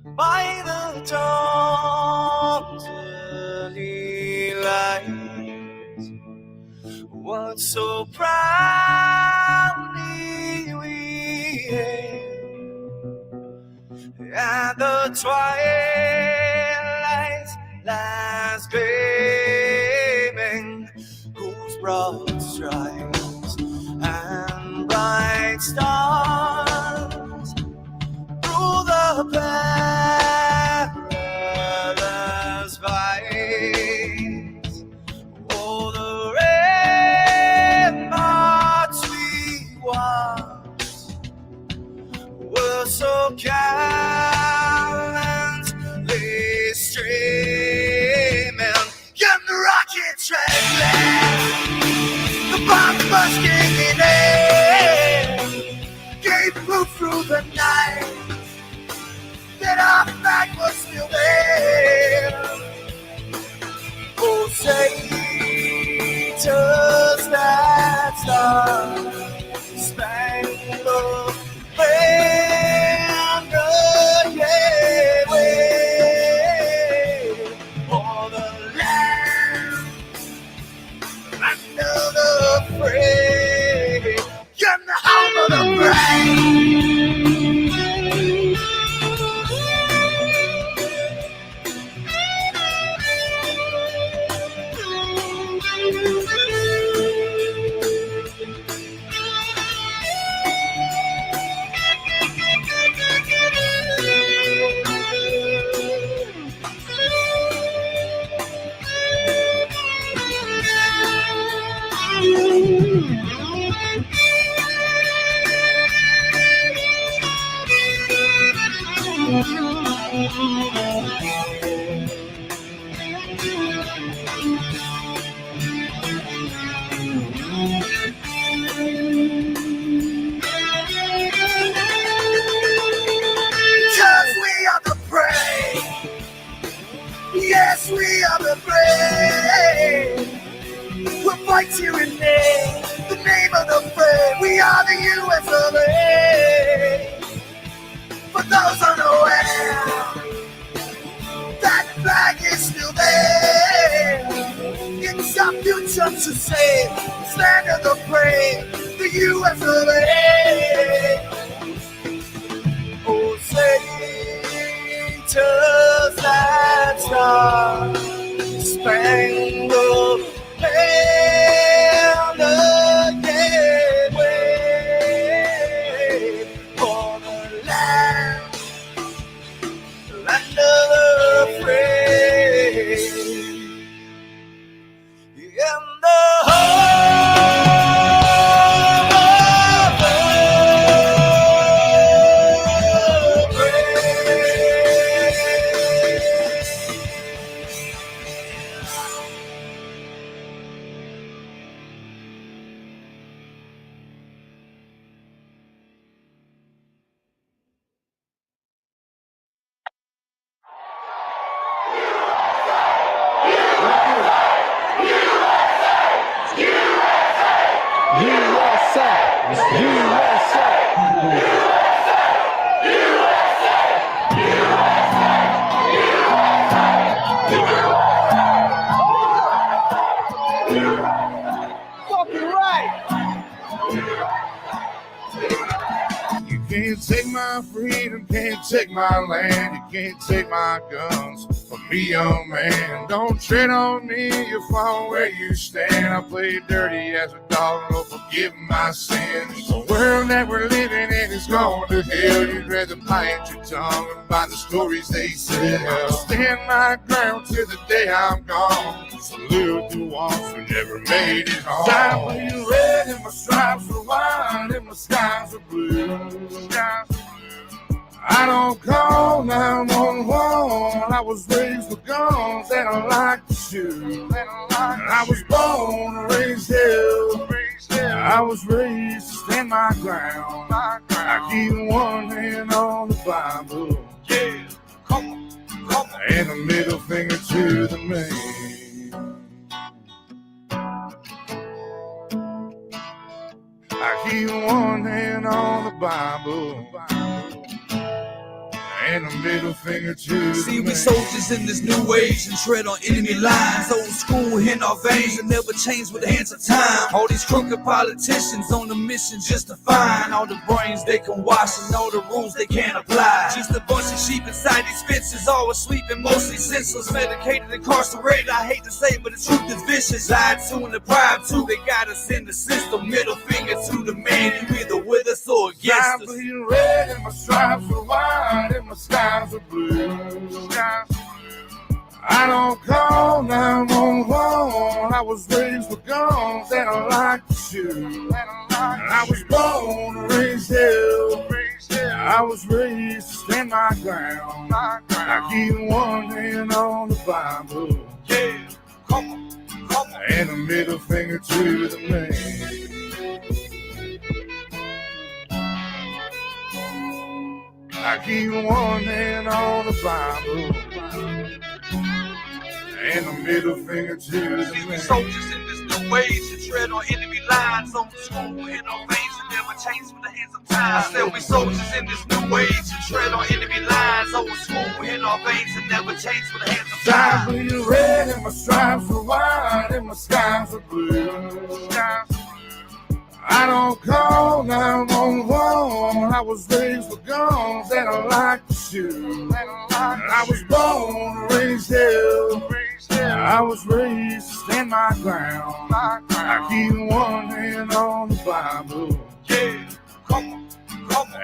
by the dawn's early light, what so proudly we hailed at the twilight's last gleaming, whose broad stripes and bright stars through the perilous fight, oh, the ramparts we watched were so gallantly streaming. And the rocket treadless, the bomb bursting in air, gave proof through the night that our flag was still there. Oh, say, just that star-spangled banner, yeah, wave for the land under the fray, and the home of the brave. Because we are the brave. Yes, we are the brave. We'll fight you in name, the name of the brave. We are the US of A. For those unaware, that flag is still there. It's our future to save. Stand of the brave, the US of A. Oh, say, just that star-spangled banner, yeah, wave for the land of the free, and the Can't take my freedom, can't take my land, you can't take my guns from me, young man. Don't tread on me, you fall where you stand. I played dirty as a dog, Lord, forgive my sins. The world that we're living in is going to hell. You'd rather bite your tongue and by the stories they tell. Stand my ground till the day I'm gone. Salute the ones who never made it home. I bleed red and my stripes are white and my skies are blue. I don't call 911. I was raised with guns that I like to shoot. I was born and raised here. I was raised to stand my ground. I keep one hand on the Bible. Yeah, come on. And a middle finger to the man. I keep one hand on the Bible and a middle finger to See, the we man. soldiers in this new age and tread on enemy lines. Old school in our veins and never change with the hands of time. All these crooked politicians on a mission just to find all the brains they can wash and all the rules they can't apply. Just a bunch of sheep inside these fences, always sleeping, mostly senseless, medicated, incarcerated. I hate to say it, but the truth is vicious. Lied to and deprived too. They got us in the system. Middle finger to the man. You either with us or against I'm us. bleeding red and my stripes are white and my skies are blue. I don't call 911. I was raised with guns and I like to shoot. I was born and raised hell. I was raised to stand my ground. I keep one hand on the Bible. Yeah, come on. And a middle finger to the man. I keep one hand on the Bible and a middle finger to the We man. soldiers in this new age and tread on enemy lines. On the school in our veins and never change with the hands of time. I said we soldiers in this new age and tread on enemy lines. On the school in our veins and never change with the hands of I'm time. bleeding red and my stripes are white and my skies are blue. I don't call 911. I was raised with guns and I like to shoot. I was born and raised hell. I was raised to stand my ground. I keep one hand on the Bible. Yeah, come on.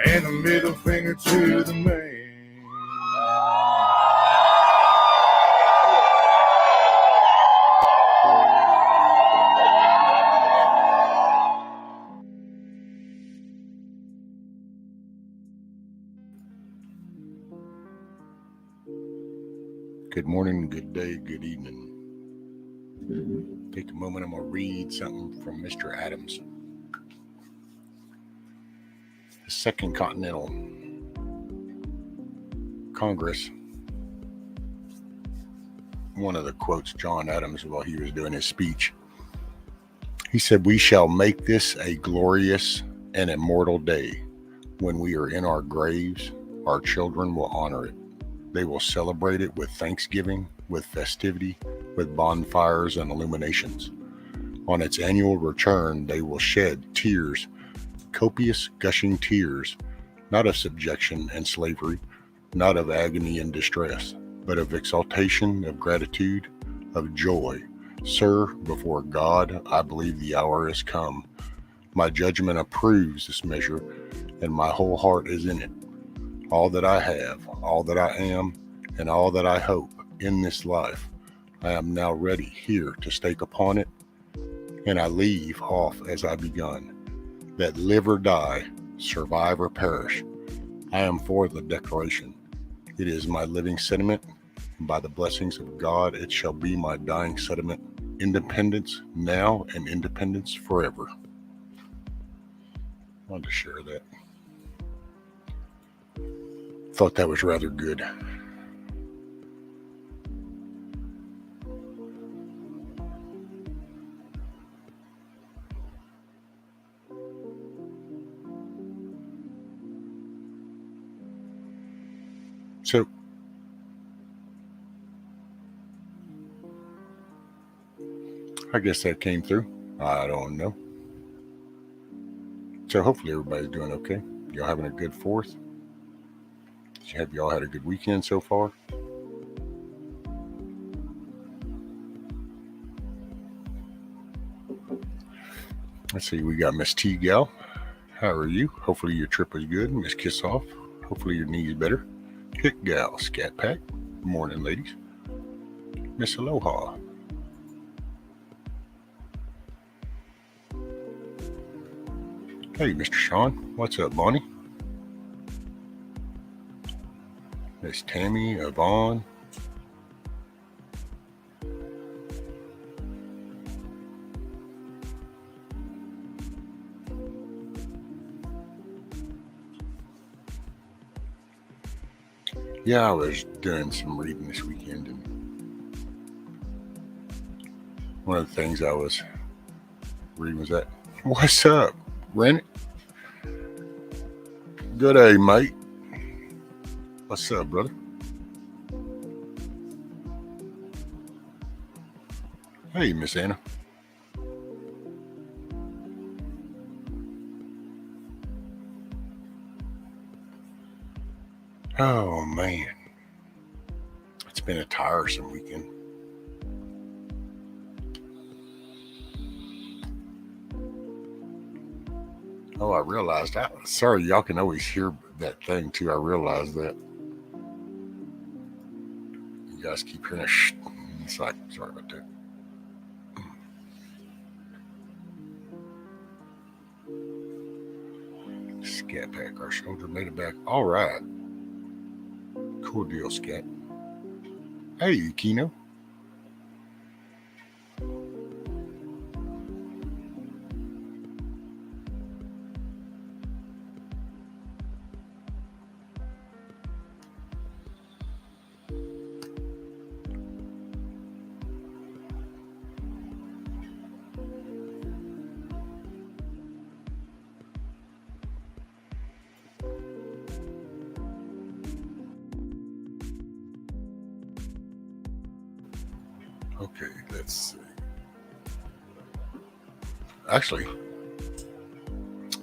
And a middle finger to the man. Good morning, good day, good evening. Take a moment, I'm going to read something from Mr. Adams. The Second Continental Congress, one of the quotes John Adams while he was doing his speech. He said, "We shall make this a glorious and immortal day. When we are in our graves, our children will honor it. They will celebrate it with thanksgiving, with festivity, with bonfires and illuminations. On its annual return, they will shed tears, copious gushing tears, not of subjection and slavery, not of agony and distress, but of exaltation, of gratitude, of joy. Sir, before God, I believe the hour has come. My judgment approves this measure, and my whole heart is in it. All that I have, all that I am, and all that I hope in this life, I am now ready here to stake upon it, and I leave off as I begun. That live or die, survive or perish, I am for the declaration. It is my living sentiment, and by the blessings of God, it shall be my dying sentiment. Independence now and independence forever." I wanted to share that. Thought that was rather good. So, I guess that came through. I don't know. So hopefully everybody's doing okay. Y'all having a good 4th? Have y'all had a good weekend so far? Let's see, we got Miss T Gal. How are you? Hopefully your trip was good. Miss Kiss Off. Hopefully your knee's better. Hit Gal, Scat Pack. Good morning, ladies. Miss Aloha. Hey, Mr. Sean. What's up, Bonnie? Miss Tammy, Yvonne. Yeah, I was doing some reading this weekend, and one of the things I was reading was that, "What's up, Rennet? Good day, mate." What's up, brother? Hey, Miss Anna. Oh, man. It's been a tiresome weekend. Oh, I realized that. Sorry, y'all can always hear that thing, too. I realized that. You guys keep hearing a shh. It's like, sorry about that. Scat Pack, our shoulder made it back. All right. Cool deal, Scat. Hey, Kino. Okay, let's see. Actually,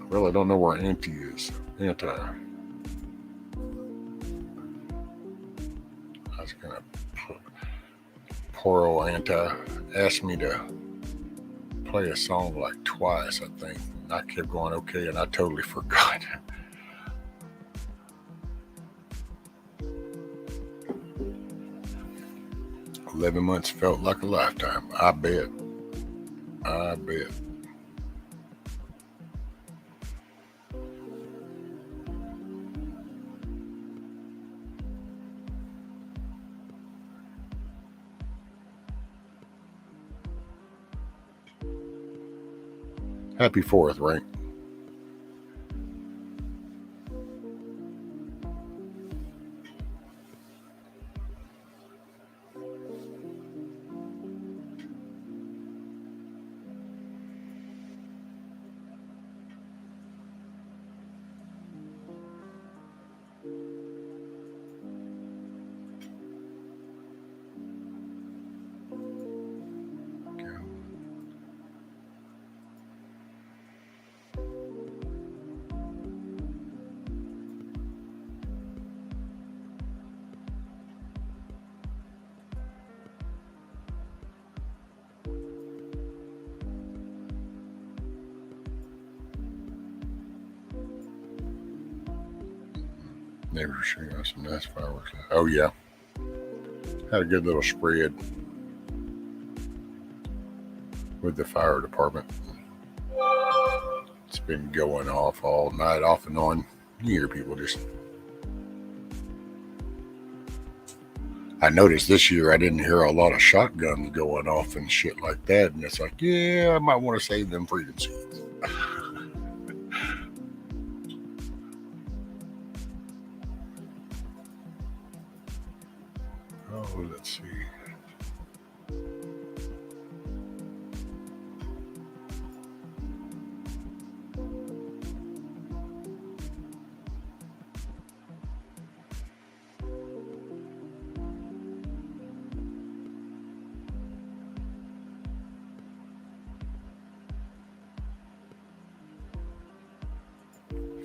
well, I don't know where Auntie is. Auntie. I was gonna poor old Auntie asked me to play a song like twice, I think. And I kept going okay, and I totally forgot. 11 months felt like a lifetime. I bet. I bet. Happy 4th, right? Never showing us some nice fireworks. Oh, yeah. Had a good little spread with the fire department. It's been going off all night, off and on. You hear people just... I noticed this year I didn't hear a lot of shotguns going off and shit like that. And it's like, yeah, I might want to save them freedom seeds. Oh, let's see.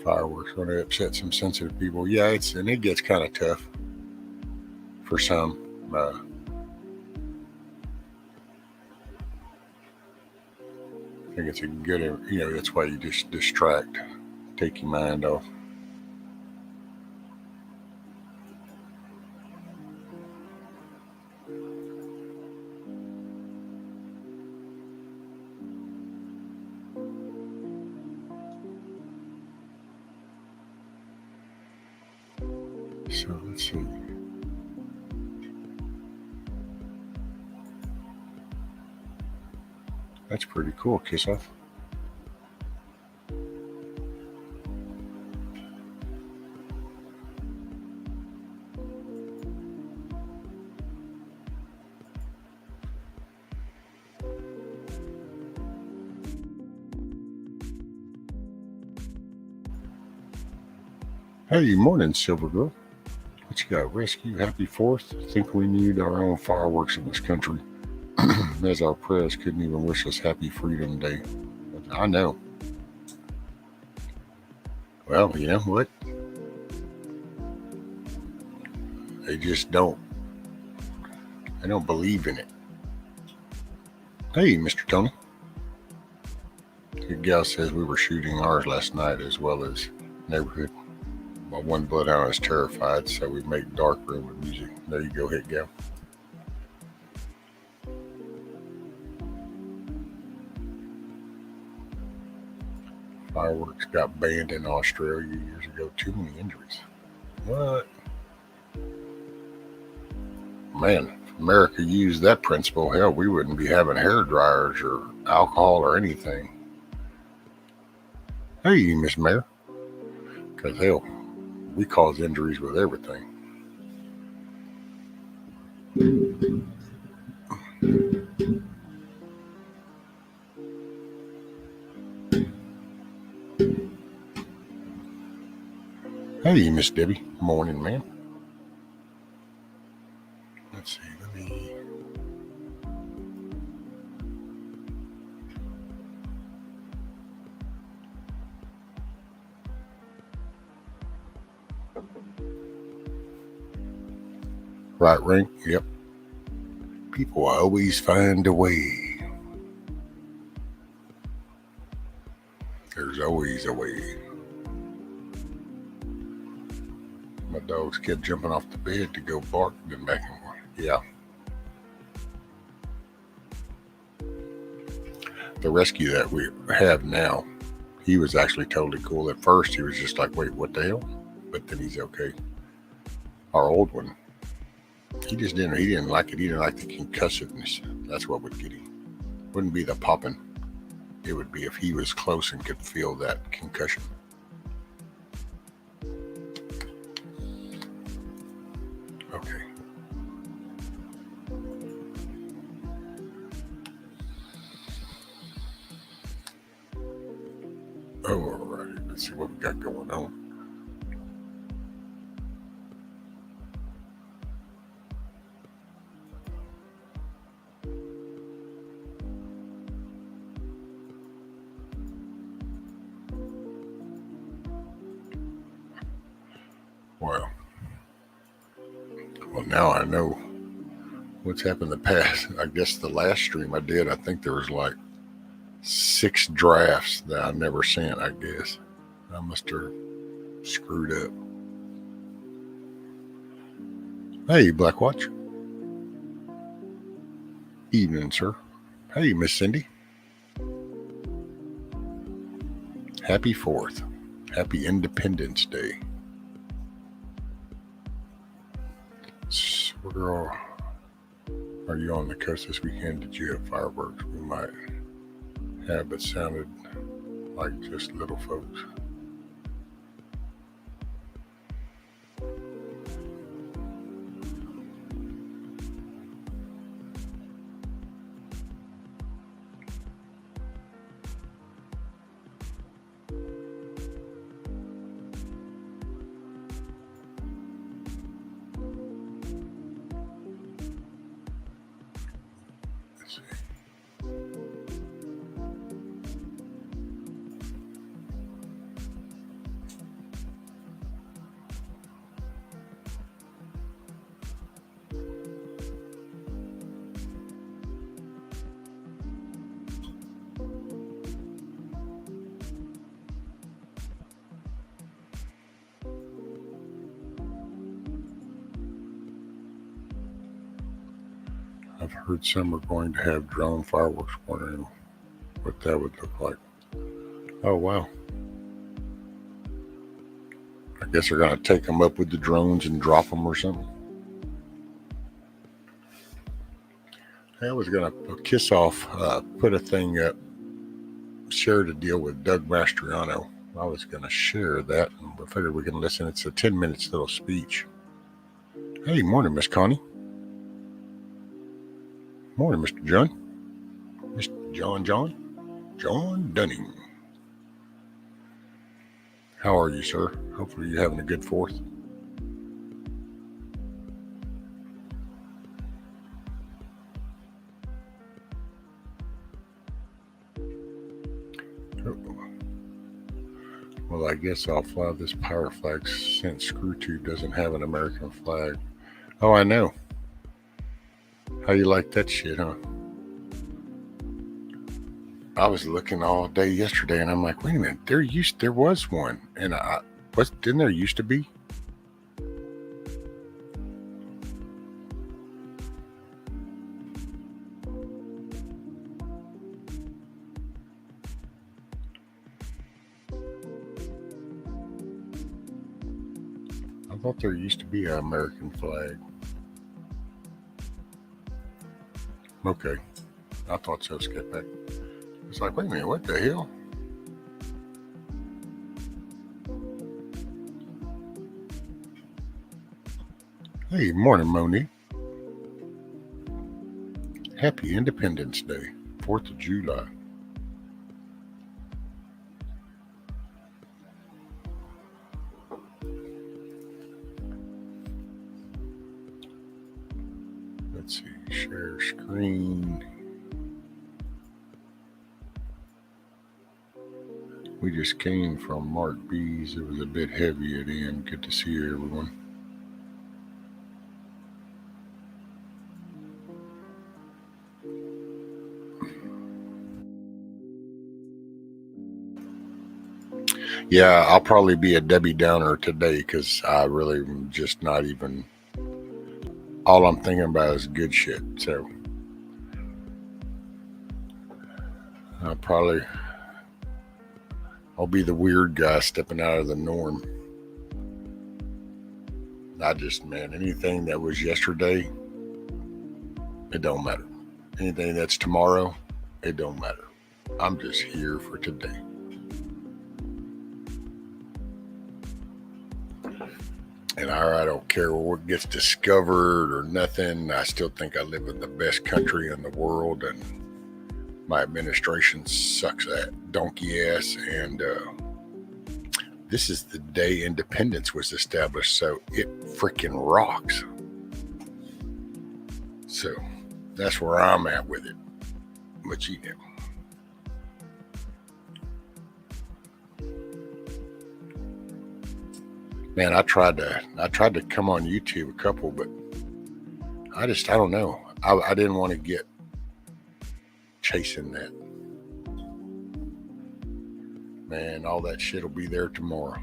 Fireworks going to upset some sensitive people. Yeah, it gets kind of tough for some. I think it's a good, that's why you just distract, take your mind off. So let's see. That's pretty cool, Kiss Off. Hey, morning, Silver Girl. got rescue. Happy 4th. Think we need our own fireworks in this country. As our press couldn't even wish us happy Freedom Day. I know. Well, you know what? They just don't. They don't believe in it. Hey, Mr. Tony. The gal says we were shooting ours last night as well as neighborhood. My one bloodhound is terrified, so we make dark room with music. There you go, hit gal. Fireworks got banned in Australia years ago. Too many injuries. What? Man, if America used that principle, hell, we wouldn't be having hair dryers or alcohol or anything. Hey, Miss Mayor. Because, hell, we cause injuries with everything. Hey, Miss Debbie. Morning, ma'am. Let's see, let me... Right, Ring? Yep. People always find a way. There's always a way. My dogs kept jumping off the bed to go bark, then back and forth. Yeah. The rescue that we have now, he was actually totally cool. At first, he was just like, wait, what the hell? But then he's okay. Our old one, he didn't like it. He didn't like the concussiveness. That's what would get him. Wouldn't be the popping. It would be if he was close and could feel that concussion. Okay. Oh, all right. Let's see what we got going on. Well, now I know what's happened in the past. I guess the last stream I did, I think there was like 6 drafts that I never sent, I guess. I must have screwed up. Hey, Blackwatch. Evening, sir. Hey, Miss Cindy. Happy 4th. Happy Independence Day. So, girl, are you on the coast this weekend? Did you have fireworks? We might have, but sounded like just little folks. I've heard some are going to have drone fireworks, wondering what that would look like. Oh, wow. I guess they're going to take them up with the drones and drop them or something. I was going to kiss off, put a thing up, share the deal with Doug Mastriano. I was going to share that, and I figured we can listen. It's a 10 minutes little speech. Hey, morning, Miss Connie. Morning, Mr. John. Mr. John Dunning. How are you, sir? Hopefully you're having a good 4th. Well, I guess I'll fly this power flag since Screw Tube doesn't have an American flag. Oh, I know. How you like that shit, huh? I was looking all day yesterday, and I'm like, wait a minute, there was one, and didn't there used to be? I thought there used to be an American flag. Okay, I thought so. Skip back. It's like, wait a minute, what the hell? Hey, morning, Monique. Happy Independence Day, 4th of July. Let's see, share screen. We just came from Mark B's. It was a bit heavy at the end. Good to see you, everyone. Yeah, I'll probably be a Debbie Downer today because I really am just not even. All I'm thinking about is good shit. So I'll be the weird guy stepping out of the norm. Man, anything that was yesterday, it don't matter. Anything that's tomorrow, it don't matter. I'm just here for today. And I don't care what gets discovered or nothing. I still think I live in the best country in the world, and my administration sucks at donkey ass. And this is the day independence was established, so it freaking rocks. So that's where I'm at with it. But you know. Man, I tried to come on YouTube a couple, but I don't know. I didn't want to get chasing that. Man, all that shit will be there tomorrow.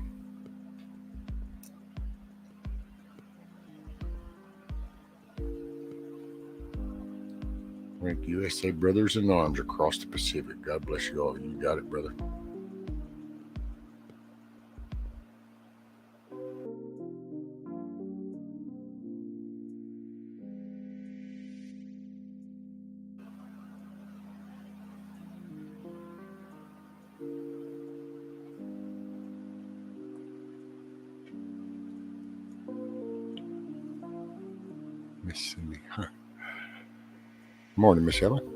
Rank USA Brothers in Arms across the Pacific. God bless you all. You got it, brother. Miss Cindy. Huh. Morning, Miss Ellen.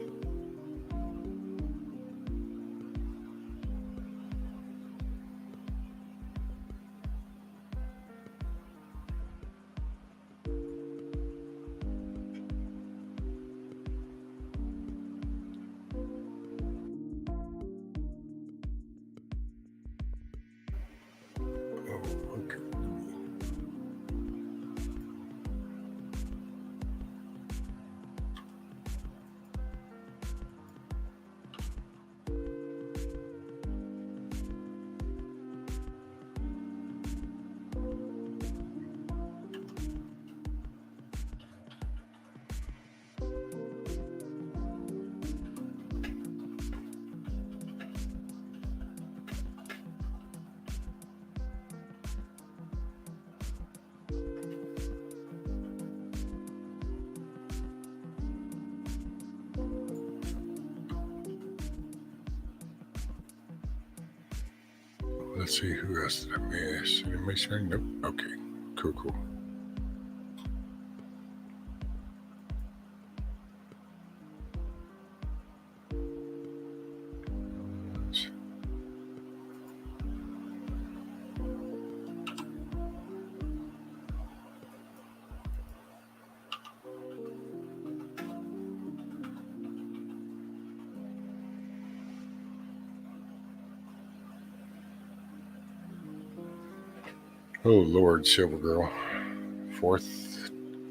Let's see, who else did I miss? Anybody saying nope? Okay, cool. Oh Lord, Silver Girl.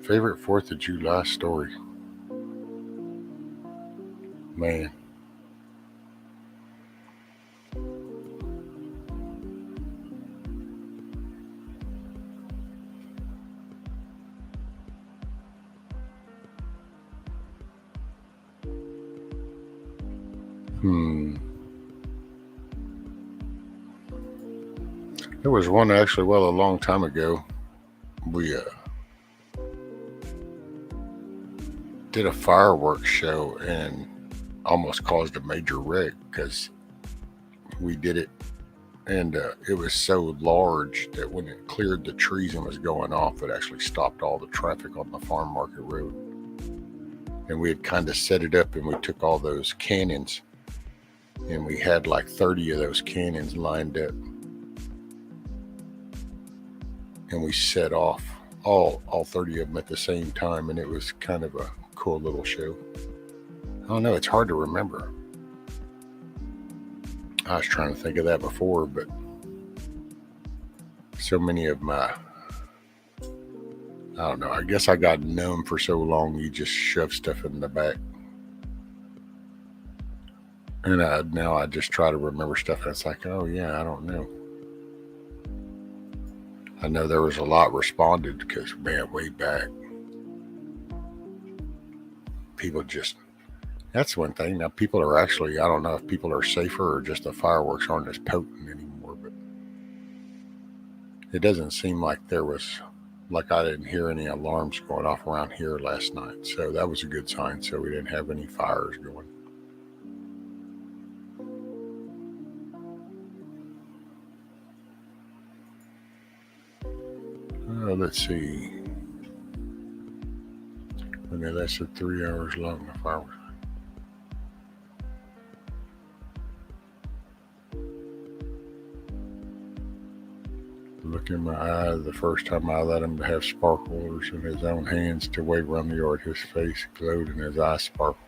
Favorite 4th of July story. Man. There was one actually, well, a long time ago. We did a fireworks show and almost caused a major wreck because we did it, and it was so large that when it cleared the trees and was going off, it actually stopped all the traffic on the farm market road. And we had kind of set it up, and we took all those cannons, and we had like 30 of those cannons lined up, and we set off all 30 of them at the same time, and it was kind of a cool little show. I don't know, it's hard to remember. I was trying to think of that before, but so many of my, I don't know, I guess I got numb for so long, you just shove stuff in the back. And now I just try to remember stuff, and it's like, oh yeah, I don't know. I know there was a lot responded because, man, way back, people just, that's one thing. Now people are actually, I don't know if people are safer or just the fireworks aren't as potent anymore, but it doesn't seem like there was, like I didn't hear any alarms going off around here last night. So that was a good sign. So we didn't have any fires going. Let's see. Okay, that's 3 hours long. The fireworks. Look in my eye the first time I let him have sparklers in his own hands to wave around the yard. His face glowed and his eyes sparkled.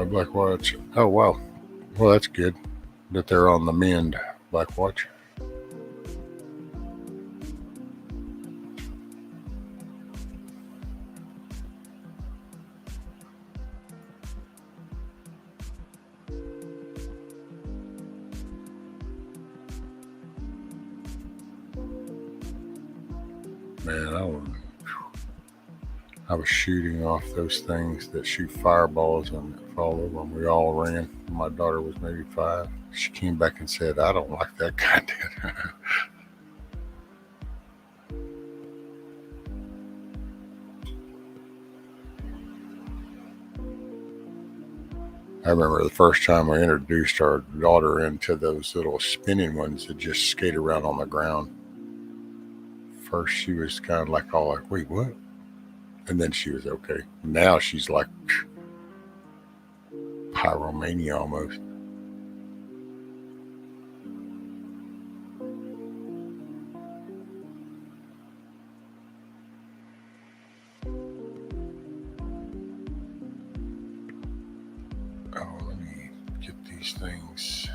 Black Watch. Oh, wow. Well, that's good that they're on the mend, Black Watch. Man, I was shooting off those things that shoot fireballs and fall over, and we all ran. My daughter was maybe 5. She came back and said, I don't like that kind of. I remember the first time we introduced our daughter into those little spinning ones that just skate around on the ground. First, she was kind of like all like, wait, what? And then she was okay. Now she's like pyromania almost. Oh, let me get these things.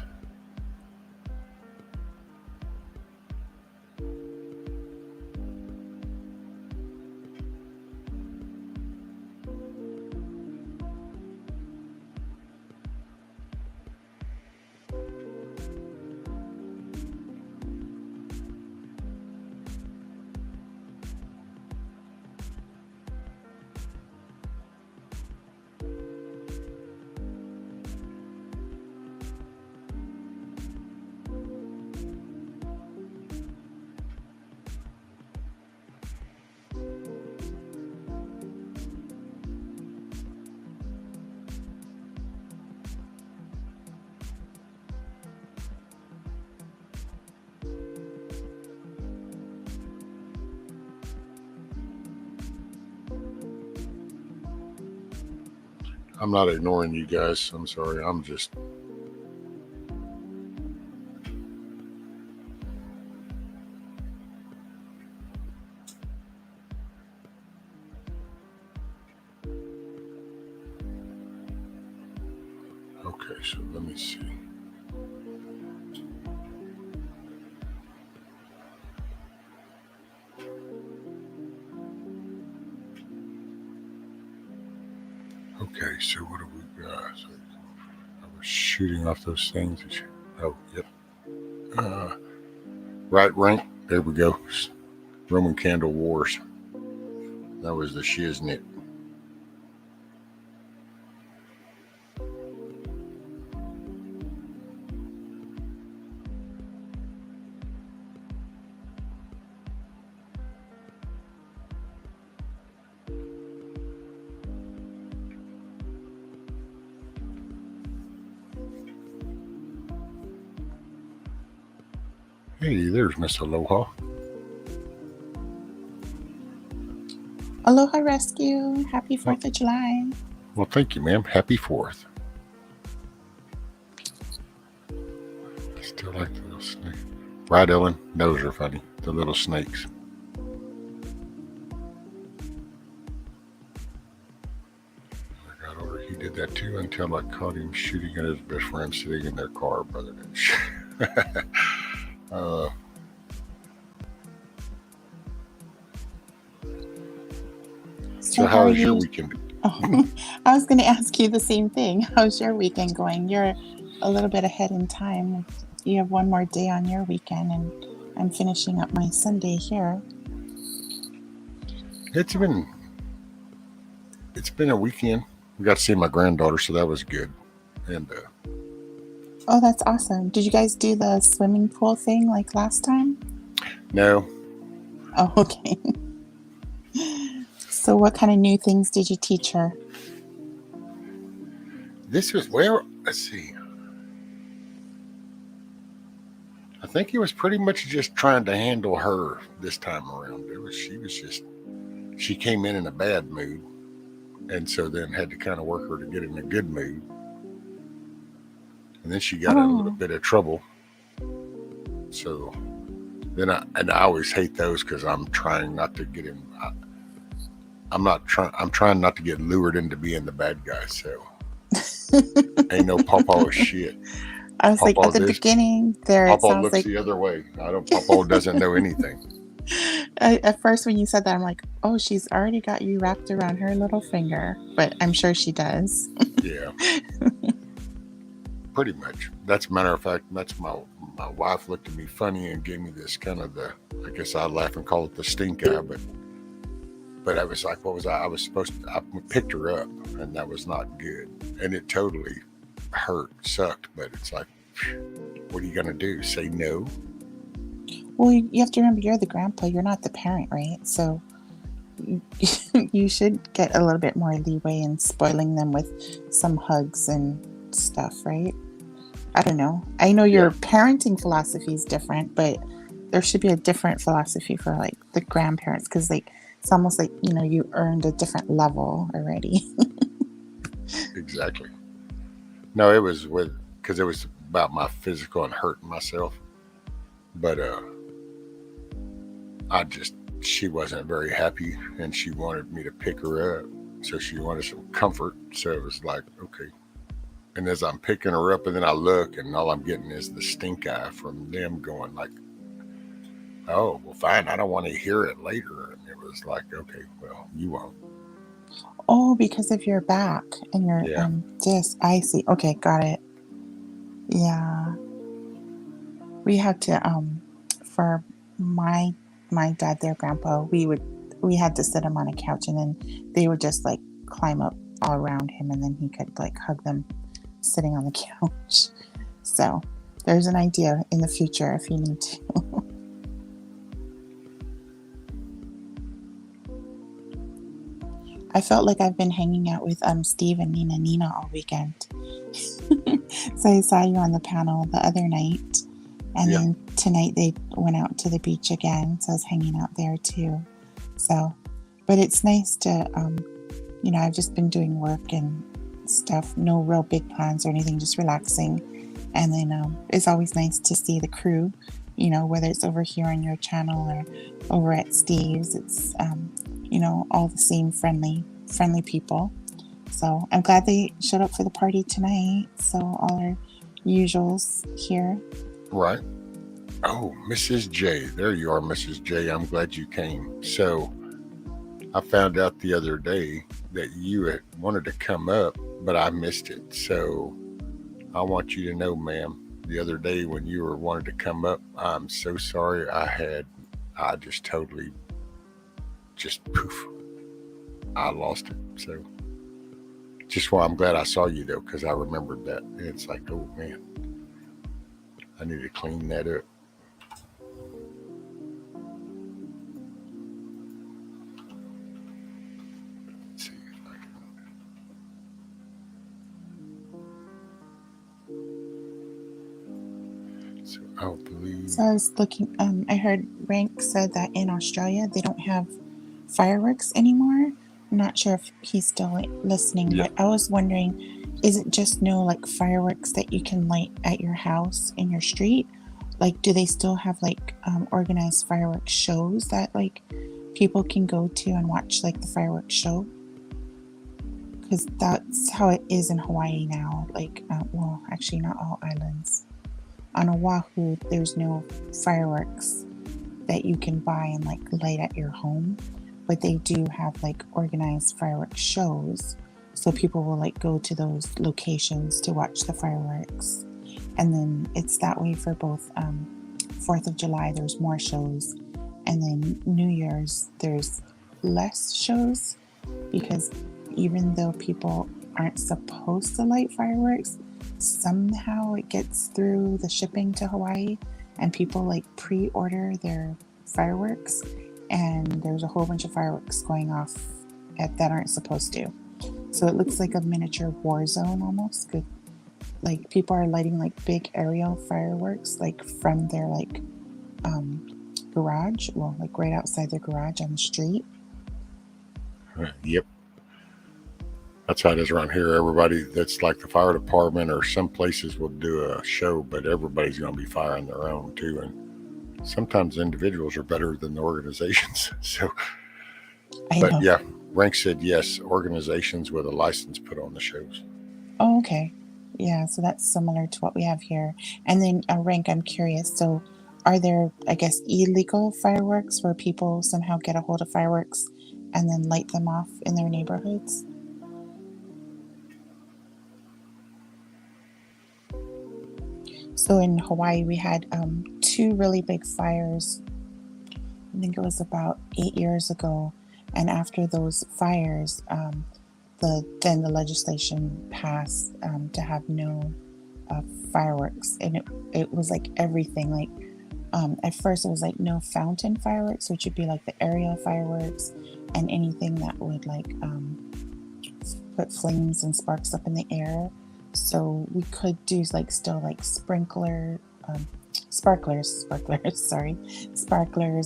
I'm not ignoring you guys. I'm sorry. I'm just. Okay, so let me see. Okay, so what do we got? So I was shooting off those things. Oh, yep. Right rank. There we go. Roman Candle Wars. That was the shiznit. Hey, there's Miss Aloha. Aloha Rescue. Happy 4th of July. Well, thank you, ma'am. Happy 4th. Still like the little snake. Right, Ellen? Those are funny. The little snakes. I got over. He did that too until I caught him shooting at his best friend sitting in their car, brother. So how was your weekend? Oh, I was going to ask you the same thing. How's your weekend going? You're a little bit ahead in time. You have one more day on your weekend, and I'm finishing up my Sunday here. It's been a weekend. We got to see my granddaughter, so that was good. And oh, that's awesome. Did you guys do the swimming pool thing like last time? No. Oh, okay. So what kind of new things did you teach her? This was, well, let's see. I think it was pretty much just trying to handle her this time around. She came in a bad mood. And so then had to kind of work her to get in a good mood. And then she got in a little bit of trouble. So then I always hate those because I'm trying not to get him. I'm trying not to get lured into being the bad guy. So ain't no pawpaw shit. I was like, at the beginning there, it Pawpaw sounds looks like the other way. Pawpaw doesn't know anything. At first when you said that, I'm like, oh, she's already got you wrapped around her little finger. But I'm sure she does. Yeah. Pretty much. That's a matter of fact, that's my wife looked at me funny and gave me this kind of I guess I'd laugh and call it the stink eye, but I was like, what was I was supposed to, I picked her up and that was not good. And it totally sucked, but it's like, what are you going to do? Say no? Well, you have to remember, you're the grandpa, you're not the parent, right? So you should get a little bit more leeway in spoiling them with some hugs and stuff, right? I don't know. I know your parenting philosophy is different, but there should be a different philosophy for like the grandparents, because like it's almost like, you earned a different level already. Exactly. No, it was because it was about my physical and hurting myself. But she wasn't very happy and she wanted me to pick her up. So she wanted some comfort. So it was like, okay. And as I'm picking her up and then I look and all I'm getting is the stink eye from them going like, oh, well, fine. I don't want to hear it later. And it was like, okay, well, you won't. Oh, because of your back and your disc. I see. Okay, got it. Yeah. We had to, for my dad, their grandpa, we had to sit him on a couch and then they would just like climb up all around him and then he could like hug them sitting on the couch. So there's an idea in the future if you need to. I felt like I've been hanging out with Steve and Nina all weekend. So I saw you on the panel the other night. And then tonight they went out to the beach again. So I was hanging out there too. So, but it's nice to, I've just been doing work and stuff. No real big plans or anything, just relaxing. And then it's always nice to see the crew, whether it's over here on your channel or over at Steve's. It's, all the same friendly people. So I'm glad they showed up for the party tonight. So all our usuals here. Right. Oh, Mrs. J. There you are, Mrs. J. I'm glad you came. So I found out the other day that you had wanted to come up, but I missed it. So I want you to know, ma'am, the other day when you were wanted to come up, I'm so sorry. I just totally, just poof, I lost it. So just why I'm glad I saw you though, because I remembered that. And it's like, oh man, I need to clean that up. Let's see if I can. So I'll believe. So I was looking. I heard Rank said that in Australia they don't have fireworks anymore. I'm not sure if he's still listening, Yeah. but I was wondering, is it just no like fireworks that you can light at your house in your street? Like, do they still have like organized fireworks shows that like people can go to and watch like the fireworks show? Because that's how it is in Hawaii now. Like, well, actually, not all islands. On Oahu, there's no fireworks that you can buy and like light at your home, but they do have like organized fireworks shows. So people will like go to those locations to watch the fireworks. And then it's that way for both 4th of July, there's more shows. And then New Year's, there's less shows because even though people aren't supposed to light fireworks, somehow it gets through the shipping to Hawaii and people like pre-order their fireworks, and there's a whole bunch of fireworks going off that aren't supposed to. So it looks like a miniature war zone almost. Like people are lighting like big aerial fireworks like from their like garage, well, like right outside their garage on the street. Yep. That's how it is around here. Everybody that's like the fire department or some places will do a show, but everybody's going to be firing their own too. And sometimes individuals are better than the organizations. So, I know. yeah, Rank said yes, organizations with a license put on the shows. Oh, okay. Yeah, so that's similar to what we have here. And then, Rank, I'm curious. So, are there, I guess, illegal fireworks where people somehow get a hold of fireworks and then light them off in their neighborhoods? So in Hawaii, we had 2 really big fires. I think it was about 8 years ago. And after those fires, then the legislation passed to have no fireworks, and it was like everything. Like at first, it was like no fountain fireworks, which would be like the aerial fireworks, and anything that would like put flames and sparks up in the air. So we could do like still like sparklers,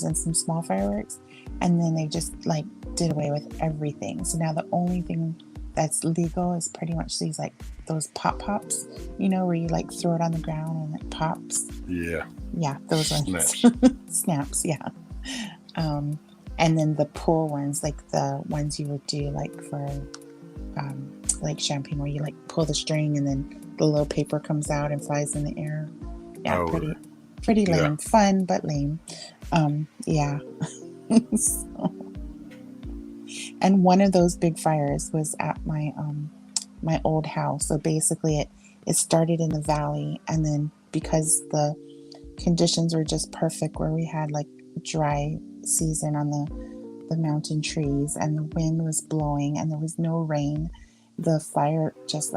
and some small fireworks. And then they just like did away with everything. So now the only thing that's legal is pretty much these like those pops, where you like throw it on the ground and it pops. Yeah. Yeah, those Snaps. ones. Snaps, yeah. And then the pool ones, like the ones you would do like for like champagne, where you like pull the string and then the little paper comes out and flies in the air. Yeah, pretty lame. Yeah. Fun but lame. Yeah. So, and one of those big fires was at my my old house. So basically it started in the valley, and then because the conditions were just perfect, where we had like dry season on the mountain trees, and the wind was blowing and there was no rain, the fire just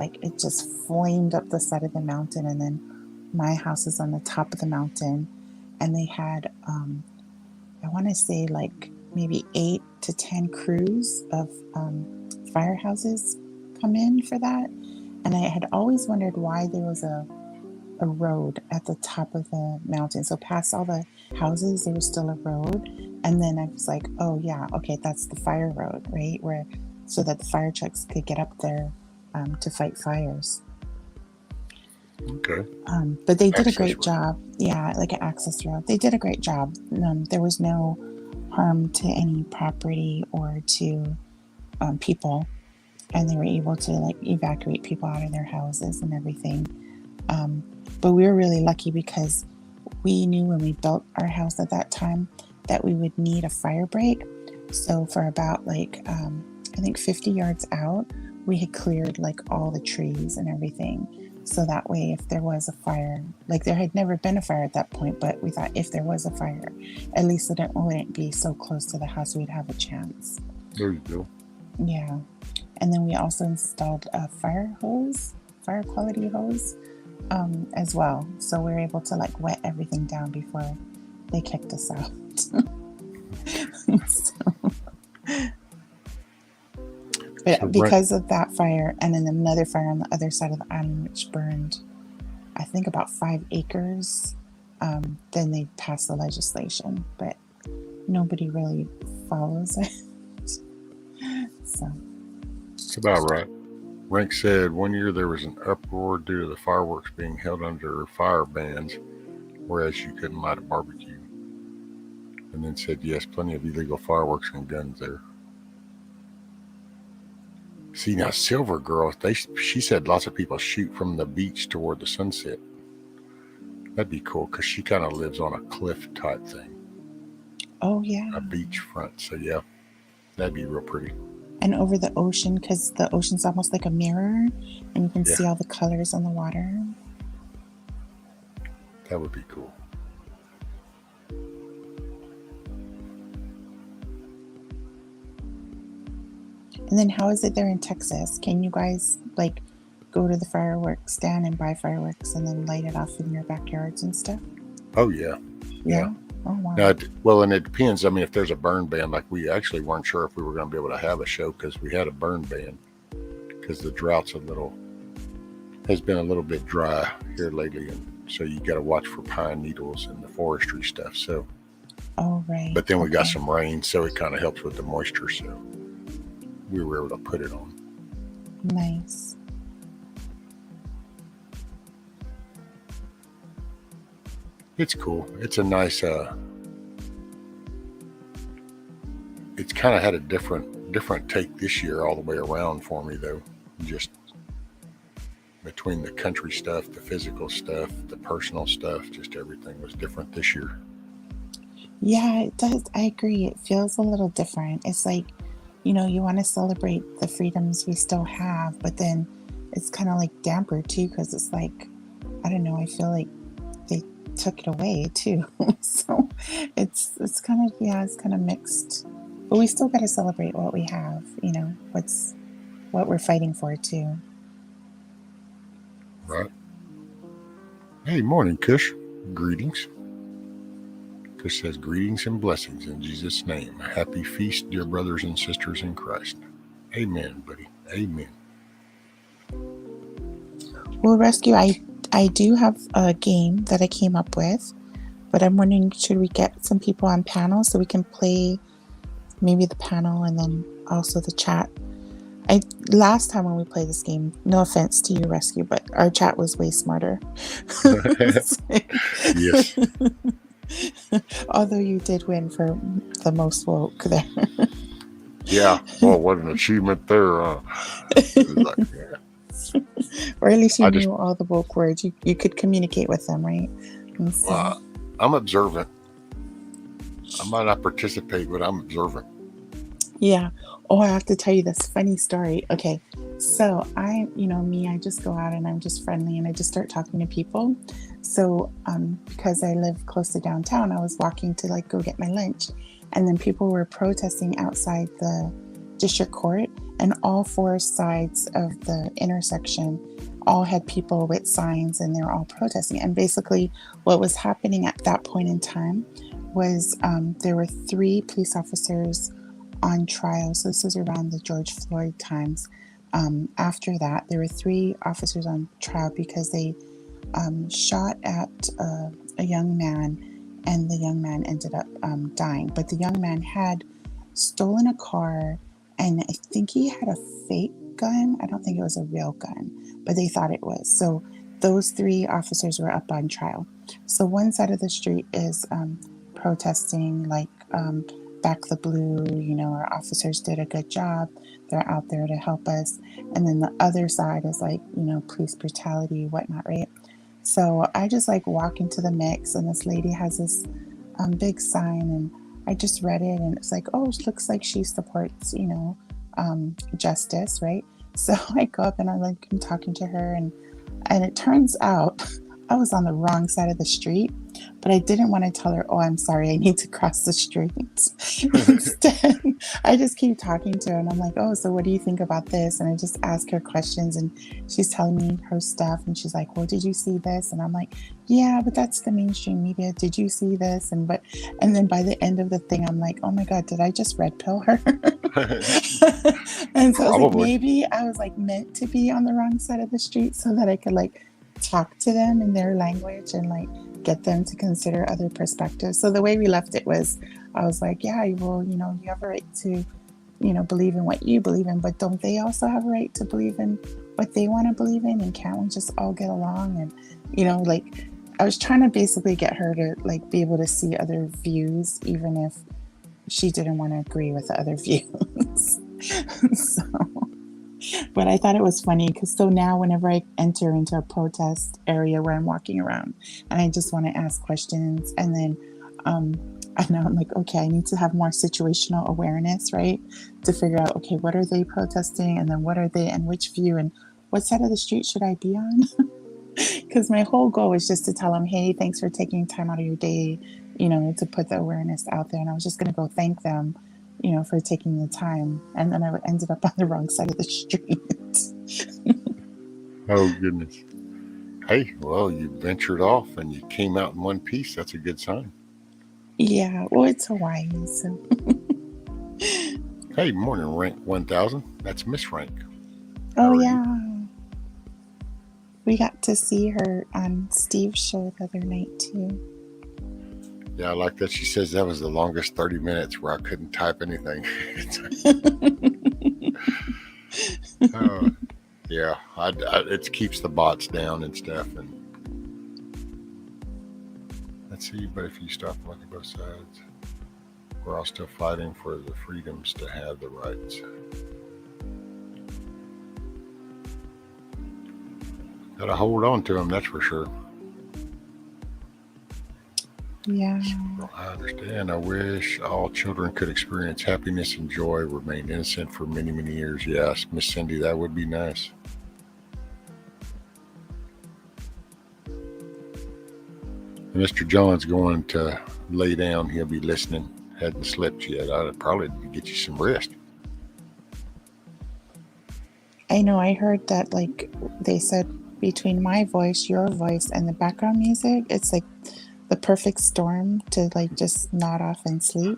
flamed up the side of the mountain. And then my house is on the top of the mountain, and they had I want to say like maybe 8 to 10 crews of firehouses come in for that. And I had always wondered why there was a road at the top of the mountain. So past all the houses, there was still a road. And then I was like, oh yeah, okay, that's the fire road, right? So that the fire trucks could get up there to fight fires. Okay. But they did a Access great road. job. Yeah, like an access road. They did a great job. There was no harm to any property or to people. and they were able to like evacuate people out of their houses and everything. But we were really lucky because we knew when we built our house at that time that we would need a fire break. So for about like I think 50 yards out, we had cleared like all the trees and everything. So that way, if there was a fire, like there had never been a fire at that point, but we thought if there was a fire, at least it wouldn't be so close to the house, we'd have a chance. There you go. Yeah. And then we also installed a fire quality hose as well. So we were able to like wet everything down before they kicked us out. But because of that fire and then another fire on the other side of the island, which burned, I think, about 5 acres, then they passed the legislation. But nobody really follows it. So it's about right. Rank said 1 year there was an uproar due to the fireworks being held under fire bans, whereas you couldn't light a barbecue. And then said, yes, plenty of illegal fireworks and guns there. See, now Silver Girl, she said lots of people shoot from the beach toward the sunset. That'd be cool because she kind of lives on a cliff type thing. Oh, yeah. A beach front. So, yeah, that'd be real pretty. And over the ocean, because the ocean's almost like a mirror and you can see all the colors on the water. That would be cool. And then how is it there in Texas? Can you guys like go to the fireworks stand and buy fireworks and then light it off in your backyards and stuff? Oh, yeah. Yeah. Oh, wow. Now, well, and it depends. I mean, if there's a burn ban, like we actually weren't sure if we were going to be able to have a show because we had a burn ban because the drought's has been a little bit dry here lately. And so you got to watch for pine needles and the forestry stuff. So, oh, right. But then we got some rain, so it kind of helps with the moisture. So we were able to put it on. Nice. It's cool. It's a nice, it's kind of had a different take this year all the way around for me though. Just between the country stuff, the physical stuff, the personal stuff, just everything was different this year. Yeah, it does. I agree. It feels a little different. It's like, you know, you want to celebrate the freedoms we still have, but then it's kind of like damper too, because it's like, I don't know, I feel like they took it away too. So it's kind of, it's kind of mixed, but we still got to celebrate what we have, you know, what we're fighting for too. Right. Hey, morning, Kush. Greetings. Kush says, greetings and blessings in Jesus' name. Happy feast, dear brothers and sisters in Christ. Amen, buddy. Amen. Well, Rescue, I do have a game that I came up with, but I'm wondering, should we get some people on panel so we can play maybe the panel and then also the chat? Last time when we played this game, no offense to you, Rescue, but our chat was way smarter. Yes. Although you did win for the most woke there. Yeah. Well, what an achievement there. Like, yeah. Or at least you knew all the woke words. You could communicate with them, right? So, I'm observant. I might not participate, but I'm observant. Yeah. Oh, I have to tell you this funny story. Okay. So I just go out and I'm just friendly and I just start talking to people. So because I live close to downtown, I was walking to like go get my lunch, and then people were protesting outside the district court, and all 4 sides of the intersection all had people with signs and they were all protesting. And basically what was happening at that point in time was there were 3 police officers on trial. So this was around the George Floyd times. After that, there were 3 officers on trial because they shot at a young man, and the young man ended up dying. But the young man had stolen a car, and I think he had a fake gun. I don't think it was a real gun, but they thought it was. So those 3 officers were up on trial. So one side of the street is protesting, like back the blue, our officers did a good job. They're out there to help us. And then the other side is like, police brutality, whatnot, right? So I just like walk into the mix, and this lady has this big sign, and I just read it, and it's like, oh, it looks like she supports, justice, right? So I go up and I'm talking to her, and it turns out I was on the wrong side of the street, but I didn't want to tell her, oh, I'm sorry, I need to cross the street. Instead, I just keep talking to her, and I'm like, oh, so what do you think about this? And I just ask her questions, and she's telling me her stuff, and she's like, well, did you see this? And I'm like, yeah, but that's the mainstream media. Did you see this? And then by the end of the thing, I'm like, oh my God, did I just red pill her? And so I was like, maybe I was like meant to be on the wrong side of the street so that I could like talk to them in their language and like get them to consider other perspectives. So the way we left it was, I was like, yeah, well, you have a right to, believe in what you believe in, but don't they also have a right to believe in what they want to believe in? And can't we just all get along? And, like, I was trying to basically get her to like be able to see other views, even if she didn't want to agree with the other views. So, but I thought it was funny because so now whenever I enter into a protest area where I'm walking around and I just want to ask questions, and then I know I'm like, okay, I need to have more situational awareness, right? To figure out, okay, what are they protesting, and then what are they, and which view, and what side of the street should I be on? Because my whole goal is just to tell them, hey, thanks for taking time out of your day, to put the awareness out there. And I was just going to go thank them, for taking the time. And then I ended up on the wrong side of the street. Oh, goodness. Hey, well, you ventured off and you came out in one piece. That's a good sign. Yeah, well, it's Hawaii, so. Hey, morning, Rank 1000. That's Miss Rank. Oh, yeah. We got to see her on Steve's show the other night, too. Yeah, I like that. She says that was the longest 30 minutes where I couldn't type anything. Yeah, it keeps the bots down and stuff. And let's see, but if you stop and look at both sides, we're all still fighting for the freedoms to have the rights. Gotta hold on to them, that's for sure. Yeah. Well, I understand. I wish all children could experience happiness and joy, remain innocent for many, many years. Yes, Miss Cindy, that would be nice. Mr. John's going to lay down. He'll be listening. Hadn't slept yet. I'd probably get you some rest. I know. I heard that, like, they said between my voice, your voice, and the background music, it's like the perfect storm to like just nod off and sleep.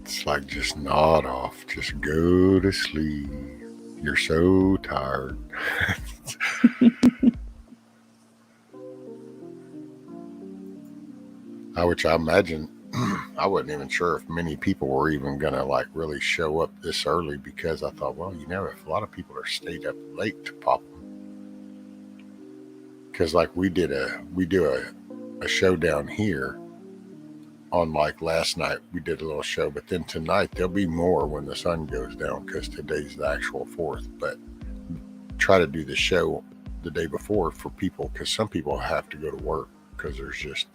It's like just nod off, just go to sleep. You're so tired. Which I imagine, I wasn't even sure if many people were even gonna like really show up this early, because I thought, well, if a lot of people are stayed up late to pop them. Because like we do a show down here on, like last night we did a little show, but then tonight there'll be more when the sun goes down, because today's the actual 4th. But try to do the show the day before for people, because some people have to go to work, because there's just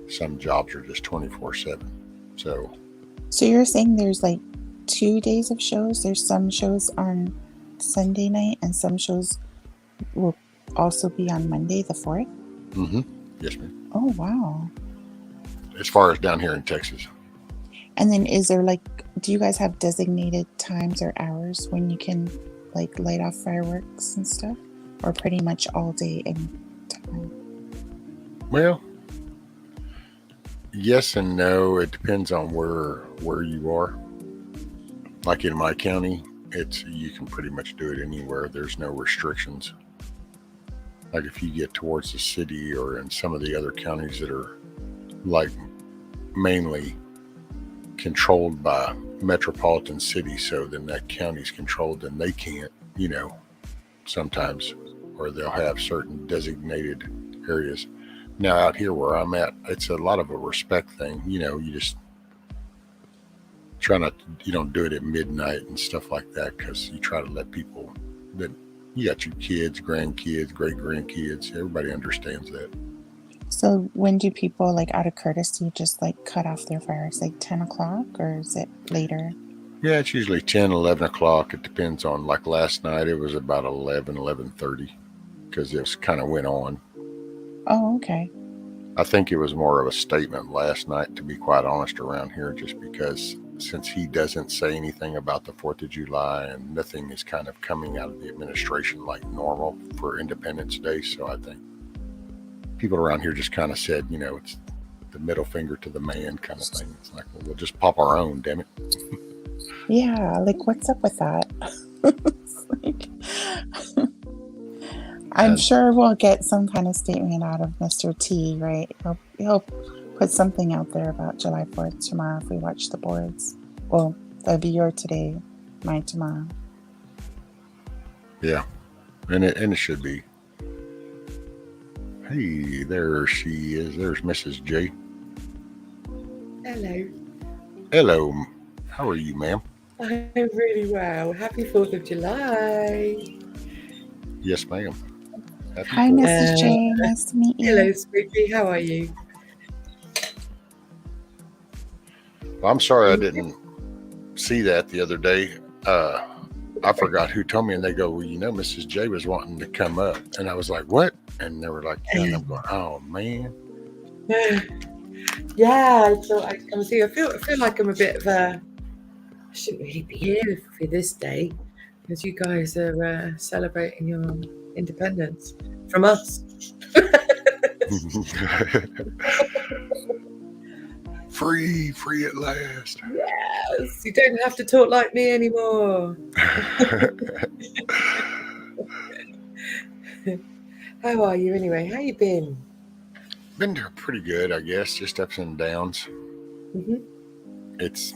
some jobs are just 24/7. So you're saying there's like 2 days of shows? There's some shows on Sunday night and some shows will also be on Monday the 4th? Mm-hmm. Yes, ma'am. Oh, wow. As far as down here in Texas. And then is there like, do you guys have designated times or hours when you can like light off fireworks and stuff? Or pretty much all day any time? Well, yes and no. It depends on where you are. Like in my county, you can pretty much do it anywhere. There's no restrictions. Like if you get towards the city or in some of the other counties that are like mainly controlled by metropolitan cities, so then that county's controlled, and they can't, sometimes, or they'll have certain designated areas. Now out here where I'm at, it's a lot of a respect thing. You just try not to, you don't do it at midnight and stuff like that, because you try to let people that you got your kids, grandkids, great grandkids. Everybody understands that. So when do people, like, out of courtesy, just like cut off their fires? Like 10 o'clock, or is it later? Yeah, it's usually 10, 11 o'clock. It depends on, like last night, it was about 11, 11:30, because it was kind of went on. Oh, okay. I think it was more of a statement last night, to be quite honest, around here, just because since he doesn't say anything about the 4th of July and nothing is kind of coming out of the administration like normal for Independence Day. So I think people around here just kind of said, it's the middle finger to the man kind of thing. It's like, well, we'll just pop our own, damn it. Yeah, like, what's up with that? It's like, I'm sure we'll get some kind of statement out of Mr. T, right? He'll put something out there about July 4th tomorrow if we watch the boards. Well, that'd be your today, my tomorrow. Yeah, and it should be. Hey, there she is. There's Mrs. J. Hello. Hello. How are you, ma'am? I'm really well. Happy 4th of July. Yes, ma'am. Hi, Mrs. J. Nice to meet you. Hello, sweetie. How are you? Well, I'm sorry I didn't see that the other day. I forgot who told me, and they go, well, Mrs. J was wanting to come up. And I was like, what? And they were like, yeah. And I'm going, oh, man. Yeah, I thought I'd come see you. I feel like I'm a bit of a... I shouldn't really be here for this day, because you guys are celebrating your independence from us. Free at last. Yes, you don't have to talk like me anymore. How are you anyway? How you been? Been doing pretty good, I guess. Just ups and downs. Mm-hmm. It's,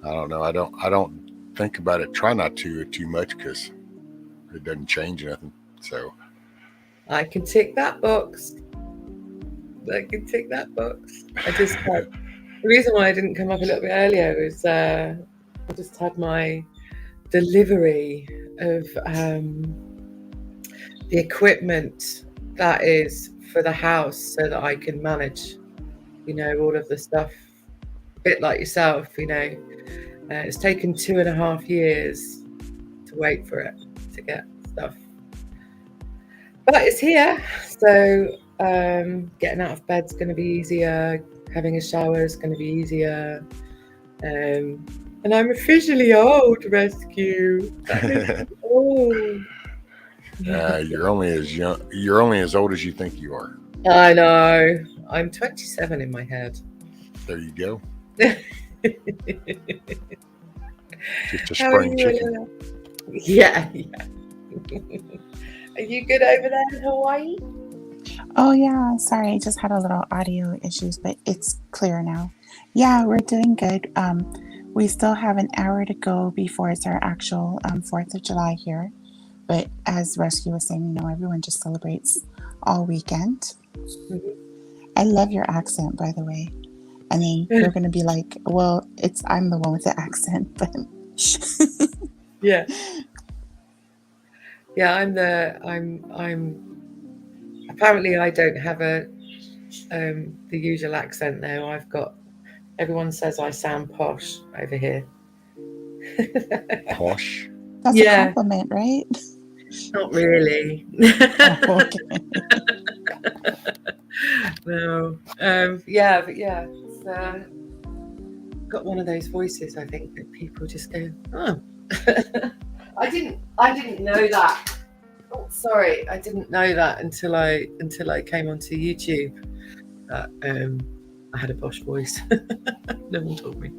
I don't know. I don't think about it. Try not to too much, because it doesn't change nothing. So I can tick that box. I just had, the reason why I didn't come up a little bit earlier is I just had my delivery of the equipment that is for the house, so that I can manage, all of the stuff, a bit like yourself, it's taken 2.5 years to wait for it to get stuff, but it's here. So getting out of bed's going to be easier, having a shower is going to be easier, and I'm officially old, Rescue. Old. You're only as old as you think you are. I know. I'm 27 in my head. There you go. Just a How are spring you, chicken. Yeah. Are you good over there in Hawaii? Oh, yeah. Sorry, I just had a little audio issues, but it's clear now. Yeah, we're doing good. We still have an hour to go before it's our actual 4th of July here. But as Rescue was saying, everyone just celebrates all weekend. Mm-hmm. I love your accent, by the way. And then you're going to be like, well, I'm the one with the accent, but... Yeah. Yeah, I'm apparently I don't have the usual accent though. Everyone says I sound posh over here. Posh? That's a compliment, right? Not really. Oh, okay. No. But yeah, it's got one of those voices, I think, that people just go, oh. I didn't know that. Oh, sorry, I didn't know that until I came onto YouTube. That I had a posh voice. No one told me.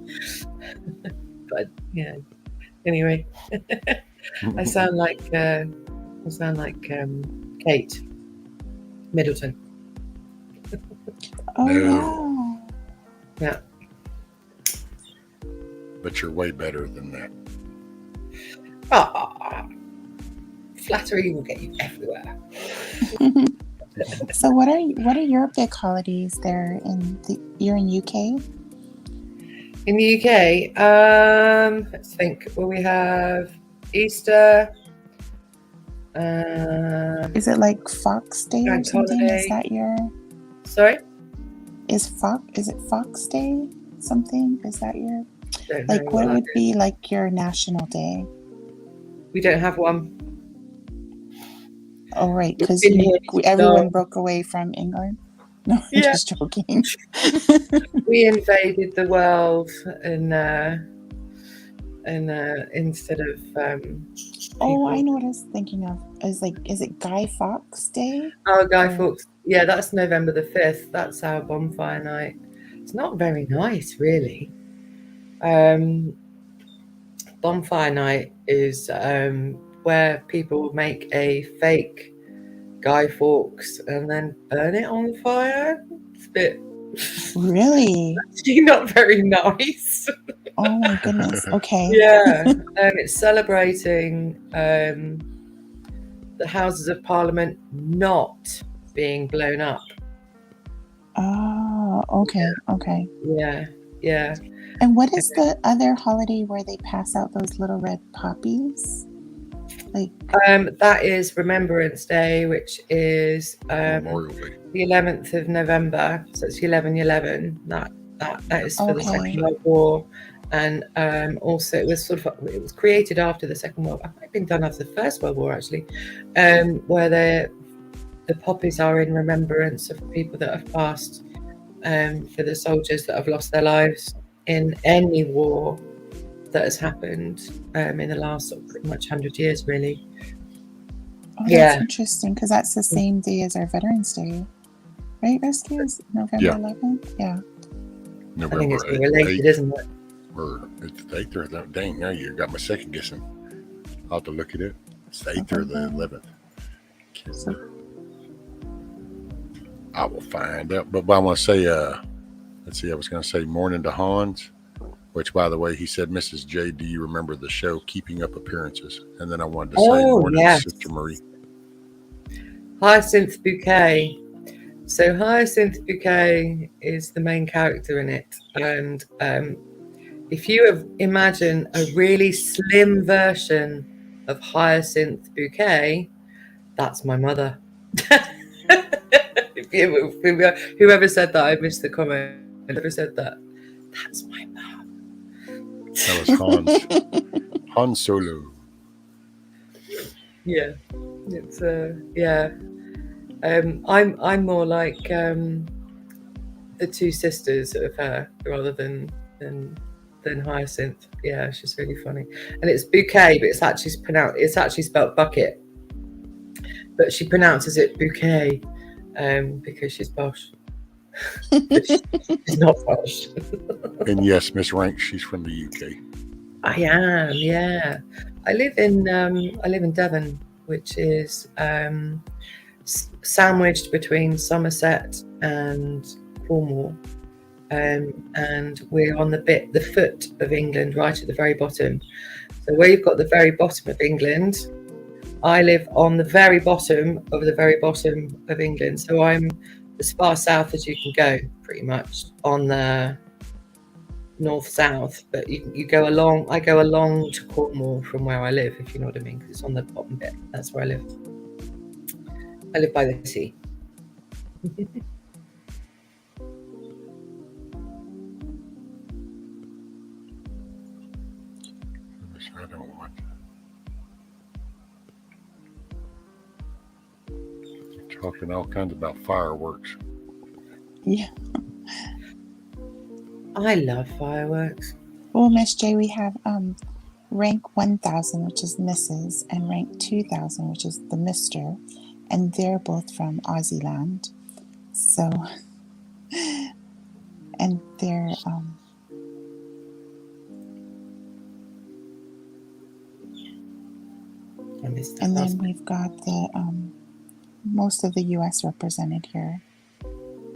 But yeah. Anyway, I sound like Kate Middleton. Oh, No. Yeah. But you're way better than that. Flattery will get you everywhere. So what are your big holidays there you're in UK? In the UK, let's think. Well, we have Easter. Is it like Fox Day or Bank something? holiday. Is that your Sorry? is it Fox Day something? Is that your Don't know like what that would is. be like your national day? We don't have one. Oh right, We've because been here everyone long. broke away from England. No, I'm Yeah. just joking. We invaded the world and instead of Oh, I people. know what I was thinking of. Is it Guy Fawkes Day? Oh, Guy Or- Fawkes. Yeah, that's November the 5th. That's our bonfire night. It's not very nice, really. Bonfire night is where people make a fake Guy Fawkes and then burn it on fire. It's a bit Really? actually not very nice. Oh my goodness. Okay. Yeah, it's celebrating the Houses of Parliament not being blown up. Oh, okay, okay. Yeah. And what is the other holiday where they pass out those little red poppies? Like That is Remembrance Day, which is Memorial Day. the 11th of November. So it's 11/11. That is for the Okay. Second World War, and also it was created after the Second World. It might have been done after the First World War actually, where the poppies are in remembrance of people that have passed, for the soldiers that have lost their lives in any war that has happened in the last sort of pretty much 100 years, really. oh, that's Yeah. interesting because that's the same day as our Veterans Day, right? Rescue is November Yeah. 11th. Yeah. I think November it's related, 8th, isn't it? or it's the 8th or the, dang, now you got my second guessing. I'll have to look at it. It's the 8th or the 11th. Can't remember. I will find out. But I want to say, let's see, I was going to say morning to Hans, which, by the way, he said, Mrs. J, do you remember the show Keeping Up Appearances? And then I wanted to say morning yes. to Sister Marie. Hyacinth Bouquet. So Hyacinth Bouquet is the main character in it, and if you imagine a really slim version of Hyacinth Bouquet, that's my mother. Whoever said that, I missed the comment. Whoever said that, that's my mom. That was Hans. Han Solo. Yeah, it's yeah. I'm more like the two sisters of her rather than Hyacinth. Yeah, she's really funny. And it's bouquet, but it's actually spelled bucket. But she pronounces it bouquet because she's posh. She's not posh. And yes, Miss Rank, she's from the UK. I am, yeah. I live in Devon, which is sandwiched between Somerset and Cornwall, and we're on the foot of England, right at the very bottom. So where you've got the very bottom of England, I live on the very bottom of the very bottom of England. So I'm as far south as you can go, pretty much, on the north-south. But you go along. I go along to Cornwall from where I live, if you know what I mean, because it's on the bottom bit. That's where I live. I live by the sea. I don't want. Talking all kinds about fireworks. Yeah. I love fireworks. Well, Miss J, we have rank 1000, which is Mrs., and rank 2000, which is the Mr., and they're both from Aussie land. So, and they're and then we've got the most of the U.S. represented here.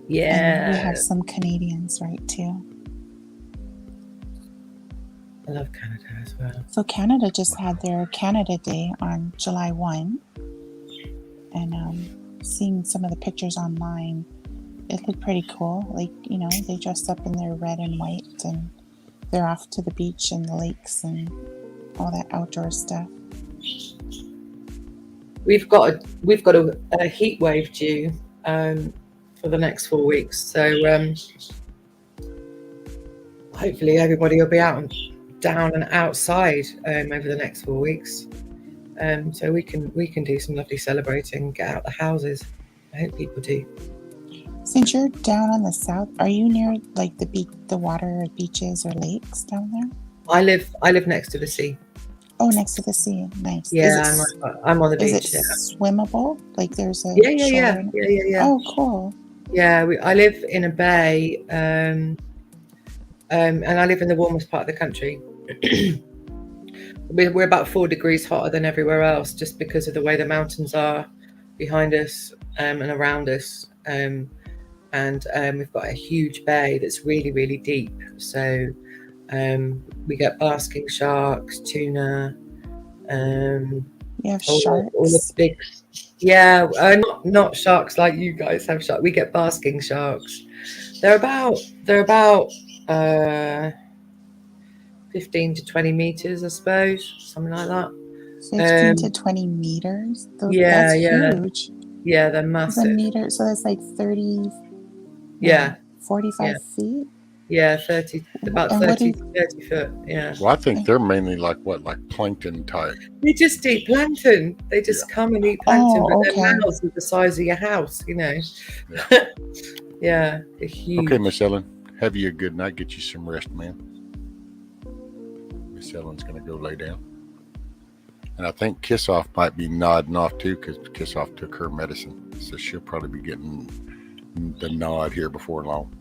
Yeah. And we have some Canadians, right, too. I love Canada as well. So Canada just had their Canada Day on July 1. And seeing some of the pictures online, it looked pretty cool. Like, you know, they dressed up in their red and white and they're off to the beach and the lakes and all that outdoor stuff. We've got a heat wave due for the next 4 weeks, so hopefully everybody will be out and down and outside over the next 4 weeks, so we can do some lovely celebrating, get out the houses. I hope people do. Since you're down on the south, are you near like the water or beaches or lakes down there? I live next to the sea. Oh, next to the sea. Nice. Yeah, I'm on the beach. Is it swimmable? Like there's a Yeah. Oh, cool. Yeah, I live in a bay, and I live in the warmest part of the country. We're about 4 degrees hotter than everywhere else, just because of the way the mountains are behind us and around us. And we've got a huge bay that's really, really deep. So we get basking sharks, tuna. You have all sharks? the big, yeah, not sharks like you guys have sharks. We get basking sharks. They're about 15 to 20 meters, I suppose, something like that. 15 to 20 meters? Yeah, that's huge. Yeah, they're massive. A meter, so that's like 30. 45 feet. Yeah, 30, about 30 to 30 foot. Yeah. Well, I think they're mainly like plankton type. They just eat plankton. They just come and eat plankton, but their mouths are the size of your house, you know. Yeah. Yeah, they're huge. Okay, Miss Ellen, have you a good night. Get you some rest, man. Miss Ellen's gonna go lay down, and I think Kiss Off might be nodding off too, because Kiss Off took her medicine, so she'll probably be getting the nod here before long.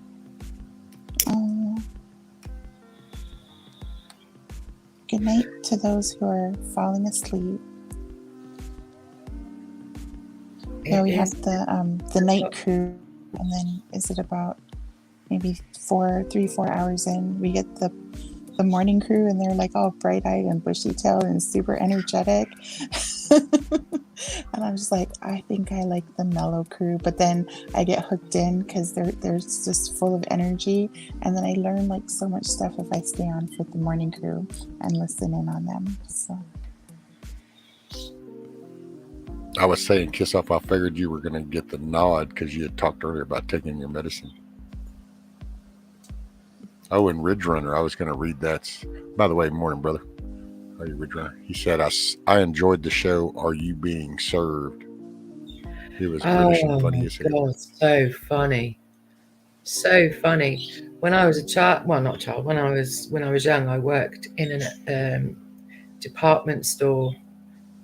Good night to those who are falling asleep. Yeah, we have the night crew, and then is it about maybe 4 hours in, we get the morning crew, and they're like all bright-eyed and bushy-tailed and super energetic. And I'm just like, I think I like the mellow crew, but then I get hooked in because they're just full of energy, and then I learn like so much stuff if I stay on with the morning crew and listen in on them. So I was saying, Kiss Off, I figured you were going to get the nod because you had talked earlier about taking your medicine. Oh, and Ridge Runner, I was going to read that. By the way, morning, brother. How are you, Ridge Runner? He said, I enjoyed the show. Are you being served? It was British and funny as hell. God, so funny. So funny. When I was a child, well, not child, when I was young, I worked in a department store.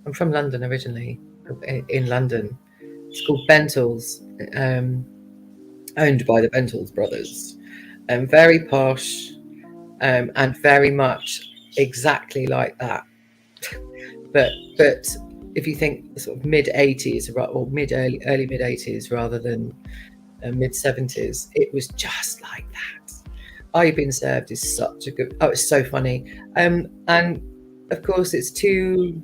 I'm from London originally, in London. It's called Bentall's, owned by the Bentall's brothers. Very posh, and very much exactly like that. but if you think sort of mid-80s or early mid-80s rather than mid-70s, it was just like that. Are You Being Served is such a good, it's so funny. And of course it's too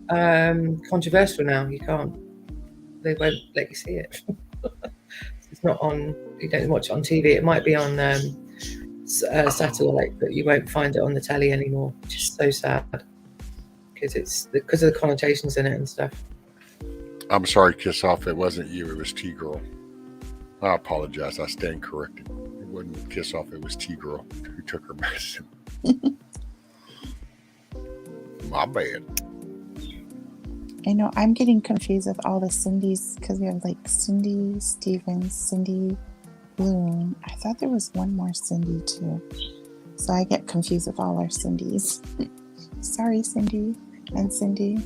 controversial now. They won't let you see it. It's not on, you don't watch it on TV. It might be on satellite, but you won't find it on the telly anymore, which is so sad because of the connotations in it and stuff. I'm sorry, Kiss Off. It wasn't you. It was T-Girl. I apologize. I stand corrected. It wasn't Kiss Off. It was T-Girl who took her medicine. My bad. I know I'm getting confused with all the Cindys because we have like Cindy Stevens, Cindy Bloom. I thought there was one more Cindy too. So I get confused with all our Cindys. Sorry, Cindy and Cindy.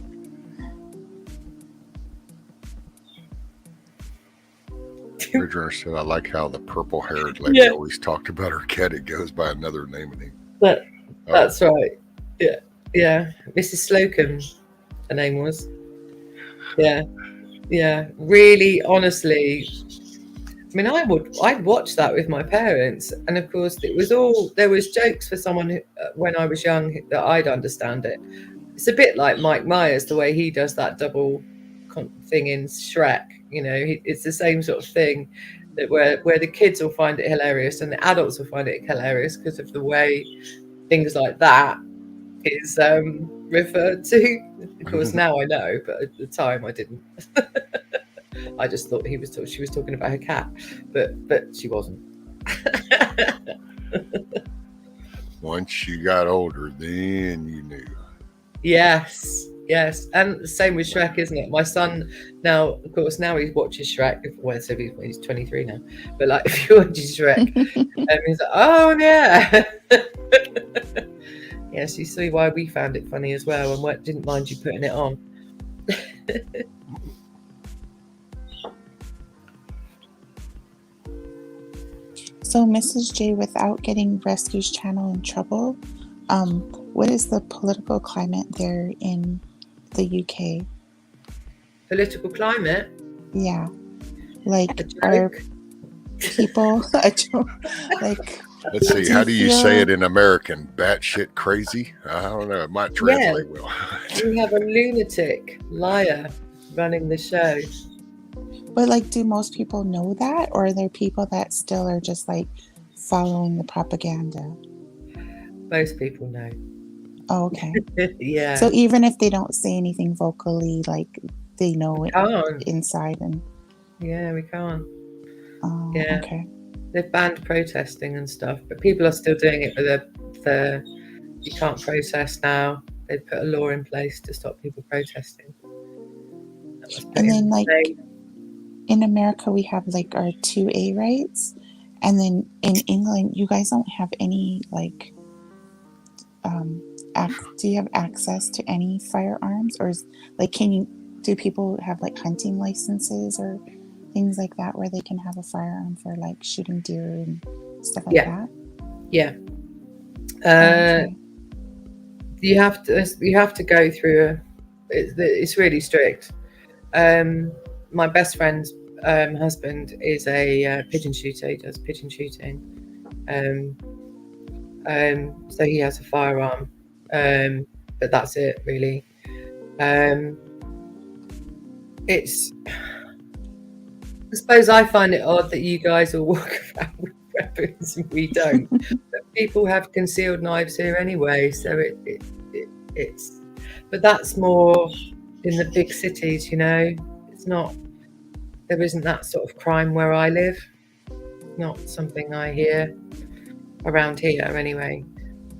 Bridger said, I like how the purple-haired lady always talked about her cat. It goes by another name. That's right. Yeah. Mrs. Slocum, her name was. Yeah. Really, honestly. I mean, I'd watch that with my parents, and of course, there was jokes for someone who, when I was young, that I'd understand it. It's a bit like Mike Myers, the way he does that double thing in Shrek. You know, it's the same sort of thing that where the kids will find it hilarious and the adults will find it hilarious because of the way things like that is referred to. Of course, now I know, but at the time I didn't. I just thought she was talking about her cat, but she wasn't. Once you got older, then you knew. Yes, and the same with Shrek, isn't it? My son now, of course, now he watches Shrek. Well, so he's 23 now, but like if he watches Shrek, he's like, oh yeah. Yes, you see why we found it funny as well, and didn't mind you putting it on. So, Mrs. J, without getting Rescues Channel in trouble, what is the political climate there in the UK? Political climate? Yeah. Like, A joke? are people like? Let's see. Do How you do you feel- say it in American? Batshit crazy? I don't know. It might translate well. We have a lunatic liar running the show. But like, do most people know that, or are there people that still are just like following the propaganda? Most people know. Oh, okay. Yeah. So even if they don't say anything vocally, like they know it Can't. inside, and Yeah, we can't. oh, Yeah. okay. They've banned protesting and stuff, but people are still doing it with the you can't protest now. They've put a law in place to stop people protesting. That was put And in then, like, May. in America, we have like our 2A rights, and then in England, you guys don't have any like. Do you have access to any firearms, or do people have like hunting licenses or things like that where they can have a firearm for like shooting deer and stuff like that? Yeah. Okay. You have to go through it's really strict. My best friend's husband is a pigeon shooter. He does pigeon shooting. So he has a firearm, but that's it really. It's, I suppose I find it odd that you guys all walk around with weapons and we don't. But people have concealed knives here anyway, so it's. But that's more in the big cities, you know. It's not. There isn't that sort of crime where I live. Not something I hear around here anyway.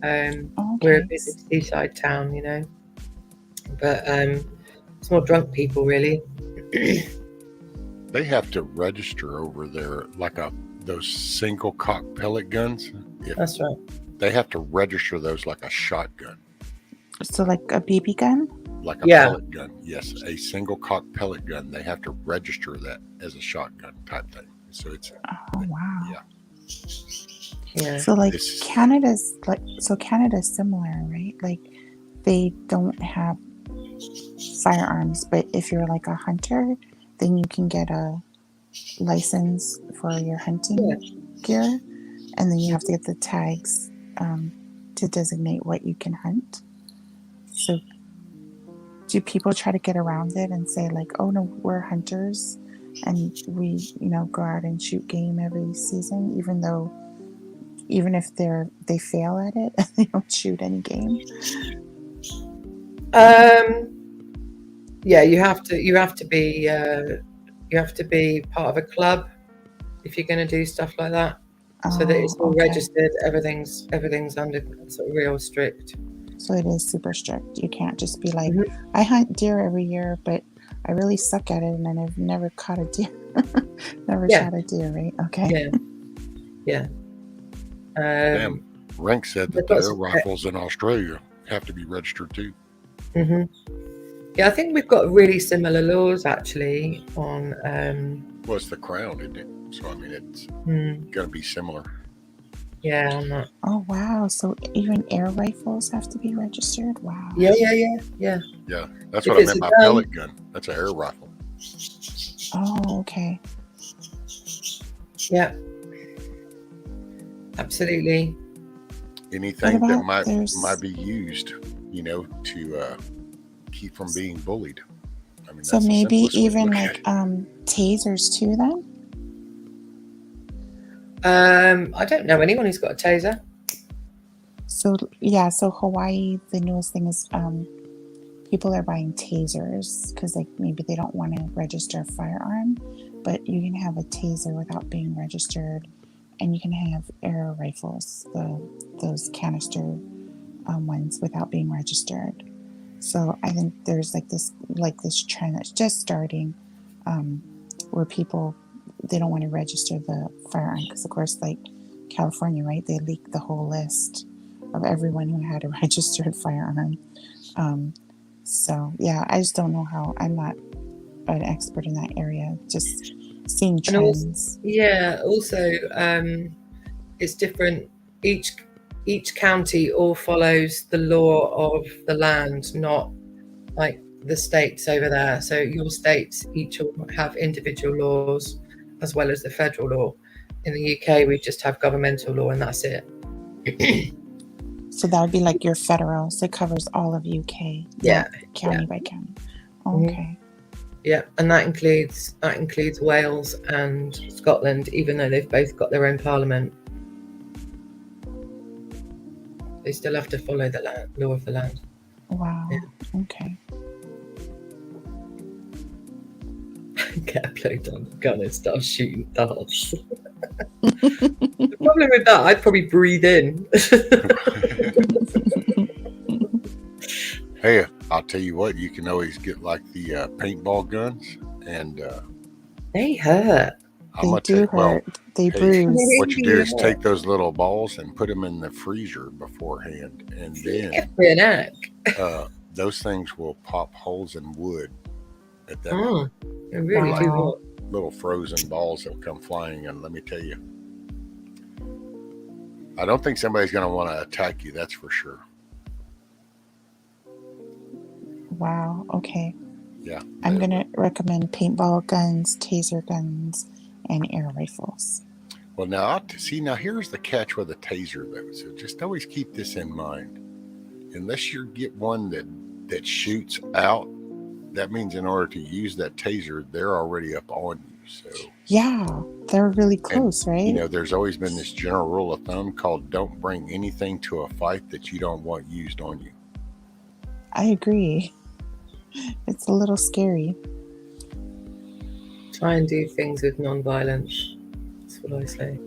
We're a busy seaside town, you know. But it's more drunk people really. They have to register over there like those single cock pellet guns. That's right. They have to register those like a shotgun. So like a BB gun? Like a Yeah. pellet gun. Yes, a single cock pellet gun. They have to register that as a shotgun type thing. So it's Oh wow. yeah. Yeah. So like This- Canada's similar, right? Like they don't have firearms, but if you're like a hunter, then you can get a license for your hunting gear, and then you have to get the tags to designate what you can hunt. So do people try to get around it and say like, oh no, we're hunters and we, go out and shoot game every season, even if they fail at it, they don't shoot any game? Yeah, you have to be part of a club if you're going to do stuff like that, so that it's all registered. Everything's under sort of real strict. So it is super strict. You can't just be like, I hunt deer every year, but I really suck at it and I've never caught a deer. Never shot a deer, right? Okay. Yeah. Damn. Rank said that the air rifles in Australia have to be registered too. Yeah, I think we've got really similar laws actually on. Well, it's the Crown, isn't it? So I mean, it's going to be similar. Yeah, on that. Oh wow! So even air rifles have to be registered. Wow. Yeah. Yeah, that's If what I it's meant by a gun. pellet gun. That's an air rifle. Oh, okay. Yeah. Absolutely. Anything What that about might be used, to keep from being bullied. I mean, So that's the maybe simplest way to even look like at it. tasers too then? I don't know anyone who's got a taser. So yeah, so Hawaii, the newest thing is people are buying tasers because like maybe they don't want to register a firearm, but you can have a taser without being registered, and you can have air rifles, those canister ones without being registered. So I think there's like this trend that's just starting, where people they don't want to register the firearm because of course like California, right? They leaked the whole list of everyone who had a registered firearm. So yeah, I just don't know how. I'm not an expert in that area. Just seeing And also, trends. also it's different. Each county all follows the law of the land, not like the states over there. So your states each have individual laws as well as the federal law. In the UK, we just have governmental law, and that's it. So that would be like your federal. So it covers all of UK, Yeah, not county by county. Okay. Yeah, and that includes Wales and Scotland, even though they've both got their own parliament. They still have to follow the law of the land. Wow. Yeah. Okay. Get a plate on the gun and start shooting darts. The problem with that, I'd probably breathe in. Hey, I'll tell you what, you can always get like the paintball guns, and They hurt. I'm They gonna do take well. hurt. They Hey, bruise. what you do is take those little balls and put them in the freezer beforehand, and then those things will pop holes in wood at that point. It really do Wow. hurt. Little frozen balls that will come flying, and let me tell you, I don't think somebody's going to want to attack you. That's for sure. Wow. Okay. Yeah. I'm going to recommend paintball guns, taser guns, and air rifles. Well, now here's the catch with a taser, though. So just always keep this in mind. Unless you get one that shoots out, that means in order to use that taser, they're already up on you. So yeah, they're really close, and, right? You know, there's always been this general rule of thumb called don't bring anything to a fight that you don't want used on you. I agree. It's a little scary. Try and do things with non-violence. That's what I say.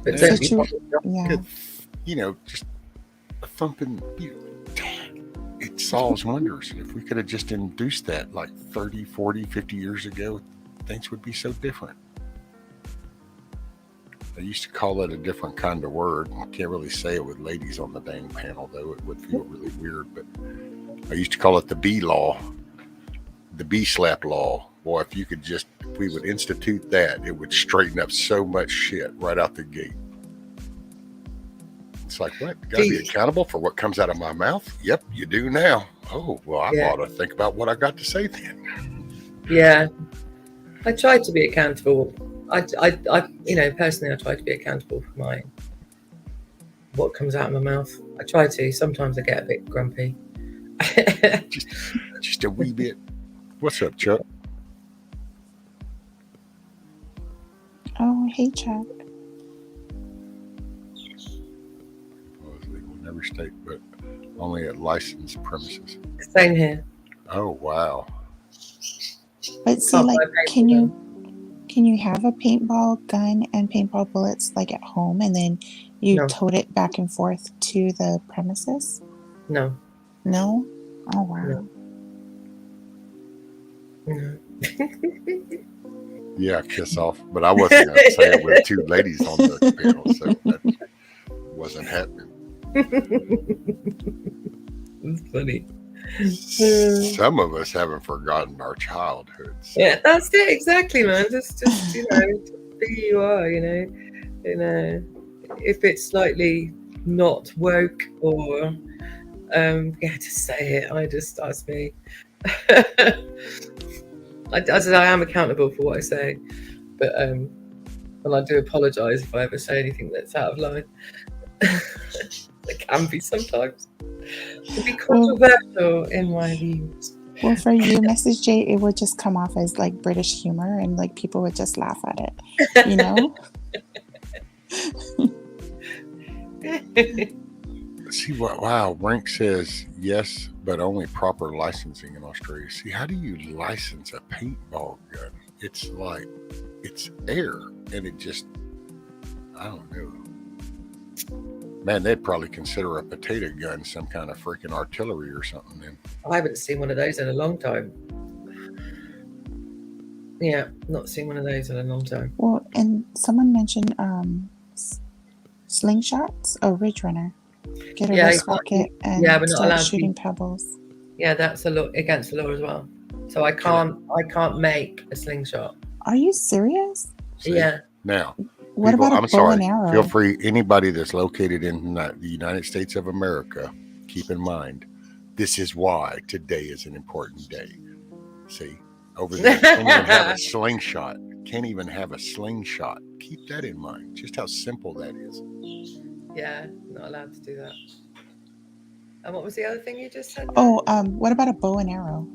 But Yeah. don't be Yeah. You know, just a thumping. It solves wonders. If we could have just induced that like 30, 40, 50 years ago, things would be so different. I used to call it a different kind of word. I can't really say it with ladies on the dang panel, though. It would feel really weird. But I used to call it the B law, the B slap law. Boy, if we would institute that, it would straighten up so much shit right out the gate. It's like, what? Got to be accountable for what comes out of my mouth? Yep, you do now. Oh, well, I ought to think about what I got to say then. Yeah. I try to be accountable. I personally, I try to be accountable for what comes out of my mouth. I try to. Sometimes I get a bit grumpy. just a wee bit. What's up, Chuck? Oh, hey, Chuck. Legal in every state, but only at licensed premises. Same here. Oh, wow. But see, like, can you have a paintball gun and paintball bullets like at home, and then you tote it back and forth to the premises? No. No? Oh, wow. No. Yeah, kiss off. But I wasn't going to say it with two ladies on the panel, so that wasn't happening. It's funny. Some of us haven't forgotten our childhood. So. Yeah, that's it. Exactly, man. Just be who you are. If it's slightly not woke or to say it. That's me. I am accountable for what I say, but and I do apologise if I ever say anything that's out of line. It can be sometimes. It can be controversial in my views. Well, for you, Mrs. J, it would just come off as like British humor and like people would just laugh at it, you know? See what? Wow, Brink says yes, but only proper licensing in Australia. See, how do you license a paintball gun? It's like it's air, and it just I don't know. Man, they'd probably consider a potato gun some kind of freaking artillery or something. Then I haven't seen one of those in a long time. Yeah, not seen one of those in a long time. Well, and someone mentioned slingshots. Oh, Ridge Runner. Get a wrist rocket and yeah, we're not allowed start to shooting pebbles. Yeah, that's against the law as well. So I can't make a slingshot. Are you serious? see? Yeah. Now, What people, about a I'm bow sorry. and arrow? Feel free. Anybody that's located in the United States of America, keep in mind, this is why today is an important day. See, over there, can't even have a slingshot. Can't even have a slingshot. Keep that in mind. Just how simple that is. Yeah, not allowed to do that. And what was the other thing you just said? Oh, what about a bow and arrow?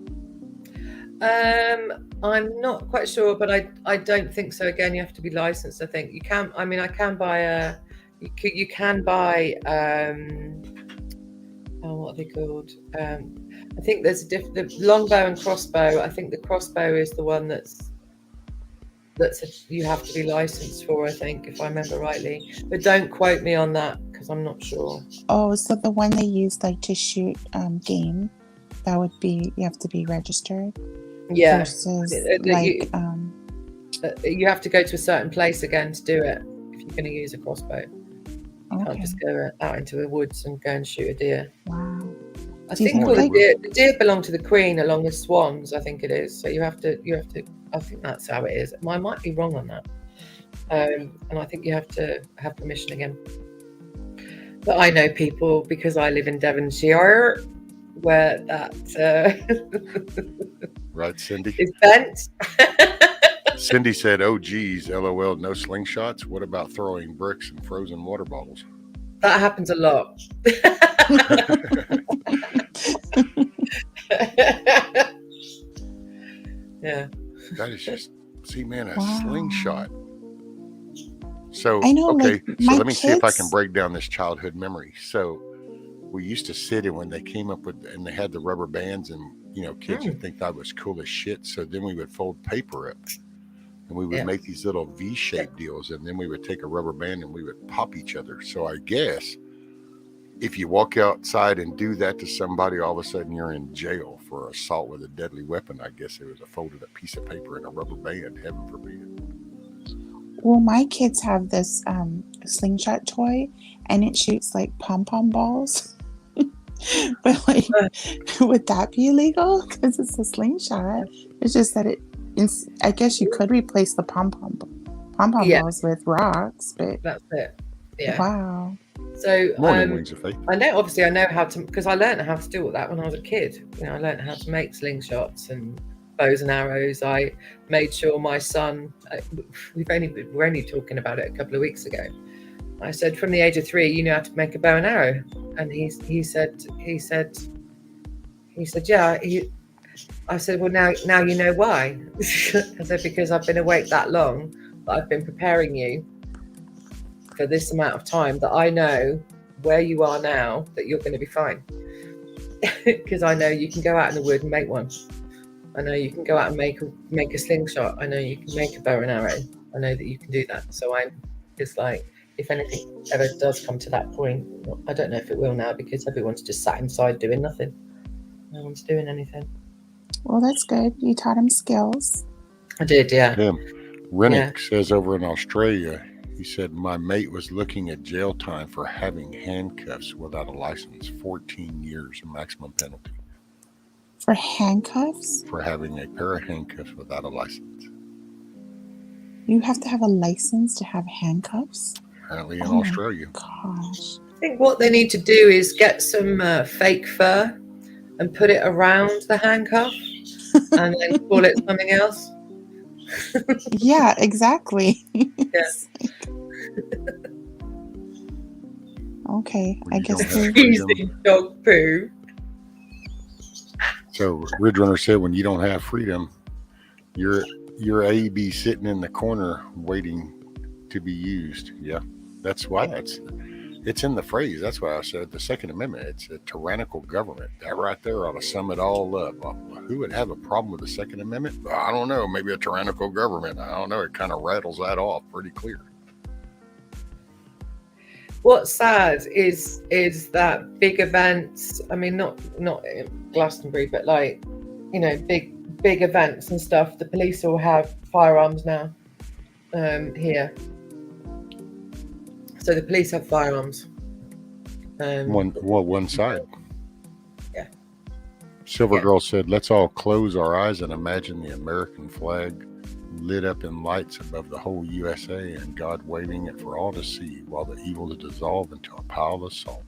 I'm not quite sure, but I don't think so. Again, you have to be licensed. I think you can. I mean, I can buy a. You can buy. What are they called? I think there's the longbow and crossbow. I think the crossbow is the one you have to be licensed for. I think, if I remember rightly, but don't quote me on that because I'm not sure. Oh, so the one they use like to shoot game, that would be you have to be registered. Yeah. Versus like you have to go to a certain place again to do it if you're going to use a crossbow. You can't just go out into the woods and go and shoot a deer. Wow. I think all the deer belong to the Queen along with swans. I think it is. So you have to. I think that's how it is. I might be wrong on that. And I think you have to have permission again. But I know people because I live in Devonshire where that right, Cindy is bent. Cindy said, "Oh geez, LOL, no slingshots. What about throwing bricks and frozen water bottles?" That happens a lot. Yeah. That is just see, man, a slingshot. So I know, okay, like, so my let me see if I can kids- break down this childhood memory. So we used to sit and when they came up with and they had the rubber bands and kids would think that was cool as shit. So then we would fold paper up and we would make these little V-shaped deals and then we would take a rubber band and we would pop each other. So I guess if you walk outside and do that to somebody, all of a sudden you're in jail for assault with a deadly weapon. I guess it was a folded up piece of paper and a rubber band, heaven forbid. Well, my kids have this slingshot toy, and it shoots like pom-pom balls. But like, would that be illegal? Because it's a slingshot. It's just that I guess you could replace the pom-pom balls with rocks, but that's it. Yeah. Wow. So Morning, Wings of Faith. I know how to, because I learned how to do all that when I was a kid. I learned how to make slingshots and bows and arrows. I made sure my son, we're only talking about it a couple of weeks ago. I said, from the age of 3, you know how to make a bow and arrow. And he said, yeah. I said, well, now you know why. I said, because I've been awake that long, but I've been preparing you for this amount of time that I know where you are now, that you're going to be fine. Because I know you can go out in the wood and make one. I know you can go out and make a slingshot. I know you can make a bow and arrow. I know that you can do that. So I'm just like, if anything ever does come to that point, I don't know if it will now because everyone's just sat inside doing nothing. No one's doing anything. Well, that's good. You taught him skills. I did, yeah. Rennick says over in Australia, he said, my mate was looking at jail time for having handcuffs without a license, 14 years maximum penalty. For handcuffs? For having a pair of handcuffs without a license. You have to have a license to have handcuffs? Apparently in Australia. Gosh. I think what they need to do is get some fake fur and put it around the handcuff and then call it something else. Yeah, exactly. Yes. Okay, I guess Freezing dog poo. So Ridge Runner said, when you don't have freedom, your A be sitting in the corner waiting to be used. Yeah, that's why it's in the phrase. That's why I said the Second Amendment. It's a tyrannical government. That right there ought to sum it all up. Who would have a problem with the Second Amendment? Well, I don't know. Maybe a tyrannical government. I don't know. It kind of rattles that off pretty clear. What's sad is that big events. I mean, not Glastonbury, but like, you know, big events and stuff. The police all have firearms now here. So the police have firearms. One side. Yeah. Silver Girl said, let's all close our eyes and imagine the American flag lit up in lights above the whole USA and God waving it for all to see while the evil is dissolved into a pile of salt.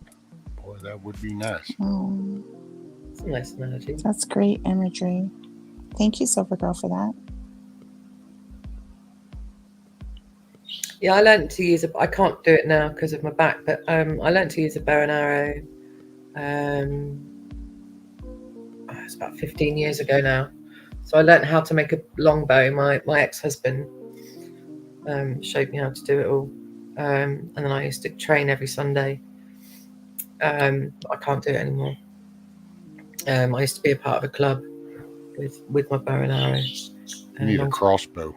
Boy, that would be nice. Oh, It's a nice analogy. that's great imagery. Thank you, Silver Girl, for that. Yeah, I learned to use I can't do it now because of my back, but I learned to use a bow and arrow. It's about 15 years ago now. So I learned how to make a longbow. My ex-husband showed me how to do it all. And then I used to train every Sunday. I can't do it anymore. I used to be a part of a club with my bow and arrow. You need a crossbow.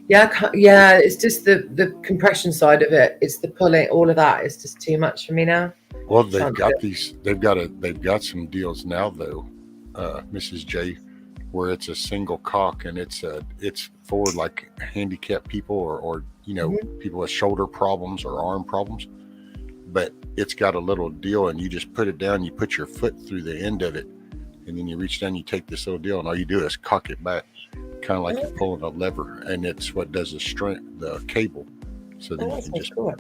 Yeah, it's just the compression side of it. It's the pulling, all of that is just too much for me now. Well, they've got some deals now though, Mrs. J, where it's a single cock and it's for like handicapped people or you know, people with shoulder problems or arm problems. But it's got a little deal and you just put it down, you put your foot through the end of it, and then you reach down, you take this little deal, and all you do is cock it back, kind of like you're pulling a lever, and it's what does the cable. So then you can just. Cool.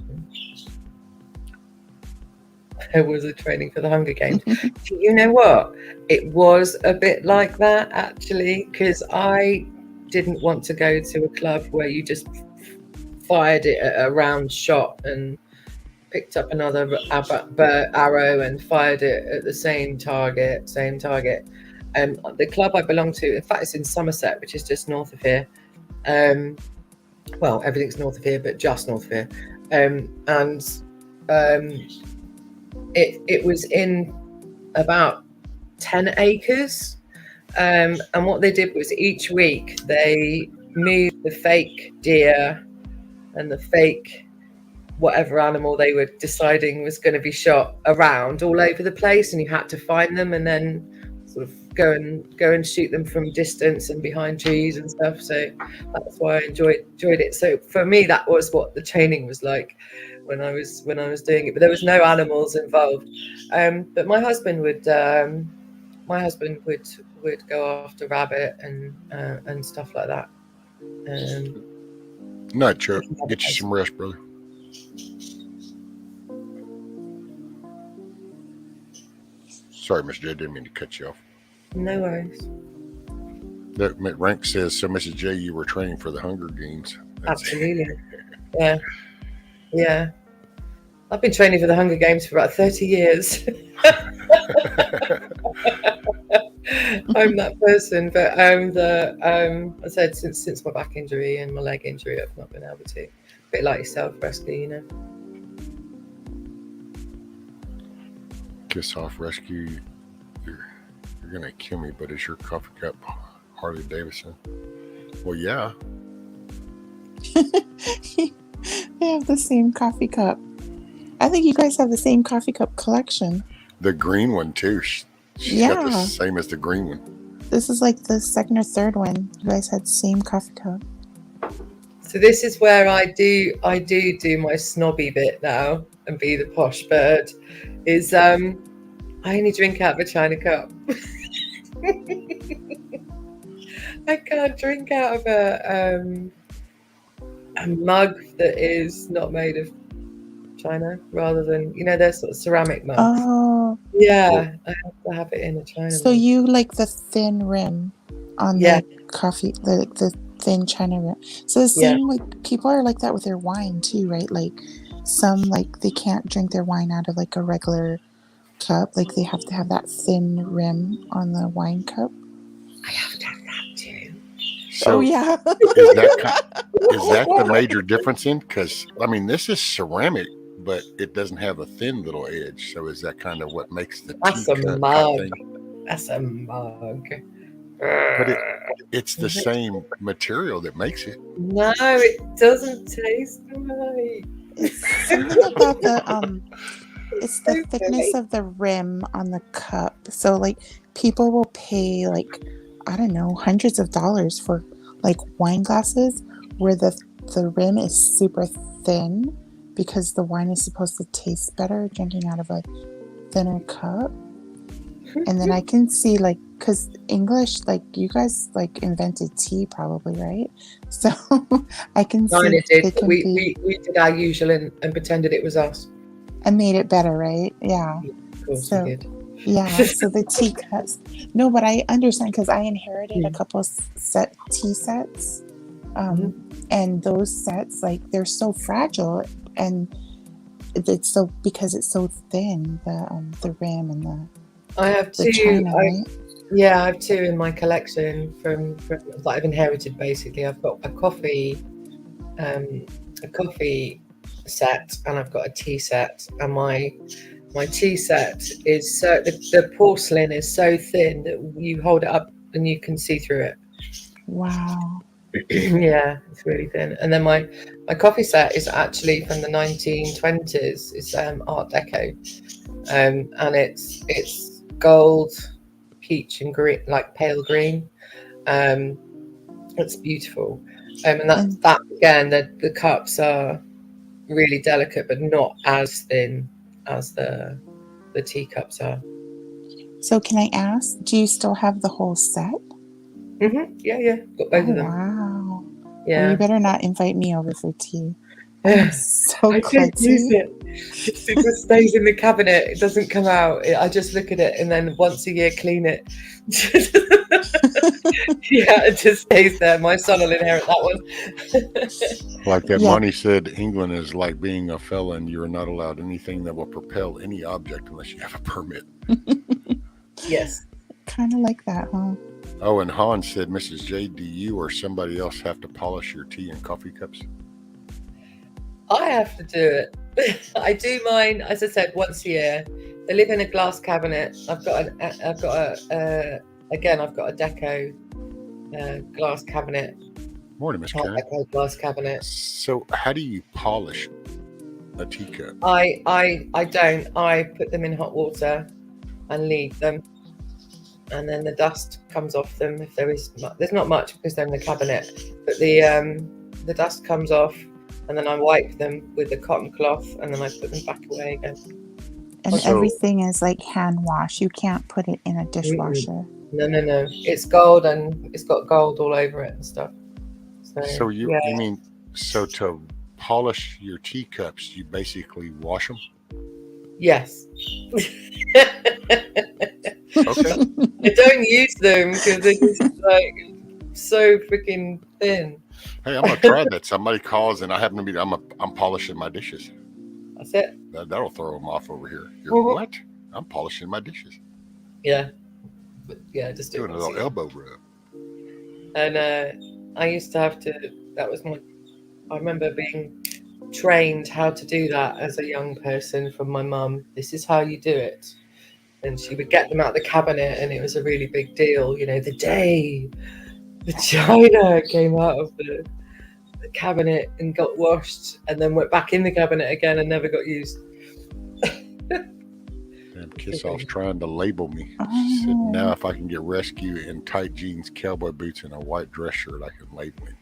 I was training for the Hunger Games. Do you know what? It was a bit like that actually, because I didn't want to go to a club where you just fired it at a round shot and picked up another arrow and fired it at the same target. The club I belong to, in fact, it's in Somerset, which is just north of here. Well, everything's north of here, but just north of here. It was in about 10 acres. And what they did was each week they moved the fake deer and the fake whatever animal they were deciding was going to be shot around all over the place, and you had to find them and then sort of go and shoot them from distance and behind trees and stuff. So that's why I enjoyed it. So for me, that was what the training was like when I was doing it, but there was no animals involved. But my husband would go after rabbit and stuff like that. No, Chuck, get you some rest, brother. Sorry, Mr. J, didn't mean to cut you off. No worries. Rank says, so Mrs. J, you were training for the Hunger Games. Absolutely. Yeah. I've been training for the Hunger Games for about 30 years. I'm that person, but I said since my back injury and my leg injury, I've not been able to. A bit like yourself, rescue, you know. Kiss off rescue. You're gonna kill me, but it's your coffee cup, Harley Davidson. Well, yeah. They have the same coffee cup. I think you guys have the same coffee cup collection. The green one too. She's got the same as the green one. This is like the second or third one. You guys had the same coffee cup. So this is where I do my snobby bit now and be the posh bird. Is I only drink out of a china cup. I can't drink out of a mug that is not made of china, rather than, you know, they're sort of ceramic mugs. Oh. Yeah, I have to have it in a china. So mug. you like the thin rim on the coffee, the thin china rim. So the same, like, people are like that with their wine too, right? Like some, like, they can't drink their wine out of like a regular cup. Like they have to have that thin rim on the wine cup. I have to have that too. So yeah. is that the major difference in? Because I mean, this is ceramic, but it doesn't have a thin little edge. So is that kind of what makes the That's a teacup mug. thing? That's a mug. But it's the same material that makes it. No, it doesn't taste right. It's something about the it's the So thickness of the rim on the cup. So like people will pay like, I don't know, hundreds of dollars for like wine glasses where the rim is super thin because the wine is supposed to taste better drinking out of a thinner cup. And then I can see like, because English, like you guys like invented tea probably, right? So I can see Mine did. it can We did our usual and pretended it was us. and made it better, right? Yeah. Of course So we did. yeah, so the teacups. No, but I understand because I inherited a couple tea sets, and those sets like they're so fragile, and it's so because it's so thin the rim and the I have the two. china, right? Yeah, I have two in my collection from that I've inherited. Basically, I've got a coffee set, and I've got a tea set, and my tea set is so the porcelain is so thin that you hold it up and you can see through it. Wow. Yeah, it's really thin. And then my coffee set is actually from the 1920s. It's Art Deco, and it's gold, peach, and green, like pale green. It's beautiful, and that again. The cups are really delicate, but not as thin as the teacups are. So can I ask, do you still have the whole set? Yeah, got both of them. Wow. Yeah. Well, you better not invite me over for tea. I'm so I don't use klutzy. it. It just stays in the cabinet. It doesn't come out. I just look at it and then once a year clean it. Yeah, it just stays there. My son will inherit that one. Like that Yeah. Monty said, England is like being a felon. You're not allowed anything that will propel any object unless you have a permit. Yes. Kind of like that, huh? Oh, and Hans said, Mrs. J, do you or somebody else have to polish your tea and coffee cups? I have to do it. I do mine, as I said, once a year. They live in a glass cabinet. I've got a Deco glass cabinet. Morning, Miss Art Karen. Deco glass cabinet. So, how do you polish a teacup? I don't. I put them in hot water and leave them, and then the dust comes off them. If there's not much because they're in the cabinet, but the dust comes off, and then I wipe them with a cotton cloth, and then I put them back away again. And everything is like hand wash. You can't put it in a dishwasher. No. It's gold and it's got gold all over it and stuff. So you mean to polish your teacups, you basically wash them? Yes. Okay. I don't use them because they're just like so freaking thin. Hey, I'm gonna try that. Somebody calls and I happen to be I'm polishing my dishes. That's it. That'll throw them off over here. You're what? I'm polishing my dishes. Yeah. But yeah, just doing a little elbow rub. And I used to have to. That was I remember being trained how to do that as a young person from my mum. This is how you do it. And she would get them out of the cabinet, and it was a really big deal. You know, the day the china came out of the cabinet and got washed, and then went back in the cabinet again and never got used. Damn, Kissoff's trying to label me. She said, now if I can get rescue in tight jeans, cowboy boots, and a white dress shirt, I can label him.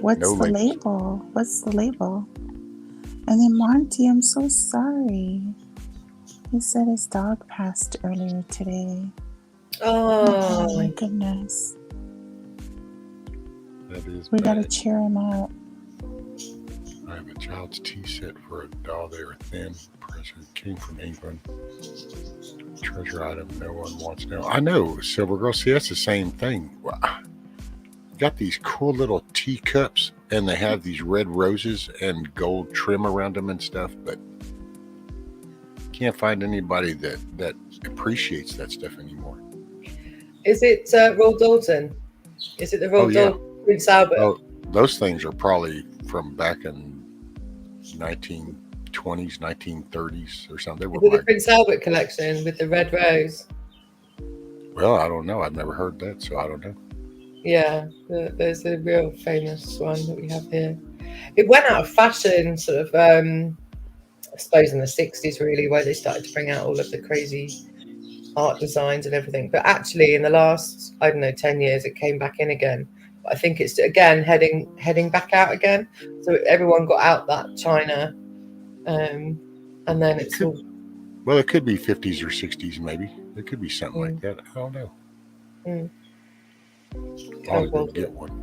What's the label? What's the label? And then Monty, I'm so sorry. He said his dog passed earlier today. Oh my goodness. That is we bad. gotta cheer him up. I have a child's tea set for a doll. They are thin. Present came from England. Treasure item no one wants now. I know, Silver Girl. See, that's the same thing. Got these cool little teacups, and they have these red roses and gold trim around them and stuff, but can't find anybody that appreciates that stuff anymore. Is it Royal Dalton? Is it the Royal Oh, yeah. Dalton Prince Albert? Oh, those things are probably from back in 1920s, 1930s or something. They Is were it the like, Prince Albert collection with the red rose? well, I don't know. I've never heard that, so I don't know. Yeah, there's a real famous one that we have here. It went out of fashion, sort of, I suppose, in the 60s, really, where they started to bring out all of the crazy art designs and everything. But actually, in the last, I don't know, 10 years, it came back in again. But I think it's again heading back out again. So everyone got out that China, and then it's all. Well, it could be 50s or 60s, maybe. It could be something like that. I don't know. I'll go get one.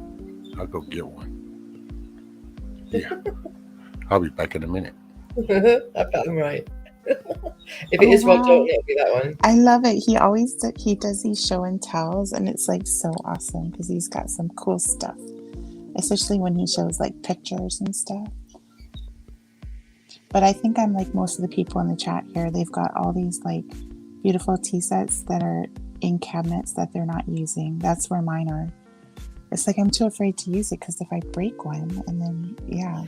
Yeah. I'll be back in a minute. I bet I'm right. If it is Rob Dalton, it'll be that one. I love it. He does these show and tells, and it's like so awesome because he's got some cool stuff, especially when he shows like pictures and stuff. But I think I'm like most of the people in the chat here. They've got all these like beautiful tea sets that are in cabinets that they're not using. That's where mine are. It's like I'm too afraid to use it because if I break one, and then yeah,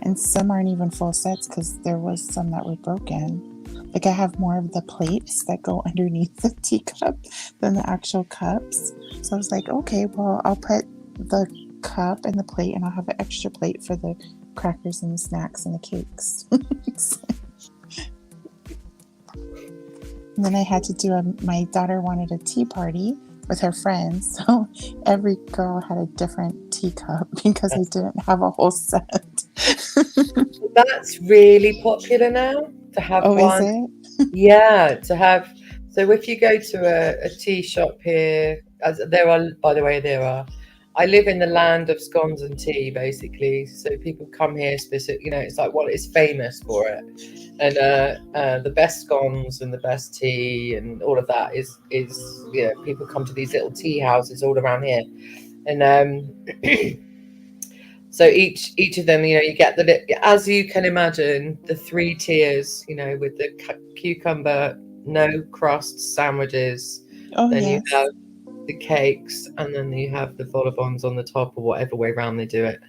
and some aren't even full sets because there was some that were broken. Like I have more of the plates that go underneath the teacup than the actual cups. So I was like, okay, well, I'll put the cup and the plate, and I'll have an extra plate for the crackers and the snacks and the cakes. And then I had to do my daughter wanted a tea party with her friends, so every girl had a different teacup because I didn't have a whole set. That's really popular now to have one. Is it? Yeah, to have. So if you go to a tea shop here, as there are, by the way, I live in the land of scones and tea, basically. So people come here specific, it's like it's famous for it, and the best scones and the best tea and all of that is people come to these little tea houses all around here, and so each of them, you get as you can imagine, the 3 tiers, with the cucumber, no crust sandwiches. Then you have the cakes, and then you have the vol au vents on the top, or whatever way around they do it,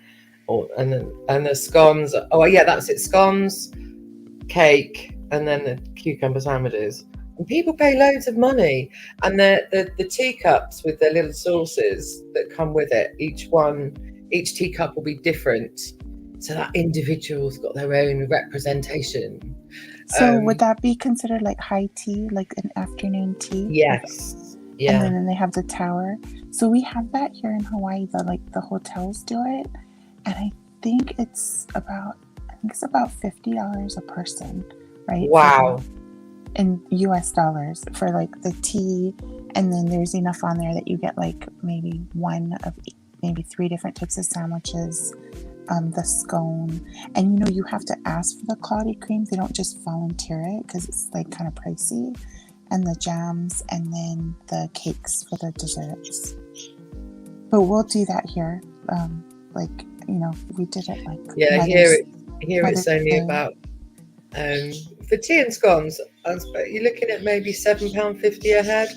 and the scones. Oh yeah, that's it. Scones, cake, and then the cucumber sandwiches. And people pay loads of money, and the teacups with their little sauces that come with it. Each teacup will be different, so that individual's got their own representation. So would that be considered like high tea, like an afternoon tea? Yes. Yeah. And then they have the tower. So we have that here in Hawaii. The hotels do it, and I think it's about $50 a person, right? Wow. In US dollars for like the tea, and then there's enough on there that you get like maybe 3 different types of sandwiches, the scone, and you have to ask for the cloudy cream. They don't just volunteer it because it's like kind of pricey. And the jams, and then the cakes for the desserts. But we'll do that here. We did it like here it's only about for tea and scones. You're looking at maybe £7.50 a head.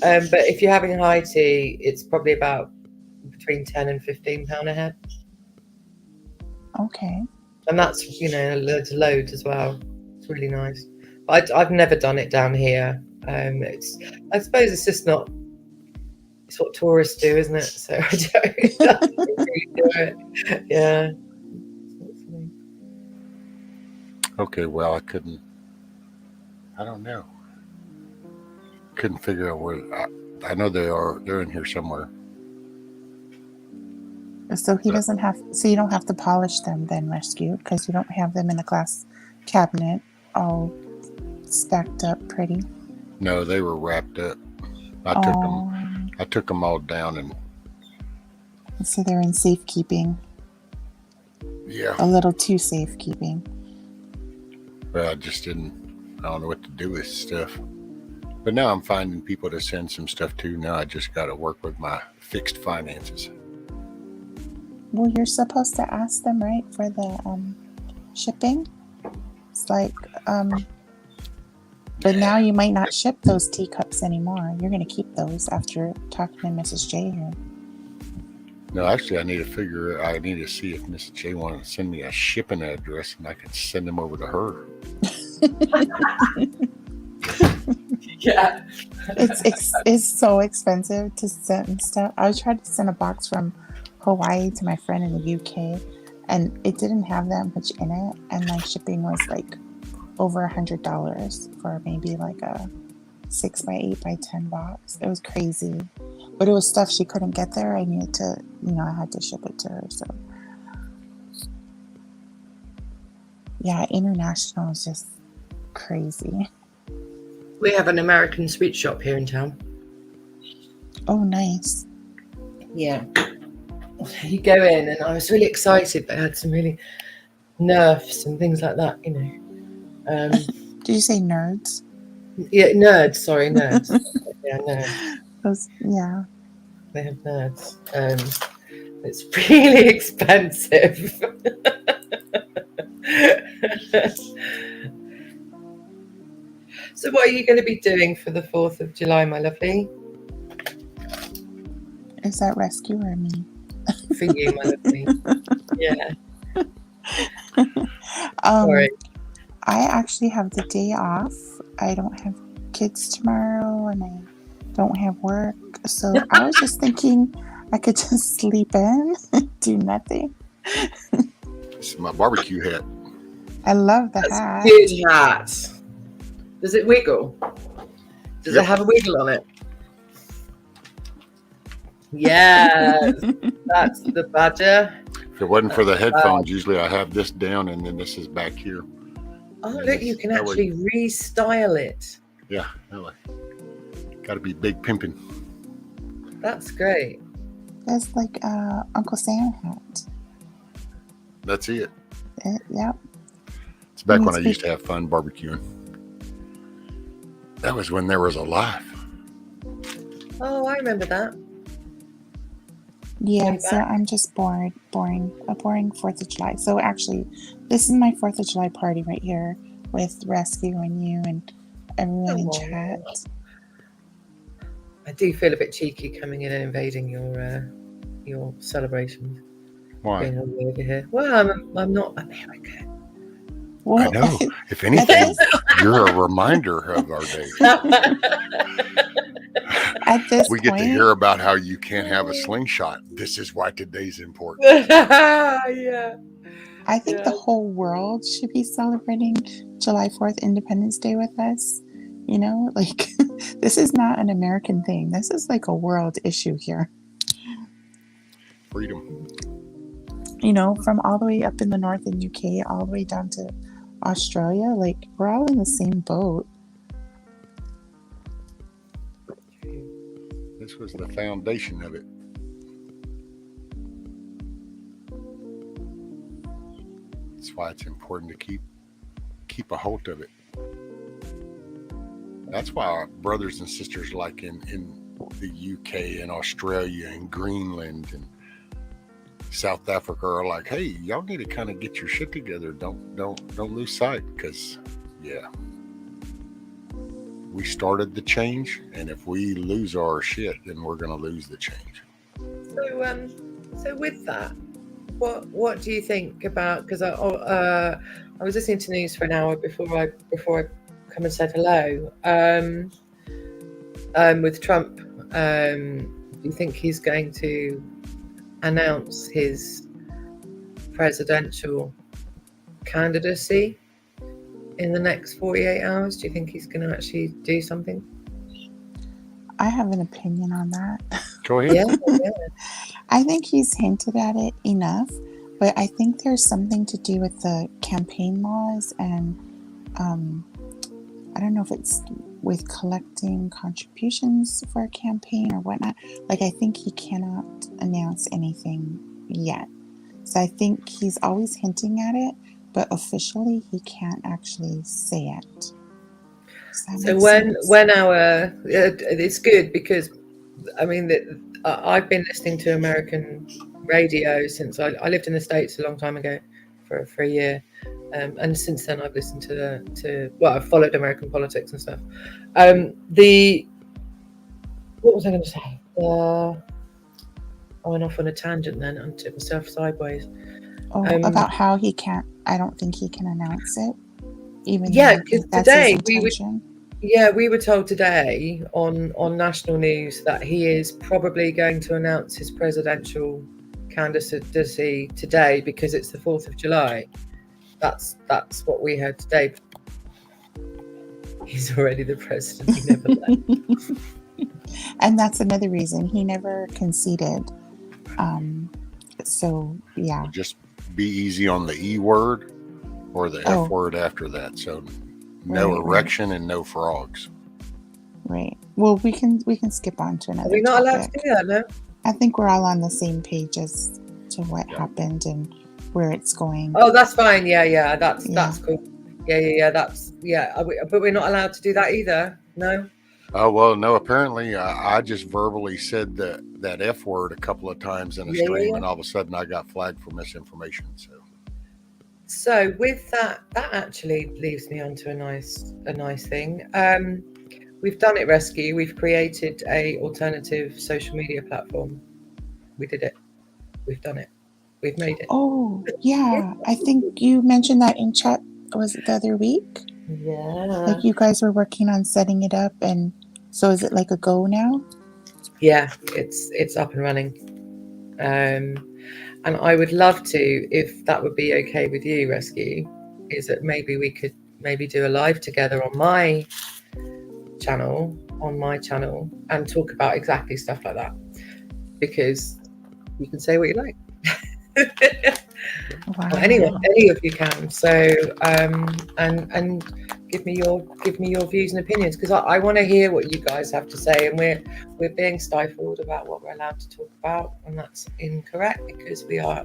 But if you're having high tea, it's probably about between £10 and £15 a head. Okay. And that's loads as well. It's really nice. But I've never done it down here. I suppose it's just not. It's what tourists do, isn't it? So I don't really do it. Yeah. Okay, well, I don't know. Couldn't figure out where. I know they're in here somewhere. So so you don't have to polish them then, Rescue, because you don't have them in a glass cabinet all stacked up pretty. No, they were wrapped up. I took them all down, and so they're in safekeeping. Yeah. A little too safekeeping. Well, I don't know what to do with stuff. But now I'm finding people to send some stuff to. Now I just got to work with my fixed finances. Well, you're supposed to ask them, right, for the shipping? It's like But now you might not ship those teacups anymore. You're going to keep those after talking to Mrs. J here. No, actually, I need to see if Mrs. J wanted to send me a shipping address and I could send them over to her. Yeah. It's so expensive to send stuff. I tried to send a box from Hawaii to my friend in the UK, and it didn't have that much in it, and my shipping was like over $100 for maybe like a 6x8x10 box. It was crazy, but it was stuff she couldn't get there. I needed to, I had to ship it to her. So yeah, international is just crazy. We have an American sweet shop here in town. Oh, nice. Yeah. You go in, and I was really excited. They had some really nerfs and things like that, Did you say nerds? Yeah, nerds. Sorry, nerds. Yeah, nerds. Yeah. They have nerds. It's really expensive. So what are you going to be doing for the 4th of July, my lovely? Is that rescue or me? For you, my lovely. Yeah. Sorry. I actually have the day off. I don't have kids tomorrow and I don't have work. So I was just thinking I could just sleep in and do nothing. This is my barbecue hat. I love the That's hat. a good hat. Does it wiggle? Does it have a wiggle on it? Yes, that's the badger. If it wasn't for the headphones, usually I have this down and then this is back here. Oh, look, you can actually restyle it. Yeah, really. Got to be big pimping. That's great. That's like Uncle Sam hat. That's it. Yep. It's back when I used to have fun barbecuing. That was when there was a life. Oh, I remember that. Yeah, so I'm just boring, a boring 4th of July. So actually, this is my 4th of July party right here with Rescue and you and everyone in chat. I do feel a bit cheeky coming in and invading your celebrations. Why? Being all the way over here. Well, I'm not American. Well, I know. If anything, you're a reminder of our day. At this we get to hear about how you can't have a slingshot. This is why today's important. Yeah. I think the whole world should be celebrating July 4th Independence Day with us. Like this is not an American thing. This is like a world issue here. Freedom. From all the way up in the north in UK, all the way down to Australia, like we're all in the same boat. This was the foundation of it. That's why it's important to keep a hold of it. That's why our brothers and sisters like in the UK and Australia and Greenland and South Africa are like, hey, y'all need to kind of get your shit together. Don't lose sight, because we started the change, and if we lose our shit, then we're going to lose the change. So with that, what do you think about? Because I was listening to news for an hour before I come and said hello. With Trump, do you think he's going to announce his presidential candidacy in the next 48 hours? Do you think he's going to actually do something? I have an opinion on that. Go ahead. Yeah. I think he's hinted at it enough, but I think there's something to do with the campaign laws and I don't know if it's with collecting contributions for a campaign or whatnot. Like, I think he cannot announce anything yet. So I think he's always hinting at it, but officially he can't actually say it. So when it's good because I mean I've been listening to American radio since I lived in the States a long time ago for a year, And since then, I've listened I've followed American politics and stuff. What was I going to say? I went off on a tangent then and took myself sideways. About how he can't. I don't think he can announce it, even Yeah, though I because think that's today his intention. we were told today on national news that he is probably going to announce his presidential candidacy today because it's the 4th of July. That's what we heard today. He's already the president. He never left. And that's another reason he never conceded. So yeah, Just be easy on the E word or the F word after that. So no erection and no frogs. Right. Well, we can skip on to another. Are we not topic. allowed to do that, no? I think we're all on the same page as to what happened and where it's going. Oh, that's fine. Yeah. That's cool. Yeah. But we're not allowed to do that either. No. Oh, well, no, apparently I just verbally said that F word a couple of times in a stream, and all of a sudden I got flagged for misinformation. So with that actually leads me on to a nice thing. We've done it, Rescue. We've created a alternative social media platform. We did it. We've done it. We've made it. Oh, yeah. I think you mentioned that in chat. Was it the other week? Yeah. Like you guys were working on setting it up, and so is it like a go now? Yeah, it's up and running. And I would love to, if that would be okay with you, Rescue, is that maybe we could do a live together on my channel, and talk about exactly stuff like that, because you can say what you like. Wow. Any of you can. So and give me your views and opinions, because I want to hear what you guys have to say, and we're being stifled about what we're allowed to talk about, and that's incorrect, because we are,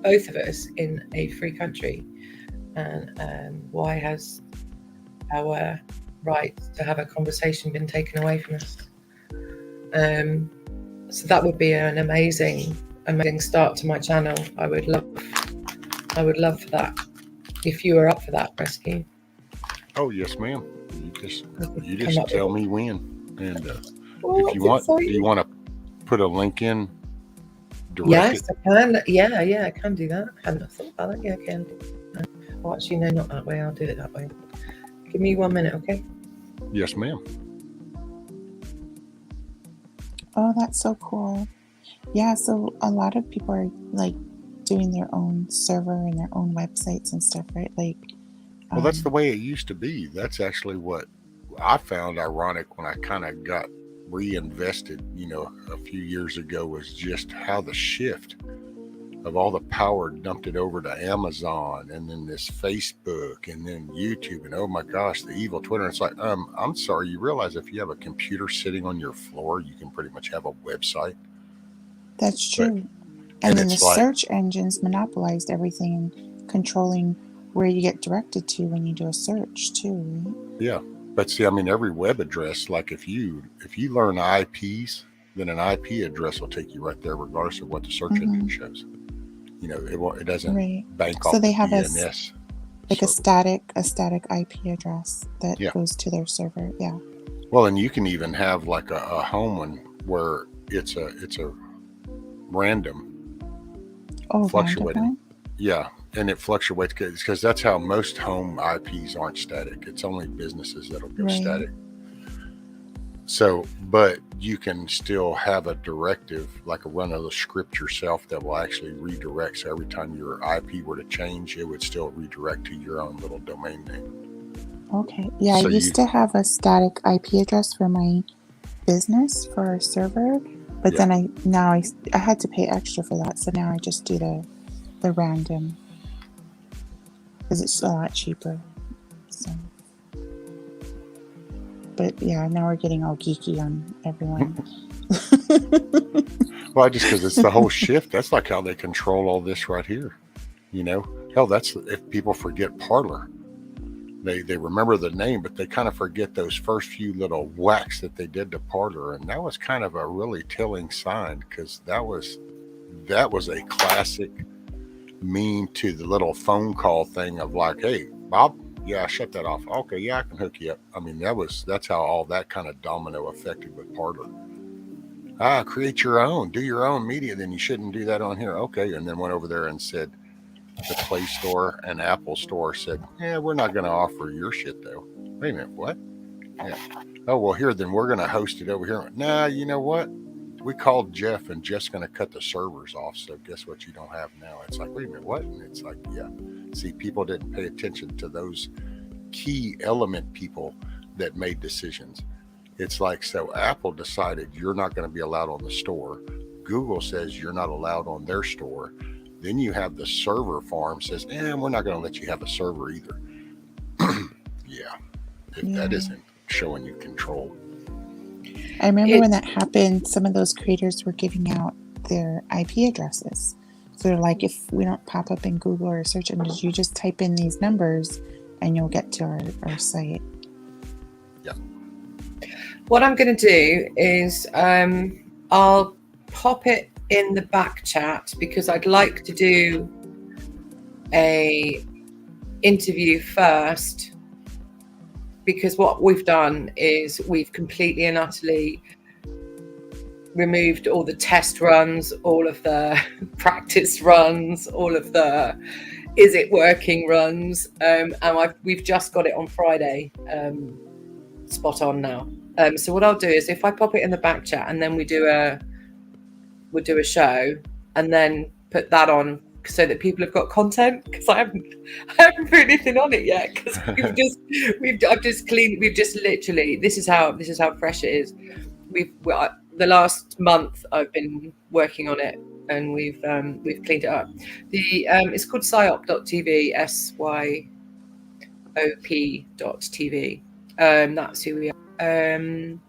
both of us, in a free country, and why has our right to have a conversation been taken away from us? So that would be an amazing start to my channel. I would love for that, if you are up for that, Rescue. Oh, yes, ma'am. You just tell me when, and Oh, if you want, do you want to put a link in? Direct Yes, I can. Yeah, I can do that. I hadn't thought about that. Yeah, I can. Oh, actually, no, not that way. I'll do it that way. Give me 1 minute, okay? Yes, ma'am. Oh, that's so cool. Yeah, so a lot of people are like doing their own server and their own websites and stuff, right? Like, Well, that's the way it used to be. That's actually what I found ironic when I kind of got reinvested, a few years ago, was just how the shift of all the power dumped it over to Amazon, and then this Facebook, and then YouTube, and oh my gosh, the evil Twitter. And it's like, I'm sorry, you realize if you have a computer sitting on your floor, you can pretty much have a website. That's true. And then the search engines monopolized everything and controlling where you get directed to when you do a search too, right? Yeah. But see, every web address, like if you learn IPs, then an IP address will take you right there, regardless of what the search engine shows. It doesn't bank off. So they have DNS a static IP address that goes to their server. Yeah. Well, and you can even have like a home one where it's a random fluctuating. Random? Yeah, and it fluctuates because that's how most home IPs aren't static. It's only businesses that'll go static. So, but you can still have a directive, like a run of the script yourself, that will actually redirect. So every time your IP were to change, it would still redirect to your own little domain name. Okay. Yeah, so I used to have a static IP address for my business for our server, but then I had to pay extra for that. So now I just do the random, because it's a lot cheaper. So. But yeah, now we're getting all geeky on everyone. Well, just because it's the whole shift. That's like how they control all this right here. Hell, that's if people forget Parler. They remember the name, but they kind of forget those first few little whacks that they did to Parler, and that was kind of a really telling sign, because that was a classic mean to the little phone call thing of like, hey, Bob, yeah, shut that off. Okay, yeah, I can hook you up. I mean, that's how all that kind of domino affected with Parler. Create your own, do your own media, then you shouldn't do that on here. Okay, and then went over there and said the Play Store and Apple Store said, yeah, we're not going to offer your shit though. Wait a minute, what? Yeah. Oh, well, here, then we're going to host it over here. Nah, you know what? We called Jeff and Jeff's going to cut the servers off. So guess what you don't have now? It's like, wait a minute, what? And it's like, yeah. See, people didn't pay attention to those key element people that made decisions. It's like, so Apple decided you're not going to be allowed on the store. Google says you're not allowed on their store. Then you have the server farm says, we're not going to let you have a server either. Yeah. If that isn't showing you control. I remember when that happened, some of those creators were giving out their IP addresses. So they're like, if we don't pop up in Google or search engines, you just type in these numbers and you'll get to our site. Yeah. What I'm going to do is I'll pop it in the back chat because I'd like to do a interview first, because what we've done is we've completely and utterly removed all the test runs, all of the practice runs, all of the is it working runs, and we've just got it on Friday spot on now. So what I'll do is if I pop it in the back chat and then we'll do a show and then put that on so that people have got content, because I haven't put anything on it yet, because I've just literally this is how fresh it is. The last month I've been working on it and we've cleaned it up. It's called syop.tv, syop.tv. That's who we are. And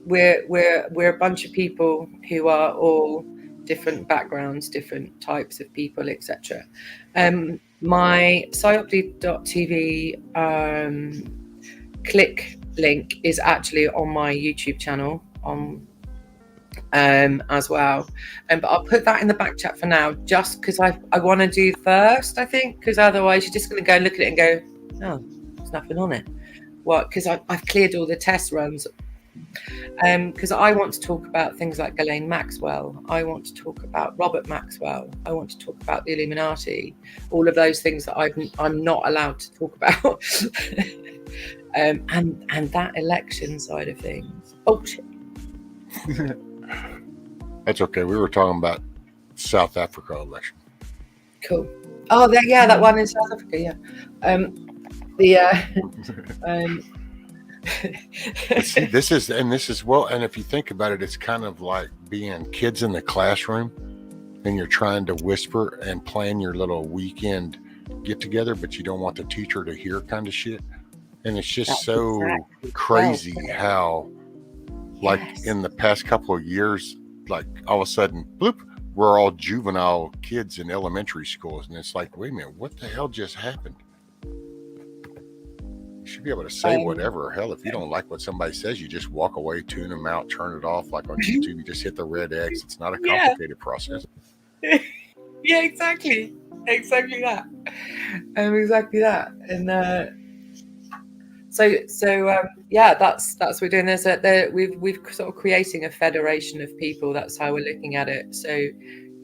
we're a bunch of people who are all different backgrounds, different types of people, etc. My syop.tv click link is actually on my YouTube channel as well, but I'll put that in the back chat for now, just because I want to do first, I think, because otherwise you're just going to go and look at it and go, oh, there's nothing on it. What? Because I've cleared all the test runs. Because I want to talk about things like Ghislaine Maxwell, I want to talk about Robert Maxwell, I want to talk about the Illuminati, all of those things that I'm not allowed to talk about. And that election side of things. Oh shit. That's okay. We were talking about South Africa election. Cool. Oh, that one in South Africa. Yeah. See, this is well, and if you think about it, it's kind of like being kids in the classroom and you're trying to whisper and plan your little weekend get together, but you don't want the teacher to hear kind of shit. And it's just crazy how, like, in the past couple of years, like all of a sudden, bloop, we're all juvenile kids in elementary schools. And it's like, wait a minute, what the hell just happened? You should be able to say whatever. Hell, if you don't like what somebody says, you just walk away, tune them out, turn it off. Like on YouTube, you just hit the red X. It's not a complicated process. Yeah, exactly that. Exactly that. And that's what we're doing. We've sort of creating a federation of people. That's how we're looking at it. So,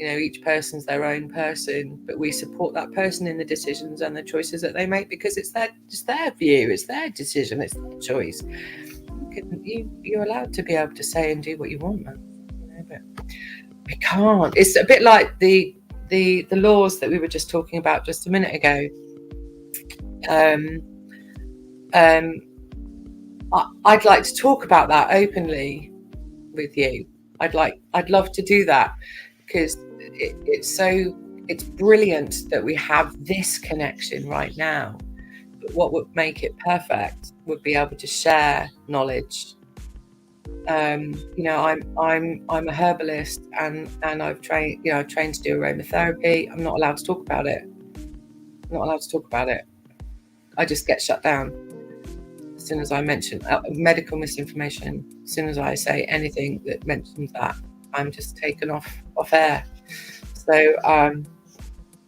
each person's their own person, but we support that person in the decisions and the choices that they make, because it's their view, it's their decision, it's their choice. You're allowed to be able to say and do what you want, man. But we can't. It's a bit like the laws that we were just talking about just a minute ago. I'd like to talk about that openly with you. I'd love to do that, because it's brilliant that we have this connection right now. But what would make it perfect would be able to share knowledge. I'm a herbalist and I've trained to do aromatherapy. I'm not allowed to talk about it. I just get shut down as soon as I mention medical misinformation. As soon as I say anything that mentions that, I'm just taken off air. So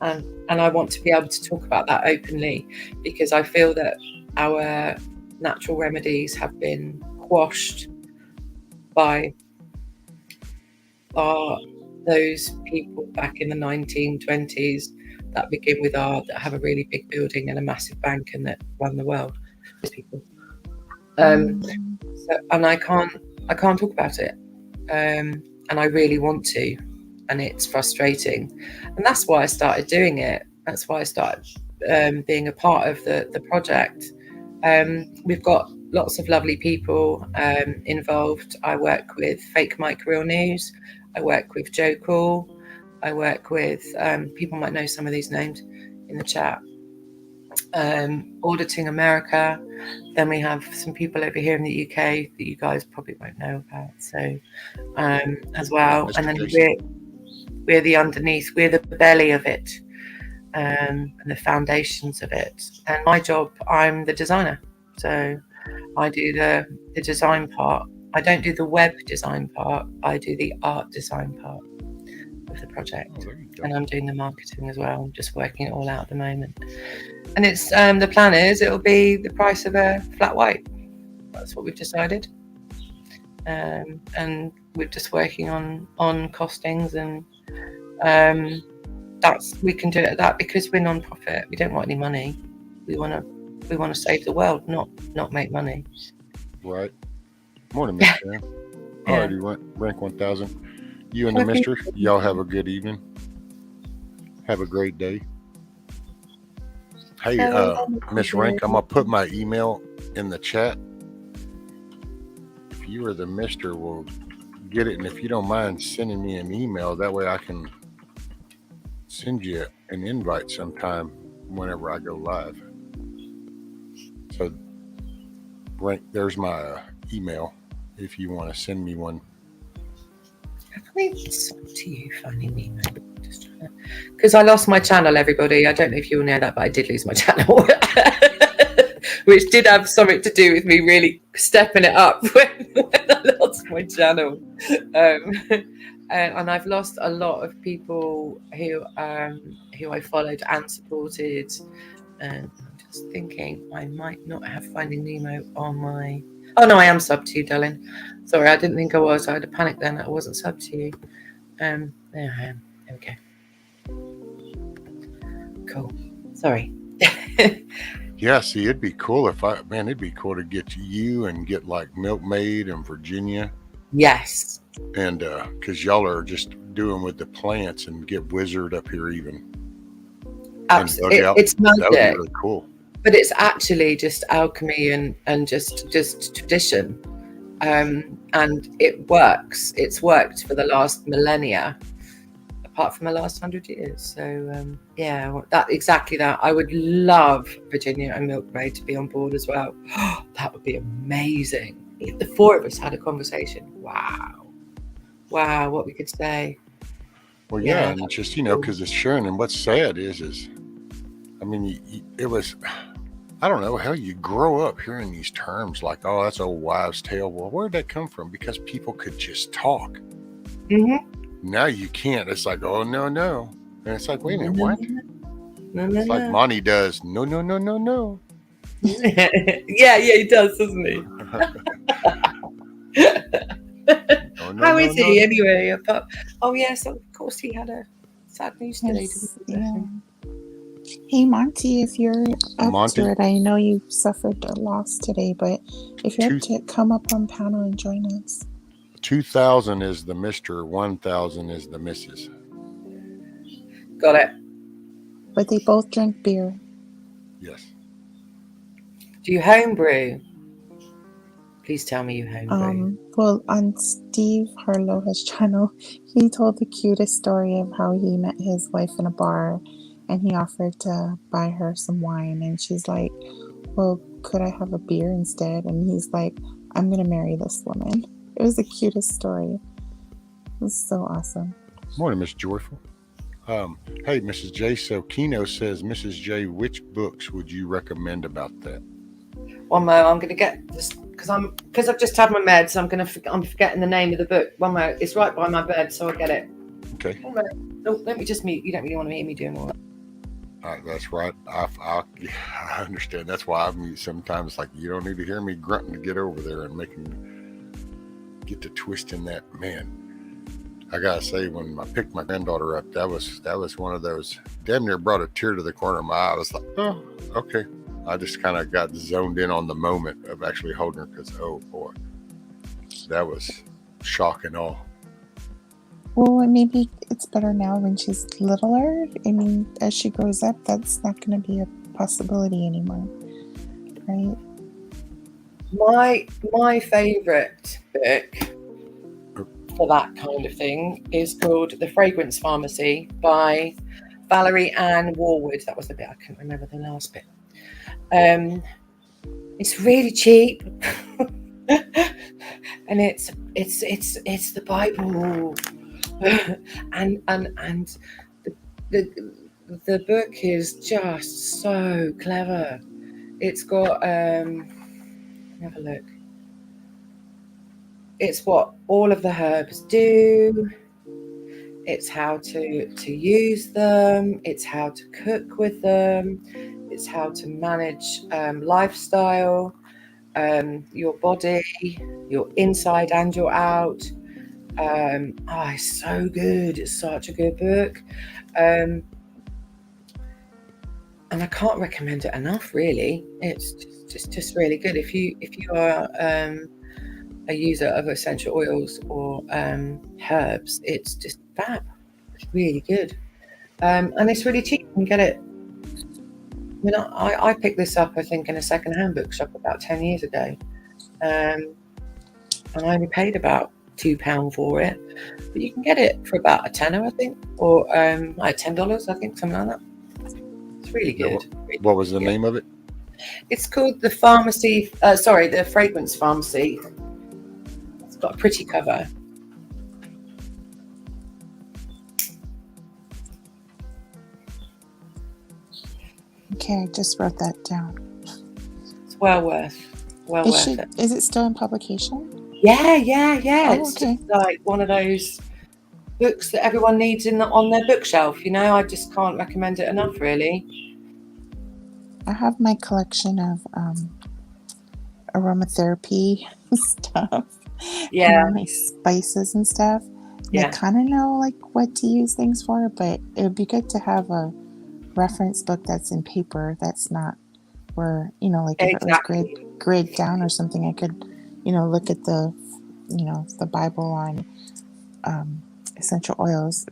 and I want to be able to talk about that openly, because I feel that our natural remedies have been quashed by those people back in the 1920s that begin with R, that have a really big building and a massive bank and that run the world. Those people. So, and I can't talk about it, and I really want to, and it's frustrating, and that's why I started doing it. That's why I started being a part of the project. We've got lots of lovely people involved. I work with Fake Mike Real News. I work with Joe Cool. I work with people might know some of these names in the chat. Auditing America. Then we have some people over here in the UK that you guys probably won't know about. So as well, and then we're the underneath, we're the belly of it, and the foundations of it. And my job, I'm the designer, so I do the design part. I don't do the web design part. I do the art design part of the project, and I'm doing the marketing as well. I'm just working it all out at the moment. And it's the plan is it'll be the price of a flat white. That's what we've decided. And we're just working on costings, and we can do it at that, because we're non-profit. We don't want any money. We want to save the world, not make money. Right. Morning, Miss Sharon. Already rank 1000. You and the mister, y'all have a good evening. Have a great day. Hey, Miss Rank, I'm gonna put my email in the chat. If you or the mister will get it, and if you don't mind sending me an email, that way I can send you an invite sometime whenever I go live. So, Rank, there's my email if you want to send me one. It's up to you finding me. Because I lost my channel, everybody. I don't know if you all know that, but I did lose my channel, which did have something to do with me really stepping it up when I lost my channel. And I've lost a lot of people who I followed and supported. And I'm just thinking I might not have Finding Nemo on my... Oh, no, I am subbed to you, darling. Sorry, I didn't think I was. I had a panic then that I wasn't subbed to you. There I am. There we go. Cool. Sorry. Yeah, see, it'd be cool it'd be cool to get you and get like Milkmaid and Virginia. Yes. And because y'all are just doing with the plants, and get Wizard up here even. Absolutely. It's magic. That would be really cool. But it's actually just alchemy and just tradition. And it works. It's worked for the last millennia, apart from the last 100 years. So exactly that. I would love Virginia and Milkmaid to be on board as well. That would be amazing. If the four of us had a conversation. Wow, what we could say. Well, yeah, and it's just, because it's Sharon, and what's sad is I mean, it was, I don't know how you grow up hearing these terms like, oh, that's old wives' tale. Well, where'd that come from? Because people could just talk. Mm-hmm. Now you can't. It's like, oh, no. And it's like, wait a minute, what? It's like Monty does. No. Yeah, he does, doesn't he? How is he anyway? Oh, yes, of course he had a sad news today, didn't he? Yeah. Hey, Monty, if you're up to it, I know you suffered a loss today, but if you're up to it, come up on panel and join us. 2,000 is the Mr., 1,000 is the Mrs. Got it. But they both drink beer. Yes. Do you homebrew? Please tell me you homebrew. Well, on Steve Harloha's channel, he told the cutest story of how he met his wife in a bar, and he offered to buy her some wine, and she's like, well, could I have a beer instead? And he's like, I'm going to marry this woman. It was the cutest story. It was so awesome. Morning, Miss Joyful. Hey, Mrs. J. So Keno says, Mrs. J, which books would you recommend about that? One more, I'm going to get this because I've just had my meds. I'm forgetting the name of the book. One more, it's right by my bed, so I'll get it. Okay. Oh, no. No, let me just mute. You don't really want to hear me doing all that. That's right. I understand. That's why I mute sometimes. Like, you don't need to hear me grunting to get over there and get to twisting that. Man, I gotta say, when I picked my granddaughter up, that was one of those, damn near brought a tear to the corner of my eye. I was like, oh, okay. I just kind of got zoned in on the moment of actually holding her, because, oh boy, that was shock and awe. Well, maybe it's better now when she's littler. I mean, as she grows up, that's not going to be a possibility anymore, right? My favourite book for that kind of thing is called The Fragrance Pharmacy by Valerie Ann Warwood. That was the bit I couldn't remember the last bit. It's really cheap, and it's the Bible, and the book is just so clever. It's got let me have a look. It's what all of the herbs do. It's how to use them. It's how to cook with them. It's how to manage lifestyle, your body, your inside and your out. It's so good. It's such a good book. And I can't recommend it enough, really. It's just really good. If you are a user of essential oils or herbs, it's just fab. It's really good. And it's really cheap. You can get it. I mean, I picked this up, I think, in a second-hand bookshop about 10 years ago. And I only paid about £2 for it. But you can get it for about a tenner, I think, or like $10, I think, something like that. It's really good. What was the name of it? It's called The Fragrance Pharmacy. It's got a pretty cover. Okay, I just wrote that down. It's well worth it. Is it still in publication? Yeah. Oh, It's okay. just like one of those books that everyone needs on their bookshelf. You know, I just can't recommend it enough, really. I have my collection of aromatherapy stuff. Yeah. And my spices and stuff. Yeah. I kind of know like what to use things for, but it would be good to have a reference book that's in paper. That's not where, like if Exactly. it was grid down or something, I could, look at the, the Bible on essential oils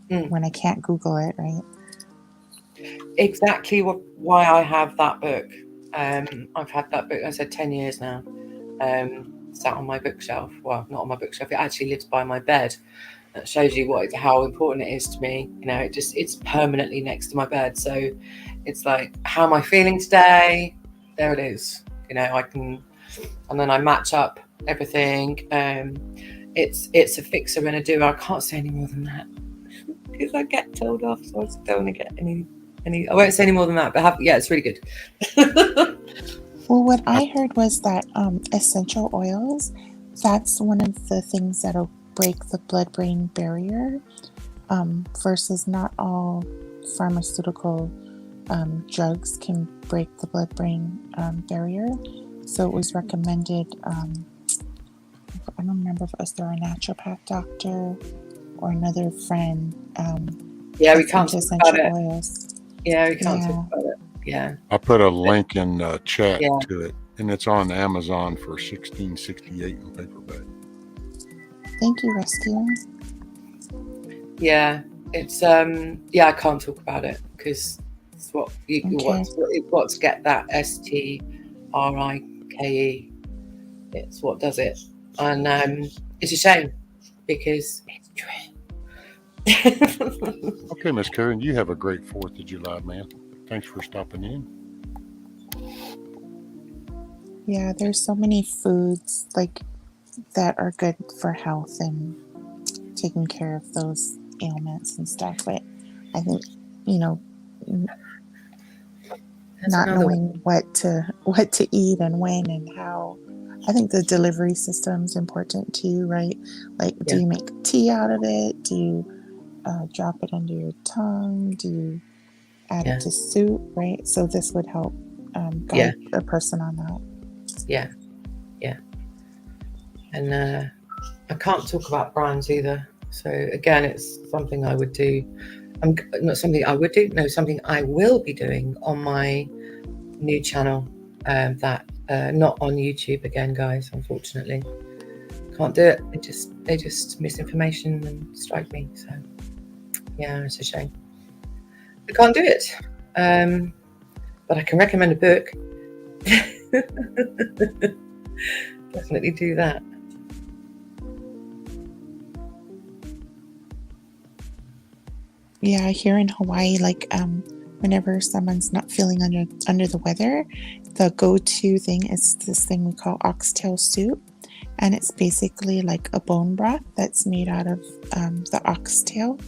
when I can't Google it, right? Exactly why I have that book. I've had that book, I said 10 years now, sat on my bookshelf. Well, not on my bookshelf, it actually lives by my bed. That shows you how important it is to me. It's permanently next to my bed. So it's like, how am I feeling today? There it is. I can, and then I match up everything. It's a fixer and a doer. I can't say any more than that because I get told off, so I just don't want to get any. I won't say any more than that, but it's really good. Well, what I heard was that essential oils, that's one of the things that'll break the blood-brain barrier, versus not all pharmaceutical drugs can break the blood-brain barrier. So it was recommended, I don't remember if it was through a naturopath doctor or another friend. We can't talk about it. Oils. Yeah, we can't talk about it. Yeah. I put a link in the chat to it, and it's on Amazon for $16.68 in paperback. Thank you, Rescue. Yeah, it's I can't talk about it because it's what you got to get that STRIKE. It's what does it, and it's a shame because it's true. Okay, Miss Karen, you have a great 4th of July, man. Thanks for stopping in. Yeah, there's so many foods that are good for health and taking care of those ailments and stuff. But I think, not knowing what to eat and when and how. I think the delivery system is important too, right? Like, do you make tea out of it? Do you drop it under your tongue? Do you add Yeah. it to soup, right? So this would help guide a person on that. Yeah. And I can't talk about brands either. So again, it's something I would do. Not something I would do. No, something I will be doing on my new channel. That not on YouTube again, guys. Unfortunately, can't do it. They just misinformation and strike me. So yeah, it's a shame. I can't do it. But I can recommend a book. Definitely do that. Yeah, here in Hawaii, like whenever someone's not feeling under the weather, the go-to thing is this thing we call oxtail soup, and it's basically like a bone broth that's made out of the oxtail,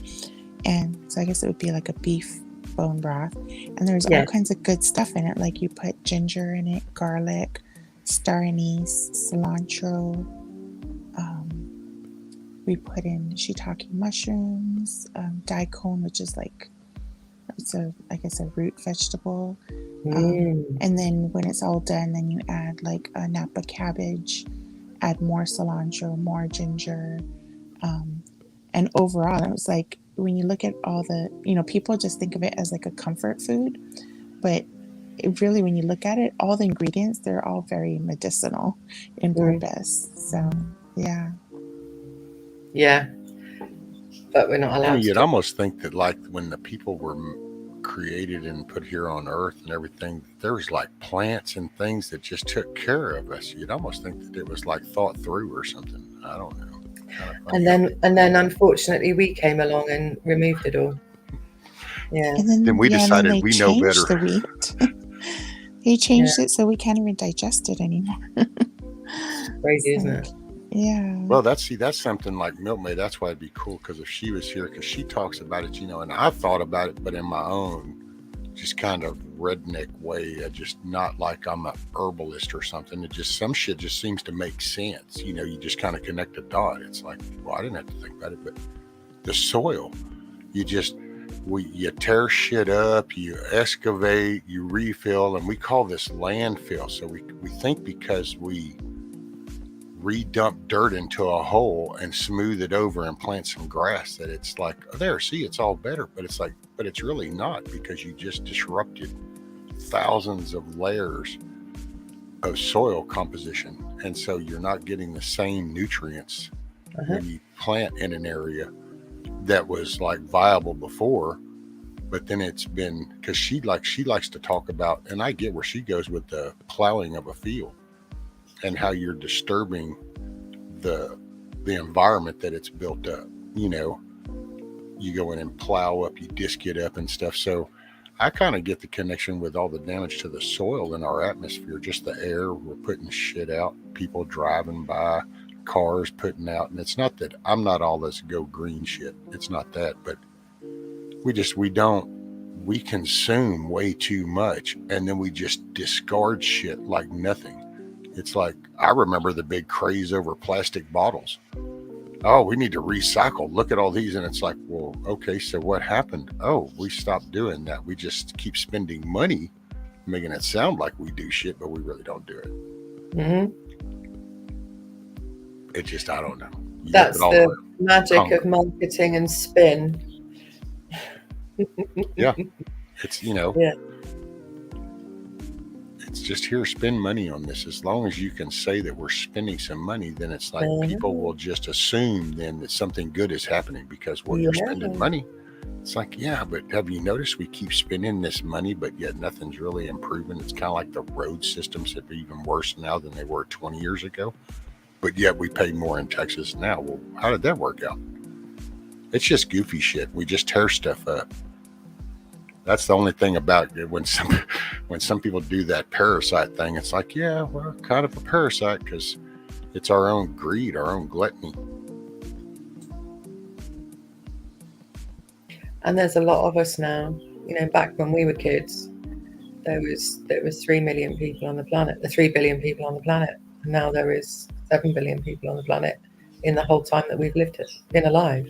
and so I guess it would be like a beef bone broth, and there's all kinds of good stuff in it, like you put ginger in it, garlic, star anise, cilantro. We put in shiitake mushrooms, daikon, which is like, I guess a root vegetable. And then when it's all done, then you add like a Napa cabbage, add more cilantro, more ginger. And overall, it was like, when you look at all the, people just think of it as like a comfort food, but it really, when you look at it, all the ingredients, they're all very medicinal in purpose. So, yeah. Yeah, but we're not allowed. You'd almost think that, like, when the people were created and put here on Earth and everything, there was like plants and things that just took care of us. You'd almost think that it was like thought through or something. I don't know. And then, unfortunately, we came along and removed it all. Yeah. And then we decided we know better. The wheat. They changed it so we can't even digest it anymore. Crazy, isn't it? Yeah. Well, that's something like Milkmaid. That's why it'd be cool, because if she was here, because she talks about it, and I've thought about it, but in my own just kind of redneck way, just not like I'm a herbalist or something. It just, some shit just seems to make sense. You just kind of connect a dot. It's like, well, I didn't have to think about it, but the soil, you tear shit up, you excavate, you refill, and we call this landfill. So we think because we redump dirt into a hole and smooth it over and plant some grass that it's like, oh, there, see, it's all better. But it's like, but it's really not, because you just disrupted thousands of layers of soil composition. And so you're not getting the same nutrients when you plant in an area that was like viable before. But then it's been, because she likes to talk about, and I get where she goes with the plowing of a field and how you're disturbing the environment that it's built up. You go in and plow up, you disc it up and stuff. So I kind of get the connection with all the damage to the soil in our atmosphere, just the air. We're putting shit out, people driving by, cars putting out. And it's not that I'm not all this go green shit. It's not that, but we consume way too much, and then we just discard shit like nothing. It's like, I remember the big craze over plastic bottles. Oh, we need to recycle. Look at all these. And it's like, well, okay, so what happened? Oh, we stopped doing that. We just keep spending money, making it sound like we do shit, but we really don't do it. It just, I don't know. That's the magic of marketing and spin. Yeah. It's, it's just, here, spend money on this. As long as you can say that we're spending some money, then it's like people will just assume then that something good is happening because you're spending money. It's like, yeah, but have you noticed we keep spending this money, but yet nothing's really improving? It's kind of like the road systems that are even worse now than they were 20 years ago, but yet we pay more in Texas now. Well, how did that work out? It's just goofy shit. We just tear stuff up. That's the only thing about it. When some people do that parasite thing, it's like, yeah, we're kind of a parasite because it's our own greed, our own gluttony. And there's a lot of us now. Back when we were kids, there was 3 million people on the planet, 3 billion people on the planet, and now there is 7 billion people on the planet in the whole time that we've been alive.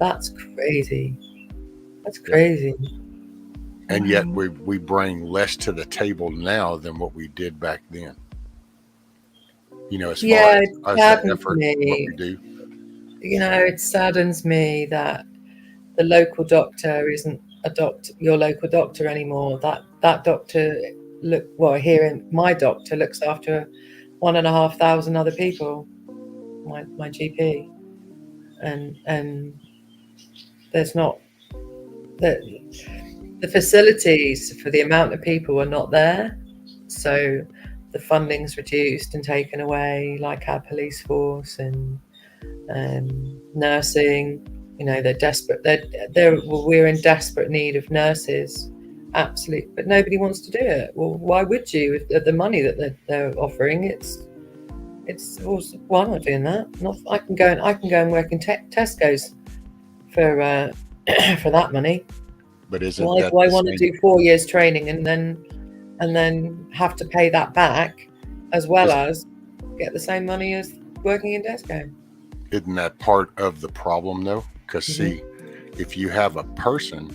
That's crazy. That's crazy. And yet we bring less to the table now than what we did back then. You know, as far Yeah, as it the saddens effort, what me. we do. You know, it saddens me that the local doctor isn't your local doctor anymore. That doctor my doctor looks after 1,500 other people. My GP, and there's not the facilities for the amount of people are not there, so the funding's reduced and taken away, like our police force and nursing. You know, they're desperate. We're in desperate need of nurses, absolutely, but nobody wants to do it. Well, why would you? If the money that they're offering, well, I'm not doing that. I can go and work in Tesco's for for that money. But isn't Why that do I want to do 4 years training and then have to pay that back, as well as get the same money as working in Tesco? Isn't that part of the problem, though? Because see, if you have a person,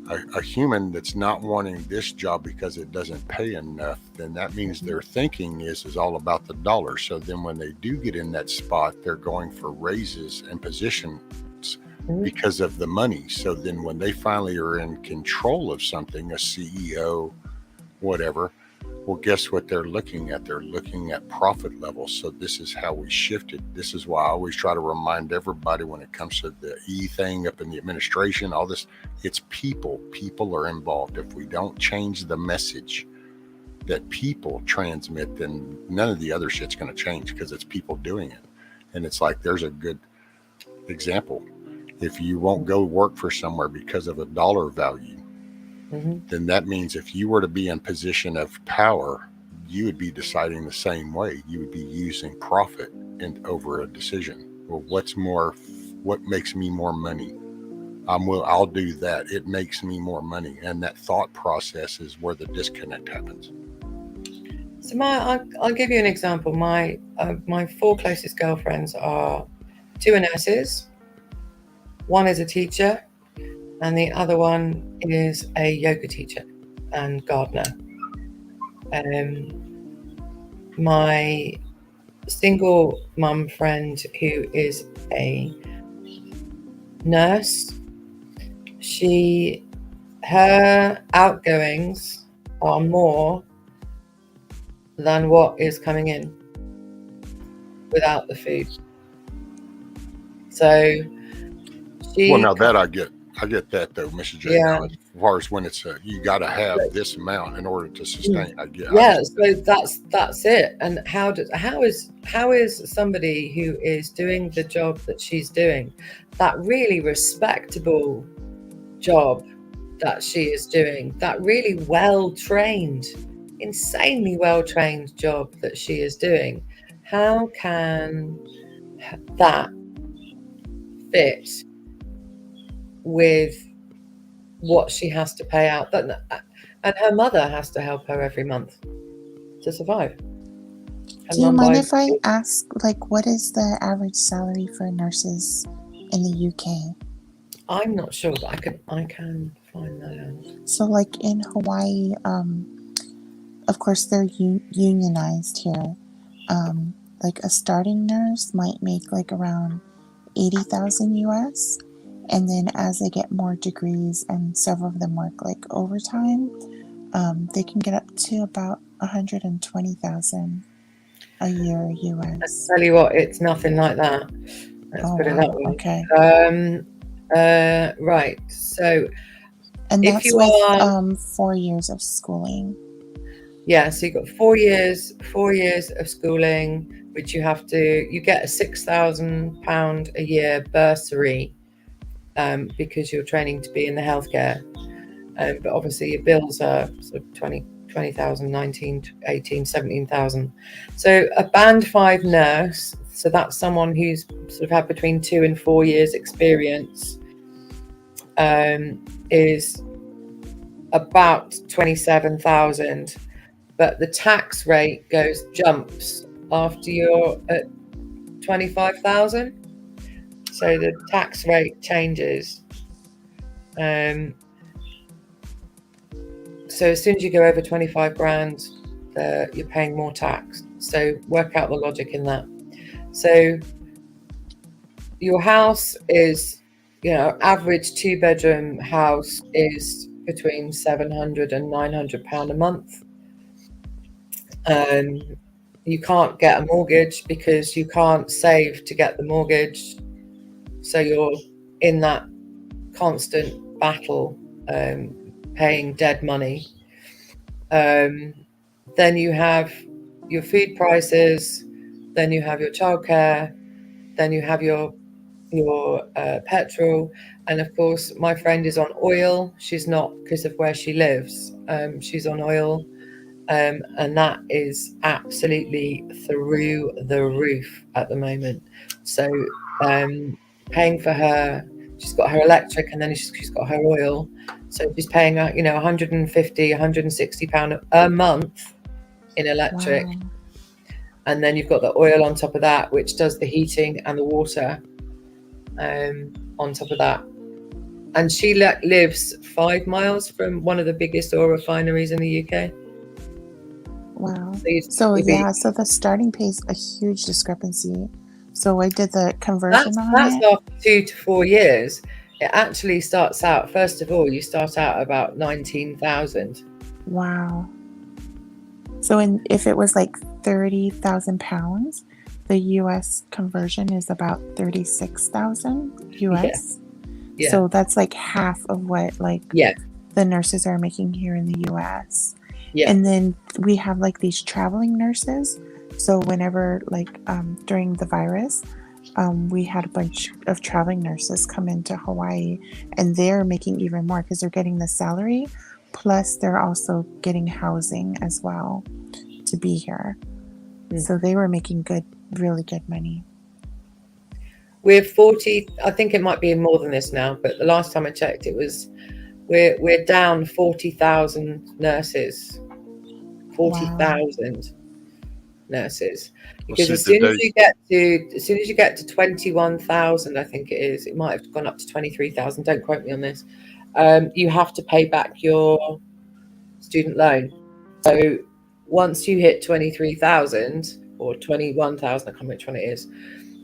a human that's not wanting this job because it doesn't pay enough, then that means their thinking is all about the dollar. So then when they do get in that spot, they're going for raises and positions because of the money. So then when they finally are in control of something, a CEO, whatever, well, guess what they're looking at? They're looking at profit levels. So this is how we shifted. This is why I always try to remind everybody when it comes to the E thing up in the administration, all this, it's people. People are involved. If we don't change the message that people transmit, then none of the other shit's going to change, because it's people doing it. And it's like, there's a good example. If you won't go work for somewhere because of a dollar value, then that means if you were to be in position of power, you would be deciding the same way. You would be using profit over a decision. Well, what makes me more money? I'll do that. It makes me more money. And that thought process is where the disconnect happens. So I'll give you an example. My 4 closest girlfriends are 2 are nurses, 1 is a teacher, and the other one is a yoga teacher and gardener. My single mum friend who is a nurse, her outgoings are more than what is coming in without the food. So now that I get that though, Mrs. J. Yeah. Now, as far as when it's you got to have this amount in order to sustain. So that's it. And how is somebody who is doing the job that she's doing, that really respectable job that she is doing, that really well-trained, insanely well-trained job that she is doing, how can that fit with what she has to pay out? And her mother has to help her every month to survive. Do you mind if I ask, like, what is the average salary for nurses in the UK? I'm not sure, but I can find that out. So, like in Hawaii, of course they're unionized here. Like a starting nurse might make like around 80,000 US, and then as they get more degrees and several of them work like overtime, they can get up to about 120,000 a year US. I tell you what, it's nothing like that. Let's put it that way. Okay. Right. So, and if that's you with 4 years of schooling. Yeah, so you've got 4 years of schooling, which you get a £6,000 a year bursary, because you're training to be in the healthcare. But obviously your bills are sort of 20,000, 19, 18, 17,000. So a band 5 nurse, so that's someone who's sort of had between 2 and 4 years experience, is about 27,000. But the tax rate jumps after you're at 25,000. So the tax rate changes. So as soon as you go over 25 grand, you're paying more tax. So work out the logic in that. So your house is, average 2-bedroom house is between £700 and £900 a month. You can't get a mortgage because you can't save to get the mortgage. So you're in that constant battle, paying dead money. Then you have your food prices, then you have your childcare, then you have your petrol, and of course my friend is on oil. She's not, because of where she lives, she's on oil, and that is absolutely through the roof at the moment. So paying for her, she's got her electric and then she's got her oil, so she's paying 150, 160 pound a month in electric. Wow. And then you've got the oil on top of that, which does the heating and the water on top of that. And she lives 5 miles from one of the biggest oil refineries in the UK. Wow. So the starting pay is a huge discrepancy. So I did the conversion that's after 2 to 4 years. It actually starts out, first of all, you start out about 19,000. Wow. So if it was like 30,000 pounds, the US conversion is about 36,000 US. Yeah. So that's like half of what the nurses are making here in the US. Yeah. And then we have like these traveling nurses. So whenever during the virus, we had a bunch of traveling nurses come into Hawaii, and they're making even more because they're getting the salary, plus they're also getting housing as well to be here. So they were making really good money. We're 40, I think it might be more than this now, but the last time I checked, we're down 40,000 nurses. 40,000 nurses. Because as soon as you get to 21,000, I think it is, it might have gone up to 23,000, don't quote me on this, you have to pay back your student loan. So once you hit 23,000 or 21,000, I can't remember which one it is,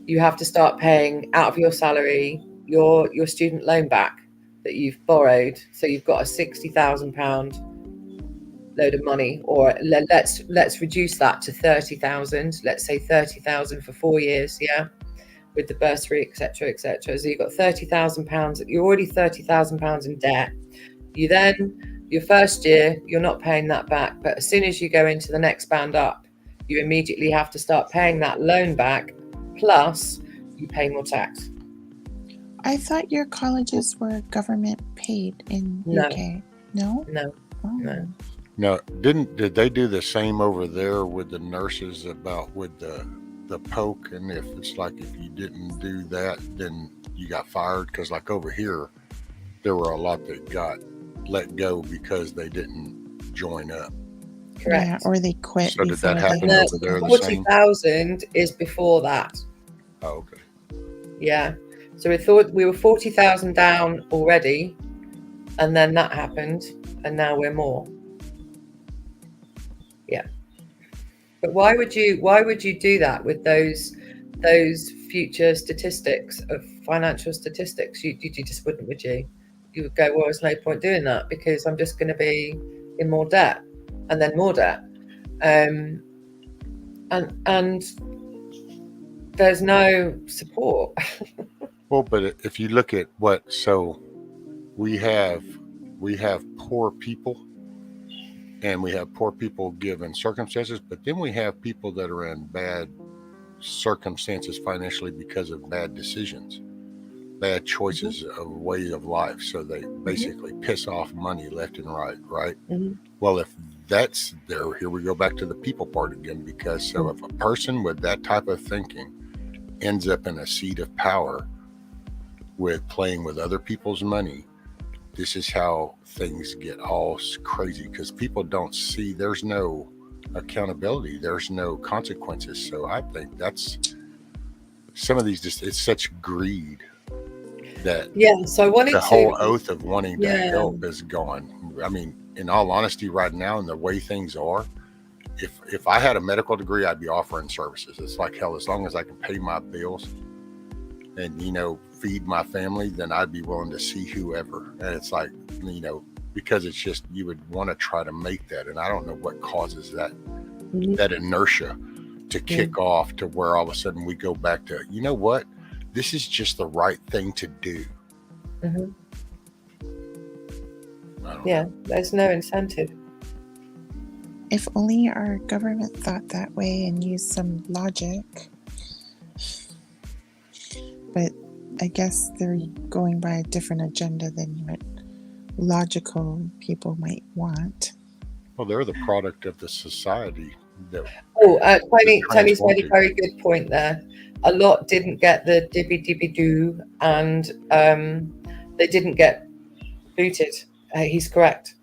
you have to start paying out of your salary your student loan back that you've borrowed. So you've got a £60,000 load of money, or let's reduce that to 30,000. Let's say 30,000 for 4 years, with the bursary, etc., etc. So you've got £30,000. You're already £30,000 in debt. Your first year, you're not paying that back, but as soon as you go into the next band up, you immediately have to start paying that loan back, plus you pay more tax. I thought your colleges were government paid in UK. No? No. Oh. No. No, did they do the same over there with the nurses about with the poke, and if it's like if you didn't do that, then you got fired? Because like over here, there were a lot that got let go because they didn't join up. Correct. Yeah, or they quit. So did that happen over there? 40,000 is before that. Oh, okay. Yeah. So we were 40,000 down already, and then that happened, and now we're more. Yeah. But why would you do that with those future statistics of financial statistics? You just wouldn't, would you? You would go, well, there's no point doing that because I'm just going to be in more debt and then more debt. And there's no support. Well, but if you look at we have poor people, and we have poor people given circumstances, but then we have people that are in bad circumstances financially because of bad decisions, bad choices of way of life. So they basically piss off money left and right, right? Mm-hmm. Well, if that's there, here we go back to the people part again, because so if a person with that type of thinking ends up in a seat of power with playing with other people's money, this is how things get all crazy, because people don't see there's no accountability, there's no consequences. So I think that's some of these just, it's such greed that Yeah. So I wanted the whole to. oath of wanting to Yeah. help is gone. I mean, in all honesty, right now, and the way things are, if I had a medical degree, I'd be offering services. It's like, hell, as long as I can pay my bills and, you know, feed my family, then I'd be willing to see whoever. And it's like, you know, because it's just, you would want to try to make that. And I don't know what causes that, Mhm. that inertia to kick off to where all of a sudden we go back to, you know what, this is just the right thing to do. Mhm. I don't Yeah. know. There's no incentive. If only our government thought that way and used some logic. But I guess they're going by a different agenda than what logical people might want. Well, they're the product of the society that Oh, Tony's transformed made a to. very good point there. A lot didn't get the dibby doo, and they didn't get booted. He's correct.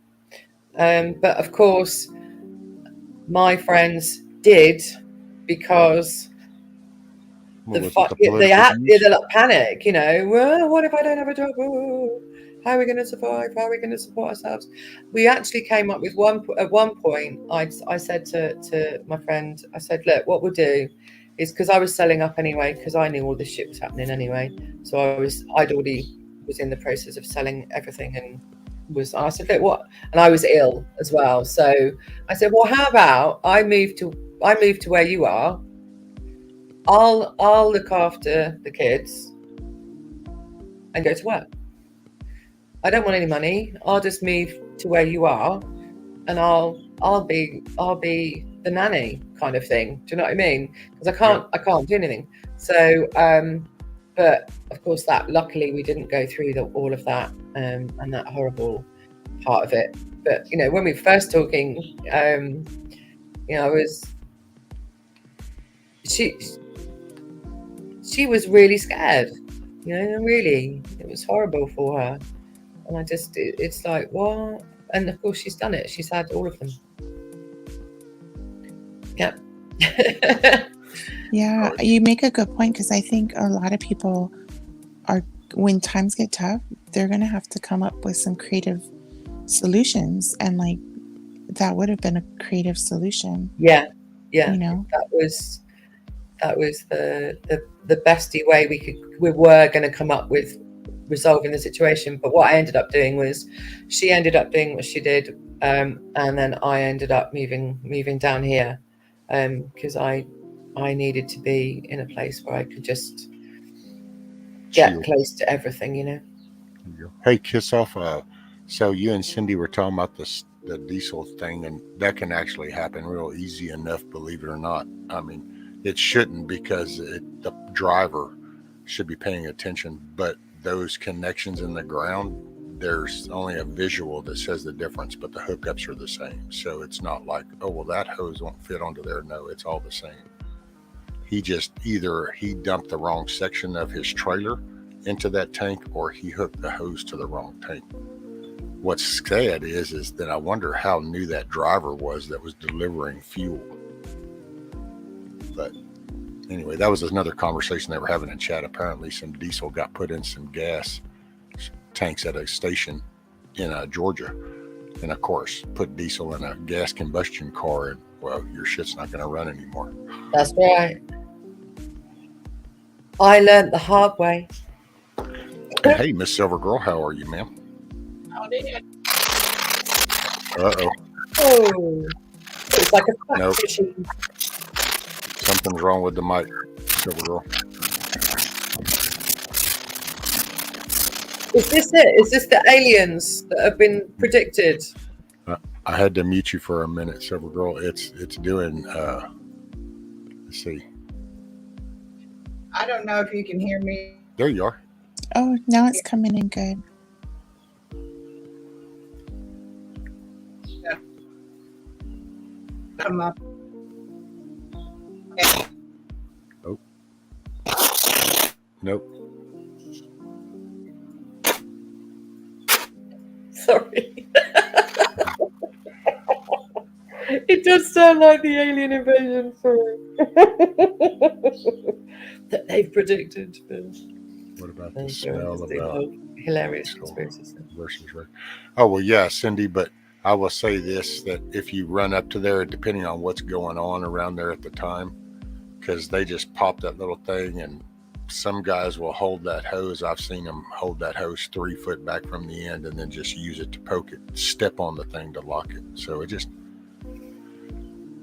But of course, my friends did, because Well, the was it the they political had views? the panic. You know, well, what if I don't have a job? Oh, how are we going to survive? How are we going to support ourselves? We actually came up with at one point. I said to my friend, I said, look, what we'll do is, because I was selling up anyway, because I knew all this shit was happening anyway. So I'd already was in the process of selling everything, and I said, look, what? And I was ill as well. So I said, well, how about I move to where you are. I'll look after the kids and go to work. I don't want any money. I'll just move to where you are, and I'll be the nanny kind of thing. Do you know what I mean? Because I can't do anything. So, but of course, that luckily we didn't go through all of that and that horrible part of it. But you know, when we were first talking, you know, she was really scared. You know, really, it was horrible for her. And I just, it's like, what? And of course, she's done it. She's had all of them. Yeah. Yeah, you make a good point, because I think a lot of people are, when times get tough, they're going to have to come up with some creative solutions. And like, that would have been a creative solution. Yeah. You know? That was the bestie way we were going to come up with resolving the situation. But what I ended up doing was, she ended up doing what she did, and then I ended up moving down here, because I needed to be in a place where I could just get Chill. close to everything, you know. Hey, Kiss Off. So you and Cindy were talking about the diesel thing, and that can actually happen real easy enough, believe it or not. I mean, it shouldn't, because the driver should be paying attention, but those connections in the ground, there's only a visual that says the difference, but the hookups are the same. So it's not like, oh, well, that hose won't fit onto there. No, it's all the same. He just, either he dumped the wrong section of his trailer into that tank, or he hooked the hose to the wrong tank. What's sad is that I wonder how new that driver was that was delivering fuel. But anyway, that was another conversation they were having in chat. Apparently some diesel got put in some gas tanks at a station in Georgia, and of course put diesel in a gas combustion car, and well, your shit's not going to run anymore. That's right. I learned the hard way. And hey, Miss Silver Girl, how are you, ma'am? Uh-oh. Oh, it's like a fax Nope. machine. Something's wrong with the mic, Silver Girl. Is this it? Is this the aliens that have been predicted? I had to mute you for a minute, Silver Girl. It's doing, let's see. I don't know if you can hear me. There you are. Oh, now it's coming in good. Come up. Oh. Nope. Sorry. It does sound like the alien invasion story that they've predicted. What about There the you go, smell just the about whole hilarious so conspiracy stuff. versus right? Oh well, yeah, Cindy. But I will say this: that if you run up to there, depending on what's going on around there at the time, because they just pop that little thing, and some guys will hold that hose. I've seen them hold that hose 3 foot back from the end, and then just use it to poke it, step on the thing to lock it. So it just.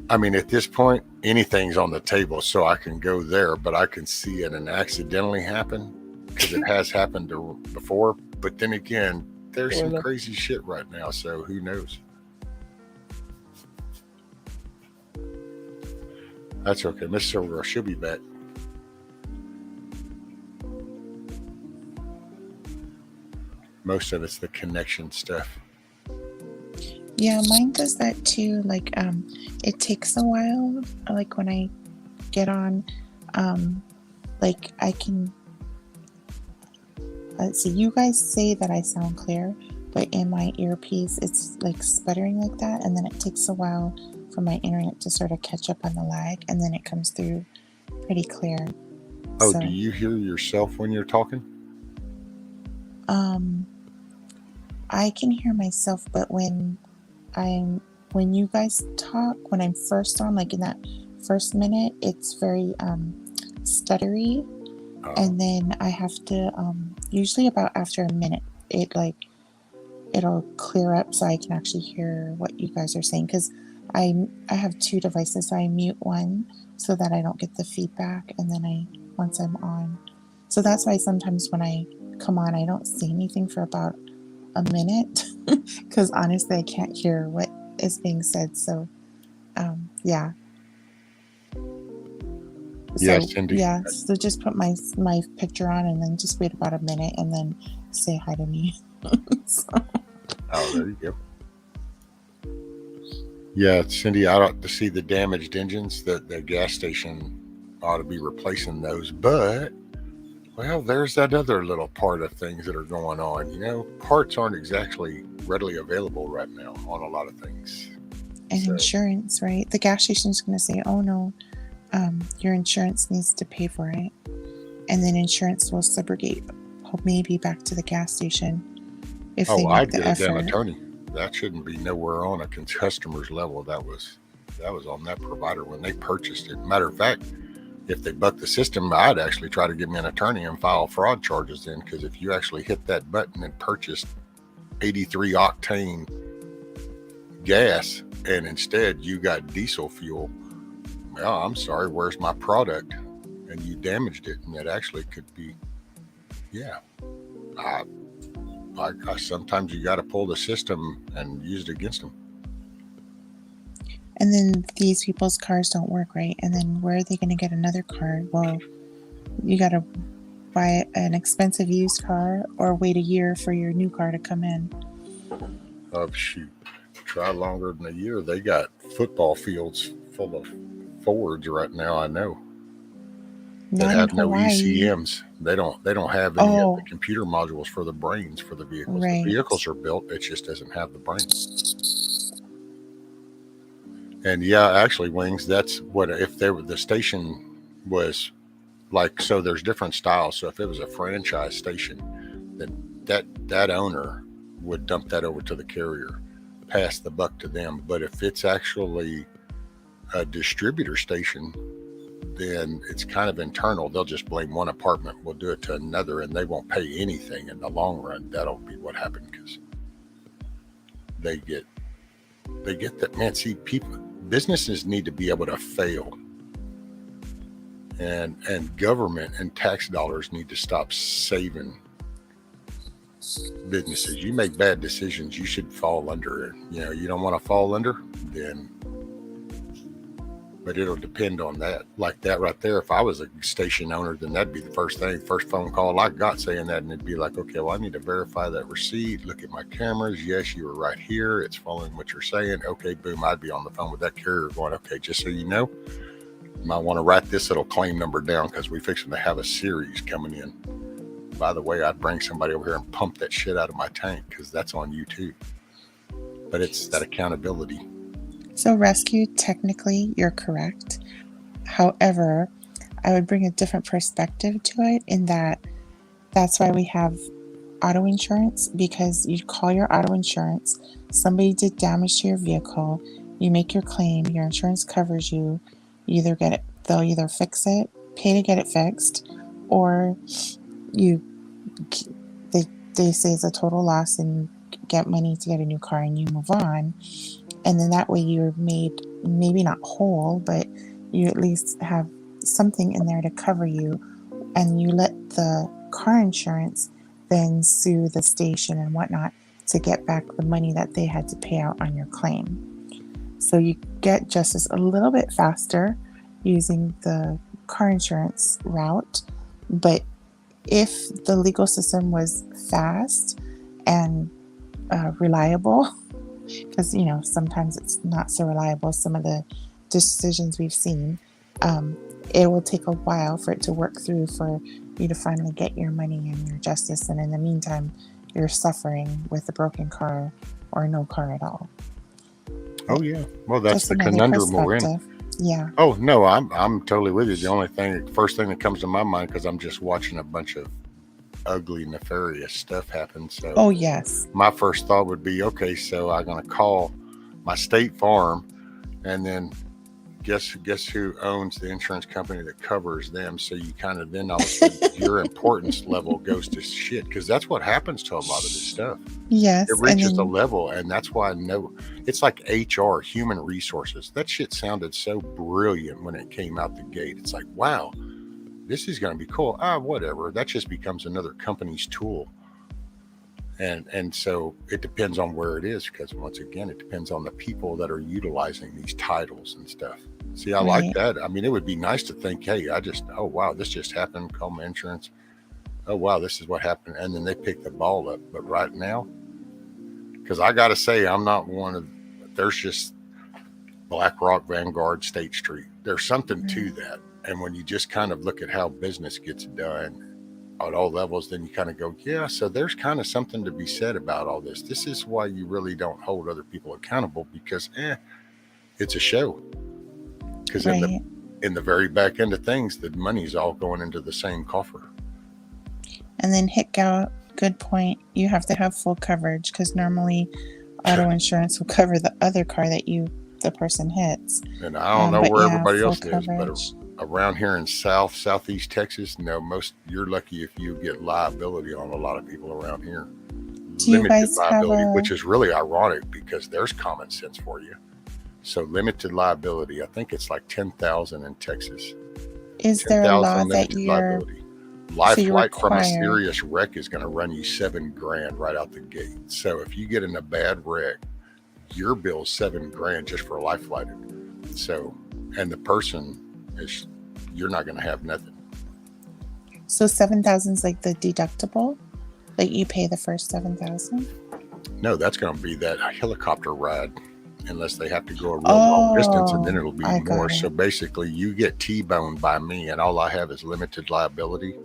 I mean, at this point, anything's on the table, so I can go there, but I can see it and accidentally happen because it has happened before. But then again, there's some crazy shit right now, so who knows? That's okay. Miss Silver, she'll be back. Most of it's the connection stuff. Yeah, mine does that too. Like, it takes a while. Like when I get on, like I can. Let's see. You guys say that I sound clear, but in my earpiece, it's like sputtering like that, and then it takes a while for my internet to sort of catch up on the lag, and then it comes through pretty clear. Oh, so, do you hear yourself when you're talking? I can hear myself, but when you guys talk, when I'm first on, like in that first minute, it's very stuttery, and then I have to usually about after a minute, it'll clear up so I can actually hear what you guys are saying, because I have 2 devices, so I mute one so that I don't get the feedback, and then once I'm on, so that's why sometimes when I come on, I don't say anything for about a minute, because honestly I can't hear what is being said. So yeah. Yeah, Cindy. Yeah, so just put my picture on and then just wait about a minute and then say hi to me. So. Oh, there you go. Yeah, Cindy, I ought to see the damaged engines. The gas station ought to be replacing those, but well, there's that other little part of things that are going on. You know, parts aren't exactly readily available right now on a lot of things. And so, insurance, right? The gas station's going to say, oh no, your insurance needs to pay for it. And then insurance will subrogate maybe back to the gas station if they make the effort. Damn attorney. That shouldn't be nowhere on a customer's level. That was on that provider when they purchased it. Matter of fact, if they buck the system, I'd actually try to get me an attorney and file fraud charges in, because if you actually hit that button and purchased 83 octane gas and instead you got diesel fuel, well, I'm sorry, where's my product? And you damaged it, and that actually could be, yeah. I sometimes you got to pull the system and use it against them. And then these people's cars don't work, right? And then where are they going to get another car? Well, you got to buy an expensive used car or wait a year for your new car to come in. Oh, shoot. Try longer than a year. They got football fields full of Fords right now, I know. That have no ECMs. They don't have any of the computer modules for the brains for the vehicles. Right. The vehicles are built, it just doesn't have the brains. And yeah, actually, Wings, that's what, if the station was like, so there's different styles. So if it was a franchise station, then that owner would dump that over to the carrier, pass the buck to them. But if it's actually a distributor station, then it's kind of internal. They'll just blame one apartment. We'll do it to another, and they won't pay anything in the long run. That'll be what happened, because they get that. Man, see, businesses need to be able to fail, and government and tax dollars need to stop saving businesses. You make bad decisions, you should fall under it. You know, you don't want to fall under, then. But it'll depend on that. Like that right there, if I was a station owner, then that'd be the first phone call I got saying that. And it'd be like, okay, well, I need to verify that receipt. Look at my cameras. Yes, you were right here. It's following what you're saying. Okay, boom. I'd be on the phone with that carrier going, okay, just so you know, you might want to write this little claim number down, because we're fixing to have a series coming in. By the way, I'd bring somebody over here and pump that shit out of my tank, because that's on you too. But it's that accountability. So rescue, technically, you're correct. However, I would bring a different perspective to it in that that's why we have auto insurance, because you call your auto insurance, somebody did damage to your vehicle, you make your claim, your insurance covers you, you either get it, they'll either fix it, pay to get it fixed, or you they they say it's a total loss and you get money to get a new car and you move on. And then that way you're made maybe not whole, but you at least have something in there to cover you, and you let the car insurance then sue the station and whatnot to get back the money that they had to pay out on your claim. So you get justice a little bit faster using the car insurance route, but if the legal system was fast and reliable, because sometimes it's not so reliable, some of the decisions we've seen, it will take a while for it to work through for you to finally get your money and your justice, and in the meantime you're suffering with a broken car or no car at all. Oh yeah. Well, that's Just the another conundrum we're in. perspective. Yeah. Oh no, I'm totally with you. The first thing that comes to my mind, because I'm just watching a bunch of ugly, nefarious stuff happen. So Oh yes. my first thought would be, okay, so I'm gonna call my State Farm, and then guess who owns the insurance company that covers them? So you kind of then all of a sudden your importance level goes to shit, because that's what happens to a lot of this stuff. Yes. It reaches a level, and that's why I know it's like HR, human resources. That shit sounded so brilliant when it came out the gate. It's like, wow, this is going to be cool. Whatever. That just becomes another company's tool. And so it depends on where it is, because once again, it depends on the people that are utilizing these titles and stuff. See, I like that. I mean, it would be nice to think, hey, oh wow, this just happened. Call my insurance. Oh wow, this is what happened. And then they pick the ball up. But right now, because I got to say, I'm not there's just BlackRock, Vanguard, State Street. There's something to that. And when you just kind of look at how business gets done at all levels, then you kind of go, yeah, so there's kind of something to be said about all this. This is why you really don't hold other people accountable, because it's a show. Because in the very back end of things, the money's all going into the same coffer. And then good point. You have to have full coverage, because normally auto insurance will cover the other car that the person hits. And I don't know where everybody else coverage. is, but around here in southeast Texas, you're lucky if you get liability on a lot of people around here. Do you guys liability, which is really ironic, because there's common sense for you. So limited liability, I think it's like 10,000 in Texas. Is there a law that you're life flight from a serious wreck is going to run you $7,000 right out the gate. So if you get in a bad wreck, your bill's $7,000 just for life flighted. So, and the person you're not going to have nothing. So 7,000 is like the deductible, like you pay the first 7,000. No, that's going to be that helicopter ride, unless they have to go a real long distance, and then it'll be more. So basically, you get T-boned by me, and all I have is limited liability.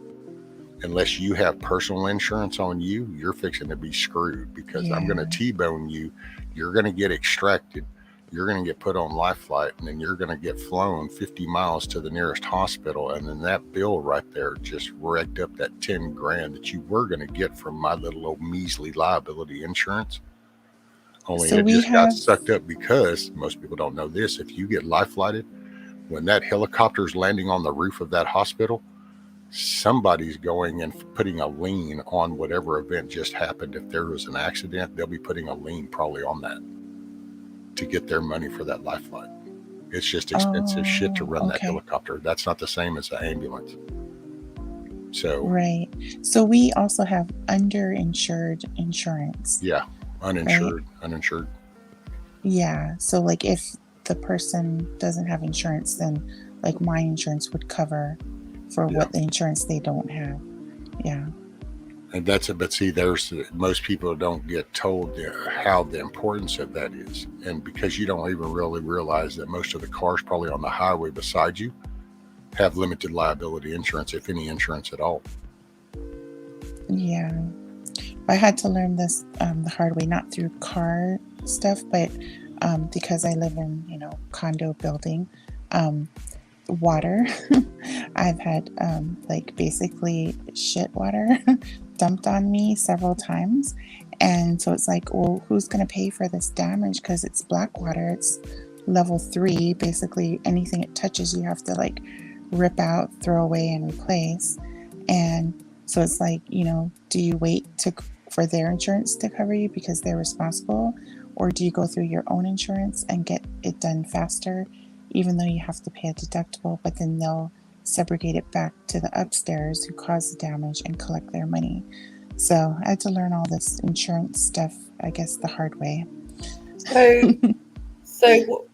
Unless you have personal insurance on you, you're fixing to be screwed, because I'm going to T-bone you. You're going to get extracted. You're going to get put on life flight, and then you're going to get flown 50 miles to the nearest hospital. And then that bill right there just wrecked up that $10,000 that you were going to get from my little old measly liability insurance. Only so it just got sucked up, because most people don't know this. If you get life flighted, when that helicopter's landing on the roof of that hospital, somebody's going and putting a lien on whatever event just happened. If there was an accident, they'll be putting a lien probably on that to get their money for that life flight. It's just expensive shit to run that helicopter. That's not the same as an ambulance. So So we also have underinsured insurance. Yeah. Uninsured. Yeah. So like if the person doesn't have insurance, then like my insurance would cover for what the insurance they don't have. Yeah. And that's it. But see, most people don't get told how the importance of that is. And because you don't even really realize that most of the cars probably on the highway beside you have limited liability insurance, if any insurance at all. Yeah. I had to learn this the hard way, not through car stuff, but because I live in, condo building, water. I've had like basically shit water dumped on me several times. And so it's like, well, who's going to pay for this damage? Because it's black water. It's level 3. Basically, anything it touches, you have to like rip out, throw away, and replace. And so it's like, do you wait for their insurance to cover you because they're responsible? Or do you go through your own insurance and get it done faster, even though you have to pay a deductible, but then they'll subrogate it back to the upstairs who caused the damage and collect their money? So I had to learn all this insurance stuff, I guess, the hard way. So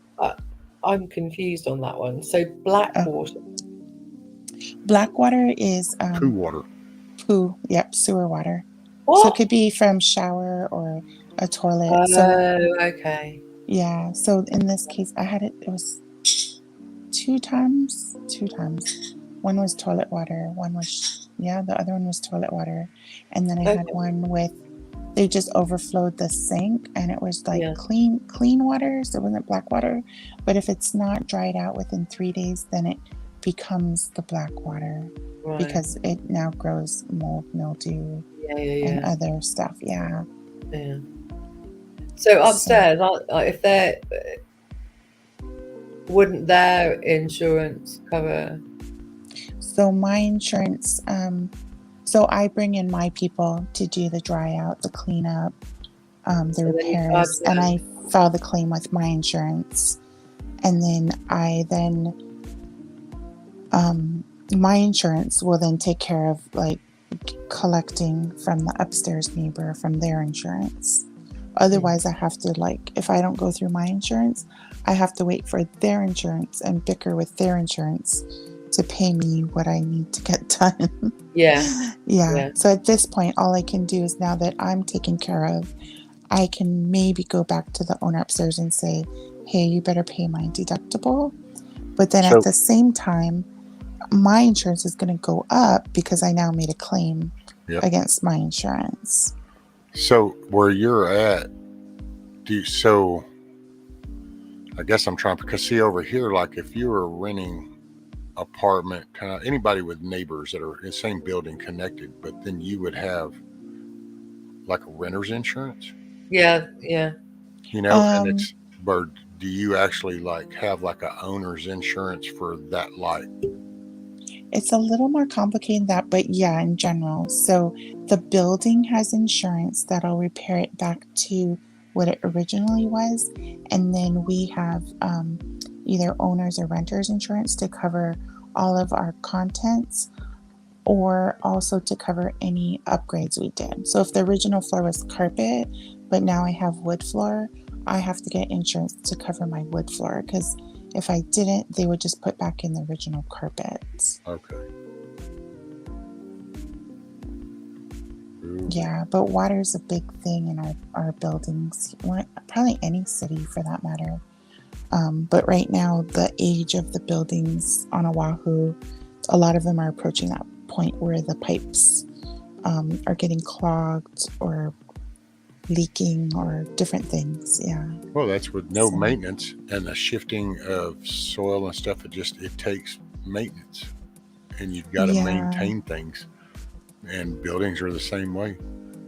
I'm confused on that one. So black water. Black water is Poo water. Yep, sewer water. What? So it could be from shower or a toilet. Okay. Yeah. So in this case, I had it was two times. One was toilet water. The other one was toilet water. And then I had one with, they just overflowed the sink, and it was like clean water. So it wasn't black water. But if it's not dried out within 3 days, then it becomes the black water, because it now grows mold, mildew, and other stuff. Yeah. So upstairs, if they're, wouldn't their insurance cover? So my insurance, so I bring in my people to do the dry out, the cleanup, the repairs, and I file the claim with my insurance. And then my insurance will then take care of like collecting from the upstairs neighbor from their insurance. Otherwise, I have to, like, if I don't go through my insurance, I have to wait for their insurance and bicker with their insurance to pay me what I need to get done. Yeah. So at this point, all I can do is, now that I'm taken care of, I can maybe go back to the owner upstairs and say, hey, you better pay my deductible. But then at the same time, my insurance is going to go up because I now made a claim against my insurance. So where you're at, I guess I'm trying, because see over here, like if you were renting apartment, kind of anybody with neighbors that are in the same building connected, but then you would have like a renter's insurance. Yeah. And it's, but do you actually like have like a owner's insurance for that light? It's a little more complicated than that, but yeah, in general. So the building has insurance that'll repair it back to what it originally was. And then we have either owner's or renter's insurance to cover all of our contents, or also to cover any upgrades we did. So if the original floor was carpet, but now I have wood floor, I have to get insurance to cover my wood floor, because if I didn't, they would just put back in the original carpets. Okay. Yeah, but water is a big thing in our buildings, probably any city for that matter. But right now, the age of the buildings on Oahu, a lot of them are approaching that point where the pipes are getting clogged or leaking or different things. Yeah. Well, that's with no maintenance and the shifting of soil and stuff. It takes maintenance, and you've got to maintain things. And buildings are the same way.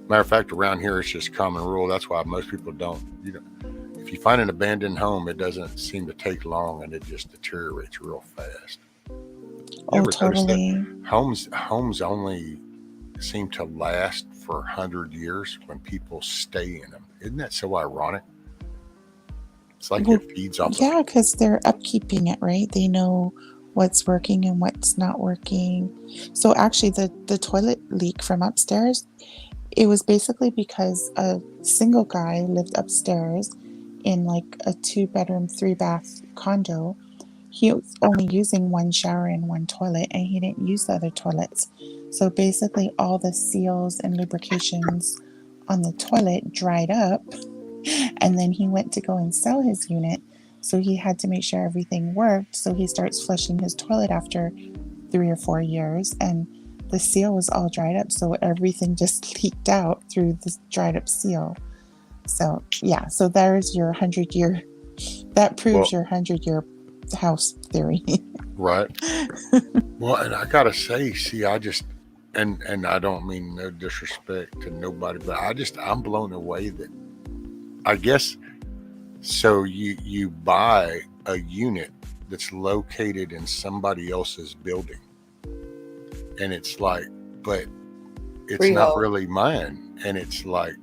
Matter of fact, around here, it's just common rule. That's why most people don't. If you find an abandoned home, it doesn't seem to take long, and it just deteriorates real fast. Oh, totally. Homes only seem to last for 100 years when people stay in them. Isn't that so ironic? It's like it feeds off. Yeah, because they're upkeeping it, right? They know what's working and what's not working. So actually, the toilet leak from upstairs, it was basically because a single guy lived upstairs in like a 2-bedroom, 3-bath condo. He was only using one shower and one toilet, and he didn't use the other toilets. So basically all the seals and lubrications on the toilet dried up, and then he went to go and sell his unit. So he had to make sure everything worked. So he starts flushing his toilet after 3 or 4 years, and the seal was all dried up. So everything just leaked out through this dried up seal. So yeah, so there's your 100-year That proves Well- your 100-year house theory. Right. Well, and I gotta say, see, I just and I don't mean no disrespect to nobody, but I'm blown away that I guess so you buy a unit that's located in somebody else's building, and it's like, but it's not Freehold. really mine, and it's like,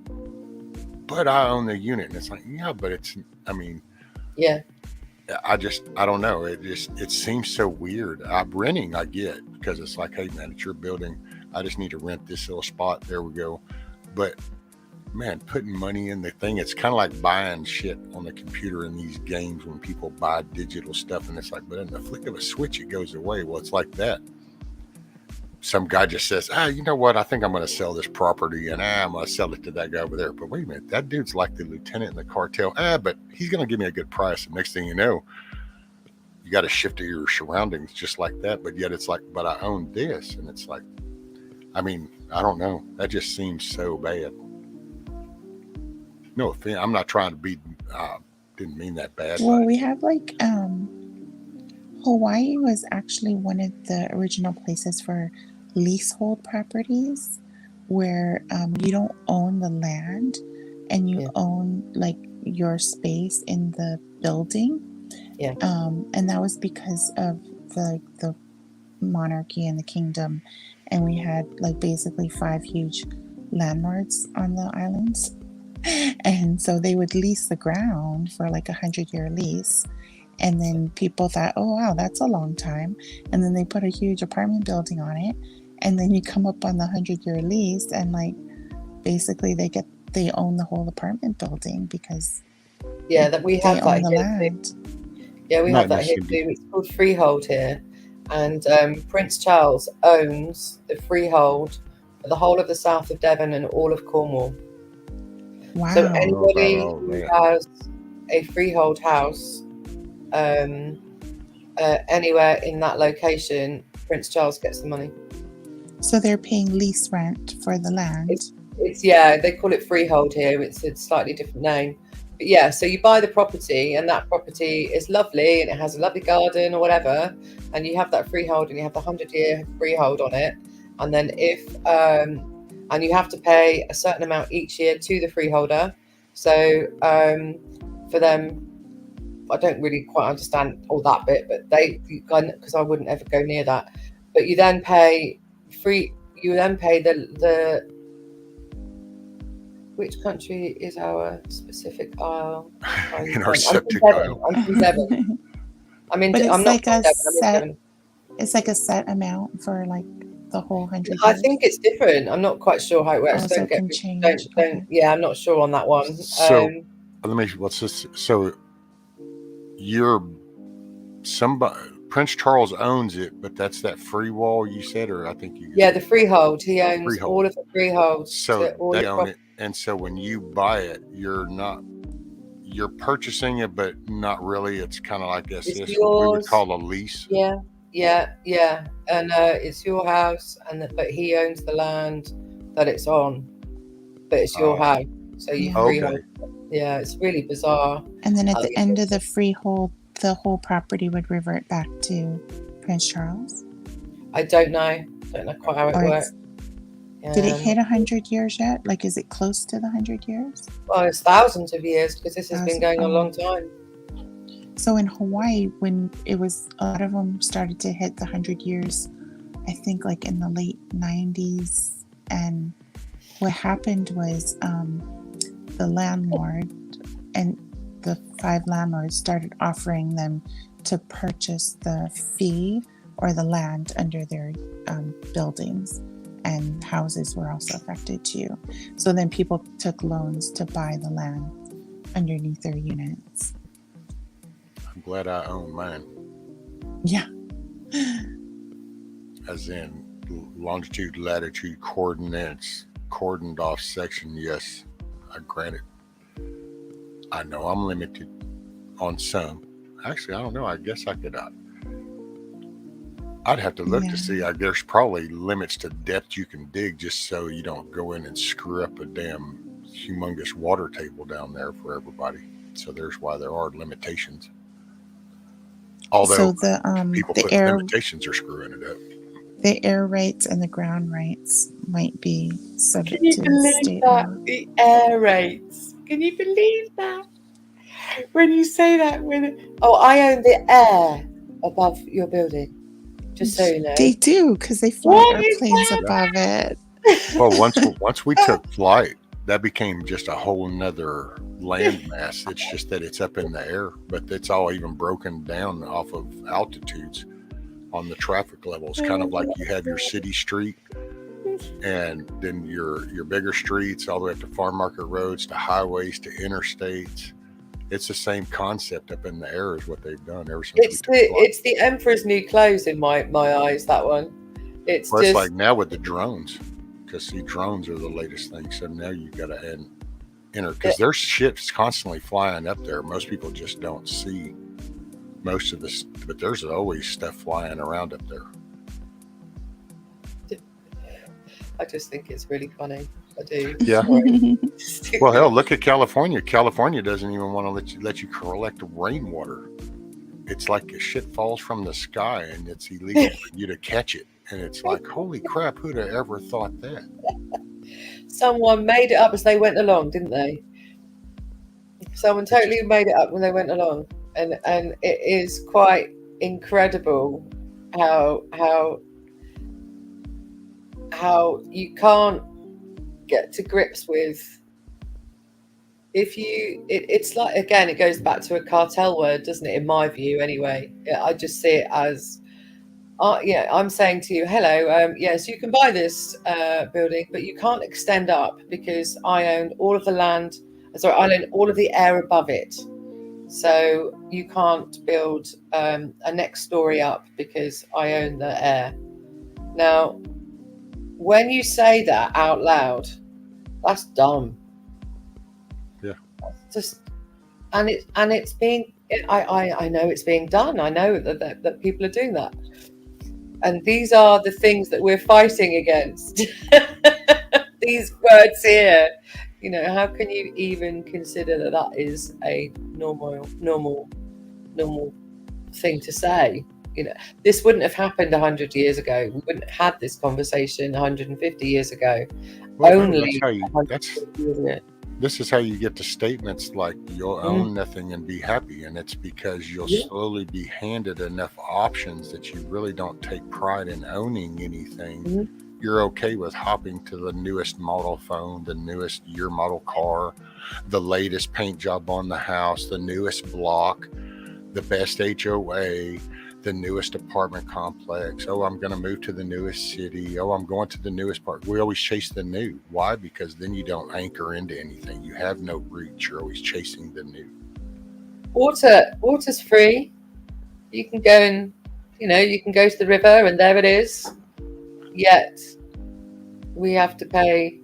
but I own the unit, and it's like, yeah, but it's, I mean, Yeah. I don't know. It seems so weird. I'm renting, I get, because it's like, hey man, it's your building. I just need to rent this little spot. There we go. But man, putting money in the thing, it's kind of like buying shit on the computer in these games when people buy digital stuff, and it's like, but in the flick of a switch, it goes away. Well, it's like that. Some guy just says, you know what? I think I'm going to sell this property, and I'm going to sell it to that guy over there. But wait a minute, that dude's like the lieutenant in the cartel. But he's going to give me a good price. And next thing you know, you got to shift to your surroundings just like that. But yet it's like, but I own this. And it's like, I mean, I don't know. That just seems so bad. No offense. I'm not trying to be, didn't mean that bad. Well, but we have like Hawaii was actually one of the original places for leasehold properties where you don't own the land and you Yeah. own like your space in the building. Yeah. And that was because of the monarchy and the kingdom, and we had like basically 5 huge landlords on the islands. And so they would lease the ground for like 100-year lease. And then people thought, oh, wow, that's a long time. And then they put a huge apartment building on it. And then you come up on the 100-year lease and like basically they own the whole apartment building because Yeah, that we they have that own the here. land. Yeah, we have Not that here too. necessarily. It's called freehold here. And Prince Charles owns the freehold for the whole of the south of Devon and all of Cornwall. Wow. So anybody all who that. has a freehold house anywhere in that location, Prince Charles gets the money. So they're paying lease rent for the land. It's yeah, they call it freehold here. It's a slightly different name. But yeah, so you buy the property and that property is lovely and it has a lovely garden or whatever, and you have that freehold and you have the 100-year freehold on it. And then if and you have to pay a certain amount each year to the freeholder. So for them, I don't really quite understand all that bit, but because I wouldn't ever go near that. But you then pay the which country is our specific isle? In our I'm septic from Devon. aisle. I'm from Devon. But it's I'm not like from a Devon, I'm in set. Devon. It's like a set amount for like the whole 100 years. I think it's different. I'm not quite sure how it works. Also Don't get can me. change. Don't. Okay. Yeah, I'm not sure on that one. So let me. What's this? So you're somebody. Prince Charles owns it, but that's that free wall you said, or I think you. Yeah, the freehold. He owns Freehold. all of the freeholds. So all they the own it, and so when you buy it, you're purchasing it, but not really. It's kind of like this. It's This what we would yours. call a lease. Yeah, and it's your house, but he owns the land that it's on, but it's your Oh. house, so you Yeah. freehold. Yeah, it's really bizarre. And then at the end of the freehold, the whole property would revert back to Prince Charles. I don't know quite how it Or works. Did it hit 100 years yet? Like, is it close to the 100 years? Well, it's thousands of years because this has been going on a Oh. long time. So in Hawaii, when it was, a lot of them started to hit the 100 years, I think like in the late 90s. And what happened was the landlord and the 5 landlords started offering them to purchase the fee or the land under their buildings, and houses were also affected too. So then people took loans to buy the land underneath their units. I'm glad I own mine. Yeah. As in longitude, latitude, coordinates, cordoned off section. Yes, I grant it. I know I'm limited on some. Actually, I don't know. I guess I could. I'd have to look Yeah. to see. There's probably limits to depth you can dig, just so you don't go in and screw up a damn humongous water table down there for everybody. So there's why there are limitations. So Although the people put limitations are screwing it up. the air rights and the ground rights might be Can subject you to believe state that? law. The air rates. Can you believe that? When you say that, I own the air above your building. Just so you know. They do, because they fly What is airplanes that? above it. Well, once we took flight, that became just a whole nother landmass. It's just that it's up in the air, but it's all even broken down off of altitudes on the traffic levels. Kind of like you have your city street, and then your bigger streets, all the way up to farm market roads, to highways, to interstates. It's the same concept up in the air is what they've done ever since It's we took flight. it's the Emperor's New Clothes in my eyes. That one. It's Well, just it's like now with the drones, because see, drones are the latest thing. So now you got to enter, because there's ships constantly flying up there. Most people just don't see most of this, but there's always stuff flying around up there. I just think it's really funny. I do. Yeah. Sorry. Well, hell, look at California. California doesn't even want to let you collect rainwater. It's like shit falls from the sky, and it's illegal for you to catch it. And it's like, holy crap, who'd have ever thought that? Someone made it up as they went along, didn't they? Someone totally made it up when they went along, and it is quite incredible how you can't get to grips with it's like, again, it goes back to a cartel word, doesn't it, in my view anyway. I just see it as I'm saying to you, hello, yes, you can buy this building, but you can't extend up because I own all of the land. Sorry, I own all of the air above it. So you can't build a next story up because I own the air. Now, when you say that out loud, that's dumb. Yeah. Just it's being. I know it's being done. I know that people are doing that. And these are the things that we're fighting against. These words here, how can you even consider that is a normal thing to say? This wouldn't have happened 100 years ago. We wouldn't have had this conversation 150 years ago. Well, this is how you get to statements like you'll own nothing and be happy, and it's because you'll slowly be handed enough options that you really don't take pride in owning anything. You're okay with hopping to the newest model phone, the newest year model car, the latest paint job on the house, the newest block, the best HOA, the newest apartment complex. Oh, I'm going to move to the newest city. Oh, I'm going to the newest part. We always chase the new. Why? Because then you don't anchor into anything. You have no roots. You're always chasing the new. Water's free. You can go and, you can go to the river and there it is. Yet we have to pay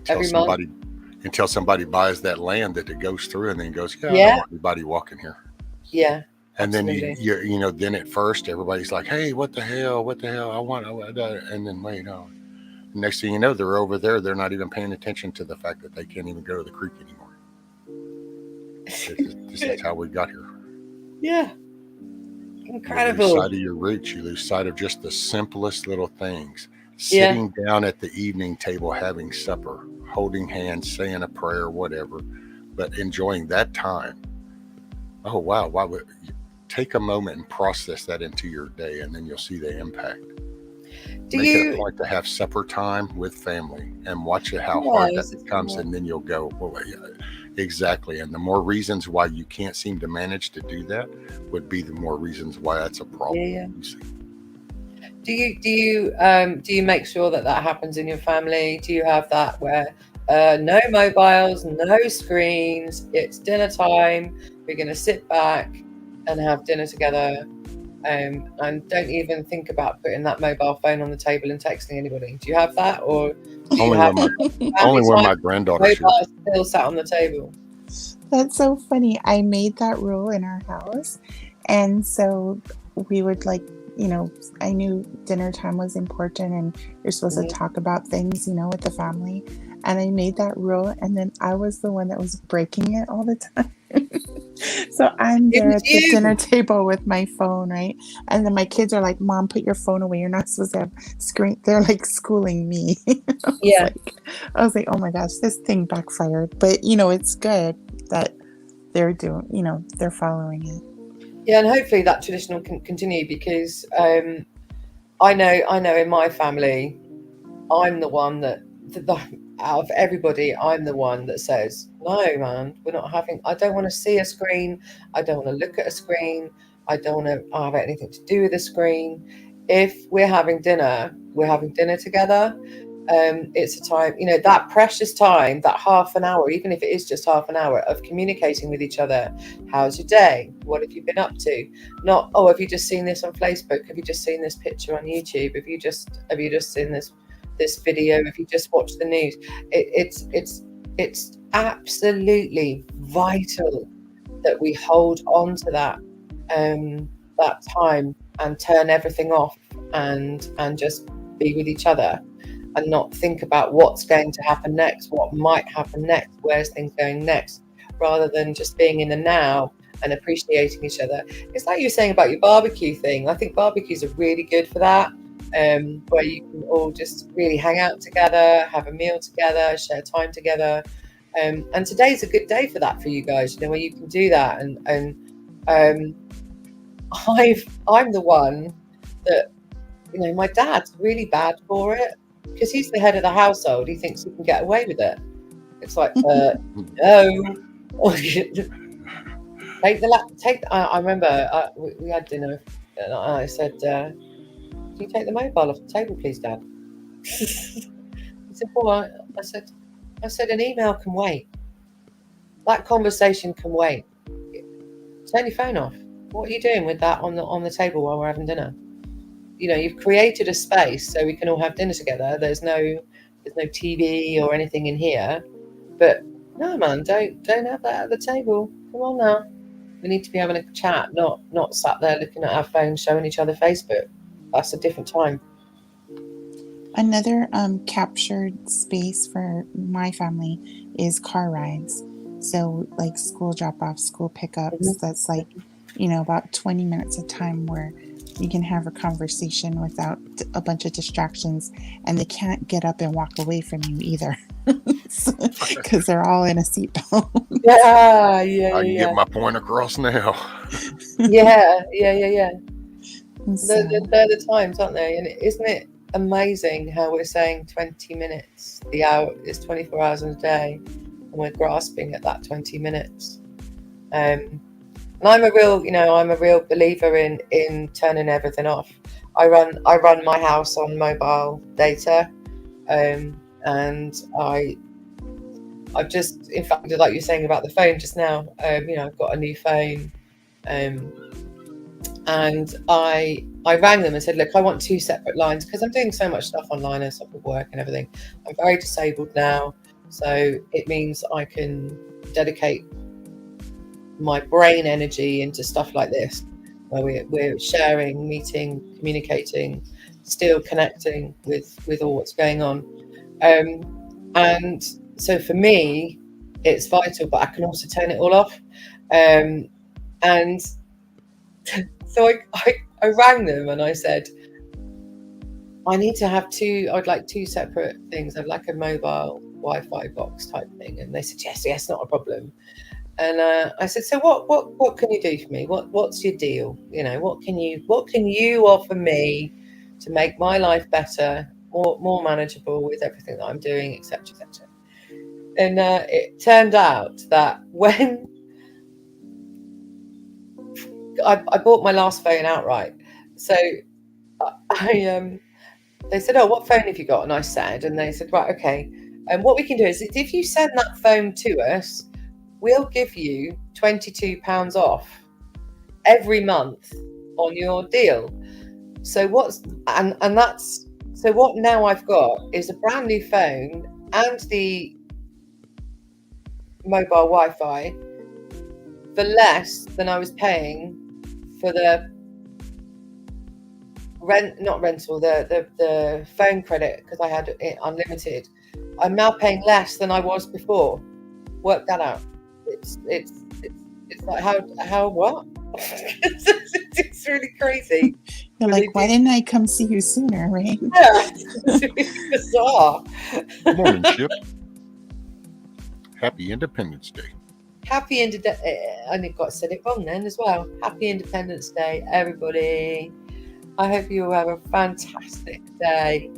every month. Until somebody buys that land that it goes through and then goes, I don't want anybody walking here. Yeah. And absolutely. then then at first everybody's like, hey, what the hell? I want, and then wait, next thing you know, they're over there. They're not even paying attention to the fact that they can't even go to the creek anymore. This is how we got here. Yeah. Incredible. You lose sight of your roots. You lose sight of just the simplest little things. Sitting down at the evening table, having supper, holding hands, saying a prayer, whatever, but enjoying that time. Oh, wow. Why would take a moment and process that into your day, and then you'll see the impact. Make it a point to have supper time with family and watch it how hard that becomes, and then you'll go, well, exactly. And the more reasons why you can't seem to manage to do that would be the more reasons why that's a problem. Yeah. Do you make sure that happens in your family? Do you have that where no mobiles, no screens, it's dinner time, we're going to sit back and have dinner together, and don't even think about putting that mobile phone on the table and texting anybody? Do you have that, or only when my granddaughter's here? Mobile still sat on the table. That's so funny. I made that rule in our house, and so we would I knew dinner time was important and you're supposed to talk about things, with the family. And I made that rule, and then I was the one that was breaking it all the time. So I'm It there was at the you. dinner table with my phone, right? And then my kids are like, "Mom, put your phone away. You're not supposed to have screen." They're like schooling me. Yeah. I was like, "Oh my gosh, this thing backfired." But you know, it's good that they're doing, you know, they're following it. Yeah, and hopefully that tradition will continue, because I know in my family, I'm the one that out of everybody, I'm the one that says, no, man, we're not having. I don't want to see a screen. I don't want to look at a screen. I don't want to have anything to do with a screen. If we're having dinner, we're having dinner together. It's a time, you know, that precious time, that half an hour, even if it is just half an hour of communicating with each other. How's your day? What have you been up to? Not, oh, have you just seen this on Facebook? Have you just seen this picture on YouTube? Have you just seen this video? If you just watch the news, it's absolutely vital that we hold on to that time and turn everything off and just be with each other and not think about what's going to happen next, what might happen next, where's things going next, rather than just being in the now and appreciating each other. It's like you were saying about your barbecue thing. I think barbecues are really good for that. Where you can all just really hang out together, have a meal together, share time together. And today's a good day for that for you guys, you know, where you can do that. And I'm the one that, you know, my dad's really bad for it because he's the head of the household. He thinks he can get away with it. It's like, no. I remember we had dinner and I said, can you take the mobile off the table, please, Dad? He said, "What?" I said, an email can wait. That conversation can wait. Turn your phone off. What are you doing with that on the table while we're having dinner? You know, you've created a space so we can all have dinner together. There's no TV or anything in here. But no, man, don't have that at the table. Come on now. We need to be having a chat, not sat there looking at our phones, showing each other Facebook. That's a different time. Another captured space for my family is car rides. So like school drop-offs, school pickups. That's like, you know, about 20 minutes of time where you can have a conversation without a bunch of distractions, and they can't get up and walk away from you either because they're all in a seatbelt. Yeah. I can get my point across now. Yeah. So, They're the times, aren't they? And isn't it amazing how we're saying 20 minutes? The hour is 24 hours in a day, and we're grasping at that 20 minutes. And I'm a real believer in turning everything off. I run my house on mobile data, and I've just, in fact, like you're saying about the phone just now, you know, I've got a new phone, and I rang them and said, look, I want 2 separate lines because I'm doing so much stuff online and stuff with work and everything. I'm very disabled now, so it means I can dedicate my brain energy into stuff like this, where we're sharing, meeting, communicating, still connecting with all what's going on. And so for me, it's vital, but I can also turn it all off. And so I rang them and I said, I need to have I'd like 2 separate things. I'd like a mobile Wi-Fi box type thing. And they said, yes, not a problem. And I said, so what can you do for me? What's your deal? You know, what can you offer me to make my life better, more manageable with everything that I'm doing, etc., etc. And it turned out that when I bought my last phone outright, so they said, oh, what phone have you got? And I said, and they said, right, okay. And what we can do is if you send that phone to us, we'll give you £22 off every month on your deal. So what now I've got is a brand new phone and the mobile Wi-Fi for less than I was paying for the the phone credit, because I had it unlimited. I'm now paying less than I was before. Work that out. It's It's like how what? It's really crazy. You're But they like, why do- didn't I come see you sooner, right? Yeah, it's really bizarre. Good morning, Chip. Happy Independence Day. Happy Independence. I got said it wrong then as well. Happy Independence Day, everybody. I hope you all have a fantastic day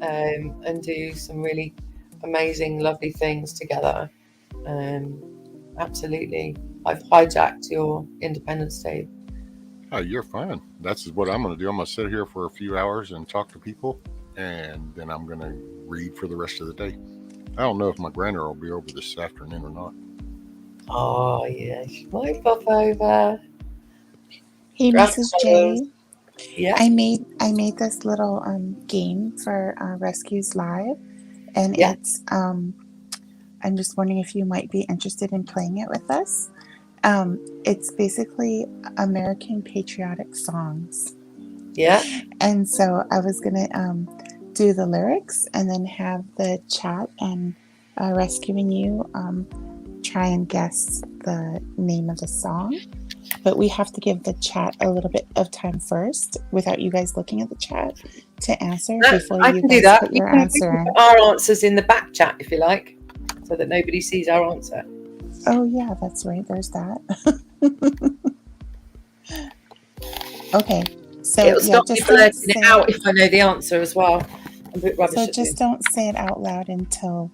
and do some really amazing, lovely things together. Absolutely. I've hijacked your Independence Day. Oh, you're fine. That's what I'm going to do. I'm going to sit here for a few hours and talk to people, and then I'm going to read for the rest of the day. I don't know if my granddaughter will be over this afternoon or not. Oh, yeah. She might pop over. Hey, Mrs. J. Yeah. I made this little game for Rescues Live, and Yeah. it's I'm just wondering if you might be interested in playing it with us. It's basically American patriotic songs. Yeah. And so I was gonna do the lyrics and then have the chat and rescuing you try and guess the name of the song. But we have to give the chat a little bit of time first, without you guys looking at the chat, to answer before I you can guys do that. put We your can answer in. put our answers in the back chat if you like, so that nobody sees our answer. Oh yeah, that's right. There's that. Okay, so It'll yeah, stop me just don't blurting say it out if I know the answer as well. I'm a bit rubbish so at just this. don't say it out loud until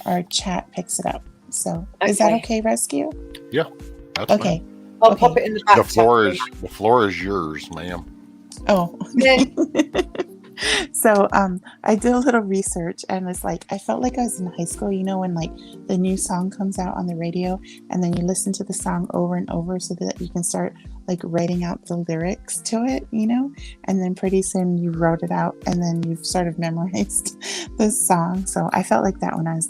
our chat picks it up. So is that Okay. okay, Rescue? Yeah, that's Okay. fine. I'll Okay. pop it in the back The chat. floor is yours, ma'am. Oh. Yeah. So I did a little research, and it's like I felt like I was in high school, you know, when like the new song comes out on the radio and then you listen to the song over and over so that you can start like writing out the lyrics to it, you know, and then pretty soon you wrote it out and then you've sort of memorized the song. So I felt like that when I was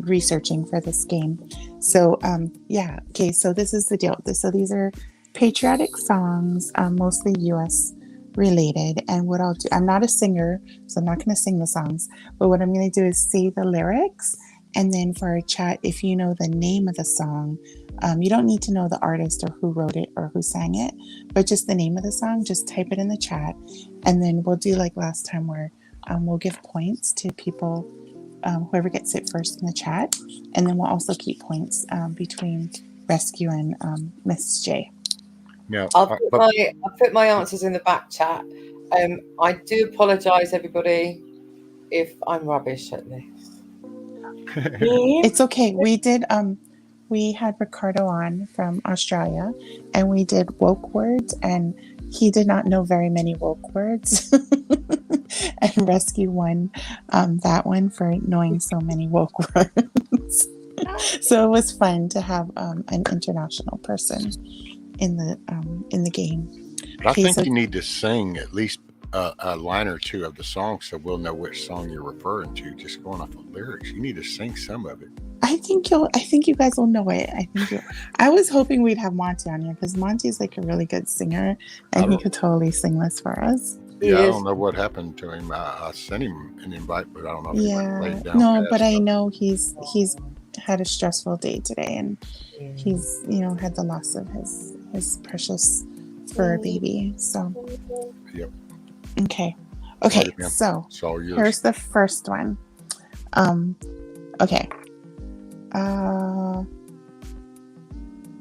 researching for this game. So yeah, okay, so this is the deal. So these are patriotic songs, mostly US related, and what I'll do, I'm not a singer, so I'm not going to sing the songs, but what I'm going to do is say the lyrics, and then for our chat, if you know the name of the song, you don't need to know the artist or who wrote it or who sang it, but just the name of the song, just type it in the chat, and then we'll do like last time where we'll give points to people, whoever gets it first in the chat, and then we'll also keep points between Rescue and Miss J. Now, I'll put my answers in the back chat. I do apologise, everybody, if I'm rubbish at this. It's okay. We had Ricardo on from Australia, and we did woke words, and he did not know very many woke words. And Rescue won that one for knowing so many woke words. So it was fun to have an international person in the game. I Okay, think so you need to sing at least a line or two of the song so we'll know which song you're referring to, just going off of lyrics. You need to sing some of it. I think you guys will know it. I was hoping we'd have Monty on here because Monty's like a really good singer and he could totally sing this for us. Yeah, I don't know what happened to him. I sent him an invite, but I don't know if he went laid down. No, but I know he's had a stressful day today, and he's had the loss of his precious fur baby. So yep. Okay, Right, so it's all yours. Here's the first one. Okay.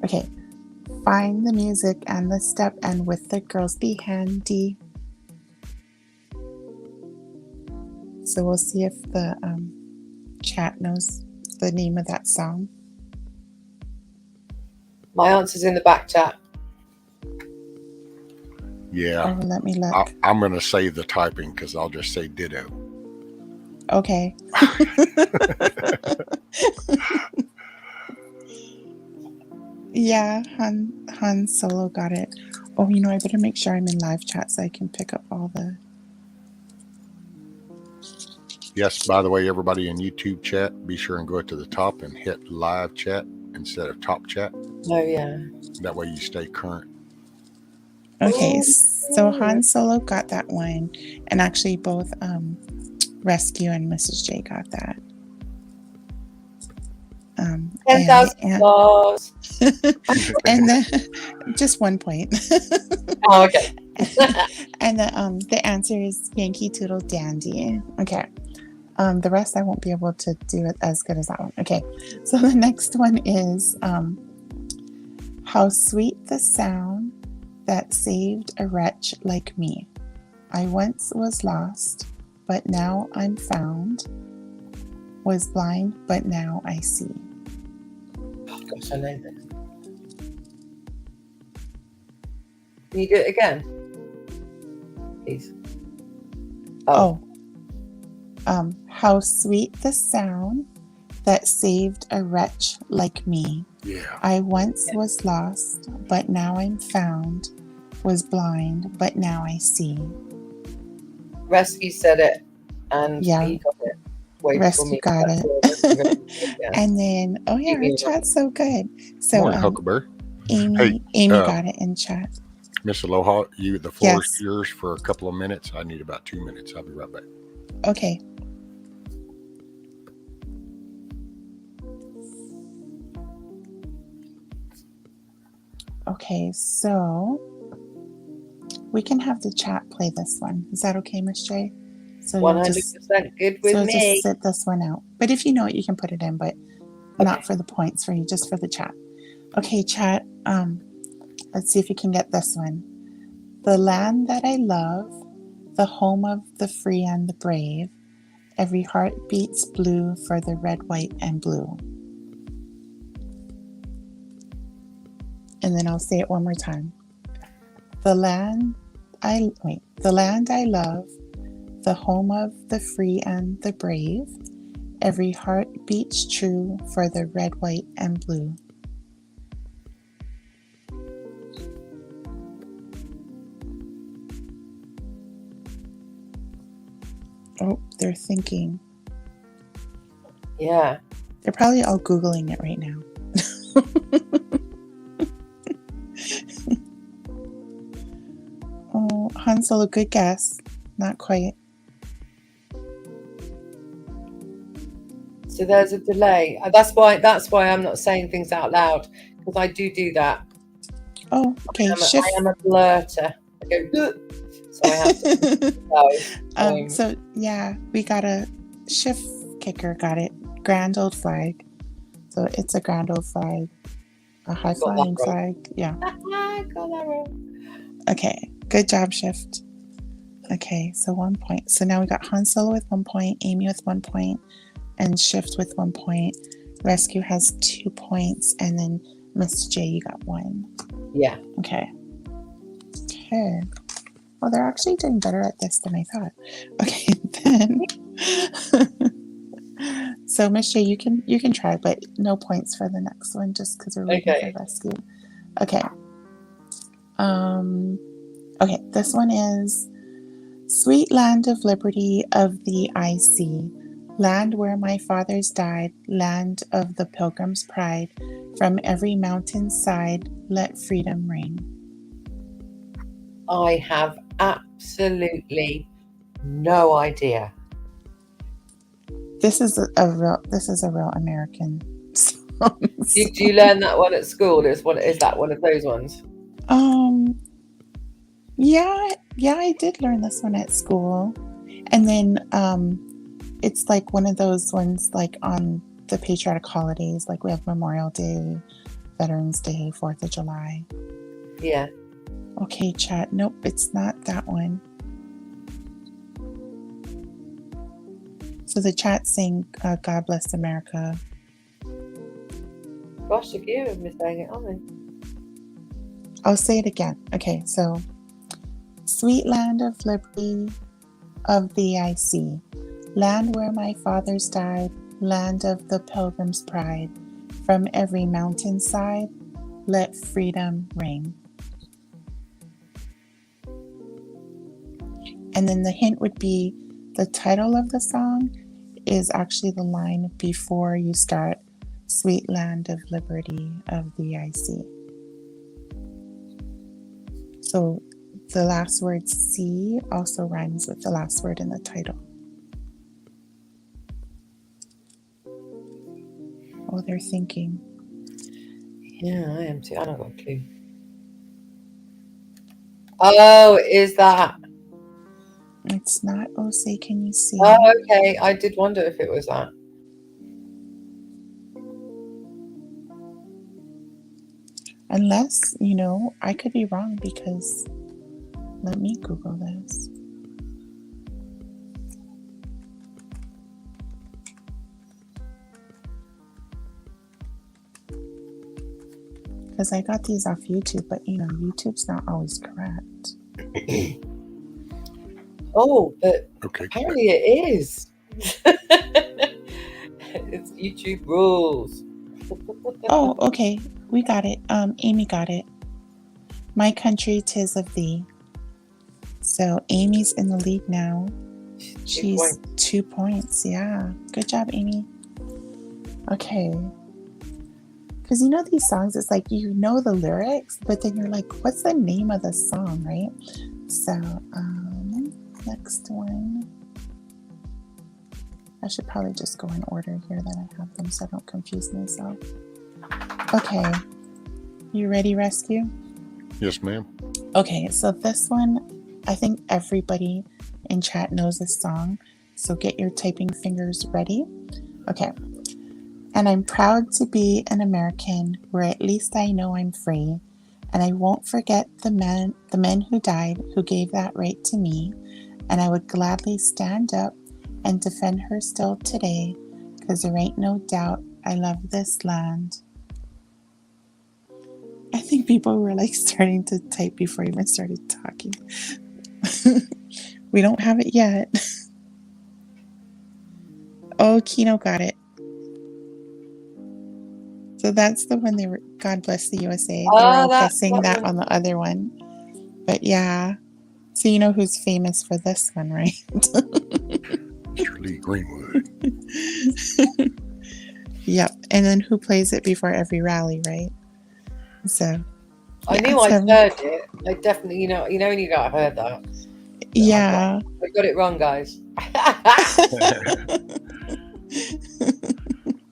Okay. Find the music and the step, and with the girls be handy. So we'll see if the chat knows the name of that song. My answer's in the back chat. Yeah. Oh, let me look. I'm going to say the typing because I'll just say ditto. Okay. Yeah, Han Solo got it. Oh, I better make sure I'm in live chat so I can pick up all the... Yes, by the way, everybody in YouTube chat, be sure and go to the top and hit live chat instead of top chat. Oh, yeah. That way you stay current. Okay, so Han Solo got that one, and actually both Rescue and Mrs. J got that. And 10,000 stars. and the, just 1 point. Oh, okay. And the answer is Yankee Doodle Dandy. Okay. The rest I won't be able to do it as good as that one. Okay. So the next one is how sweet the sound that saved a wretch like me. I once was lost, but now I'm found. Was blind, but now I see. Oh, gosh, I know this. Can you do it again? Please. Oh. How sweet the sound that saved a wretch like me. Yeah. I once was lost, but now I'm found. Was blind, but now I see. Rescue said it, and Yeah. he got it. Wait Rescue for me. got That's it. all. Yeah. And then, oh yeah, Give me our a chat's so good. So Morning, Huckleberry. Amy got it in chat. Miss Aloha, the floor is Yes. yours for a couple of minutes. I need about 2 minutes. I'll be right back. Okay. Okay, so we can have the chat play this one. Is that okay, Miss J? So 100% good with me. Just sit this one out. But if you know it, you can put it in, but not for the points for you, just for the chat. Okay, chat. Let's see if you can get this one. The land that I love, the home of the free and the brave. Every heart beats blue for the red, white, and blue. And then I'll say it one more time. The land I love, the home of the free and the brave. Every heart beats true for the red, white, and blue. Oh, they're thinking. Yeah. They're probably all Googling it right now. Oh, Han Solo, good guess. Not quite. So there's a delay. That's why I'm not saying things out loud, because I do that. Oh, okay. I am a blurter. I go, "Bleh." So I have to. So yeah, we got a shift kicker. Got it. Grand old flag. So it's a grand old flag. A high flying flag. Yeah. I got that wrong. Okay. Good job, Shift. Okay, so 1 point. So now we got Han Solo with 1 point, Amy with 1 point, and Shift with 1 point. Rescue has 2 points, and then Miss J, you got 1. Yeah. Okay. Okay. Well, they're actually doing better at this than I thought. Okay, then. So Miss J, you can try, but no points for the next one, just because we're waiting for Rescue. Okay. Okay, this one is Sweet land of liberty of the IC, land where my fathers died, land of the pilgrim's pride, from every mountain side, let freedom ring. I have absolutely no idea. This is a real American song. Did you learn that one at school? Is that one of those ones? Yeah, I did learn this one at school. And then it's like one of those ones like on the patriotic holidays, like we have Memorial Day, Veterans Day, 4th of July. Yeah. Okay, chat. Nope, it's not that one. So the chat's saying, God bless America. Gosh, if you have been saying it, aren't they? I'll say it again. Okay, so sweet land of liberty of the IC, land where my fathers died, land of the pilgrim's pride, from every mountainside, let freedom ring. And then the hint would be the title of the song is actually the line before you start Sweet Land of Liberty of the IC. So the last word C also rhymes with the last word in the title. Oh, they're thinking. Yeah, I am too. I don't got a clue. Oh, is that? It's not Oh Say Can You See? Oh, okay. I did wonder if it was that. Unless, I could be wrong because let me Google this. Because I got these off YouTube, but YouTube's not always correct. Oh, but Okay. apparently it is. It's YouTube rules. Oh, okay. We got it. Amy got it. My Country, 'Tis of Thee. So Amy's in the lead now. She's 2 points. Yeah. Good job, Amy. Okay. Because these songs, it's like the lyrics, but then you're like, what's the name of the song, right? So, next one. I should probably just go in order here that I have them so I don't confuse myself. Okay. You ready, Rescue? Yes, ma'am. Okay, so this one, I think everybody in chat knows this song. So get your typing fingers ready. Okay. And I'm proud to be an American where at least I know I'm free. And I won't forget the men who died who gave that right to me. And I would gladly stand up and defend her still today, 'cause there ain't no doubt I love this land. I think people were starting to type before I even started talking. We don't have it yet. Oh, Kino got it. So that's the one they were, God Bless the USA. They were all guessing that on the other one. But yeah. So you know who's famous for this one, right? Mr. Lee Greenwood. Yep. And then who plays it before every rally, right? So I knew I'd heard it. I definitely, when you got heard that. Yeah. I got it wrong, guys.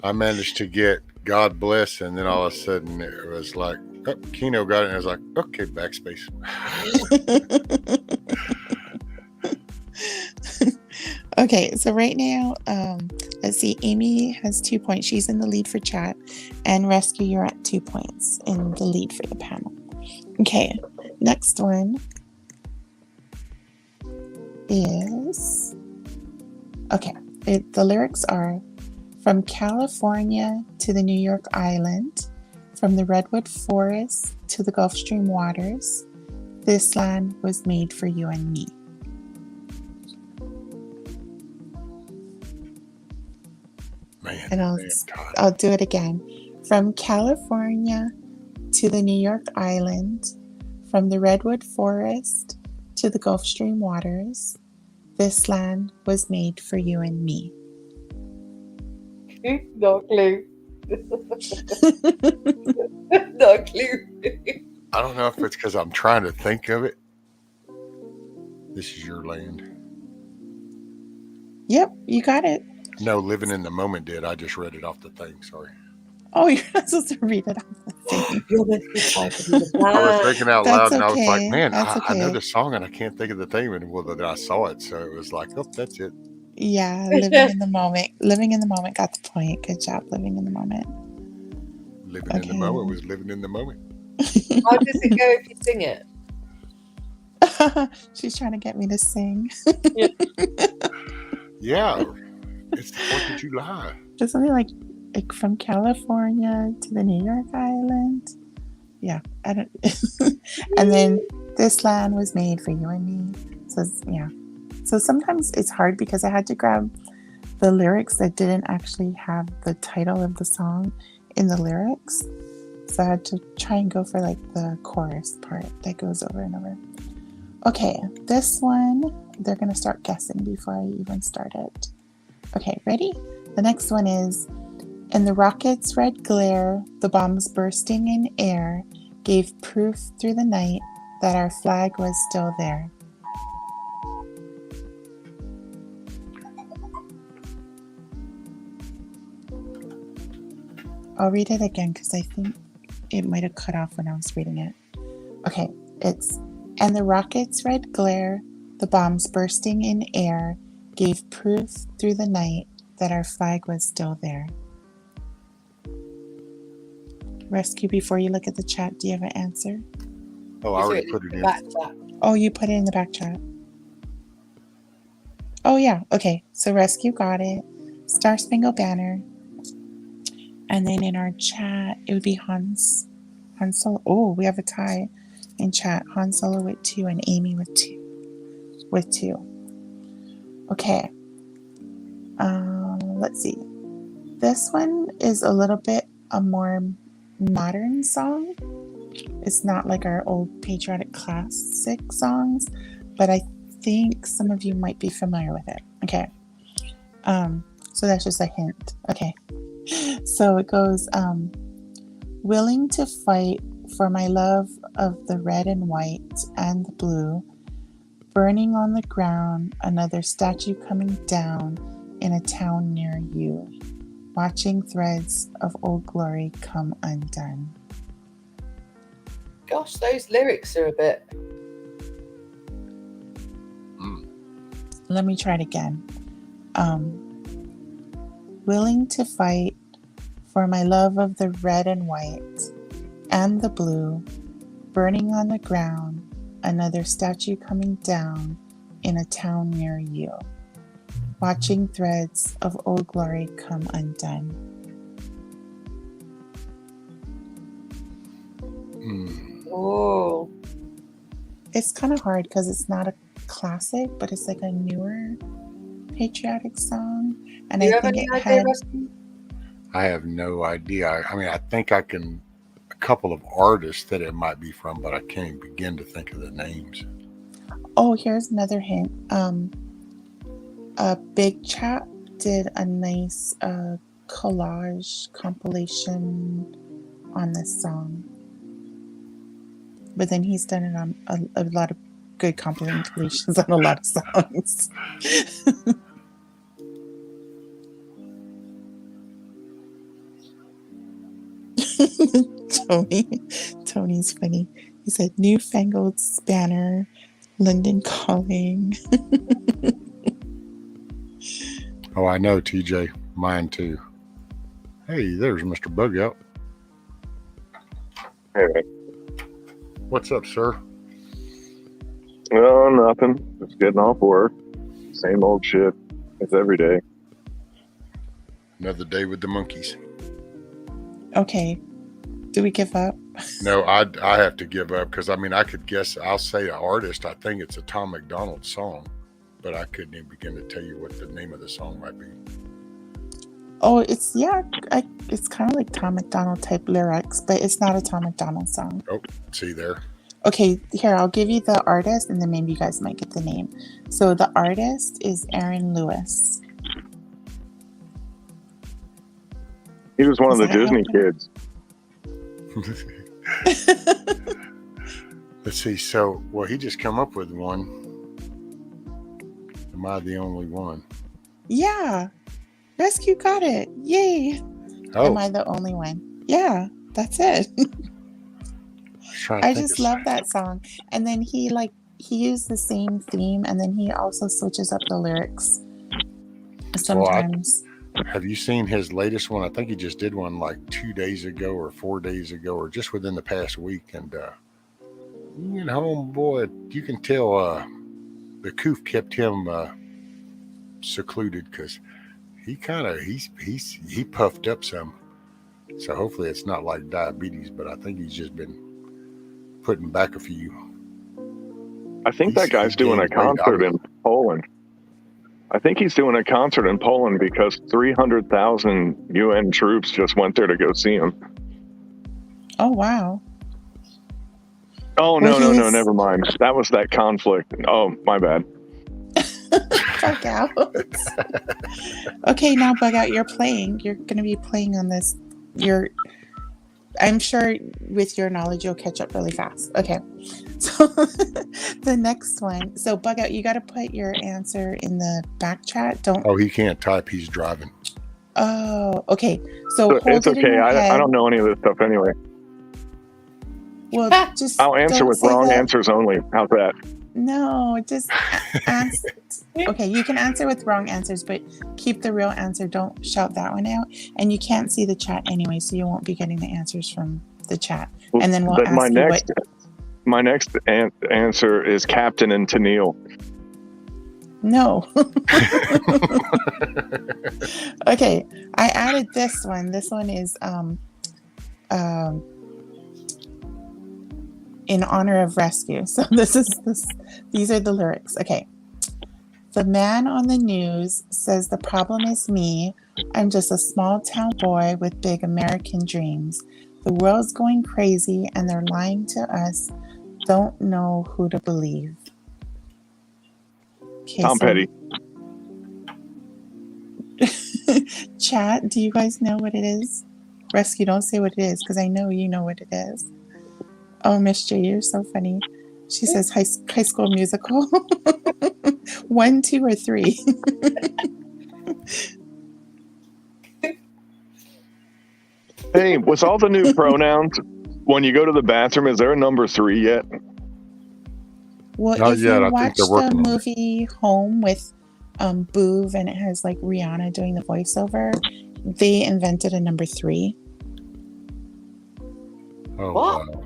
I managed to get God Bless, and then all of a sudden it was like, oh, Kino got it, and I was like, okay, backspace. Okay, so right now, let's see, Amy has 2 points. She's in the lead for chat, and Rescue, you're at 2 points in the lead for the panel. Okay, next one is, okay, the lyrics are, from California to the New York Island, from the Redwood Forest to the Gulf Stream waters, this land was made for you and me. Man, and I'll do it again. From California to the New York Island, from the Redwood Forest to the Gulf Stream waters, this land was made for you and me. No clue. No clue. I don't know if it's because I'm trying to think of it. This is your land. Yep, you got it. No, Living in the Moment did. I just read it off the thing. Sorry. Oh, you're not supposed to read it off the thing. You're meant to be typing the I was thinking out loud, and I was like, man, That's I know the song, and I can't think of the thing. And well, then I saw it, so it was like, oh, that's it. Yeah, living in the moment. Living in the moment got the point. Good job, living in the moment. Living in the moment was living in the moment. How does it go if you sing it? She's trying to get me to sing. Yeah, it's the 4th of July. Just something like from California to the New York Island. Yeah, I don't. And then this land was made for you and me. So yeah. So sometimes it's hard because I had to grab the lyrics that didn't actually have the title of the song in the lyrics. So I had to try and go for the chorus part that goes over and over. Okay, this one, they're going to start guessing before I even start it. Okay, ready? The next one is, in the rocket's red glare, the bombs bursting in air gave proof through the night that our flag was still there. I'll read it again because I think it might have cut off when I was reading it. Okay, it's, and the rocket's red glare, the bombs bursting in air, gave proof through the night that our flag was still there. Rescue, before you look at the chat, do you have an answer? Oh, I already put it in. Back chat. Oh, you put it in the back chat. Oh, yeah. Okay. So Rescue got it. Star Spangled Banner. And then in our chat, it would be Han Solo. Oh, we have a tie in chat. Han Solo with 2 and Amy with 2. Okay. Let's see. This one is a little bit a more modern song. It's not like our old patriotic classic songs, but I think some of you might be familiar with it. Okay. So that's just a hint. Okay. So it goes, willing to fight for my love of the red and white and the blue, burning on the ground, another statue coming down in a town near you, watching threads of old glory come undone. Gosh, those lyrics are a bit. Let me try it again. Willing to fight for my love of the red and white and the blue, burning on the ground, another statue coming down in a town near you, watching threads of old glory come undone. Oh, It's kind of hard because it's not a classic, but it's like a newer patriotic song. And do you I have think any it idea, had, Rusty? I have no idea. I mean, I think I can, a couple of artists that it might be from, but I can't even begin to think of the names. oh, here's another hint. Big Chat did a nice collage compilation on this song. But then he's done it on a lot of good compilations on a lot of songs. Tony's funny. He said, "Newfangled Spanner, London Calling." Oh, I know, TJ. Mine too. Hey, there's Mr. Bug Out. Hey, What's up, sir? no, nothing. Just getting off work. Same old shit. It's every day. Another day with the monkeys. Okay. Do we give up? No, I have to give up because, I mean, I could guess. I'll say an artist. I think it's a Tom McDonald song, but I couldn't even begin to tell you what the name of the song might be. Oh, it's kind of like Tom McDonald type lyrics, but it's not a Tom McDonald song. Oh, see there. Okay, here, I'll give you the artist and then maybe you guys might get the name. So the artist is Aaron Lewis. He was one of Does the that Disney help? kids. Let's see. So, well, he just come up with one. Am I the only one? Yeah. Rescue got it. Yay. Oh, Am I the only one? Yeah, that's it. I just love that song. And then he used the same theme and then he also switches up the lyrics sometimes. Have you seen his latest one? I think he just did one like 2 days ago or 4 days ago or just within the past week. And, homeboy, you can tell the coof kept him secluded because he puffed up some. So hopefully it's not like diabetes, but I think he's just been putting back a few. I think that guy's doing a concert in Poland. I think he's doing a concert in Poland because 300,000 UN troops just went there to go see him. Oh, wow. Oh, no, never mind. That was that conflict. Oh, my bad. Bug Out. Okay, now Bug Out, you're playing. You're going to be playing on this. I'm sure with your knowledge, you'll catch up really fast. Okay. So the next one. So Bug Out, you got to put your answer in the back chat. Oh, he can't type. He's driving. Oh, okay. So So hold it's it in okay. your I head. don't know any of this stuff anyway. Well, just I'll answer don't with say wrong that. answers only. How's that? No, just answer. Okay, you can answer with wrong answers, but keep the real answer. Don't shout that one out. And you can't see the chat anyway, so you won't be getting the answers from the chat. And then we'll But ask you what. my next answer is Captain and Tennille. No. Okay, I added this one. This one is in honor of rescue. So these are the lyrics. Okay. The man on the news says the problem is me. I'm just a small town boy with big American dreams. The world's going crazy and they're lying to us. Don't know who to believe. Okay, Tom Petty. Chat, do you guys know what it is? Rescue, don't say what it is because I know you know what it is. Oh, Miss J, you're so funny. She says high school musical. 1, 2, or 3. Hey, with all the new pronouns, when you go to the bathroom, is there a number 3 yet? Well, Not if yet. you I think watch they're working the on it. movie Home with Boov and it has like Rihanna doing the voiceover, they invented a number 3. Oh, What? wow.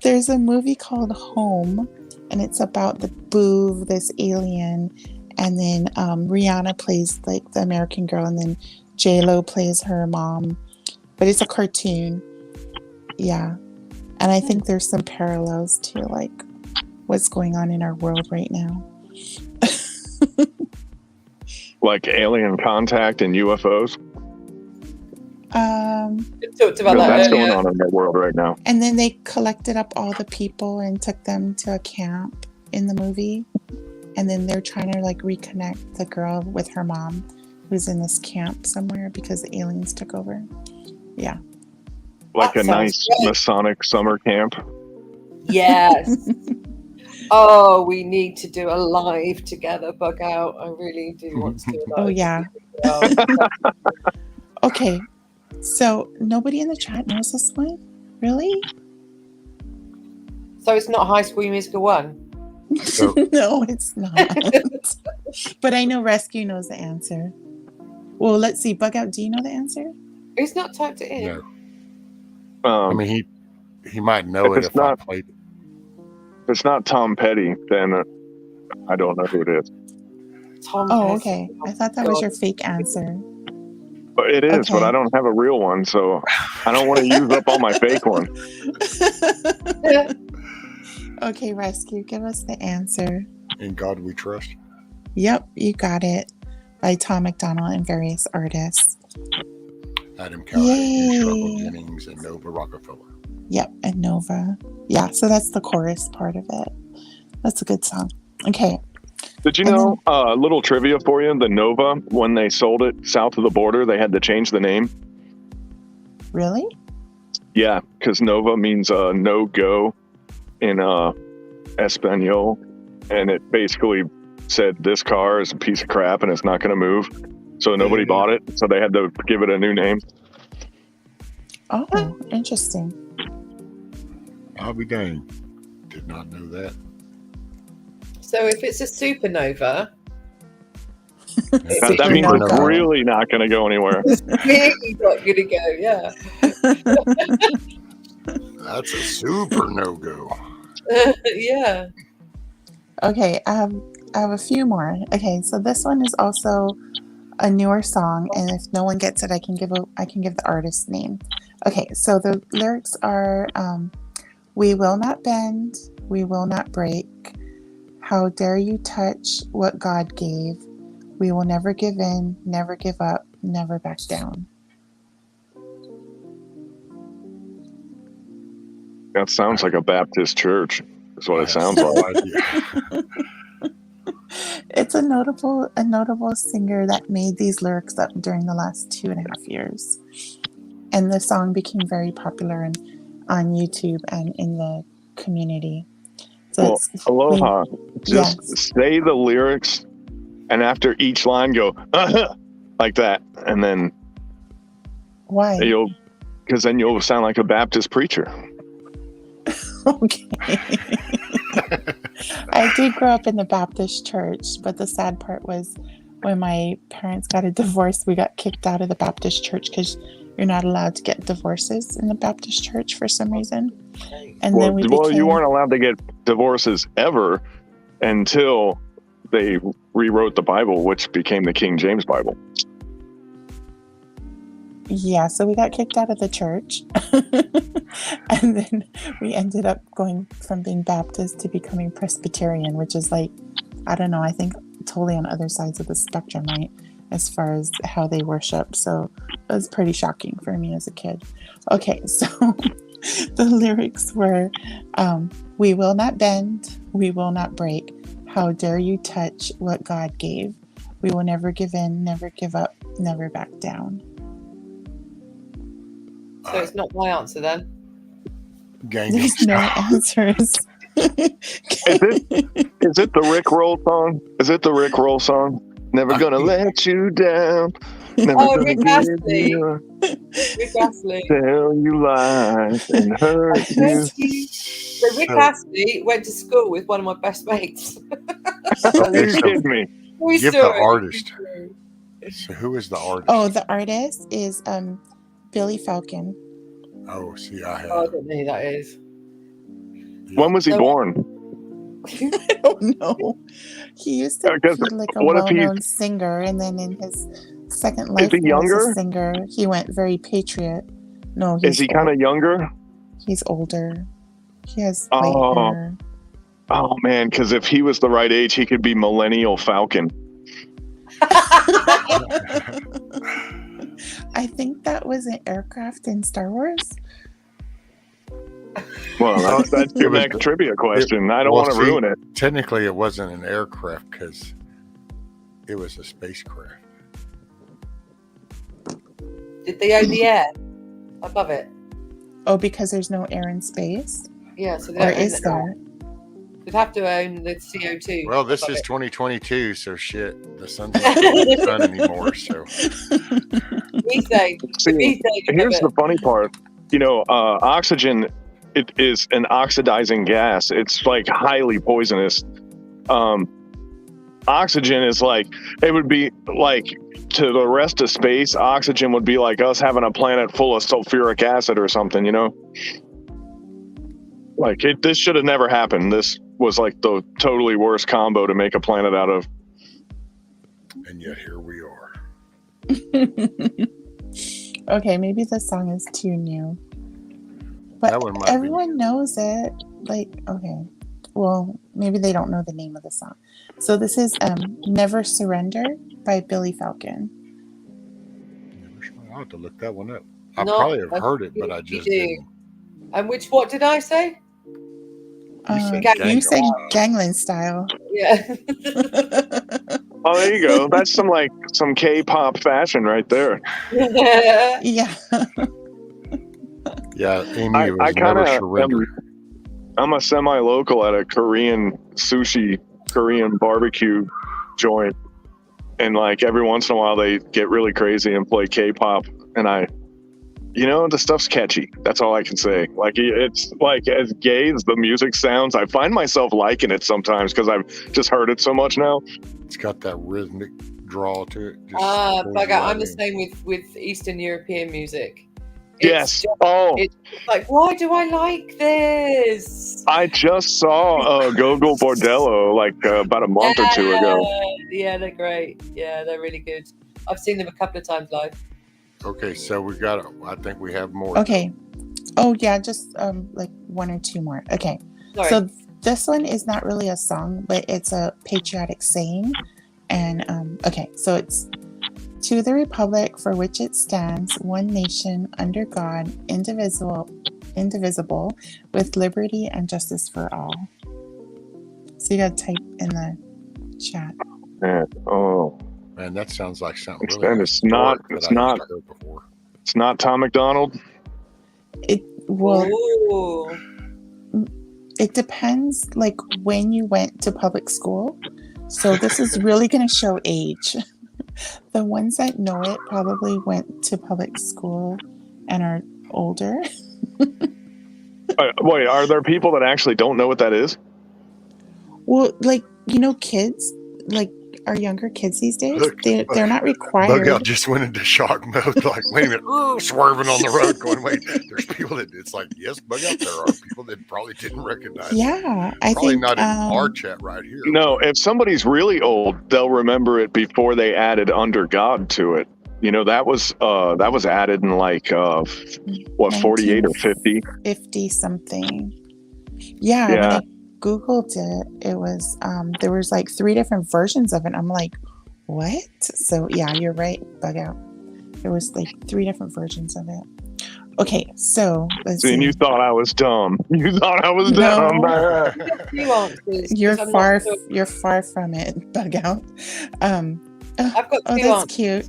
There's a movie called Home, and it's about the Boov, this alien, and then Rihanna plays like the American girl, and then J-Lo plays her mom. But it's a cartoon. Yeah. And I think there's some parallels to like what's going on in our world right now. Like alien contact and UFOs? We talked about that That's earlier. going on in the world right now. And then they collected up all the people and took them to a camp in the movie. And then they're trying to like reconnect the girl with her mom who's in this camp somewhere because the aliens took over. Yeah. Like That a sounds nice great. Masonic summer camp. Yes. Oh, we need to do a live together, Bug Out. I really do want to do a live. Oh, yeah. Okay. So nobody in the chat knows this one? Really? So it's not High School Musical 1? So- No, it's not. But I know Rescue knows the answer. Well, let's see. Bug Out, do you know the answer? Who's not typed it in? No. I mean, he might know If it it's if not- I played it. If it's not Tom Petty, then I don't know who it is. Tom Oh, Petty. okay. I thought that was your fake answer. But it is, but Okay. I don't have a real one, so I don't want to use up all my fake one. Okay, Rescue, give us the answer. In God We Trust. Yep, you got it. By Tom McDonald and various artists. Adam Callahan, Struggle Yay. Jennings, and Nova Rockefeller. Yep, and Nova. Yeah, so that's the chorus part of it. That's a good song. Okay. Did you And know, a little trivia for you, the Nova, when they sold it south of the border, they had to change the name? Really? Yeah, because Nova means no-go in Espanol, and it basically said this car is a piece of crap and it's not going to move. So nobody bought it, so they had to give it a new name. Oh, interesting. I'll be dang. Did not know that. So if it's a supernova, That means it's Supernova. really not going to go anywhere. it's really not going to go, yeah. That's a super no-go. Yeah. Okay, I have a few more. Okay, so this one is also a newer song, and if no one gets it, I can give the artist's name. Okay, so the lyrics are we will not bend, we will not break. How dare you touch what God gave? We will never give in, never give up, never back down. That sounds like a Baptist church. That's what it sounds No like. idea. It's a notable singer that made these lyrics up during the last 2.5 years. And the song became very popular on YouTube and in the community. So Well, it's aloha. Just yes. say the lyrics and after each line go like that, and then Why? because then you'll sound like a Baptist preacher. Okay. I did grow up in the Baptist church, but the sad part was when my parents got a divorce, we got kicked out of the Baptist church because you're not allowed to get divorces in the Baptist church for some reason. And then You weren't allowed to get divorces ever until they rewrote the Bible, which became the King James Bible. Yeah, so we got kicked out of the church. And then we ended up going from being Baptist to becoming Presbyterian, which is like, I don't know, I think totally on other sides of the spectrum, right? As far as how they worship. So it was pretty shocking for me as a kid. Okay, so the lyrics were, we will not bend, we will not break. How dare you touch what God gave? We will never give in, never give up, never back down. So it's not my answer then. There's no answers. Is it the Rick Roll song? Is it the Rick Roll song? Never gonna let you down. Never gonna Rick give Astley. you Rick Astley. tell you lies and hurt you. So Rick Astley went to school with one of my best mates. Are you kidding me? Give the artist. So who is the artist? Oh, the artist is Billy Falcon. Oh, see, I have. I don't know who that is. Yeah. When was he born? I don't know. He used to be like a well-known singer, and then in his second life he younger? as a singer, he went very patriot. No, Is he kind of younger? He's older. He has white hair. Oh man, because if he was the right age, he could be Millennial Falcon. I think that was an aircraft in Star Wars. Well, that's your next trivia question. I don't want to ruin it. Technically, it wasn't an aircraft because it was a spacecraft. Did they own the air above it? Oh, because there's no air in space? Yeah, so they Or don't is there? They'd have to own the CO2. Well, this is 2022, so shit, the sun's not the sun anymore. So here's the funny part. You know, oxygen, it is an oxidizing gas. It's like highly poisonous. Oxygen is like, it would be like to the rest of space, oxygen would be like us having a planet full of sulfuric acid or something, you know? Like this should have never happened. This was like the totally worst combo to make a planet out of. And yet here we are. Okay, maybe the song is too new. But everyone knows it. Like, okay. Well, maybe they don't know the name of the song. So this is Never Surrender by Billy Falcon. I'll have to look that one up. I probably have heard it, but I just didn't. And what did I say? You said Gangnam Style. Yeah. Oh, there you go. That's some K-pop fashion right there. Yeah. Yeah, Amy was Never Surrender. I'm a semi-local at a Korean barbecue joint, and like every once in a while they get really crazy and play K-pop, and the stuff's catchy. That's all I can say. Like, it's like, as gay as the music sounds, I find myself liking it sometimes because I've just heard it so much now. It's got that rhythmic draw to it. I'm the same with Eastern European music. Yes. It's like, why do I like this? I just saw Gogol Bordello like about a month or two ago. Yeah, they're great. Yeah, they're really good. I've seen them a couple of times live. Okay, so I think we have more. Okay. Oh yeah, just like one or two more. Okay. Sorry. So this one is not really a song, but it's a patriotic saying. And okay, so it's to the republic for which it stands, one nation under God, indivisible, with liberty and justice for all. So you gotta type in the chat. Man, that sounds like something really. And it's not Tom McDonald. It depends like when you went to public school. So this is really going to show age. The ones that know it probably went to public school and are older. Wait, are there people that actually don't know what that is? Well, like, kids, like our younger kids these days, Look, they're not Bug required. Out just went into shock mode. Like, wait a minute, swerving on the road, going, wait. There's people that it's like, yes, Bug Out. There are people that probably didn't recognize. Yeah, I probably think not in our chat right here. No, if somebody's really old, they'll remember it before they added "under God" to it. That was added in like 48 or 50. 50 something. Yeah, when I Googled it, it was there was like 3 different versions of it. I'm like, what? So yeah, you're right, Bug Out. There was like 3 different versions of it. Okay, so let's see. And you thought I was dumb. You thought I was dumb. You're far from it, Bug Out. I've got 2 that's answers. cute.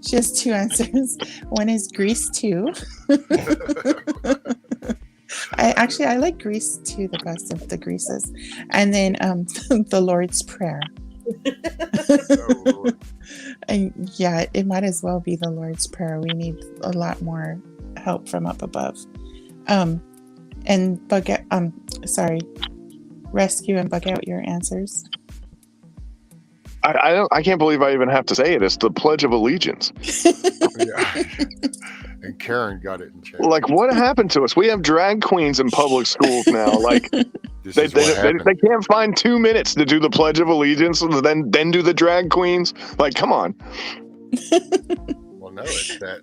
She has 2 answers. One is Grease 2. I like Grease 2 the best of the Greases. And then the Lord's Prayer. Oh, Lord. And yeah, it might as well be the Lord's Prayer. We need a lot more help from up above. And Rescue and Bug Out your answers. I can't believe I even have to say it. It's the Pledge of Allegiance. Yeah. And Karen got it in chat. Like, what happened to us? We have drag queens in public schools now. Like, they can't find 2 minutes to do the Pledge of Allegiance and then do the drag queens. Like, come on. Well, no, it's that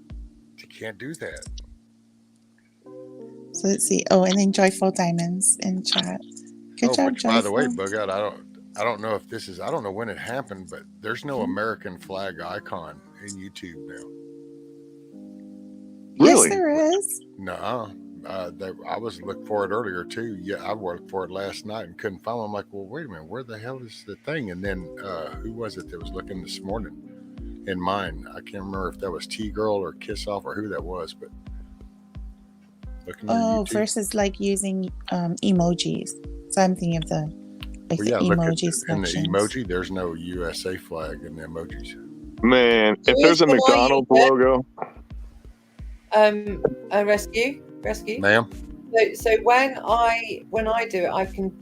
you can't do that. So let's see. Oh, and then Joyful Diamonds in chat. Good job, which, Joyful. by the way, Bug Out, I don't know if this is, I don't know when it happened, but there's no American flag icon in YouTube now. Really? Yes, there is. No, I was looking for it earlier too. Yeah, I worked for it last night and couldn't find it. I'm like, well, wait a minute, where the hell is the thing? And then who was it that was looking this morning in mine? I can't remember if that was T Girl or Kiss Off or who that was, but looking at YouTube. Versus like using emojis. So I'm thinking of the the emoji in the selections. emoji, there's no USA flag in the emojis. Man, if there's a McDonald's logo. Rescue. Ma'am? So when I do it,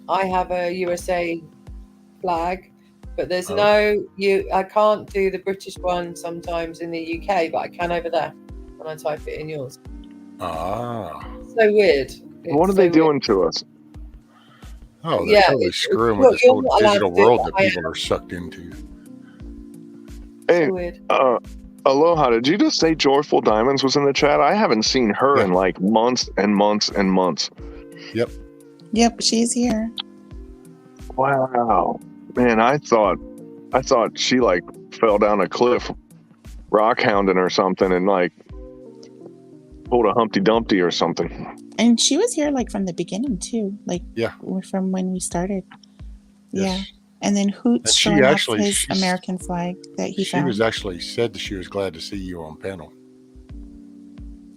I have a USA flag, but there's I can't do the British one sometimes in the UK, but I can over there when I type it in yours. Ah. So weird. What are they doing to us? Oh, they're totally screwing with this whole digital world that people are sucked into. Hey, so weird. Aloha, did you just say Joyful Diamonds was in the chat? I haven't seen her in like months and months and months. Yep, she's here. Wow. Man, I thought she like fell down a cliff rock hounding or something and like pulled a Humpty Dumpty or something. And she was here like from the beginning too, like from when we started. Yes. Yeah. And then Hoots showing off his American flag that he found. She was actually said that she was glad to see you on panel.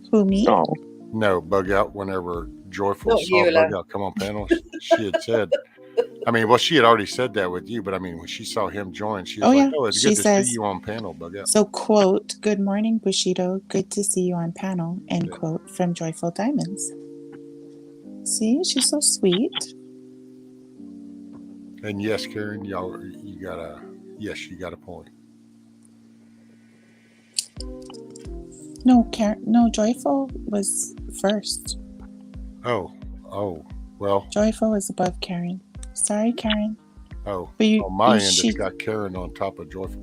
Who, me? Oh. No, Bug Out. Whenever Joyful saw Bug Out come on panel, she had said, I mean, well, she had already said that with you, but I mean, when she saw him join, she was like, oh, it's good to see you on panel, Bug Out. So, quote, good morning, Bushido. Good to see you on panel, end quote, from Joyful Diamonds. See, she's so sweet. And yes, Karen, you got a point. No, Karen, no, Joyful was first. Oh, well. Joyful was above Karen. Sorry, Karen. Oh, but on my end, it's got Karen on top of Joyful.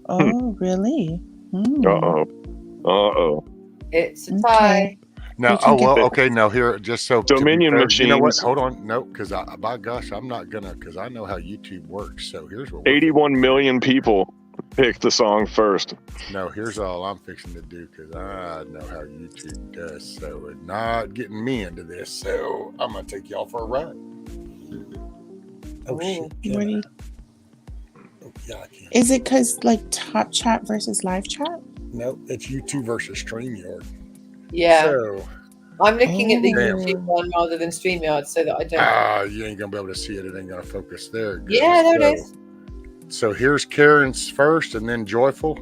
Oh, really? Uh-oh. It's a tie. No, okay. Now here, just so Dominion machines. You know what? Hold on, no, because by gosh, I'm not gonna, because I know how YouTube works. So here's what 81 million people picked the song first. No, here's all I'm fixing to do because I know how YouTube does. So it's not getting me into this. So I'm gonna take y'all for a ride. Oh shit! I can't. Is it because like Top Chat versus Live Chat? No, it's YouTube versus StreamYard. Yeah. So I'm looking at the Oh. YouTube one rather than StreamYard so that I don't. You ain't gonna be able to see it. It ain't gonna focus there. It goes. Yeah, there it is. So here's Karen's first, and then Joyful,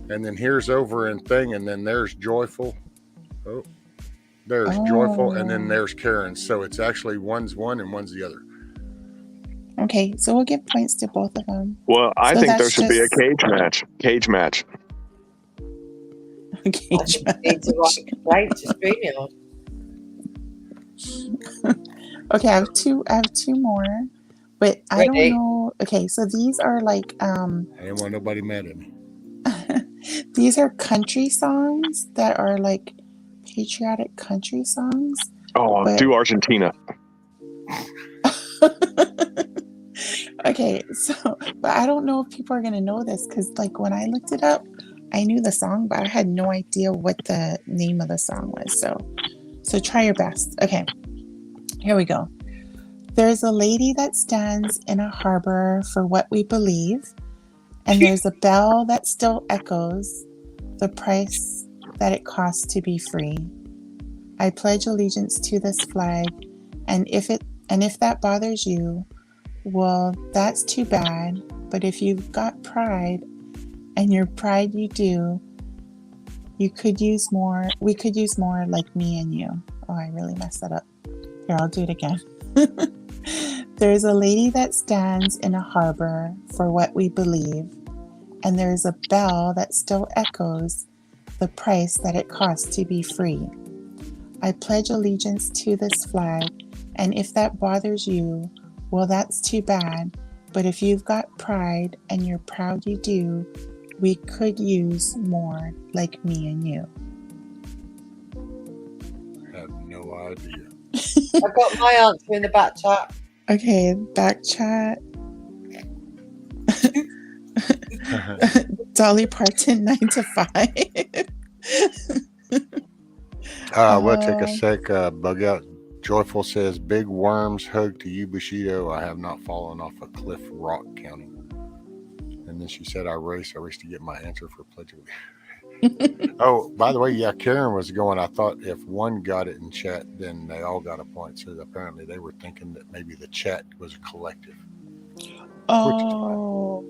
and then here's over in thing, and then there's Joyful. Oh, there's Joyful, and then there's Karen's. So it's actually one's one and one's the other. Okay, so we'll give points to both of them. Well, I So think there that's should be a just- cage match. Cage match. I just need to write a complaint to StreamYard. Okay, I have two more, but I don't Ready? know. Okay, so these are like I didn't want nobody mad at me. these are country songs that are like patriotic country songs. Oh, But- do Argentina. Okay, so but I don't know if people are gonna know this because like when I looked it up, I knew the song, but I had no idea what the name of the song was. So try your best. Okay, here we go. There's a lady that stands in a harbor for what we believe, and there's a bell that still echoes the price that it costs to be free. I pledge allegiance to this flag, and if that bothers you, well, that's too bad. But if you've got pride, and your pride you do, we could use more like me and you. Oh, I really messed that up. Here, I'll do it again. There's a lady that stands in a harbor for what we believe, and there's a bell that still echoes the price that it costs to be free. I pledge allegiance to this flag, and if that bothers you, well, that's too bad. But if you've got pride and you're proud you do, we could use more like me and you. I have no idea. I've got my answer in the back chat. Okay, back chat. Dolly Parton, 9 to 5. We'll take a sec. Bug out. Joyful says, "Big worms hug to you, Bushido. I have not fallen off a cliff, Rock County." And then she said, I race to get my answer for pledge. Oh, by the way, yeah, Karen was going. I thought if one got it in chat, then they all got a point. So apparently they were thinking that maybe the chat was a collective. Oh.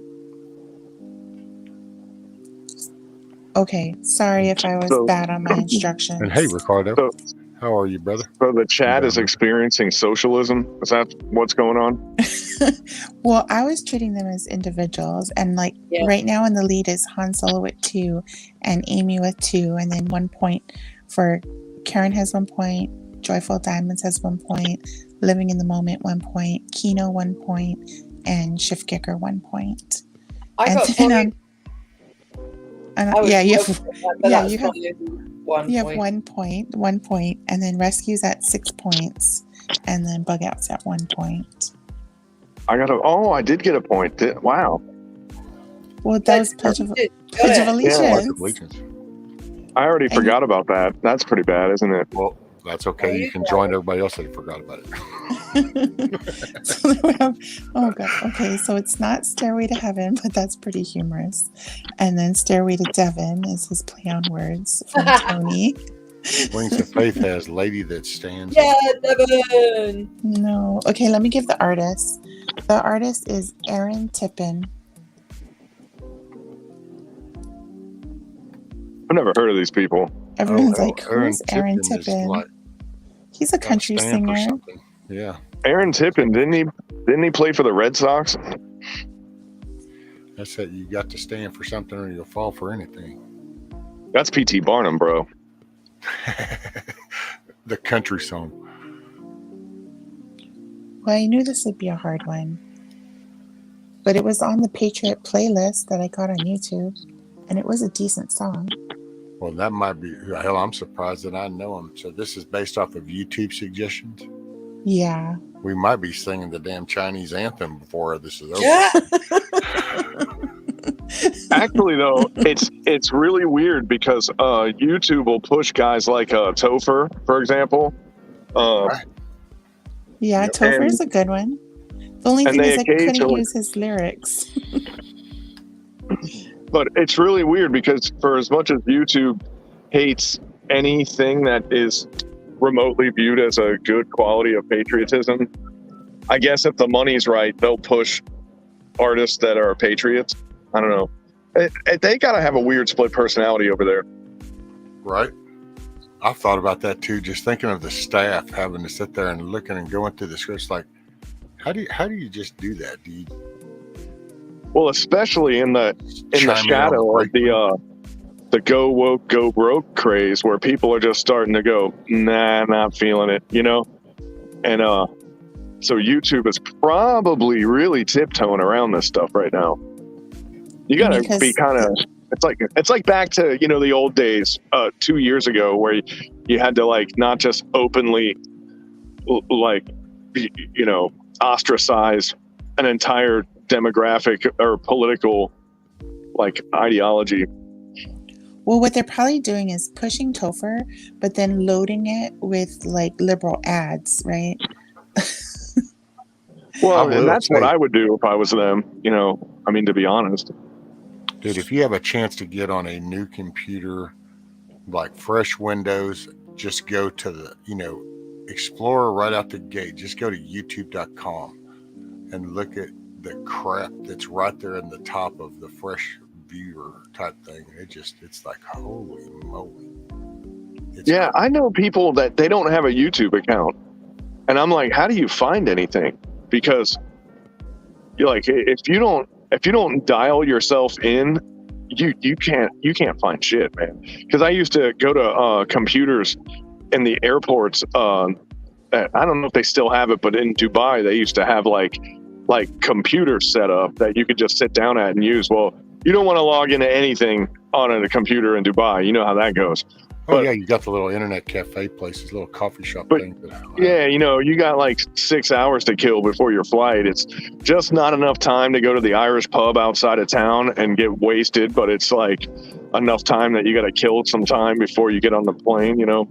Okay, sorry if I was So- bad on my instructions. And hey, Ricardo, So- how are you, brother? So the chat is experiencing socialism. Is that what's going on? Well, I was treating them as individuals, and like Yeah. right now in the lead is Han Solo with 2, and Amy with 2, and then 1 point for Karen has 1 point, Joyful Diamonds has 1 point, Living in the Moment 1 point, Kino 1 point, and Shift Kicker 1 point. I And got then, probably, yeah, you have yeah, you have- one you have point. 1 point, and then Rescue's at 6 points, and then Bug Out's at 1 point. I did get a point. Wow. Well, that was Pledge of Got Pledge of it. Pledge Allegiance. of Allegiance. I already And forgot about that. That's pretty bad, isn't it? Well, that's okay. You can join everybody else that forgot about it. So then we have, oh god, okay, so it's not Stairway to Heaven, but that's pretty humorous. And then Stairway to Devon is his play on words from Tony. Wings of Faith has Lady That Stands. Yeah, Devon. No, okay, let me give the artist. The artist is Aaron Tippin. I've never heard of these people. Everyone's like, Aaron who's Aaron Tippin is Tippin? like He's a got a country stamp or singer. something. Yeah, Aaron Tippin, didn't he play for the Red Sox? that's it. You got to stand for something or you'll fall for anything. That's P.T. Barnum, bro. The country song. Well, I knew this would be a hard one. But it was on the Patriot playlist that I got on YouTube, and it was a decent song. Well, that might be. Hell, I'm surprised that I know him. So this is based off of YouTube suggestions. Yeah. We might be singing the damn Chinese anthem before this is over. Yeah. Actually, though, it's really weird because YouTube will push guys like Topher, for example. Right. Yeah, Yep. Topher's a good one. The only and thing they is I couldn't occasionally- use his lyrics. But it's really weird because for as much as YouTube hates anything that is remotely viewed as a good quality of patriotism. I guess if the money's right, they'll push artists that are patriots. I don't know. They gotta have a weird split personality over there. Right. I've thought about that too. Just thinking of the staff having to sit there and looking and going through the scripts. Like, how do you just do that? Do you Well, especially in the chime in on shadow of the go woke, go broke craze, where people are just starting to go, nah, not feeling it, you know? And so YouTube is probably really tiptoeing around this stuff right now. You gotta be kind of. It's like back to, you know, the old days 2 years ago, where you had to like not just openly like, you know, ostracize an entire demographic or political like ideology. Well, what they're probably doing is pushing Topher, but then loading it with like liberal ads, right? Well, and that's what I would do if I was them, you know, I mean, to be honest. Dude, if you have a chance to get on a new computer, like fresh Windows, just go to the, you know, Explorer right out the gate. Just go to youtube.com and look at the crap that's right there in the top of the fresh viewer type thing. It's like, holy moly. Yeah, I know people that they don't have a YouTube account. And I'm like, how do you find anything? Because you're like, if you don't dial yourself in, you can't find shit, man. Because I used to go to computers in the airports. I don't know if they still have it, but in Dubai they used to have like computers set up that you could just sit down at and use. Well, you don't want to log into anything on a computer in Dubai. You know how that goes. Oh, yeah, you got the little internet cafe places, little coffee shop thing. Yeah, you know, you got like 6 hours to kill before your flight. It's just not enough time to go to the Irish pub outside of town and get wasted, but it's like enough time that you got to kill some time before you get on the plane, you know?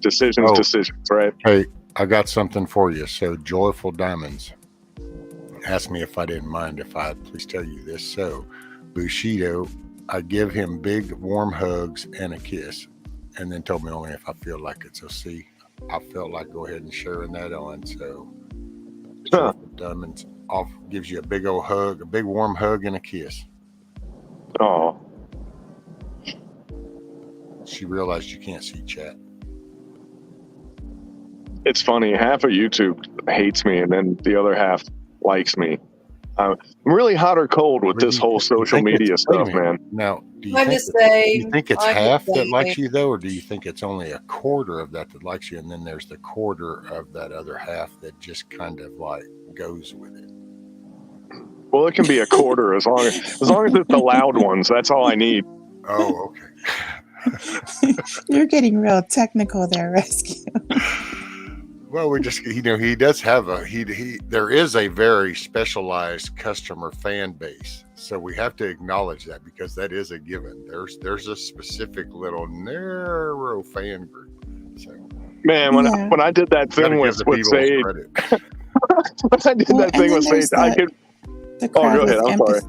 Decisions, right? Hey, I got something for you. So, Joyful Diamonds asked me if I didn't mind if I'd please tell you this. So, Bushido, I give him big warm hugs and a kiss, and then told me only if I feel like it. So see, I felt like go ahead and sharing that on. So Diamonds off gives you a big old hug, a big warm hug and a kiss. Oh. She realized you can't see chat. It's funny, half of YouTube hates me and then the other half likes me. I'm really hot or cold with this whole social media stuff, man. Now, do you I'm think the same. do you think it's I'm the half that same. likes you, though, or do you think it's only a quarter of that likes you, and then there's the quarter of that other half that just kind of like goes with it? Well, it can be a quarter as long as it's the loud ones. That's all I need. Oh, okay. You're getting real technical there, Rescue. Well, we just, you know, he does have there is a very specialized customer fan base. So we have to acknowledge that, because that is a given. There's a specific little narrow fan group. So, man, when I did that thing with Sage, when I did that thing with Sage, I could. The crowd go ahead. I'm sorry.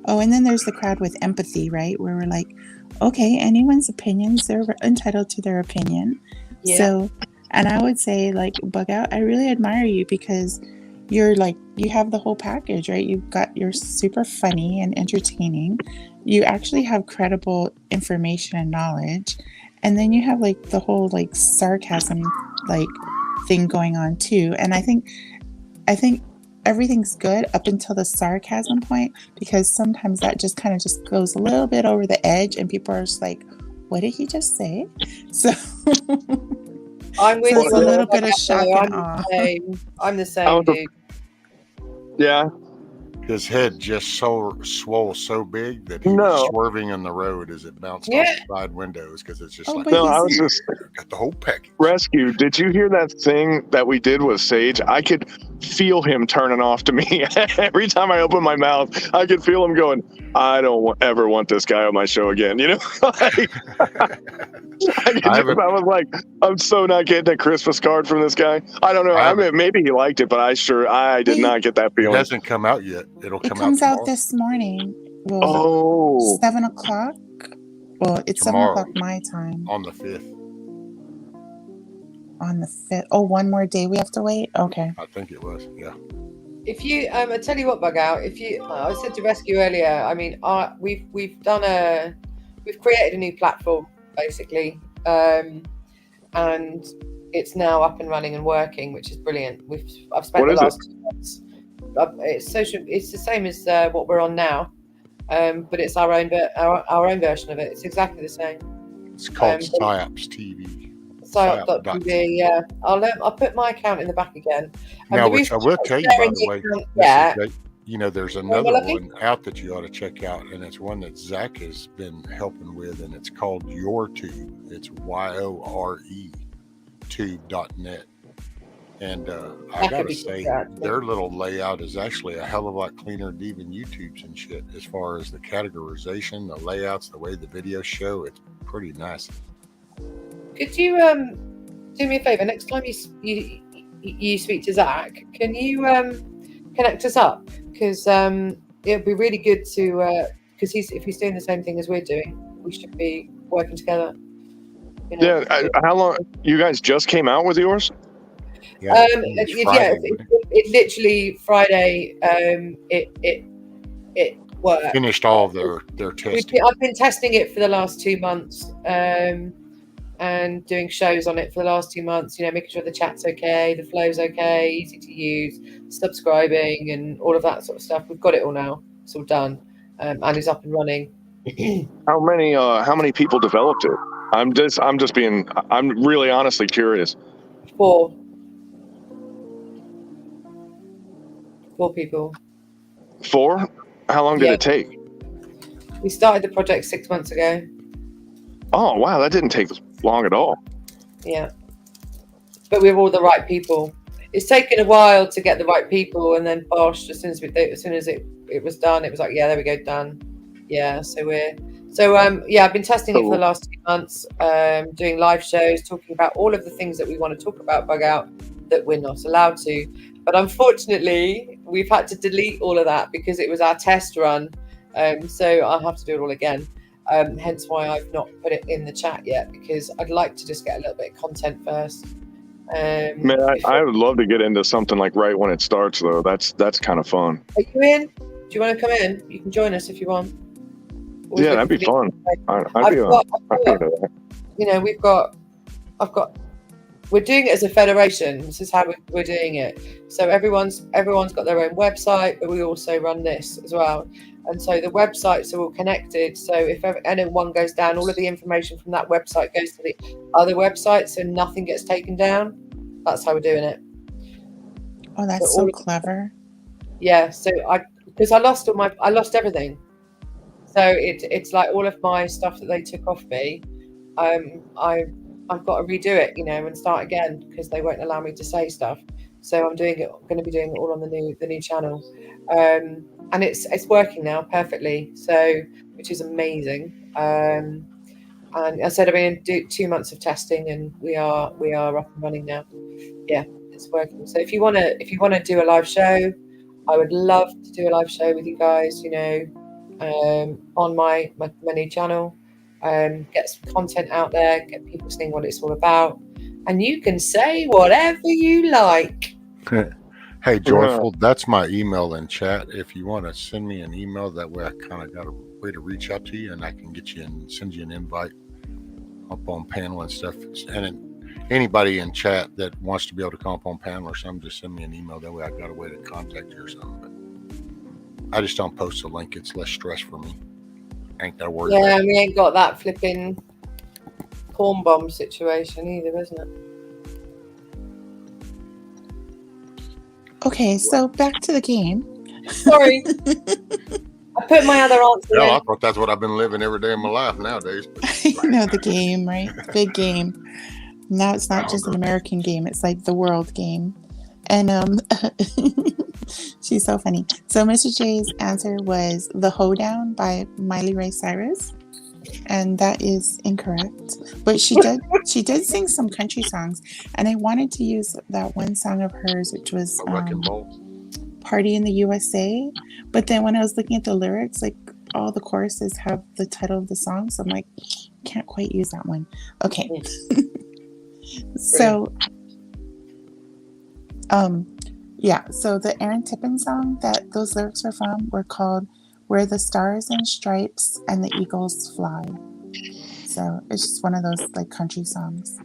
Oh, and then there's the crowd with empathy, right? Where we're like, okay, anyone's opinions, they're entitled to their opinion. Yeah. So, and I would say, like, Bug Out, I really admire you, because you're like, you have the whole package, right? You're super funny and entertaining. You actually have credible information and knowledge. And then you have like the whole like sarcasm like thing going on too. And I think everything's good up until the sarcasm point, because sometimes that just kind of just goes a little bit over the edge and people are just like, what did he just say? So I'm with you. A little bit of shock and awe. I'm the same, dude. Yeah. His head just swole so big that he was swerving in the road as it bounced off the side windows, because it's just like, no, I was just got the whole package. Rescue, did you hear that thing that we did with Sage? I could feel him turning off to me. Every time I open my mouth, I could feel him going, I don't ever want this guy on my show again, you know? I was like, I'm so not getting a Christmas card from this guy. I don't know. I mean, maybe he liked it, but I did not get that feeling. It hasn't come out yet. It comes out this morning. Well, 7 o'clock. Well, it's tomorrow, 7 o'clock my time. On the 5th. On the 5th. Oh, one more day we have to wait? Okay. I think it was. Yeah. If you, I tell you what, Bug Out. If you, I said to Rescue earlier. I mean, we've created a new platform basically, and it's now up and running and working, which is brilliant. I've spent the last 2 months. It's social. It's the same as what we're on now, but it's our own version of it. It's exactly the same. It's called PsyOps TV. PsyOps.tv. Yeah, I'll put my account in the back again. Now, which I will tell you, by the way, there's another one out that you ought to check out, and it's one that Zach has been helping with, and it's called YourTube. It's YORE tube.net. And I gotta say, their little layout is actually a hell of a lot cleaner than even YouTube's and shit. As far as the categorization, the layouts, the way the videos show, it's pretty nice. Could you do me a favor? Next time you speak to Zach, can you connect us up? Because it'd be really good to, because if he's doing the same thing as we're doing, we should be working together. You know? Yeah. How long? You guys just came out with yours? Yeah, it literally Friday. It worked. Finished all their testing. I've been testing it for the last 2 months, and doing shows on it for the last 2 months. You know, making sure the chat's okay, the flow's okay, easy to use, subscribing, and all of that sort of stuff. We've got it all now. It's all done, and it's up and running. How many people developed it? I'm really honestly curious. 4 people. 4? How long did it take? We started the project 6 months ago. Oh, wow. That didn't take long at all. Yeah. But we're all the right people. It's taken a while to get the right people, and then bosh, as soon as it was done, it was like, yeah, there we go, done. Yeah. I've been testing it for the last 2 months, doing live shows, talking about all of the things that we want to talk about, Bug Out, that we're not allowed to. But unfortunately, we've had to delete all of that because it was our test run. So I'll have to do it all again. Hence why I've not put it in the chat yet, because I'd like to just get a little bit of content first. Man, I would love to get into something like right when it starts, though. That's kind of fun. Are you in? Do you want to come in? You can join us if you want. Yeah, that'd be fun. We're doing it as a federation. This is how we're doing it. So everyone's got their own website, but we also run this as well. And so the websites are all connected. So if anyone goes down, all of the information from that website goes to the other website, so nothing gets taken down. That's how we're doing it. Oh, that's so clever. Yeah. So because I lost everything. So it's like all of my stuff that they took off me. I've got to redo it, and start again because they won't allow me to say stuff. So I'm going to be doing it all on the new channel, and it's working now perfectly. So, which is amazing. And I said I've been in 2 months of testing, and we are up and running now. Yeah, it's working. So if you want to do a live show, I would love to do a live show with you guys. On my new channel. Get some content out there, get people seeing what it's all about, and you can say whatever you like. Hey, Joyful, that's my email in chat. If you want to send me an email, that way I kind of got a way to reach out to you, and I can get you and send you an invite up on panel and stuff. And anybody in chat that wants to be able to come up on panel or something, just send me an email. That way I got a way to contact you or something. But I just don't post a link. It's less stress for me. Ain't that word? Yeah, we ain't got that flipping corn bomb situation either, isn't it? Okay, so back to the game. Sorry. I put my other answer in. I thought that's what I've been living every day of my life nowadays. The game, right? Big game. Now it's not just an American game, it's like the world game. And she's so funny. So Mr. J's answer was The Hoedown by Miley Ray Cyrus. And that is incorrect. But she did sing some country songs. And I wanted to use that one song of hers, which was Party in the USA. But then when I was looking at the lyrics, like all the choruses have the title of the song. So I'm like, can't quite use that one. Okay. So, yeah. So the Aaron Tippin song that those lyrics are from were called "Where the Stars and Stripes and the Eagles Fly." So it's just one of those like country songs.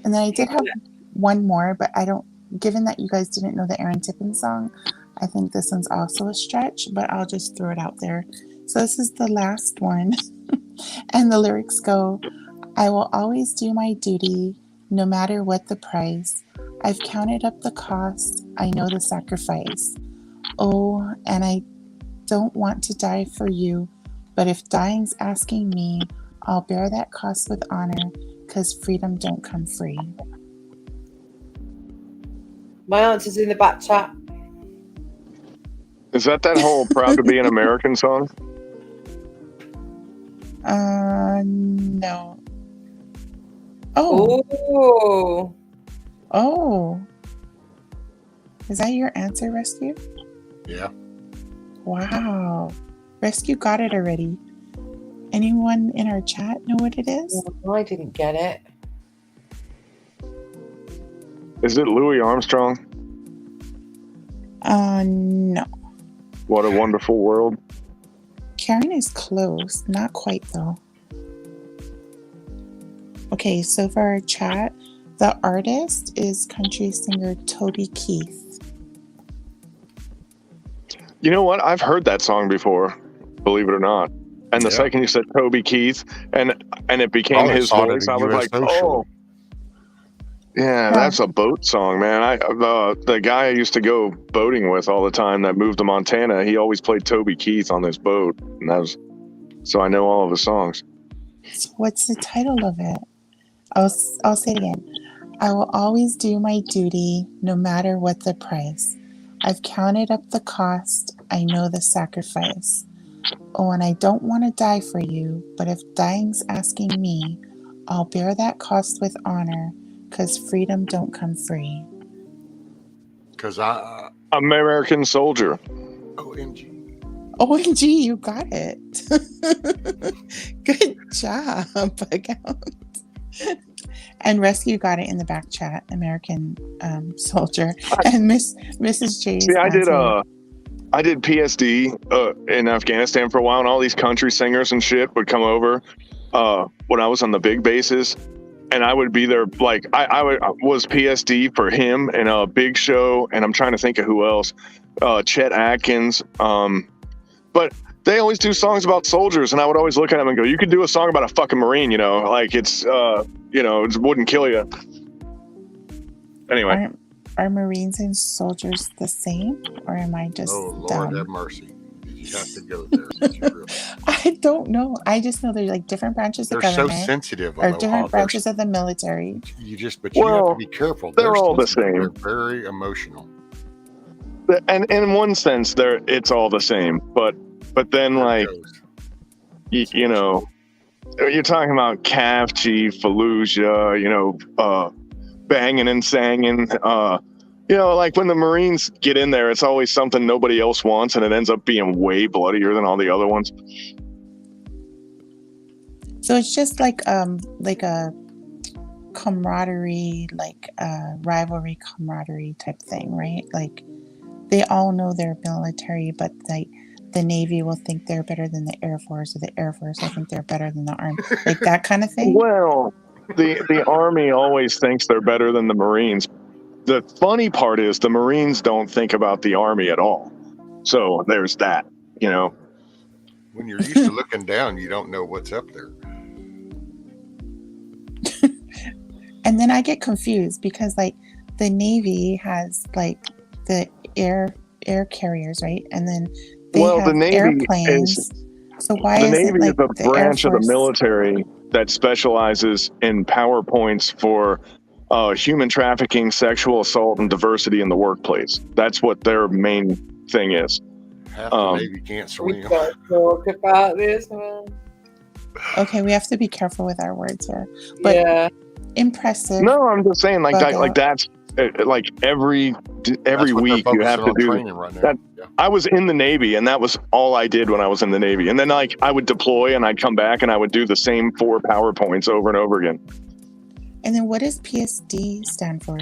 And then I did have one more, but I don't. Given that you guys didn't know the Aaron Tippin song, I think this one's also a stretch. But I'll just throw it out there. So this is the last one, and the lyrics go, "I will always do my duty, no matter what the price. I've counted up the cost. I know the sacrifice. Oh, and I don't want to die for you, but if dying's asking me, I'll bear that cost with honor, 'cause freedom don't come free." My answer's in the back chat. Is that whole "Proud to Be an American" song? No. Oh. Oh. Is that your answer, Rescue? Yeah. Wow. Rescue got it already. Anyone in our chat know what it is? No, I didn't get it. Is it Louis Armstrong? No. What a Wonderful World. Karen is close. Not quite, though. Okay, so for our chat, the artist is country singer Toby Keith. You know what? I've heard that song before, believe it or not. And the second you said Toby Keith and it became his voice, I was like, oh. Yeah, that's a boat song, man. The guy I used to go boating with all the time that moved to Montana, he always played Toby Keith on his boat. And so I know all of his songs. So what's the title of it? I'll say it again. I will always do my duty, no matter what the price. I've counted up the cost. I know the sacrifice. Oh, and I don't want to die for you, but if dying's asking me, I'll bear that cost with honor, 'cause freedom don't come free. Because American Soldier. OMG. OMG, you got it. Good job, Bug Out. And Rescue got it in the back chat, American Soldier. And Mrs. J's. See, I did PSD in Afghanistan for a while, and all these country singers and shit would come over when I was on the big bases, and I would be there. Like I was PSD for him and Big Show, and I'm trying to think of who else. Chet Atkins, but they always do songs about soldiers, and I would always look at them and go, "You could do a song about a fucking Marine, you know, like it's it wouldn't kill you." Anyway. Are Marines and soldiers the same, or am I just Lord dumb? have mercy. Did you have to go there? I don't know. I just know they're like different branches of government. They're so sensitive. Or different branches of the military. You have to be careful. They're all the same. They're very emotional. And in one sense, it's all the same. But then, like, you know, you're talking about Calf Chief, Fallujah, banging and sanging. Like when the Marines get in there, it's always something nobody else wants, and it ends up being way bloodier than all the other ones. So it's just like a camaraderie, like a rivalry camaraderie type thing, right? Like they all know they're military, but like the Navy will think they're better than the Air Force, or the Air Force will think they're better than the Army, like that kind of thing. Well, the Army always thinks they're better than the Marines. The funny part is the Marines don't think about the Army at all. So there's that, you know. When you're used to looking down, you don't know what's up there. And then I get confused because like the Navy has like the air carriers, right? And then they have the Navy airplanes. So why the is Navy it like is a branch of the military that specializes in PowerPoints for human trafficking, sexual assault, and diversity in the workplace. That's what their main thing is. Half the Navy can't swim. We don't talk about this, man. Okay, we have to be careful with our words here. But yeah. Impressive. No, I'm just saying, like that's like every week you have to do right now. that. Yeah. I was in the Navy, and that was all I did when I was in the Navy. And then like I would deploy, and I'd come back, and I would do the same 4 PowerPoints over and over again. And then what does PSD stand for?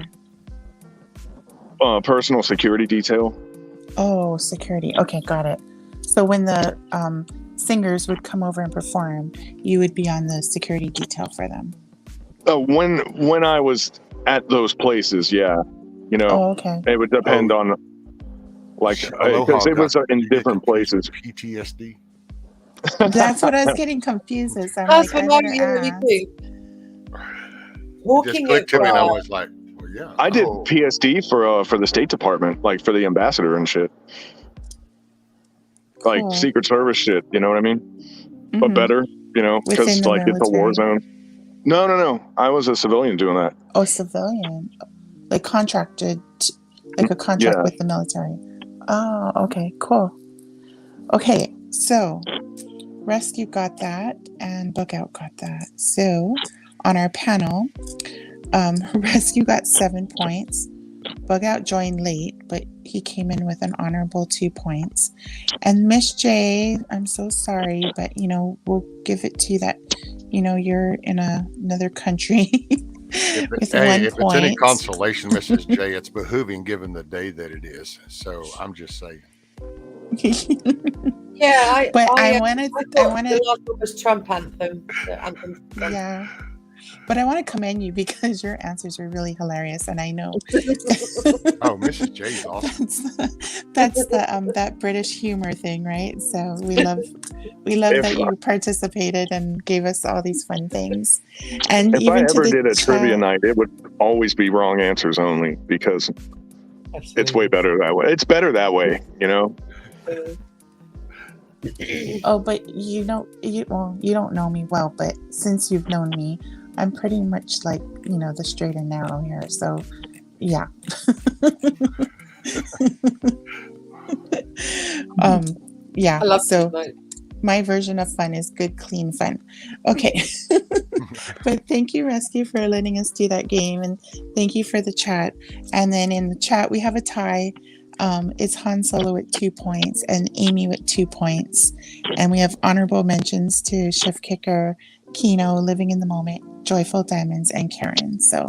Personal security detail. Oh, security. Okay, got it. So when the singers would come over and perform, you would be on the security detail for them. When I was at those places, yeah, you know, Oh, okay. it would depend on, like, because it was in different places. PTSD. That's what I was getting confused with. I'm That's like, what I I better really ask. do. Just Walking clicked to me, and I across. was like, well, yeah. I did oh. PSD for the State Department, like for the ambassador and shit, Cool. like Secret Service shit. You know what I mean? But Mhm. better, you know, Within because the like it's a war military. zone. No. I was a civilian doing that. Oh, civilian. Like contracted, like a contract Yeah. with the military. Oh, okay, cool. Okay, so Rescue got that and Bug Out got that. So on our panel, Rescue got 7 points. Bug Out joined late, but he came in with an honorable 2 points. And Miss J, I'm so sorry, but we'll give it to you that you're in another country If with hey, 1 if it's point. any consolation, Mrs. J, it's behooving given the day that it is. So I'm just saying. Yeah, But I thought wanted, the last one was Trump anthem. The anthem. yeah. But I want to commend you because your answers were really hilarious, and I know Oh, Mrs. J is awesome. that's the that British humor thing, right? So we love that you participated and gave us all these fun things. And If even I to ever the did a trivia chat, night, it would always be wrong answers only because it's way better that way. It's better that way, you know. oh, but you don't know me well, but since you've known me, I'm pretty much like the straight and narrow here. So yeah. Yeah. I love so this night. my version of fun is good, clean fun. Okay. But thank you, Rescue, for letting us do that game, and thank you for the chat. And then in the chat we have a tie. It's Han Solo with 2 points and Amy with 2 points. And we have honorable mentions to Chef Kicker, Kino, Living in the Moment, Joyful Diamonds, and Karen. So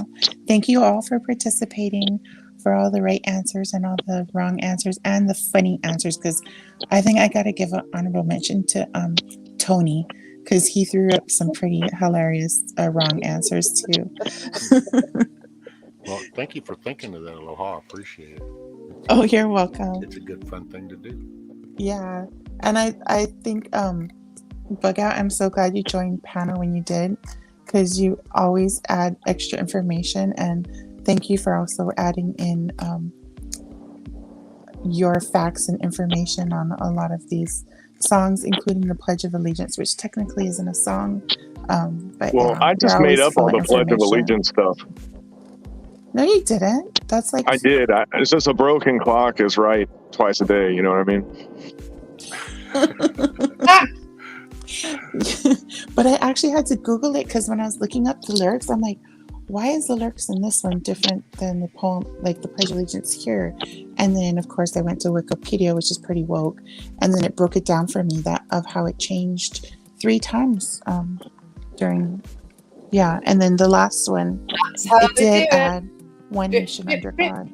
thank you all for participating, for all the right answers and all the wrong answers and the funny answers, because I think I got to give an honorable mention to Tony, because he threw up some pretty hilarious wrong answers too. Well, thank you for thinking of that, Aloha. I appreciate it. Oh, you're welcome. It's a good, fun thing to do. Yeah. And I think, Bug Out, I'm so glad you joined panel when you did, because you always add extra information. And thank you for also adding in your facts and information on a lot of these songs, including the Pledge of Allegiance, which technically isn't a song. But Well, yeah, I just you're made always up full all the Pledge of information. Allegiance stuff. No, you didn't. That's like I did. It's just a broken clock is right twice a day. You know what I mean? But I actually had to Google it because when I was looking up the lyrics, I'm like, why is the lyrics in this one different than the poem, like the Pledge of Allegiance here? And then, of course, I went to Wikipedia, which is pretty woke, and then it broke it down for me of how it changed 3 times during. Yeah, and then the last one, That's how it they did do it. add one nation under God.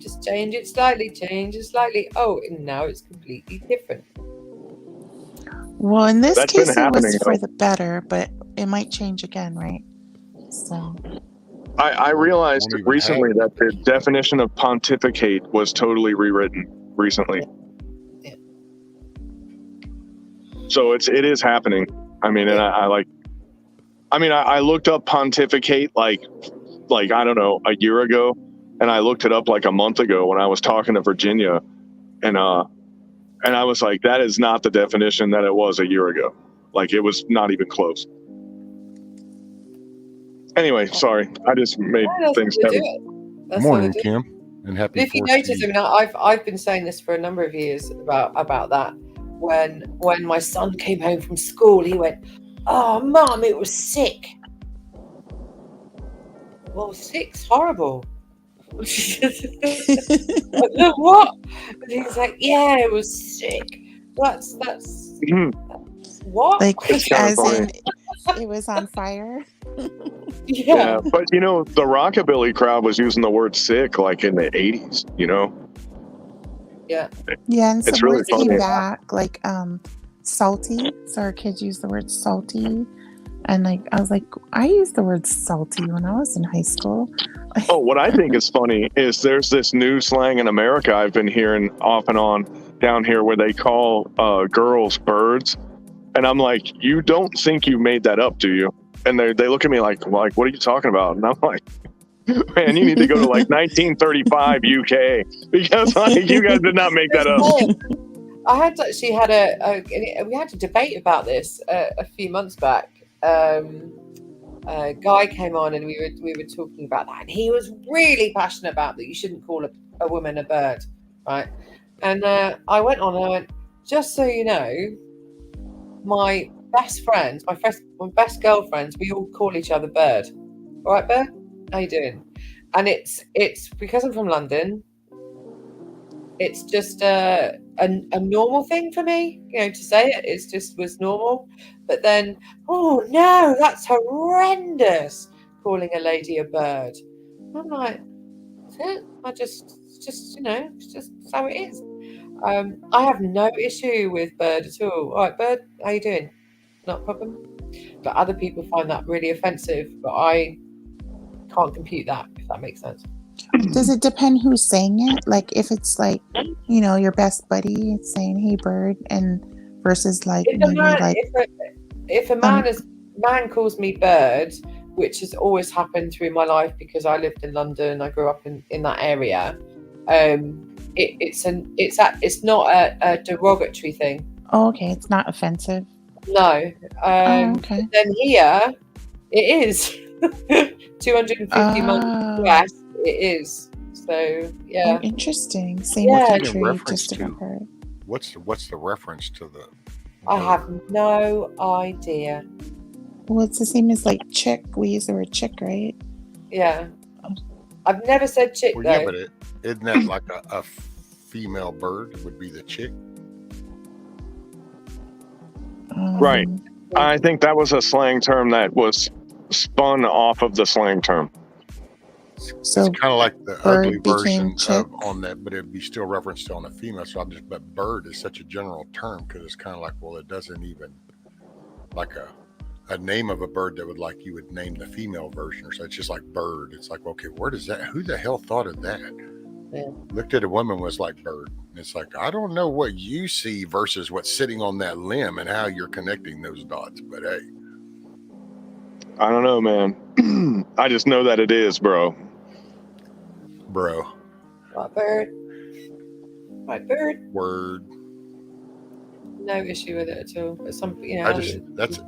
Just change it slightly. Oh, and now it's completely different. Well, in this That's case, been it was happening, for though. the better, but it might change again, right? So, I realized Won't even recently have- that the definition of pontificate was totally rewritten recently. Yeah. So it is happening. I mean, and I looked up pontificate like I don't know, a year ago, and I looked it up like a month ago when I was talking to Virginia, and I was like, that is not the definition that it was a year ago. Like, it was not even close. Anyway, sorry, I just made things happen. Good morning, Kim, and happy If you 4th notice, to I you. mean, I've been saying this for a number of years about that. When my son came home from school, he went, "Oh, Mum, it was sick." Well, sick's horrible. What? And he's like, "Yeah, it was sick." That's What? Like, It's kinda as funny. in, it was on fire. Yeah, but you know, the rockabilly crowd was using the word sick like in the 80s, you know? Yeah. Yeah, and It's some really words came funny. back, like salty. So our kids use the word salty. And like I was like, I used the word salty when I was in high school. Oh, what I think is funny is there's this new slang in America I've been hearing off and on down here where they call girls birds. And I'm like, you don't think you made that up, do you? And they look at me like, what are you talking about? And I'm like, man, you need to go to like 1935 UK because like you guys did not make that up. I had actually had we had a debate about this a few months back. A guy came on and we were talking about that, and he was really passionate about that you shouldn't call a woman a bird, right? And I went on and I went, just so you know, my best friends, my best girlfriends, we all call each other Bird. All right, Bird, how you doing? And it's because I'm from London. It's just a normal thing for me, you know, to say it. It's just was normal. But then, oh no, that's horrendous, calling a lady a bird. I'm like, is it? It's just you know, it's just how it is. I have no issue with bird at all. All right, Bird, how you doing? Not a problem. But other people find that really offensive. But I can't compute that, if that makes sense. Does it depend who's saying it? Like if it's like, you know, your best buddy saying "Hey, bird," and versus like If a man calls me Bird, which has always happened through my life because I lived in London, I grew up in that area. It's not a derogatory thing. Oh, okay, it's not offensive. No. Okay. Then here it is 250 miles west. It is. So yeah. Oh, interesting. Same Yeah. country, reference just different to? bird. What's the reference to the? I have no idea. Well, it's the same as like chick. We use the word chick, right? Yeah. I've never said chick Well, though. yeah, but isn't that like a female bird would be the chick? Right. I think that was a slang term that was spun off of the slang term. So it's kind of like the bird ugly became version chick. on that, but it'd be still referenced on a female. So but bird is such a general term because it's kind of like, well, it doesn't even like a name of a bird that would like you would name the female version or so. It's just like bird. It's like, okay, where does that? Who the hell thought of that? Yeah. Looked at a woman was like bird. And it's like, I don't know what you see versus what's sitting on that limb and how you're connecting those dots. But hey, I don't know, man. I just know that it is, bro. Right, Bird. Right, Bird. Word. No issue with it at all. But some, you know, I just that's see,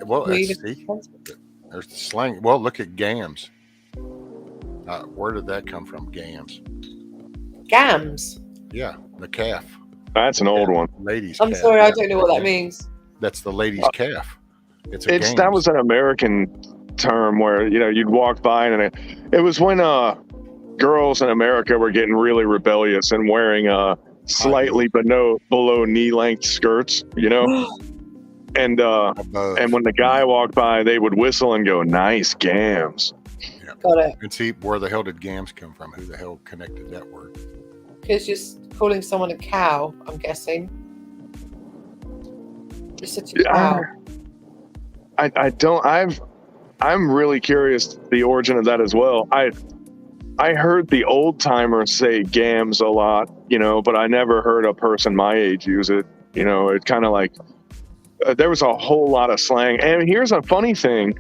there's the slang. Well, look at gams. Where did that come from? Gams. Gams. Yeah, the calf. That's an old one. Ladies. I'm calf. sorry, Yeah, I don't know what that means. That's the lady's calf. That was an American term where, you know, you'd walk by and it was when girls in America were getting really rebellious and wearing slightly below knee length skirts, you know. And when the guy walked by, they would whistle and go, "Nice gams." Yeah. Got it. And see, where the hell did gams come from? Who the hell connected that word? Because you're calling someone a cow, I'm guessing. You're such a cow. I'm really curious the origin of that as well. I heard the old timers say gams a lot, you know, but I never heard a person my age use it. You know, it kind of like there was a whole lot of slang. And here's a funny thing,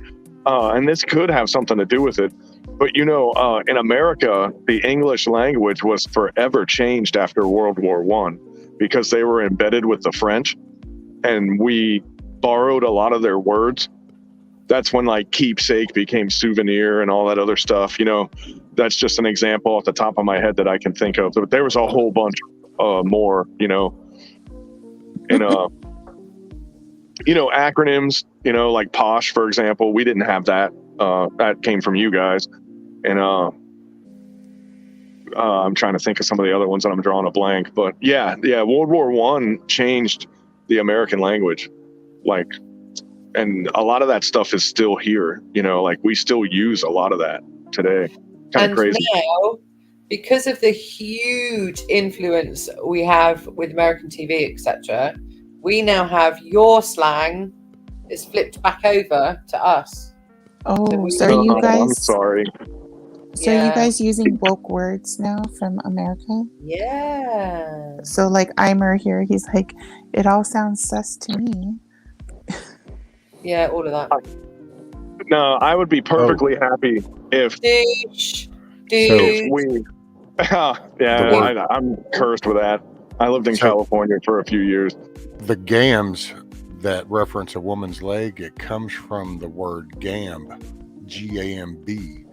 and this could have something to do with it. But, you know, in America, the English language was forever changed after World War I because they were embedded with the French and we borrowed a lot of their words. That's when like keepsake became souvenir and all that other stuff. You know, that's just an example off the top of my head that I can think of. But there was a whole bunch more, you know, and, you know, acronyms, you know, like POSH, for example, we didn't have that. That came from you guys. And I'm trying to think of some of the other ones and I'm drawing a blank. But yeah, World War I changed the American language like and a lot of that stuff is still here. Like we still use a lot of that today. Kind of And crazy. now, because of the huge influence we have with American TV, etc., we now have your slang is flipped back over to us. Oh, we- so are you I'm guys? sorry. So are you Yeah. guys using woke words now from America? Yeah. So like Eimer here, he's like, it all sounds sus to me. Yeah, all of that. No, I would be perfectly happy if Douche. we. word- I'm cursed with that. I lived in So- California for a few years. The gams that reference a woman's leg, it comes from the word gamb, G-A-M-B,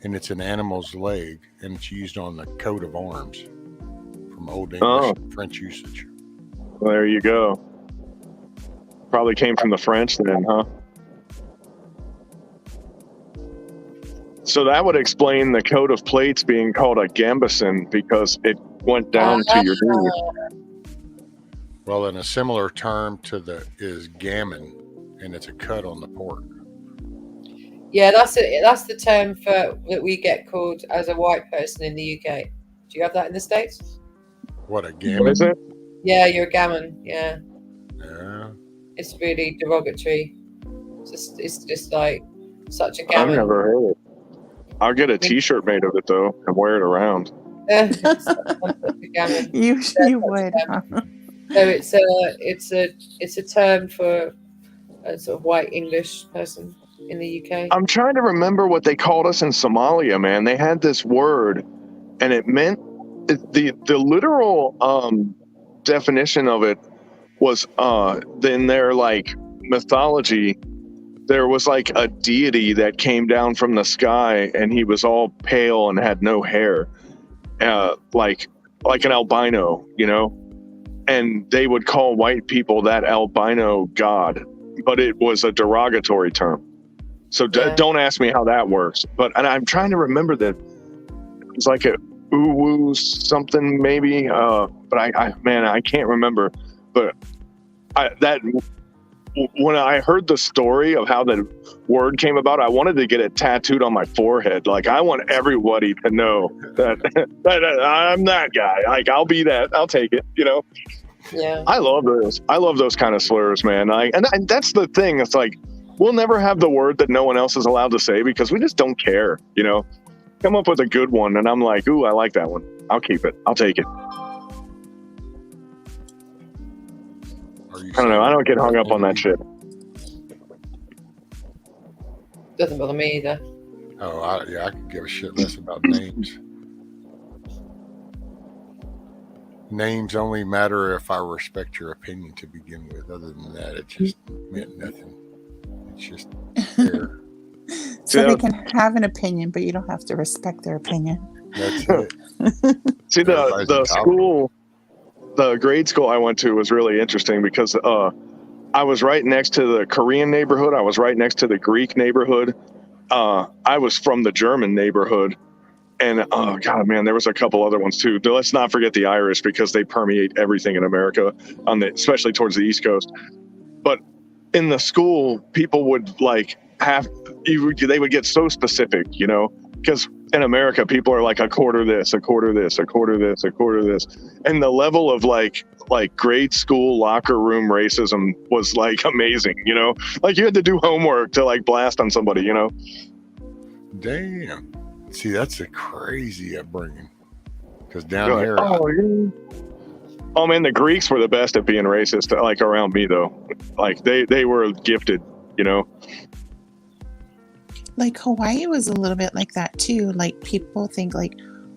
and it's an animal's leg, and it's used on the coat of arms from Old English and French usage. Well, there you go. Probably came from the French then, huh? So that would explain the coat of plates being called a gambeson because it went down to your knee. Well, and a similar term to is gammon, and it's a cut on the pork. Yeah, that's it. That's the term for that we get called as a white person in the UK. Do you have that in the States? What a What gammon! is it? Yeah, you're a gammon. Yeah, Yeah. it's really derogatory. It's just like such a I've gammon. never heard it. I'll get a T-shirt made of it though and wear it around. It's such a gammon. You would, huh? So it's a term for a sort of white English person in the UK. I'm trying to remember what they called us in Somalia, man. They had this word, and it meant the literal definition of it was in their like mythology. There was like a deity that came down from the sky, and he was all pale and had no hair, like an albino, and they would call white people that albino god, but it was a derogatory term. So don't ask me how that works. And I'm trying to remember that it was like a uwu something maybe, but I can't remember. But when I heard the story of how the word came about, I wanted to get it tattooed on my forehead. Like I want everybody to know that I'm that guy. Like I'll be that. I'll take it. Yeah. I love those. I love those kind of slurs, man. And that's the thing. It's like we'll never have the word that no one else is allowed to say because we just don't care. Come up with a good one, and I'm like, ooh, I like that one. I'll keep it. I'll take it. I don't know. I don't get hung up on that shit. Doesn't bother me either. Oh, I could give a shit less about names. Names only matter if I respect your opinion to begin with. Other than that, it just meant nothing. It's just there. So they can have an opinion, but you don't have to respect their opinion. That's it. See, Everybody's the entitled. school, the grade school I went to was really interesting because I was right next to the Korean neighborhood. I was right next to the Greek neighborhood. I was from the German neighborhood. And, oh, God, man, there was a couple other ones, too. Let's not forget the Irish because they permeate everything in America, especially towards the East Coast. But in the school, people would, they would get so specific, because in America, people are like a quarter this, a quarter this, a quarter this, a quarter this. And the level of, like grade school locker room racism was, amazing, Like, you had to do homework to, blast on somebody, Damn. See, that's a crazy upbringing. Because down You're here, oh man, the Greeks were the best at being racist. Around me though, they were gifted. Like Hawaii was a little bit like that too. Like people think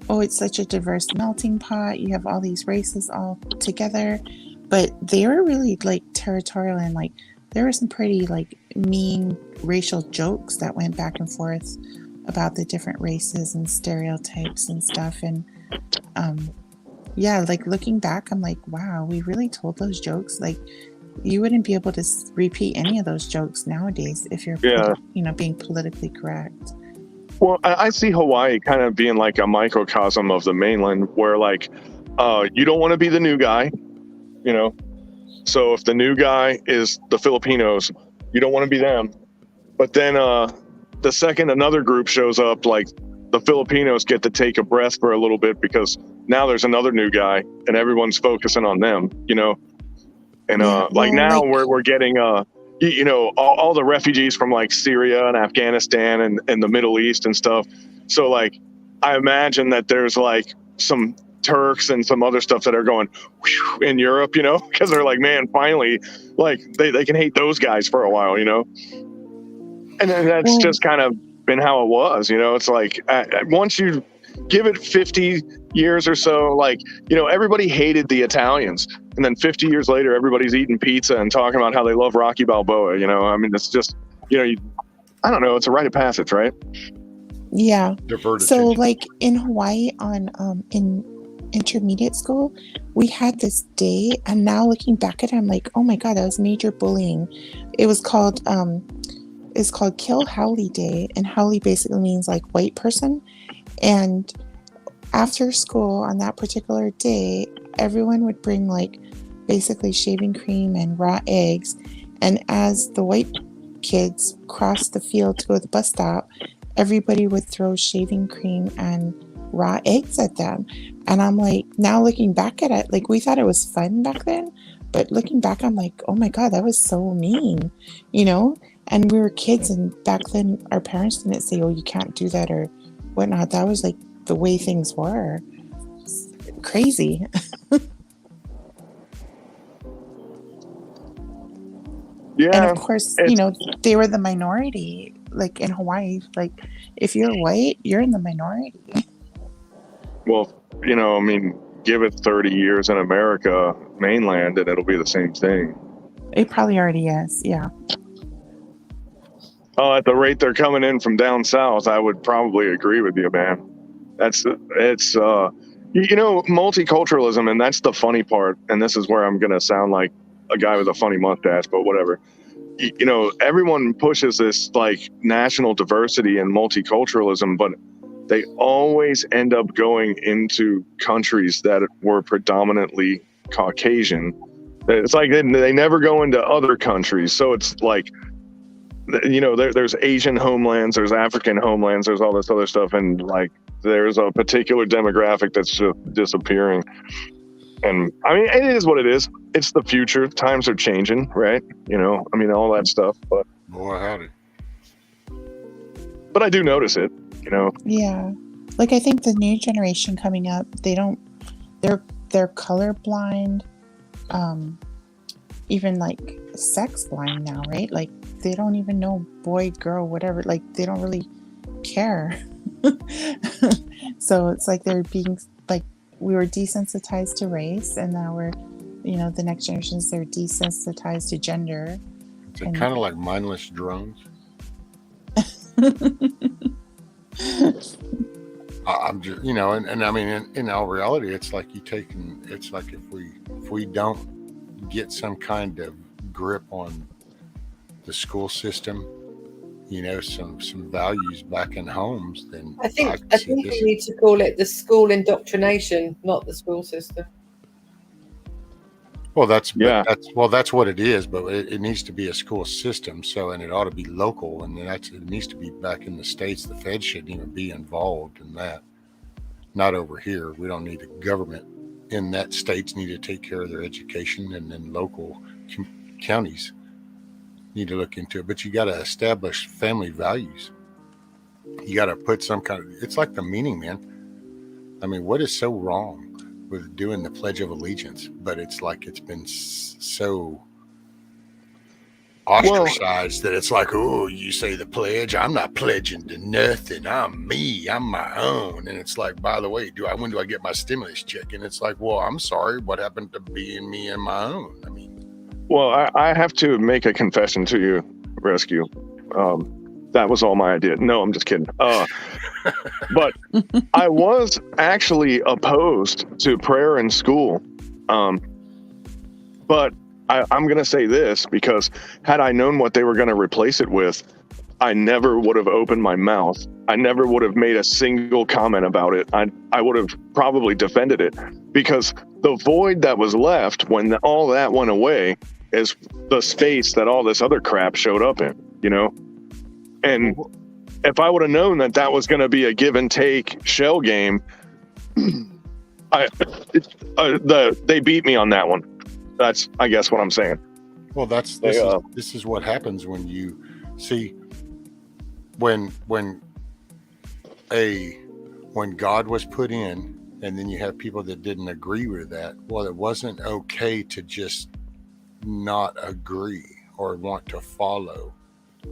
oh, it's such a diverse melting pot. You have all these races all together, but they were really territorial and there were some pretty mean racial jokes that went back and forth about the different races and stereotypes and stuff. And looking back, I'm like, wow, we really told those jokes. You wouldn't be able to repeat any of those jokes nowadays if you're being politically correct. Well, I see Hawaii kind of being like a microcosm of the mainland where you don't want to be the new guy, So if the new guy is the Filipinos, You don't want to be them. But then the second another group shows up, like the Filipinos get to take a breath for a little bit because now there's another new guy and everyone's focusing on them, you know. And Yeah, like well, now like, we're getting you know, all the refugees from like Syria and Afghanistan and the Middle East and stuff. So like I imagine that there's like some Turks and some other stuff that are going whew, in Europe, you know, because they're like, man, finally, like they can hate those guys for a while, you know. And then that's well, just kind of been how it was, you know. It's like once you give it 50 years or so, like, you know, everybody hated the Italians, and then 50 years later everybody's eating pizza and talking about how they love Rocky Balboa, you know. I mean, it's just, you know, I don't know, it's a rite of passage, right? yeah. Divert So, attention. like in Hawaii, on in intermediate school, we had this day, and now looking back at it, I'm like, oh my god, that was major bullying. It was called it's called Kill Haole Day, and Haole basically means like white person. And after school on that particular day, everyone would bring like basically shaving cream and raw eggs. And as the white kids crossed the field to go to the bus stop, everybody would throw shaving cream and raw eggs at them. And I'm like, now looking back at it, like we thought it was fun back then, but looking back, I'm like, oh my god, that was so mean, you know? And we were kids, and back then our parents didn't say, oh, you can't do that or whatnot. That was like the way things were. It's crazy. And Yeah, of course, you it's know, they were the minority. Like in Hawaii, like if you're white, you're in the minority. well, you know, I mean, give it 30 years in America mainland and it'll be the same thing. It probably already is. Yeah. Oh, at the rate they're coming in from down south, I would probably agree with you, man. It's you know, multiculturalism, and that's the funny part. And this is where I'm gonna sound like a guy with a funny mustache, but whatever. You know, everyone pushes this like national diversity and multiculturalism, but they always end up going into countries that were predominantly Caucasian. It's like they never go into other countries, so it's like, you know, there's Asian homelands, there's African homelands, there's all this other stuff, and like there's a particular demographic that's just disappearing. And I mean, it is what it is. It's the future. Times are changing, right? You know, I mean, all that stuff. Boy, howdy. But I do notice it. You know. Yeah. Like I think the new generation coming up, they're colorblind, even like sex blind now, right? Like they don't even know boy, girl, whatever. Like they don't really care. So it's like they're being like, we were desensitized to race, and now we're, you know, the next generations, they're desensitized to gender. Is it kind of like mindless drones? I'm just, you know, and I mean, in all reality, it's like it's like if we don't get some kind of grip on the school system, you know, some values back in homes, then I think we need to call it the school indoctrination, not the school system. Well, that's what it is, but it needs to be a school system. So, and it ought to be local, and it needs to be back in the states. The Fed shouldn't even be involved in that. Not over here. We don't need a government in that. States need to take care of their education, and then local counties need to look into it. But you got to establish family values. You got to put some kind of, it's like the meaning, man. I mean, what is so wrong with doing the Pledge of Allegiance? But it's like it's been so ostracized that it's like, oh, you say the pledge, I'm not pledging to nothing. I'm me, I'm my own. And it's like, by the way, when do I get my stimulus check? And it's like, well, I'm sorry, what happened to being me and my own? I mean, well, I have to make a confession to you, Rescue. That was all my idea. No, I'm just kidding. But I was actually opposed to prayer in school. But I'm going to say this, because had I known what they were going to replace it with, I never would have opened my mouth. I never would have made a single comment about it. I would have probably defended it, because the void that was left when all that went away is the space that all this other crap showed up in, you know? And if I would have known that that was going to be a give and take shell game, they beat me on that one. That's, I guess, what I'm saying. Well, this is what happens when you see when God was put in, and then you have people that didn't agree with that. Well, it wasn't okay to just not agree or want to follow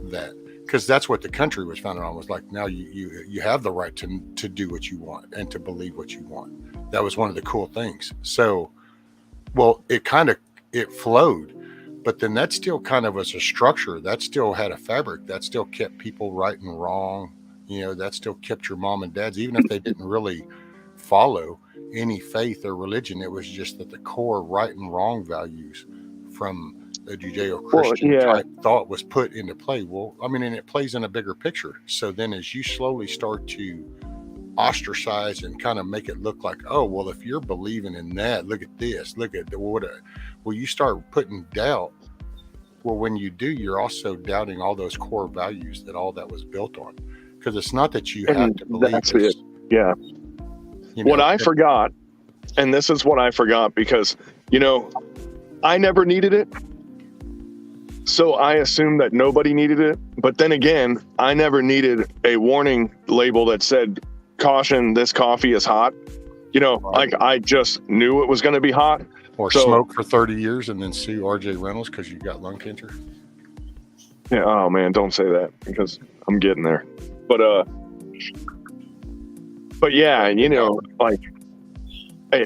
that, because that's what the country was founded on. Was like, now you have the right to do what you want and to believe what you want. That was one of the cool things. So, well, it flowed, but then that still kind of was a structure. That still had a fabric. That still kept people right and wrong. You know, that still kept your mom and dads, even if they didn't really follow any faith or religion. It was just that the core right and wrong values from a Judeo-Christian type thought was put into play. Well, I mean, and it plays in a bigger picture. So then as you slowly start to ostracize and kind of make it look like, oh, well, if you're believing in that, look at this, look at well, you start putting doubt. Well, when you do, you're also doubting all those core values that all that was built on. Because it's not that you have to believe it. Yeah. What I forgot, and this is what I forgot, because, you know, I never needed it. So I assumed that nobody needed it. But then again, I never needed a warning label that said, caution, this coffee is hot. You know, like I just knew it was going to be hot. Or smoke for 30 years and then sue RJ Reynolds because you got lung cancer. Yeah. Oh man, don't say that, because I'm getting there. But yeah, you know, like, hey,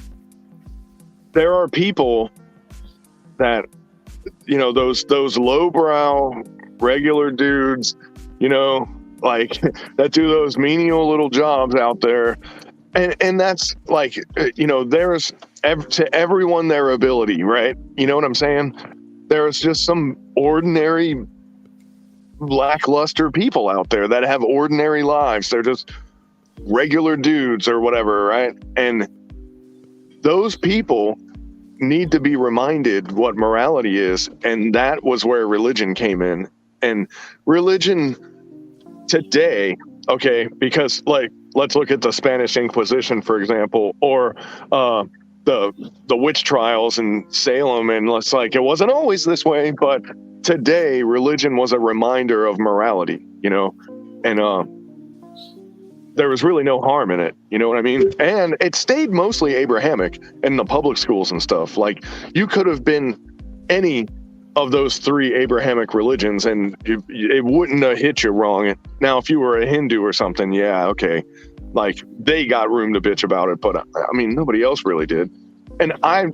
there are people that, you know, those lowbrow regular dudes, you know, like that do those menial little jobs out there. And that's like, you know, there's to everyone their ability, right? You know what I'm saying? There's just some ordinary lackluster people out there that have ordinary lives. They're just regular dudes or whatever, right? And those people need to be reminded what morality is. And that was where religion came in. And religion today, okay, because like, let's look at the Spanish Inquisition, for example, or the witch trials in Salem. And it's like, it wasn't always this way, but today religion was a reminder of morality, you know, and there was really no harm in it. You know what I mean? And it stayed mostly Abrahamic in the public schools and stuff. Like, you could have been any of those three Abrahamic religions and it wouldn't have hit you wrong. Now, if you were a Hindu or something, yeah, okay. Like, they got room to bitch about it, but I mean, nobody else really did. And I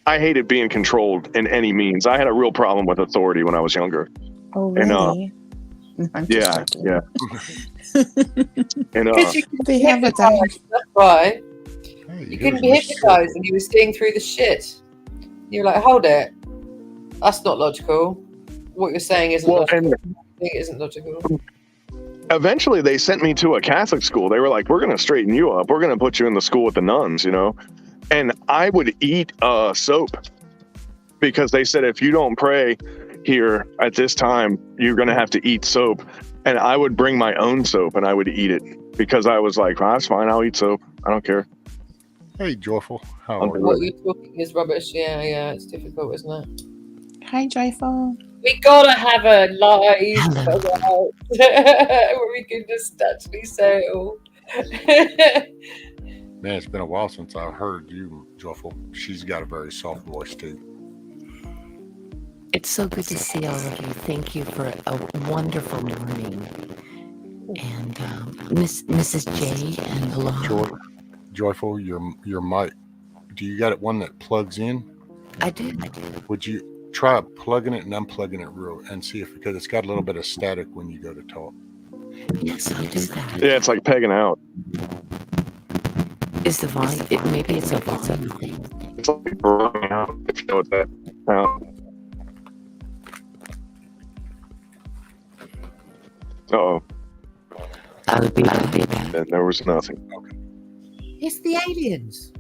hated being controlled in any means. I had a real problem with authority when I was younger. Oh, really? And, yeah. And they have a time. That's right. Hey, You couldn't be hypnotized and you were seeing through the shit. You're like, hold it. That's not logical. What you're saying isn't logical. It isn't logical. Eventually, they sent me to a Catholic school. They were like, we're going to straighten you up. We're going to put you in the school with the nuns, you know? And I would eat soap because they said, if you don't pray here at this time, you're going to have to eat soap. And I would bring my own soap and I would eat it because I was like, that's fine. I'll eat soap. I don't care. Hey, Joyful. How are you? What you're talking is rubbish. Yeah. It's difficult, isn't it? Hi, Joyful. We gotta have a live where we can just actually say it all. Man, it's been a while since I've heard you, Joyful. She's got a very soft voice, too. It's so good to see all of you. Thank you for a wonderful morning. And Mrs. J and Aloha. Joyful, your mic. Do you got it one that plugs in? I do. Would you try plugging it and unplugging it real and see if, because it's got a little bit of static when you go to talk. Yes, I'll do that. Yeah, it's like pegging out. Is the volume? Maybe it's a volume thing. It's like burning out, if you know what that sound. Uh-oh. I would be back. And there was nothing. It's the aliens.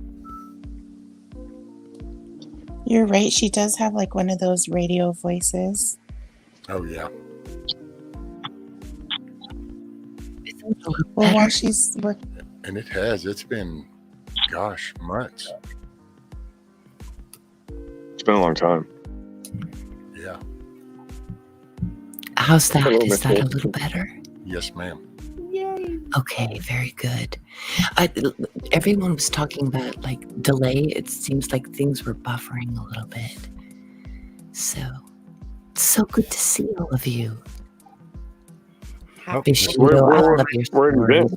You're right. She does have like one of those radio voices. Oh yeah. Well, while she's working, And it's been, gosh, months. It's been a long time. Yeah. How's that? Hello, Is that a Nicole. little better? Yes, ma'am. Okay, very good. Everyone was talking about like delay. It seems like things were buffering a little bit. So good to see all of you. Oh, Vishido, I love your where have you stories.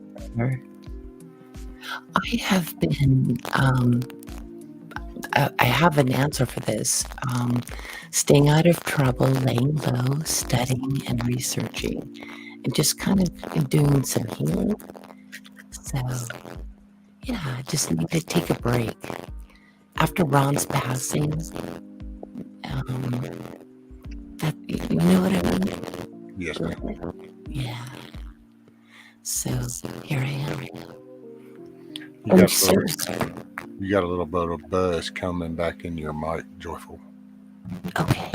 I have been. I have an answer for this. Staying out of trouble, laying low, studying and researching, and just kind of doing some healing. So, yeah, I just need to take a break. After Ron's passing, that, you know what I mean? Yes, ma'am. Yeah. So, here I am. You got a little bit of buzz coming back in your mic, Joyful. Okay.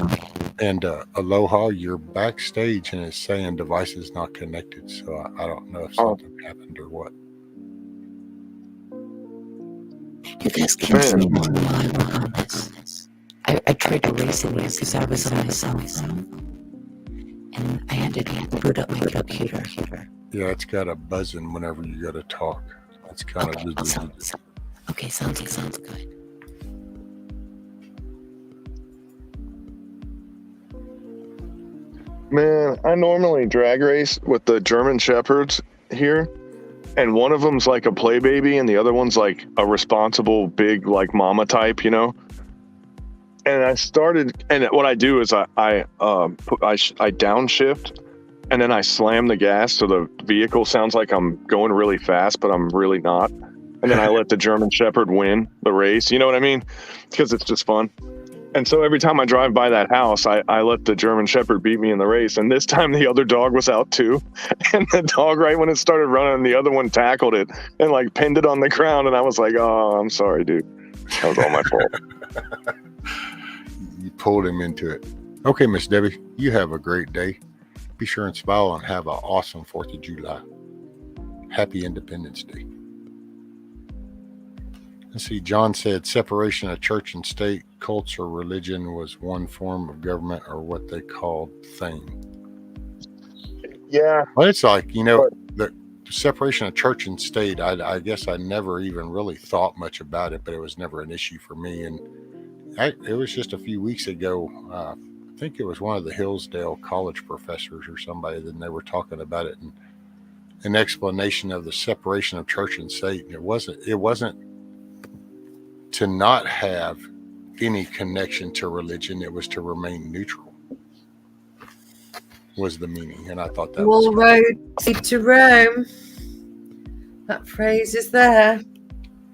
And Aloha, you're backstage and it's saying device is not connected. So I don't know if something happened or what. You guys can see me while we're on this. I tried erasing this because I was on my cell phone. And I had to boot up my computer. Yeah, it's got a buzzing whenever you got to talk. It's kind of Okay, sounds good. Man, I normally drag race with the German Shepherds here, and one of them's like a play baby, and the other one's like a responsible, big, like mama type, you know. And I started, and what I do is I downshift, and then I slam the gas so the vehicle sounds like I'm going really fast, but I'm really not. And then I let the German Shepherd win the race. You know what I mean? Because it's just fun. And so every time I drive by that house, I let the German Shepherd beat me in the race. And this time the other dog was out too. And the dog, right when it started running, the other one tackled it and like pinned it on the ground. And I was like, oh, I'm sorry, dude. That was all my fault. You pulled him into it. Okay, Miss Debbie, you have a great day. Be sure and smile and have an awesome 4th of July. Happy Independence Day. Let's see, John said separation of church and state, cults or religion was one form of government or what they called thing. Yeah. Well, it's like, the separation of church and state, I guess I never even really thought much about it, but it was never an issue for me. And it was just a few weeks ago, I think it was one of the Hillsdale college professors or somebody, then they were talking about it and an explanation of the separation of church and state. And it wasn't to not have any connection to religion, it was to remain neutral, was the meaning. And I thought that All roads lead to Rome. That phrase is there.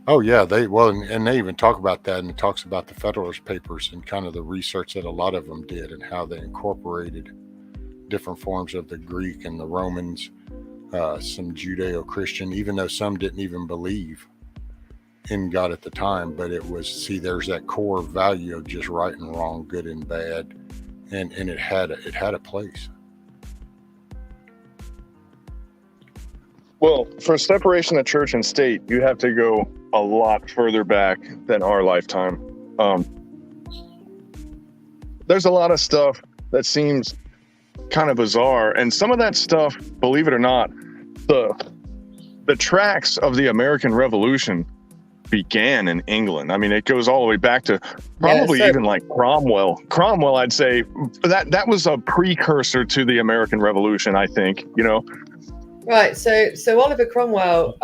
Oh yeah, and they even talk about that, and it talks about the Federalist Papers and kind of the research that a lot of them did and how they incorporated different forms of the Greek and the Romans, some Judeo-Christian, even though some didn't even believe in God at the time, but it was, there's that core value of just right and wrong, good and bad, and it had a place. Well, for separation of church and state, you have to go a lot further back than our lifetime. There's a lot of stuff that seems kind of bizarre, and some of that stuff, believe it or not, the tracks of the American Revolution began in England. I mean, it goes all the way back to probably even like Cromwell. Cromwell, I'd say that was a precursor to the American Revolution, I think, you know. Right, so Oliver Cromwell,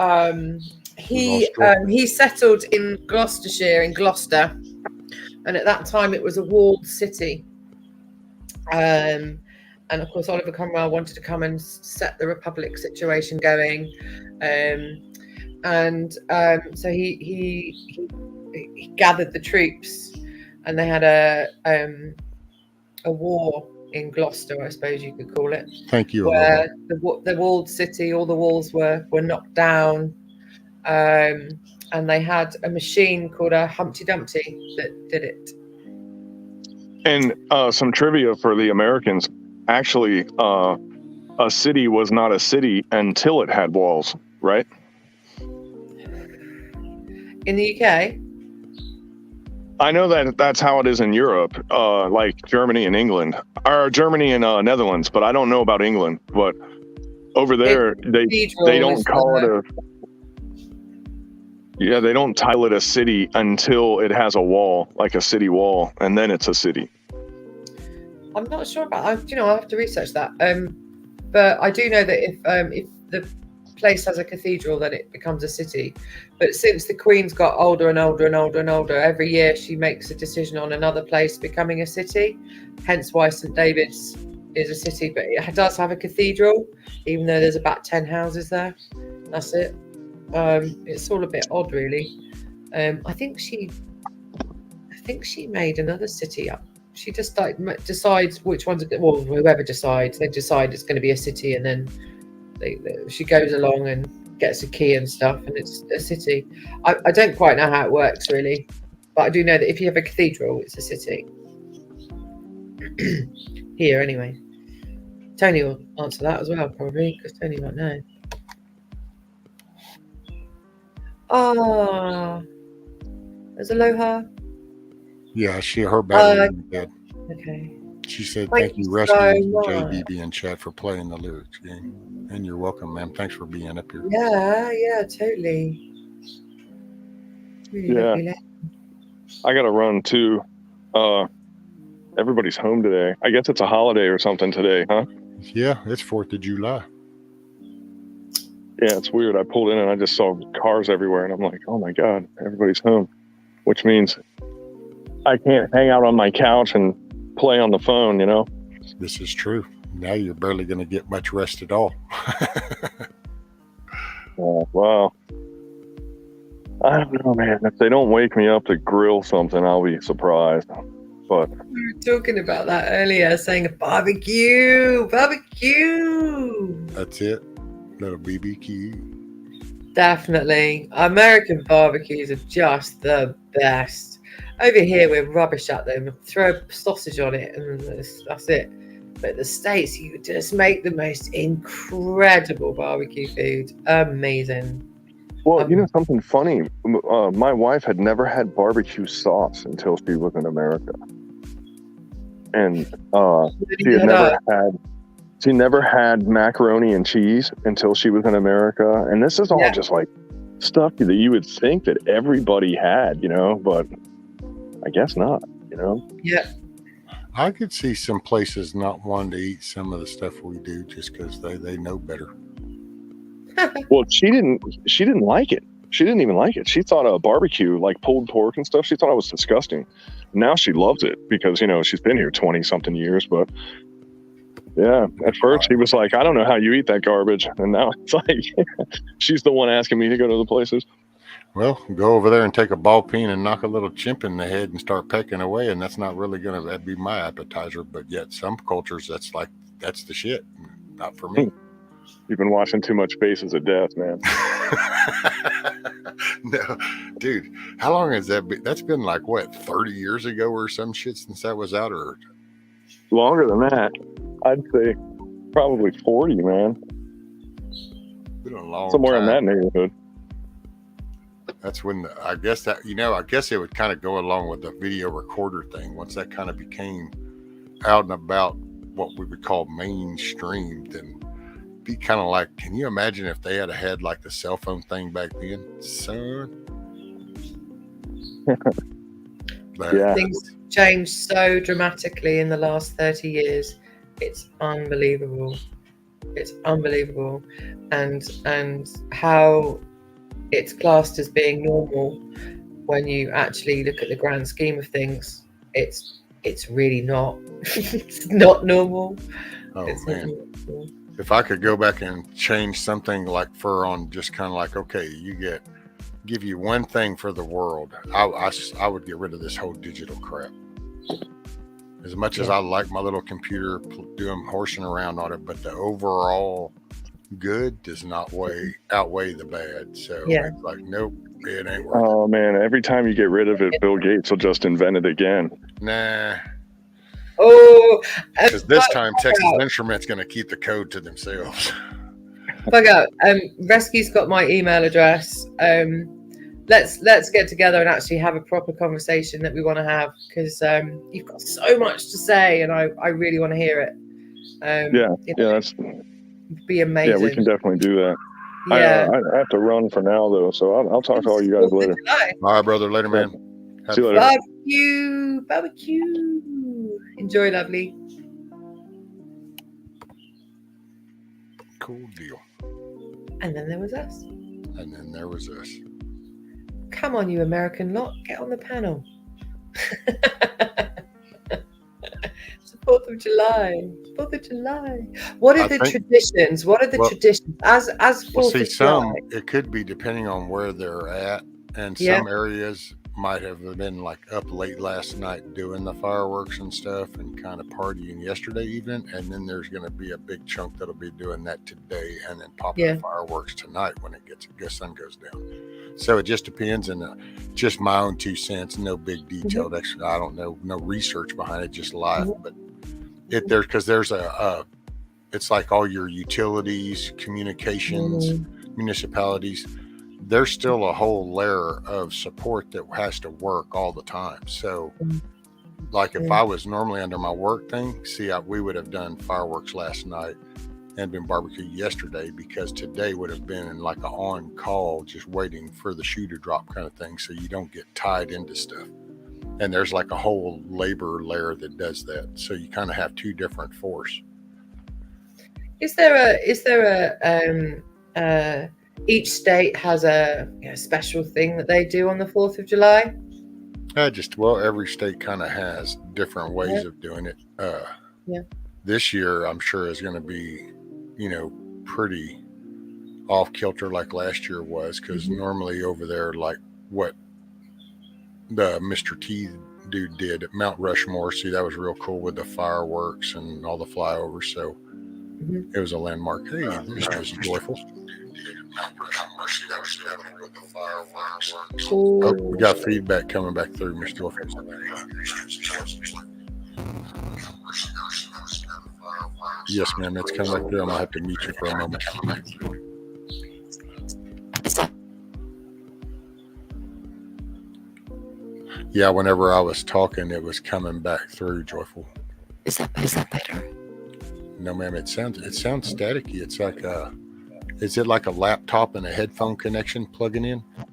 he settled in Gloucestershire, in Gloucester, and at that time it was a walled city. And of course, Oliver Cromwell wanted to come and set the Republic situation going, so he gathered the troops, and they had a war in Gloucester, I suppose you could call it. Thank you. Where the walled city, all the walls were knocked down, and they had a machine called a Humpty Dumpty that did it. And some trivia for the Americans. Actually, a city was not a city until it had walls, right? In the UK? I know that that's how it is in Europe, like Germany and England, or Germany and Netherlands, but I don't know about England. But over there, they don't call it a. Yeah, they don't title it a city until it has a wall, like a city wall, and then it's a city. I'm not sure about. I'll have to research that. But I do know that if the place has a cathedral, then it becomes a city. But since the Queen's got older and older and older and older, every year she makes a decision on another place becoming a city. Hence why St David's is a city, but it does have a cathedral, even though there's about 10 houses there. That's it. It's all a bit odd, really. I think she made another city up. She just decides which ones. Well, whoever decides, they decide it's going to be a city, and then she goes along and gets a key and stuff, and it's a city. I don't quite know how it works really, but I do know that if you have a cathedral, it's a city. Here, anyway. Tony will answer that as well, probably, because Tony might know. Ah, there's Aloha. Yeah, her battery in bed. Okay. She said, Thank thank you, you Rusty so and much. JBB in chat for playing the lyrics game. And you're welcome, ma'am. Thanks for being up here. Yeah, totally. Really lovely lady. I got to run too. Everybody's home today. I guess it's a holiday or something today, huh? Yeah, it's 4th of July. Yeah, it's weird. I pulled in and I just saw cars everywhere, and I'm like, oh my God, everybody's home. Which means I can't hang out on my couch and play on the phone, you know? This is true. Now you're barely going to get much rest at all. Oh, wow. I don't know, man. If they don't wake me up to grill something, I'll be surprised. But we were talking about that earlier, saying barbecue. That's it. Little BBQ. Definitely. American barbecues are just the best. Over here, we're rubbish at them. Throw a sausage on it, and that's it. But the States, you just make the most incredible barbecue food. Amazing. well, you know something funny? My wife had never had barbecue sauce until she was in America, and she never had macaroni and cheese until she was in America. And this is all just like stuff that you would think that everybody had, you know, but I guess not, you know? Yeah. I could see some places not wanting to eat some of the stuff we do just because they know better. Well, she didn't like it. She didn't even like it. She thought barbecue, like pulled pork and stuff, she thought it was disgusting. Now she loves it because, you know, she's been here 20 something years, but yeah, at first she was like, I don't know how you eat that garbage. And now it's like, she's the one asking me to go to the places. Well, go over there and take a ball peen and knock a little chimp in the head and start pecking away. And that's not really that'd be my appetizer. But yet some cultures, that's the shit. Not for me. You've been watching too much Faces of Death, man. No, dude, how long has that been? That's been like, what, 30 years ago or some shit since that was out? Or longer than that. I'd say probably 40, man. Been a long somewhere time. In that neighborhood. That's when I guess it would kind of go along with the video recorder thing. Once that kind of became out and about what we would call mainstream, then be kind of like, can you imagine if they had like the cell phone thing back then, son? Things changed so dramatically in the last 30 years. It's unbelievable. And how it's classed as being normal when you actually look at the grand scheme of things, it's really not. It's not normal. Oh, it's man. Not normal. If I could go back and change something like fur on, just kind of like, okay, give you one thing for the world, I would get rid of this whole digital crap. As much as I like my little computer doing horsing around on it, but the overall good does not outweigh the bad. So it's like, nope, it ain't working. Oh man, every time you get rid of it, Bill Gates will just invent it again. Nah, Oh, Because this time Texas Instruments going to keep the code to themselves. bug out. Rescue's got my email address. Let's get together and actually have a proper conversation that we want to have, because you've got so much to say and I really want to hear it. That's be amazing. Yeah, we can definitely do that. Yeah. I have to run for now though, so I'll talk to all you guys later. All right, brother. Later, man. See you later. Barbecue. Enjoy, lovely. Cool deal. And then there was us. And then there was us. Come on, you American lot, get on the panel. It's the 4th of July. 4th of July. What are the traditions? What are the traditions? As 4th of July? It could be depending on where they're at, and some areas might have been like up late last night doing the fireworks and stuff and kind of partying yesterday even, and then there's going to be a big chunk that'll be doing that today and then popping the fireworks tonight when the sun goes down. So it just depends, and just my own 2 cents, no big detailed extra. I don't know, no research behind it, just live. But there's it's like all your utilities, communications, municipalities. There's still a whole layer of support that has to work all the time. So like if I was normally under my work thing, we would have done fireworks last night and been barbecued yesterday, because today would have been in like an on call, just waiting for the shoe to drop kind of thing. So you don't get tied into stuff. And there's like a whole labor layer that does that. So you kind of have 2 different forces. Is there a each state has a special thing that they do on the 4th of July? Every state kind of has different ways of doing it. This year, I'm sure is going to be, pretty off kilter like last year was, because normally over there, like what the Mr. T dude did at Mount Rushmore, that was real cool with the fireworks and all the flyovers. So it was a landmark. Hey, this is joyful. Oh, we got feedback coming back through, Mr. Joyful. Yes, ma'am, it's coming back through. I'm gonna have to mute you for a moment. Yeah, whenever I was talking, it was coming back through, Joyful. Is that better? No, ma'am, it sounds staticky. It's like is it like a laptop and a headphone connection plugging in? I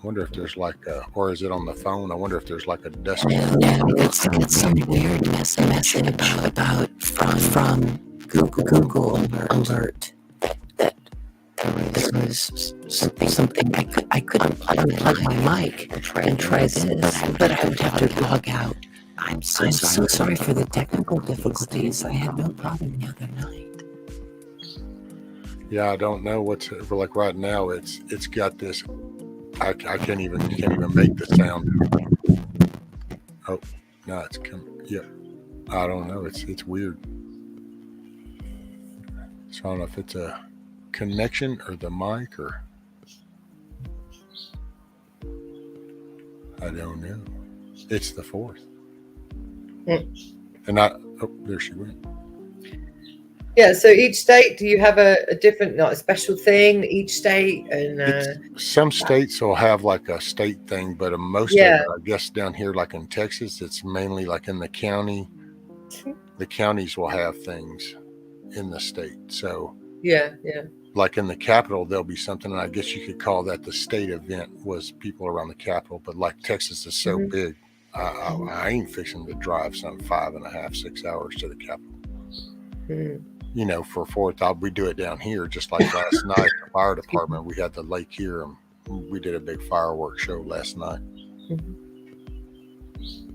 wonder if there's like or is it on the phone? I wonder if there's like a desktop. No, it's some weird message about from Google alert that there was something I couldn't unplug my mic and try this, but I would have to log out. I'm so sorry for the technical difficulties. I had no problem the other night. Yeah, I don't know what's like right now. It's got this. I can't even make the sound. Oh no, it's coming. Yeah, I don't know. It's weird. So I don't know if it's a connection or the mic or I don't know. It's the 4th. And there she went. Yeah, so each state, do you have a different, not a special thing, each state? And some states will have like a state thing, but most of it, I guess down here, like in Texas, it's mainly like in the county. The counties will have things in the state. So yeah. Like in the Capitol, there'll be something, and I guess you could call that the state event, was people around the Capitol. But like Texas is so big, I ain't fixing to drive some 5.5, 6 hours to the Capitol. For 4th, we do it down here, just like last night. The fire department, we had the lake here, and we did a big fireworks show last night.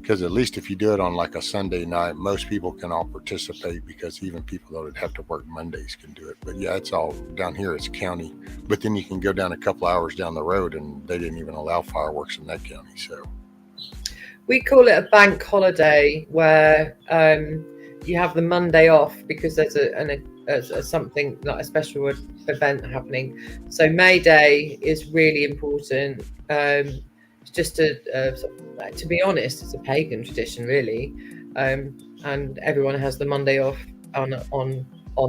Because at least if you do it on like a Sunday night, most people can all participate, because even people that would have to work Mondays can do it. But yeah, it's all down here. It's county, but then you can go down a couple hours down the road, and they didn't even allow fireworks in that county. So we call it a bank holiday, where you have the Monday off because there's a something like a special event happening. So May Day is really important. It's just to be honest, it's a pagan tradition, really, and everyone has the Monday off on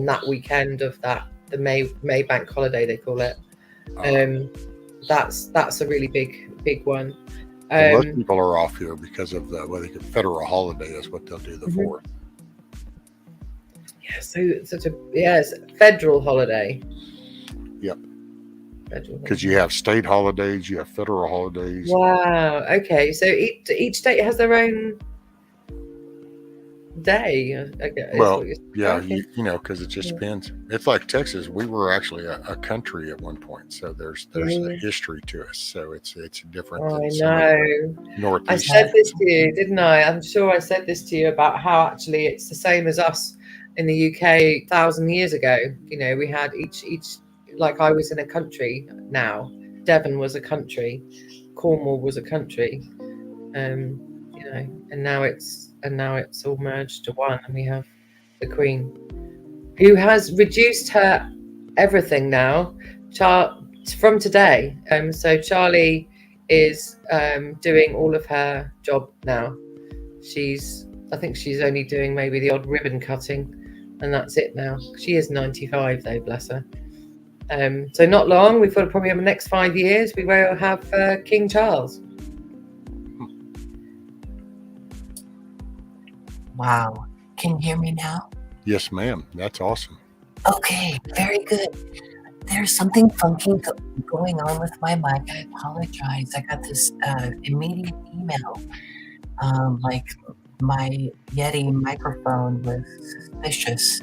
that weekend of the May bank holiday, they call it. That's a really big one. Most people are off here because of the federal holiday is what they'll do the 4th. Yeah, so it's a federal holiday. Yep. Because you have state holidays, you have federal holidays. Wow. Okay. So each state has their own day. Well, yeah, okay. You know, because it just depends. It's like Texas. We were actually a country at one point, so there's a history to us. So it's different. Oh, I know. Northeast. I said this to you, didn't I? I'm sure I said this to you about how actually it's the same as us in the UK 1,000 years ago. You know, we had each like I was in a country now. Devon was a country. Cornwall was a country. You know, and now it's all merged to one, and we have the Queen, who has reduced her everything now. From today. So Charlie is doing all of her job now. I think she's only doing maybe the odd ribbon cutting, and that's it now. She is 95 though, bless her. So not long. We've got probably in the next 5 years we will have King Charles. Wow. Can you hear me now? Yes, ma'am. That's awesome. Okay, very good. There's something funky going on with my mic. I apologize. I got this immediate email. Like my Yeti microphone was suspicious.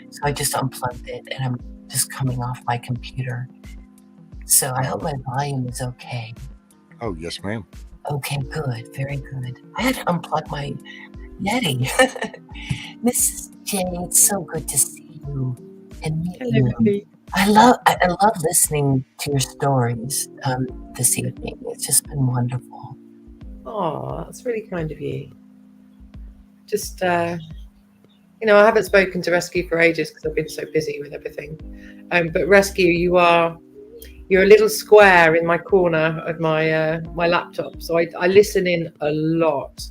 So I just unplugged it and I'm just coming off my computer. So I hope my volume is okay. Oh, yes, ma'am. Okay, good. Very good. I had to unplug my Yeti. Mrs. J, it's so good to see you and meet you. I love listening to your stories this evening. It's just been wonderful. Oh, that's really kind of you. Just, you know, I haven't spoken to Rescue for ages because I've been so busy with everything. But Rescue, you're a little square in my corner of my my laptop, so I listen in a lot.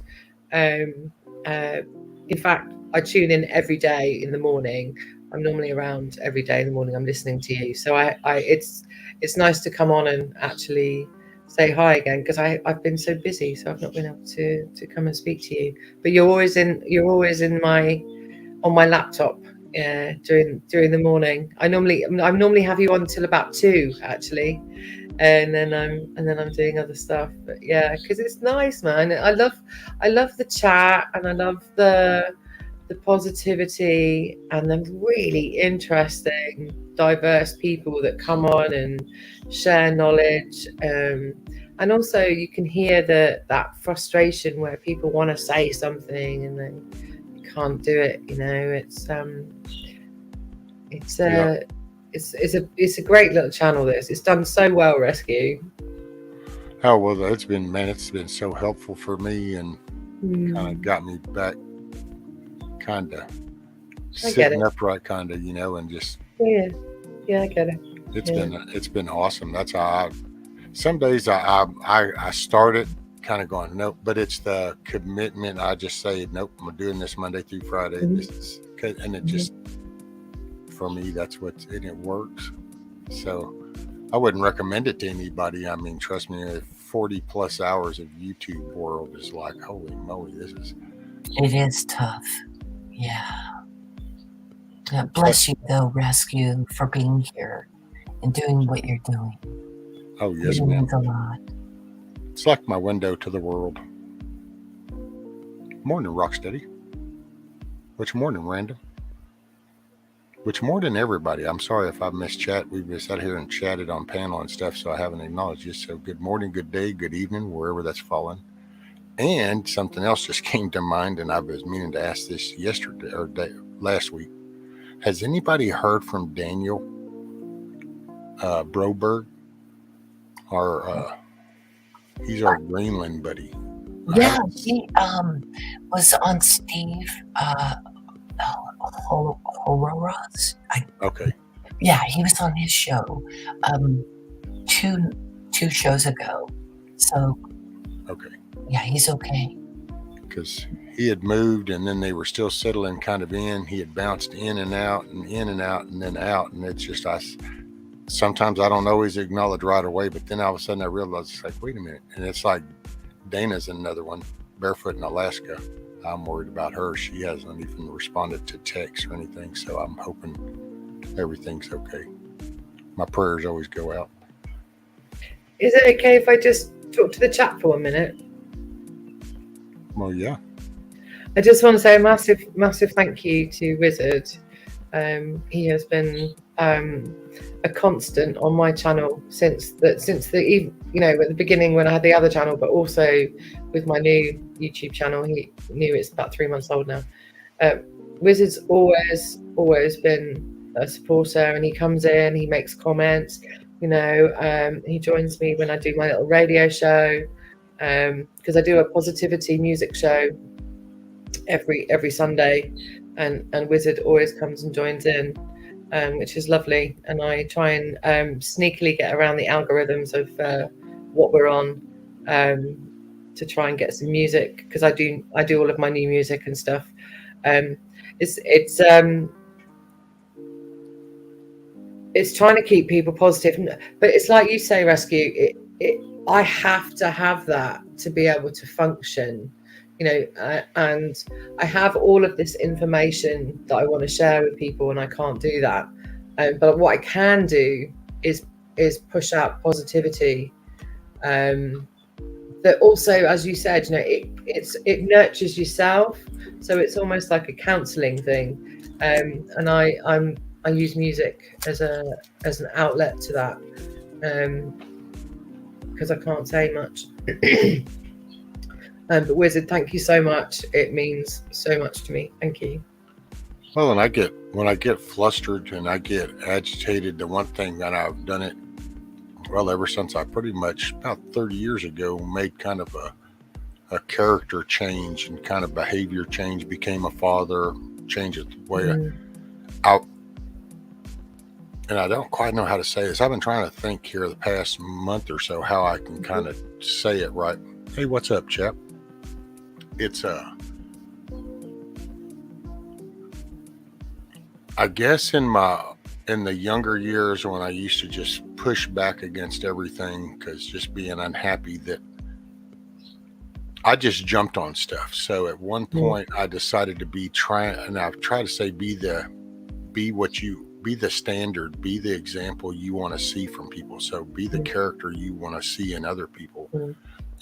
In fact, I tune in every day in the morning. I'm normally around every day in the morning. I'm listening to you, so it's nice to come on and actually say hi again, because I've been so busy, so I've not been able to come and speak to you. But you're always on my laptop during the morning. I normally have you on until about 2 actually, and then I'm doing other stuff. But yeah, because it's nice, man. I love the chat, and I love the positivity and the really interesting, diverse people that come on and share knowledge. And also you can hear that frustration where people want to say something and then you can't do it. You know, it's a great little channel. It's done so well, Rescue. Oh, well, it's been so helpful for me, and kind of got me back kind of sitting upright, kind of, you know, and just yeah, I get it. It's been awesome. That's how some days I started kind of going, nope, but it's the commitment. I just say, nope, I'm doing this Monday through Friday. This is, and it just, for me, that's what it works. So I wouldn't recommend it to anybody. I mean, trust me, 40 plus hours of YouTube world is like, holy moly, it is tough. Yeah. Bless you, though, Rescue, for being here and doing what you're doing. Oh, yes, it ma'am. Means a lot. It's like my window to the world. Morning, Rocksteady. Which morning, Random? Which morning, everybody? I'm sorry if I missed chat. We've been sat here and chatted on panel and stuff, so I haven't acknowledged you. So good morning, good day, good evening, wherever that's fallen. And something else just came to mind, and I was meaning to ask this yesterday or last week. Has anybody heard from Daniel Broberg? He's our Greenland buddy. Yeah, he was on Steve Horowitz. Okay. Yeah, he was on his show two shows ago. So Okay. Yeah, he's okay. Because he had moved and then they were still settling kind of in. He had bounced in and out and in and out and then out. And it's just, sometimes I don't always acknowledge right away, but then all of a sudden I realized, it's like, wait a minute. And it's like Dana's another one, barefoot in Alaska. I'm worried about her. She hasn't even responded to texts or anything. So I'm hoping everything's okay. My prayers always go out. Is it okay if I just talk to the chat for 1 minute? Well, yeah. I just want to say a massive thank you to Wizard. He has been a constant on my channel since the at the beginning when I had the other channel, but also with my new YouTube channel. He knew it's about 3 months old now. Wizard's always been a supporter, and he comes in, he makes comments. He joins me when I do my little radio show, because I do a positivity music show every Sunday, and Wizard always comes and joins in, which is lovely. And I try and sneakily get around the algorithms of what we're on, to try and get some music, because I do all of my new music and stuff. It's trying to keep people positive, but it's like you say, Rescue. I have to have that to be able to function, and I have all of this information that I want to share with people, and I can't do that. But what I can do is push out positivity. That also, as you said, it nurtures yourself, so it's almost like a counselling thing. And I use music as an outlet to that, because I can't say much. But Wizard, thank you so much. It means so much to me. Thank you. Well, and when I get flustered and I get agitated, the one thing that I've done it, well, ever since I pretty much about 30 years ago made kind of a character change and kind of behavior change, became a father, changed the way and I don't quite know how to say this. I've been trying to think here the past month or so how I can kind of say it right. Hey, what's up, chap? It's I guess in the younger years when I used to just push back against everything, because just being unhappy, that I just jumped on stuff. So at one point I decided to be I've tried to say be the standard, be the example you want to see from people. So be the character you want to see in other people.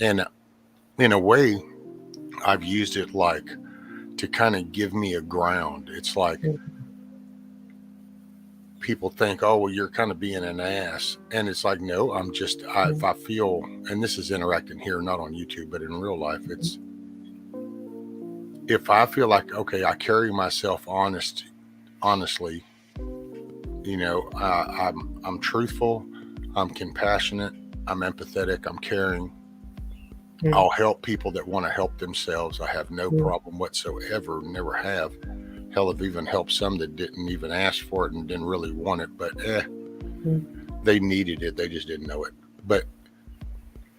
And in a way, I've used it like to kind of give me a ground. It's like people think, oh, well, you're kind of being an ass. And it's like, no, I'm just, if I feel, and this is interacting here, not on YouTube, but in real life, it's, if I feel like, okay, I carry myself honestly, I'm truthful, I'm compassionate, I'm empathetic, I'm caring. I'll help people that want to help themselves. I have no problem whatsoever, never have. Hell, I've even helped some that didn't even ask for it and didn't really want it, but they needed it. They just didn't know it. But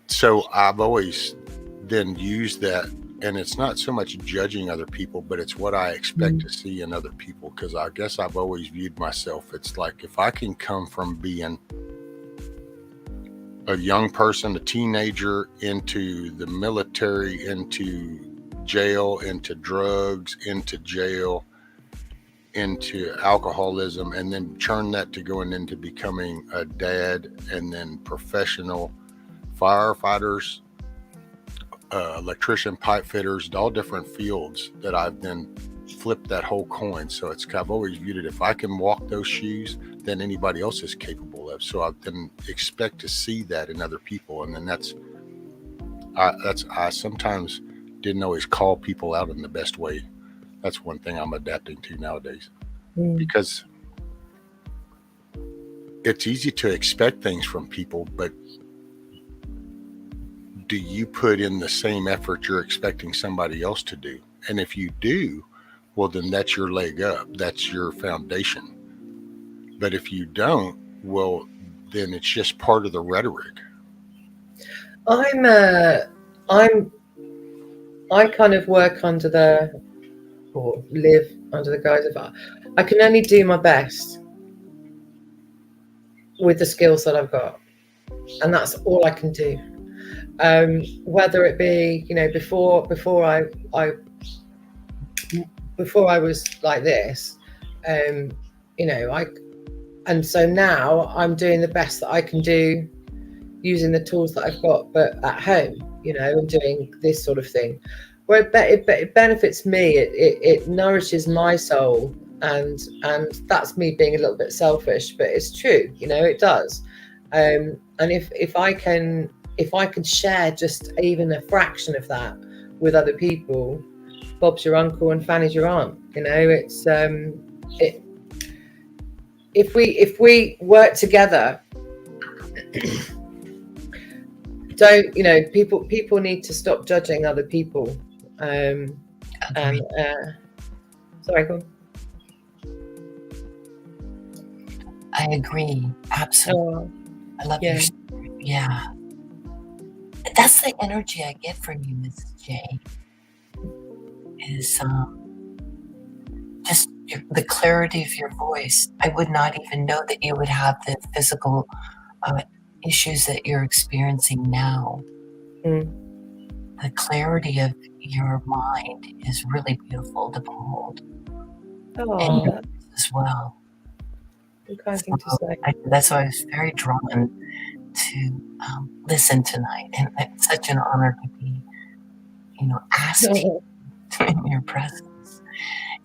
so I've always then used that, and it's not so much judging other people, but it's what I expect to see in other people. Because I guess I've always viewed myself, it's like if I can come from being a young person, a teenager, into the military, into jail, into drugs, into jail, into alcoholism, and then churn that to going into becoming a dad, and then professional firefighters, electrician, pipe fitters, all different fields that I've then flipped that whole coin. So I've always viewed it, if I can walk those shoes, then anybody else is capable of. So I then expect to see that in other people. And then I sometimes didn't always call people out in the best way. That's one thing I'm adapting to nowadays, because it's easy to expect things from people, but do you put in the same effort you're expecting somebody else to do? And if you do, well, then that's your leg up. That's your foundation. But if you don't, well, then it's just part of the rhetoric. I kind of work under or live under the guise of I can only do my best with the skills that I've got, and that's all I can do. Whether it be, before I was like this, and so now I'm doing the best that I can do using the tools that I've got, but at home, and doing this sort of thing, where it benefits me. It nourishes my soul, and that's me being a little bit selfish, but it's true. It does. And if I can share just even a fraction of that with other people, Bob's your uncle and Fanny's your aunt. It's if we work together. People need to stop judging other people. Sorry, go on. I agree. Absolutely. I love your story. Yeah. That's the energy I get from you, Mrs. J. Is just the clarity of your voice. I would not even know that you would have the physical issues that you're experiencing now. The clarity of your mind is really beautiful to behold. And yours as well. That's why I was very drawn to listen tonight, and it's such an honor to be, asked in your presence.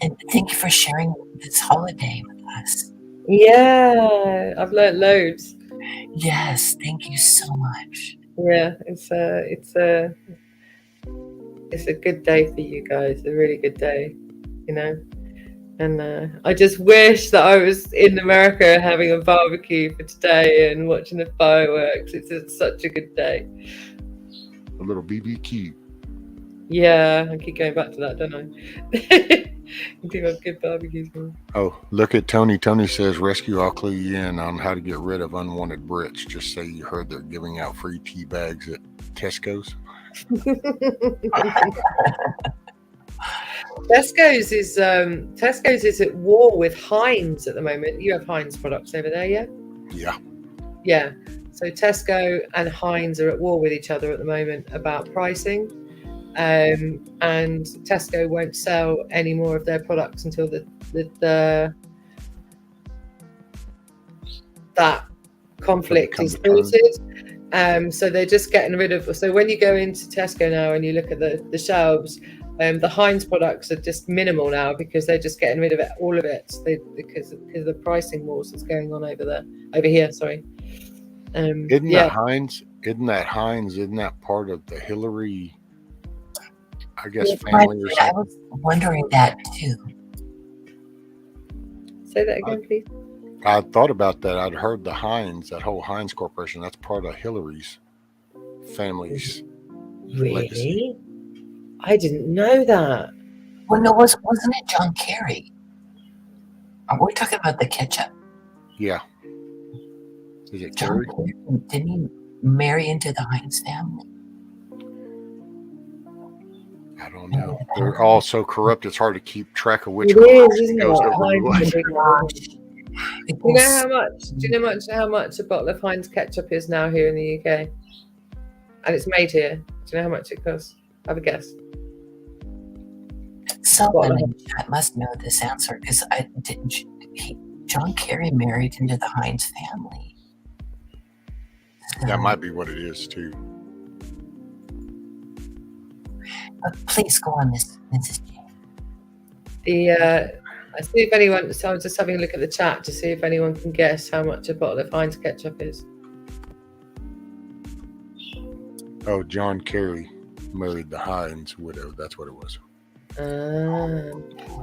And thank you for sharing this holiday with us. Yeah, I've learned loads. Yes, thank you so much. Yeah, it's a good day for you guys. A really good day, And I just wish that I was in America having a barbecue for today and watching the fireworks. It's such a good day. A little BBQ. Yeah, I keep going back to that, don't I? You do have good barbecues. Oh, look at Tony. Tony says, rescue, I'll clue you in on how to get rid of unwanted Brits. Just say you heard they're giving out free tea bags at Tesco's. Tesco's is at war with Heinz at the moment. You have Heinz products over there, yeah? Yeah. So Tesco and Heinz are at war with each other at the moment about pricing. And Tesco won't sell any more of their products until that conflict is sorted. So they're just getting rid of. So when you go into Tesco now and you look at the shelves, the Heinz products are just minimal now because they're just getting rid of all of it. Because of the pricing wars that's going on over here. Sorry. Isn't that Heinz? Isn't that part of the Hillary? I guess family or something. I was wondering that too. Say that again, please. I thought about that. I'd heard the Heinz, that whole Heinz Corporation, that's part of Hillary's family's legacy. I didn't know that. Well, no, wasn't it John Kerry? Are we talking about the ketchup? Yeah. Is it John Kerry? Didn't he marry into the Heinz family? I don't know. They're all so corrupt, it's hard to keep track of which it is, isn't goes it? over what. Do you know how much a bottle of Heinz ketchup is now here in the UK? And it's made here. Do you know how much it costs? Have a guess. Someone in chat must know this answer because John Kerry married into the Heinz family. So, That might be what it is too. Please go on, Mrs. J. I see if anyone. So I was just having a look at the chat to see if anyone can guess how much a bottle of Heinz ketchup is. Oh, John Kerry married the Heinz widow. That's what it was.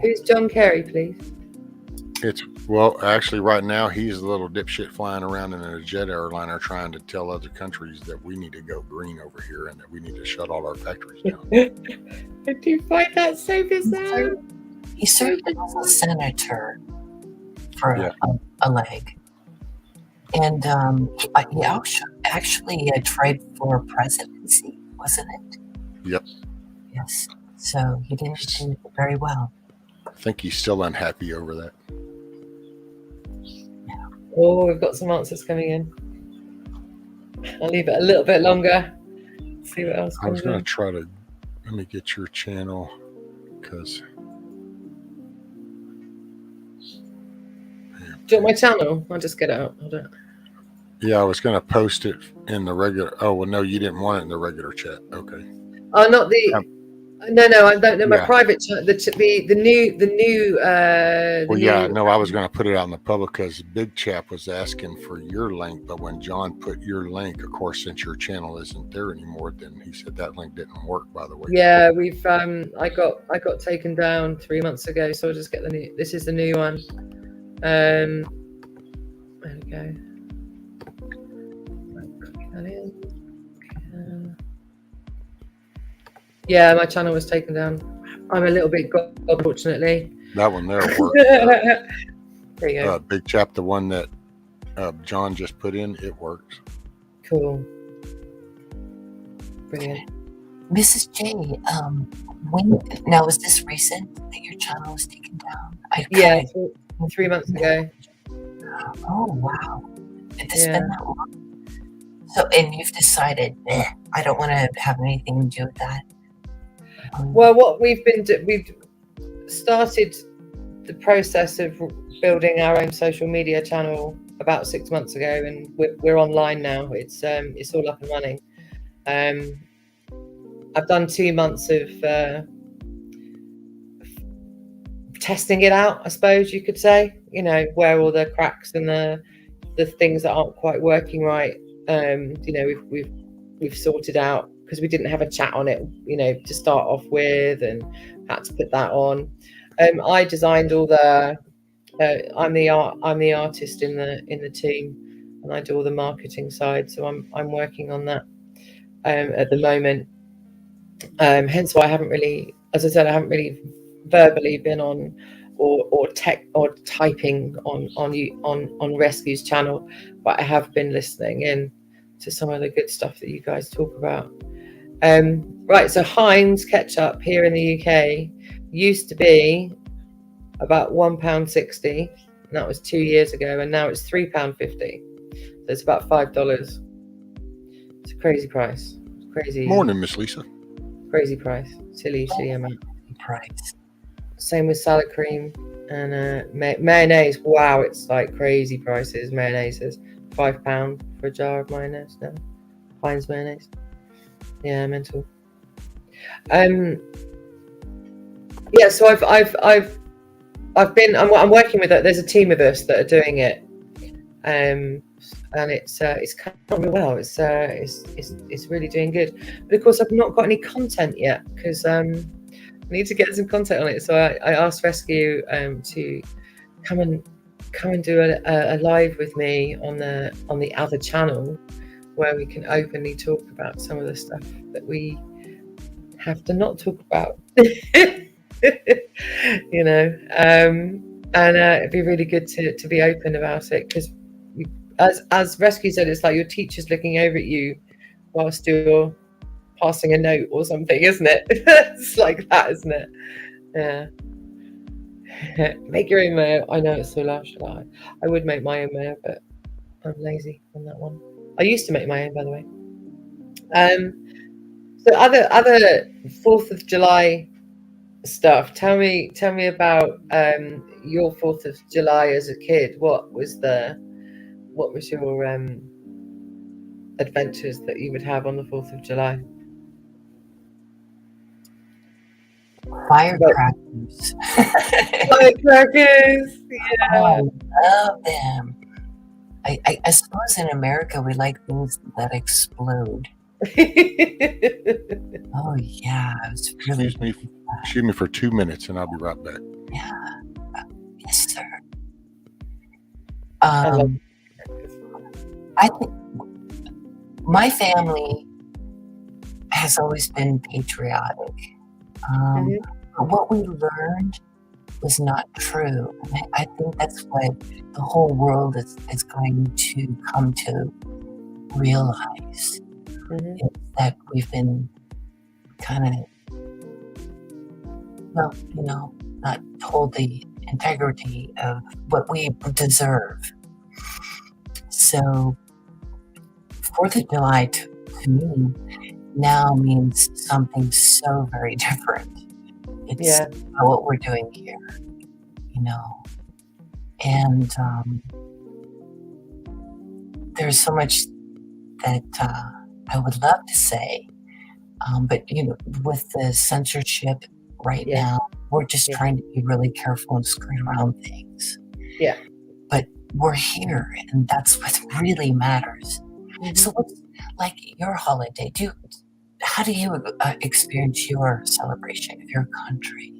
Who's John Kerry, please? Actually, right now he's a little dipshit flying around in a jet airliner trying to tell other countries that we need to go green over here and that we need to shut all our factories down. I do find that so bizarre. He served as a senator for a leg. And he actually tried for presidency, wasn't it? Yep. Yes. So he didn't do very well. I think he's still unhappy over that. Oh, we've got some answers coming in. I'll leave it a little bit longer. See what else I was comes going to in. try to, let me get your channel, because Do you want my channel? I'll just get it out. Hold on. yeah, I was going to post it in the regular. Oh, well, no, you didn't want it in the regular chat. Okay. Oh, not the. No, I don't know my Yeah. private channel. The new. Well, yeah, no, I was going to put it out in the public because Big Chap was asking for your link, but when John put your link, of course, since your channel isn't there anymore, then he said that link didn't work. By the way. Yeah, we've. I got taken down 3 months ago, so I'll just get the new. This is the new one. There we go. Copy that in. Yeah, my channel was taken down. I'm a little bit god, unfortunately. That one there worked. There you go. Big Chap, the one that John just put in, it works. Cool. Brilliant. Mrs. J, when now is this recent that your channel was taken down? Yeah, 3 months ago. Oh wow. It's been that long. So, and you've decided, I don't want to have anything to do with that. Well, what we've started the process of building our own social media channel about 6 months ago, and we're online now. It's all up and running. I've done 2 months of testing it out, I suppose you could say. You know, where all the cracks and the things that aren't quite working right. You know, we've sorted out, because we didn't have a chat on it, you know, to start off with, and had to put that on. I designed all the. I'm the artist in the team, and I do all the marketing side. So I'm working on that at the moment. Hence why I haven't really, as I said, I haven't really verbally been on or typing on Rescue's channel, but I have been listening in to some of the good stuff that you guys talk about. Right, so Heinz ketchup here in the UK used to be about £1.60, and that was 2 years ago, and now it's £3.50. So it's about $5. It's a crazy price. Crazy. Morning, Miss Lisa. Crazy price. Silly amount. Price. Same with salad cream and mayonnaise. Wow, it's like crazy prices. Mayonnaise is £5 for a jar of mayonnaise now. Heinz mayonnaise. Yeah, mental. Yeah, so I'm working with it. There's a team of us that are doing it, and it's coming really well. It's really doing good. But of course, I've not got any content yet, because I need to get some content on it. So I asked Rescue to come and do a live with me on the other channel, where we can openly talk about some of the stuff that we have to not talk about. You know, and it'd be really good to be open about it, because as Rescue said, it's like your teacher's looking over at you whilst you're passing a note or something, isn't it? It's like that, isn't it? Yeah. Make your own mayo. I know it's so lush. I would make my own mayo, but I'm lazy on that one. I used to make my own, by the way. So other 4th of July stuff. Tell me about your 4th of July as a kid. What was your adventures that you would have on the 4th of July? Firecrackers. Firecrackers. Yeah. I love them. I suppose in America we like things that explode. Oh yeah, it was really. Excuse me for 2 minutes, and I'll be right back. Yeah. Yes, sir. I think my family has always been patriotic. But what we learned was not true. And I think that's what the whole world is going to come to realize, is that we've been kind of, well, not hold the integrity of what we deserve. So 4th of July to me now means something so very different. It's Yeah. what we're doing here, and there's so much that I would love to say, but with the censorship right Yeah. now, we're just Yeah. trying to be really careful and screen around things. Yeah. But we're here, and that's what really matters. Mhm. So what's like your holiday? How do you experience your celebration of your country?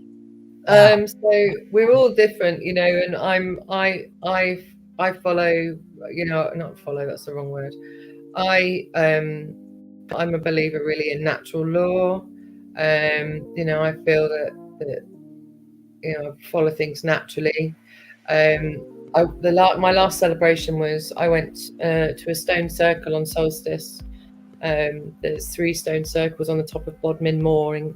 So we're all different, and I follow, not follow, that's the wrong word. I'm a believer really in natural law. I feel that I follow things naturally. My last celebration was I went to a stone circle on solstice. There's 3 stone circles on the top of Bodmin Moor in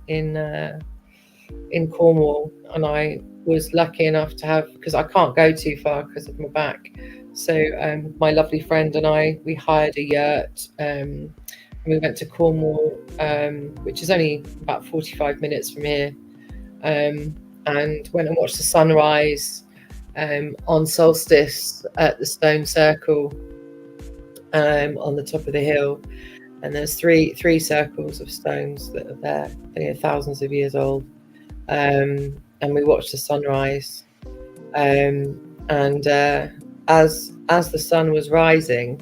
Cornwall, and I was lucky enough to have, because I can't go too far because of my back. So my lovely friend and we hired a yurt. And we went to Cornwall, which is only about 45 minutes from here, and went and watched the sunrise on solstice at the stone circle on the top of the hill. And there's three circles of stones that are there, thousands of years old. And we watched the sunrise. And as the sun was rising,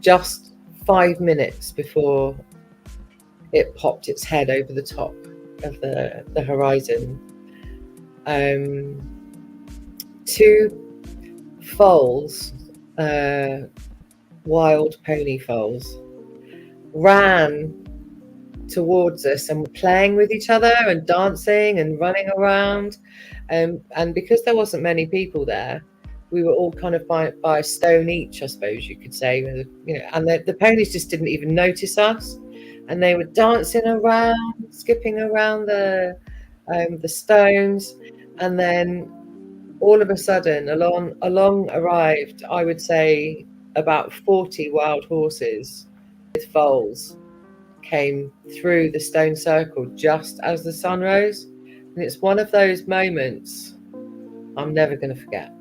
just 5 minutes before it popped its head over the top of the horizon, 2 foals, wild pony foals, ran towards us and were playing with each other and dancing and running around. And because there wasn't many people there, we were all kind of by a stone each, I suppose you could say, and the ponies just didn't even notice us, and they were dancing around, skipping around the stones. And then all of a sudden along arrived, I would say, about 40 wild horses with foals came through the stone circle just as the sun rose. And it's one of those moments I'm never going to forget.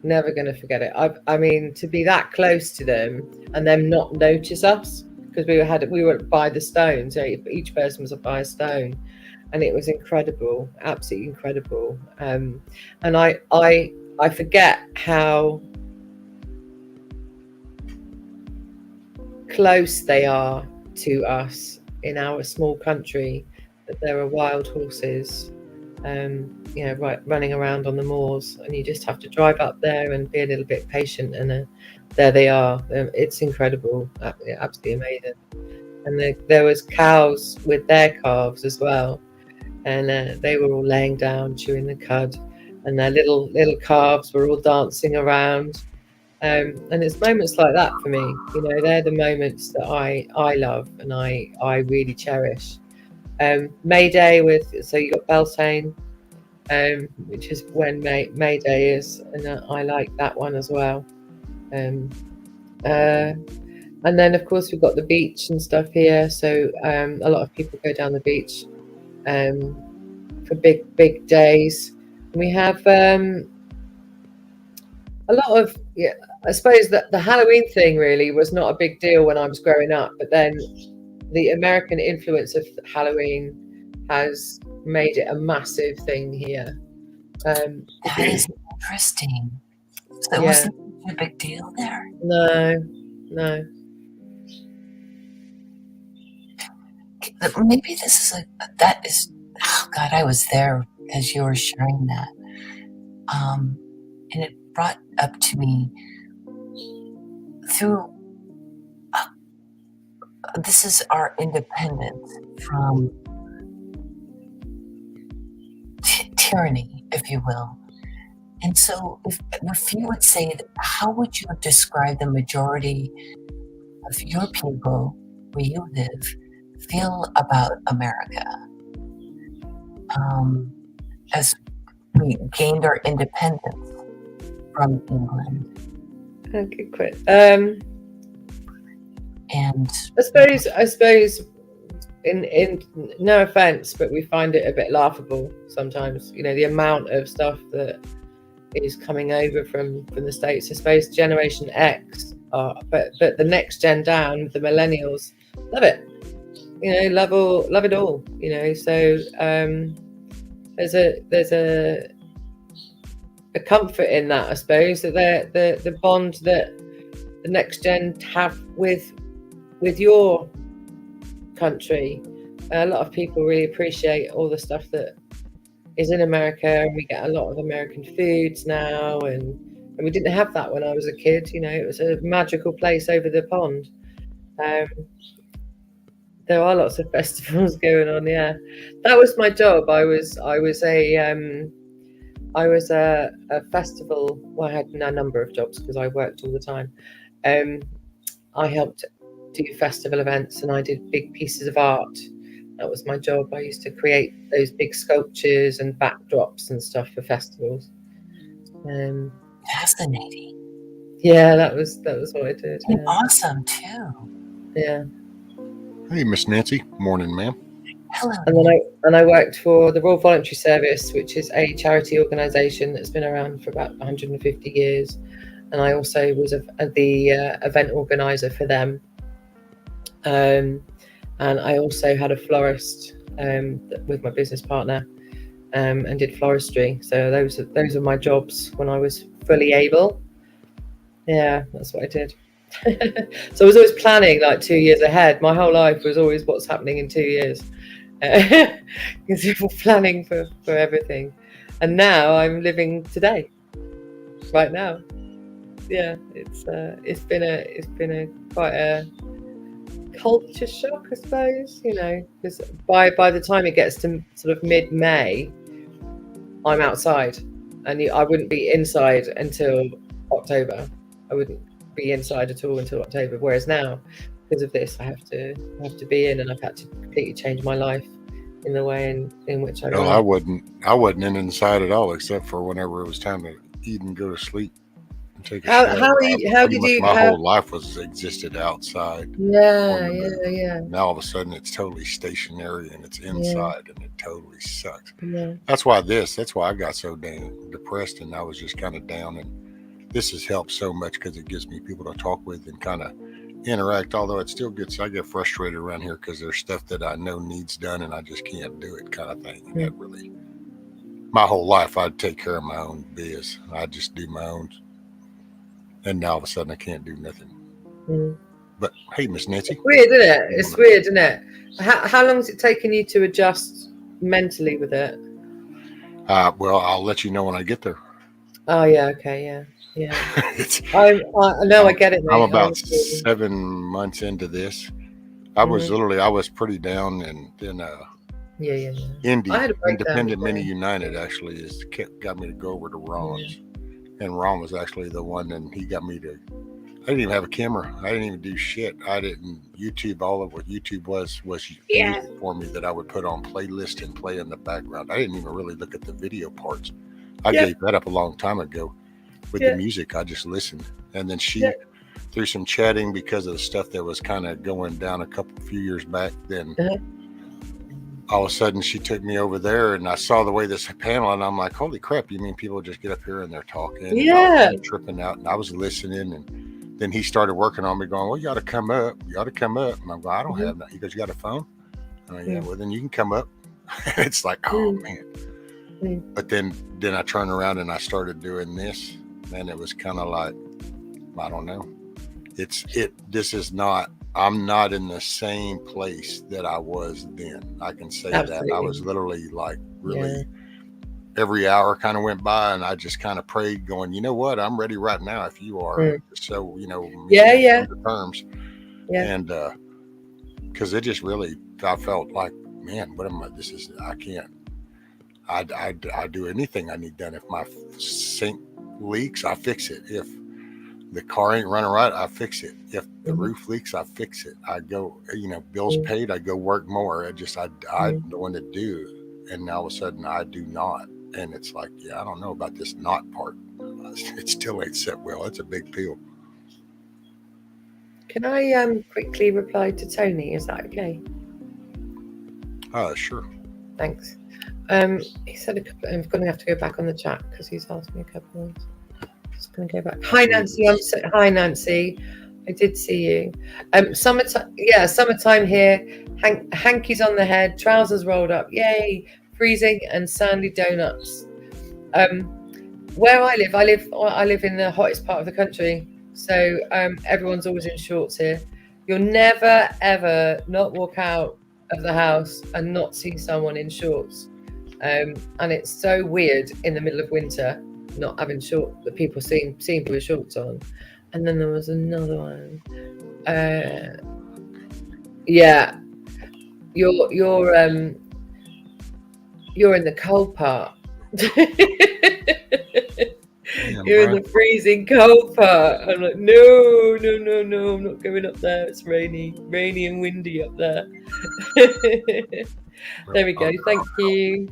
Never going to forget it. I mean, to be that close to them and them not notice us, because we were by the stone, so each person was by a stone, and it was incredible, absolutely incredible. And I forget how close they are to us in our small country, that there are wild horses running around on the moors, and you just have to drive up there and be a little bit patient, and there they are. It's incredible, absolutely amazing. And there was cows with their calves as well, and they were all laying down chewing the cud, and their little calves were all dancing around. And it's moments like that for me, they're the moments that I love and I really cherish. May Day so you got Beltane, which is when May Day is, and I like that one as well. And then of course we've got the beach and stuff here, so a lot of people go down the beach for big days. And we have a lot of, I suppose that the Halloween thing really was not a big deal when I was growing up, but then the American influence of Halloween has made it a massive thing here. That is interesting. So it wasn't a big deal there? No. Maybe this is oh God, I was there as you were sharing that. And it brought up to me through this is our independence from tyranny, if you will. And so if you would say, how would you describe the majority of your people where you live feel about America as we gained our independence from England? Okay, quick. And I suppose in no offense, but we find it a bit laughable sometimes, the amount of stuff that is coming over from the States. I suppose Generation X but the next gen down, the millennials, love it. Love it all. So there's a comfort in that, I suppose, that the bond that the next gen have with your country. A lot of people really appreciate all the stuff that is in America, and we get a lot of American foods now, and we didn't have that when I was a kid. It was a magical place over the pond. There are lots of festivals going on. Yeah, that was my job. I was a festival. Well, I had a number of jobs because I worked all the time. I helped do festival events, and I did big pieces of art. That was my job. I used to create those big sculptures and backdrops and stuff for festivals. Fascinating. Yeah, that was what I did. And awesome too. Yeah. Hey, Miss Nancy. Morning, ma'am. Hello. And I worked for the Royal Voluntary Service, which is a charity organisation that's been around for about 150 years. And I also was the event organizer for them. And I also had a florist with my business partner, and did floristry. So those are my jobs when I was fully able. Yeah, that's what I did. So I was always planning like 2 years ahead. My whole life was always what's happening in 2 years, because you're planning for everything. And now I'm living today, right now. Yeah, it's been a quite a culture shock, I suppose, because by the time it gets to sort of mid-May, I'm outside, and I wouldn't be inside until October. I wouldn't be inside at all until October. Whereas now, because of this, I have to be in, and I've had to completely change my life in the way in which I. No, I wasn't in inside at all, except for whenever it was time to eat and go to sleep. Take a shower. My whole life was existed outside. Yeah. Now all of a sudden it's totally stationary and it's inside, and it totally sucks. Yeah. That's why I got so damn depressed, and I was just kind of down. And this has helped so much because it gives me people to talk with and kind of interact. Although I get frustrated around here because there's stuff that I know needs done and I just can't do it, kind of thing. And that really, my whole life I'd take care of my own biz. I just do my own. And now all of a sudden I can't do nothing. But hey, Miss Nancy. It's weird, isn't it? How long has it taken you to adjust mentally with it? Well, I'll let you know when I get there. Oh yeah, okay, yeah. I know, I get it, mate. I'm about 7 months into this. I was pretty down, and then Independent Mini United actually got me to go over to Ron's. And Ron was actually the one, and he got me to. I didn't even have a camera. I didn't even do shit. I didn't YouTube. All of what YouTube was music for me that I would put on playlist and play in the background. I didn't even really look at the video parts. I gave that up a long time ago. With the music, I just listened, and then she through some chatting because of the stuff that was kind of going down a few years back. Then all of a sudden she took me over there, and I saw the way this panel, and I'm like, holy crap, you mean people just get up here and they're talking? And I was tripping out, and I was listening, and then he started working on me going, well, you ought to come up. And I'm going, I don't have that. He goes, you got a phone? I'm like, yeah, well, then you can come up. It's like, oh, man. But then I turned around and I started doing this, and it was kind of like, I don't know. I'm not in the same place that I was then. I can say that. I was literally like really every hour kind of went by, and I just kind of prayed going, you know what? I'm ready right now if you are. So, the terms. Yeah. And because it just really, I felt like, man, what am I? I can't. I do anything I need done. If my sink leaks, I fix it. If the car ain't running right, I fix it. If the roof leaks, I fix it. I go, bills paid, I go work more. I know when to do. And now all of a sudden I do not. And it's like, yeah, I don't know about this not part. It still ain't set well. It's a big pill. Can I quickly reply to Tony? Is that okay? Sure. Thanks. He said a couple. I'm going to have to go back on the chat because he's asked me a couple of. Just going to go back. Hi Nancy. Hi Nancy. I did see you. Summertime. Yeah, summertime here. Hankies on the head, trousers rolled up. Yay! Freezing and sandy donuts. Where I live in the hottest part of the country. So everyone's always in shorts here. You'll never ever not walk out of the house and not see someone in shorts. And it's so weird in the middle of winter not having shorts, that people seem to have shorts on. And then there was another one. Yeah, you're in the cold part. You're in the freezing cold part. I'm like, no, I'm not going up there. It's rainy and windy up there. There we go. Thank you.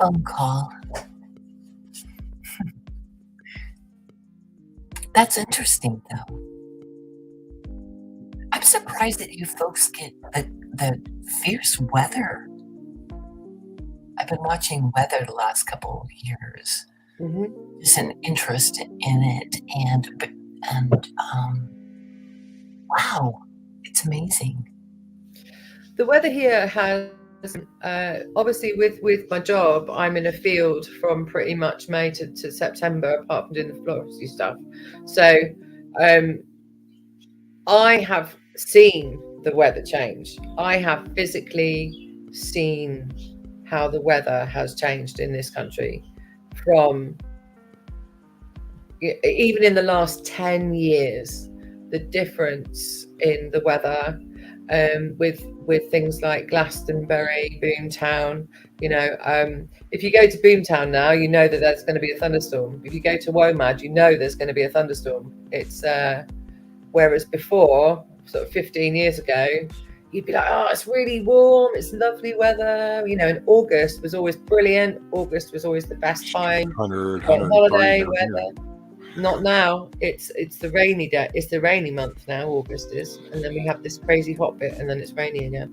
Phone call. That's interesting, though. I'm surprised that you folks get the fierce weather. I've been watching weather the last couple of years. Just an interest in it, and wow, it's amazing. The weather here has obviously with my job, I'm in a field from pretty much May to September, apart from doing the floristry stuff. So I have seen the weather change. I have physically seen how the weather has changed in this country from even in the last 10 years, the difference in the weather with things like Glastonbury, Boomtown. If you go to Boomtown now, you know that there's going to be a thunderstorm. If you go to WOMAD, you know there's going to be a thunderstorm. It's whereas before, sort of 15 years ago, you'd be like, oh, it's really warm, it's lovely weather. And August was always brilliant. August was always the best time. 100, holiday weather. Not now. It's the rainy day. It's the rainy month now. August is, and then we have this crazy hot bit, and then it's rainy again.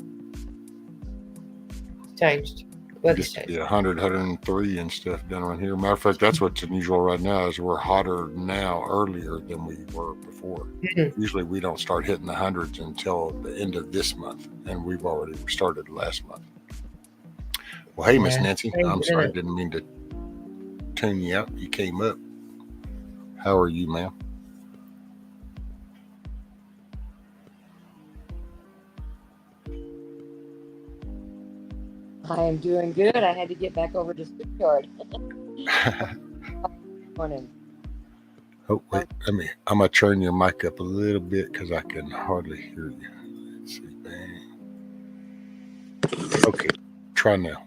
It's changed. Weather's changed. Yeah, 100, 103 and stuff down around here. Matter of fact, that's what's unusual right now is we're hotter now earlier than we were before. Usually we don't start hitting the hundreds until the end of this month, and we've already started last month. Well, hey, Miss Nancy, I'm sorry, I didn't mean to tune you out. You came up. How are you, ma'am? I am doing good. I had to get back over to StreetYard. Morning. Oh, wait, I'm going to turn your mic up a little bit because I can hardly hear you. Let's see, bang. Okay, try now.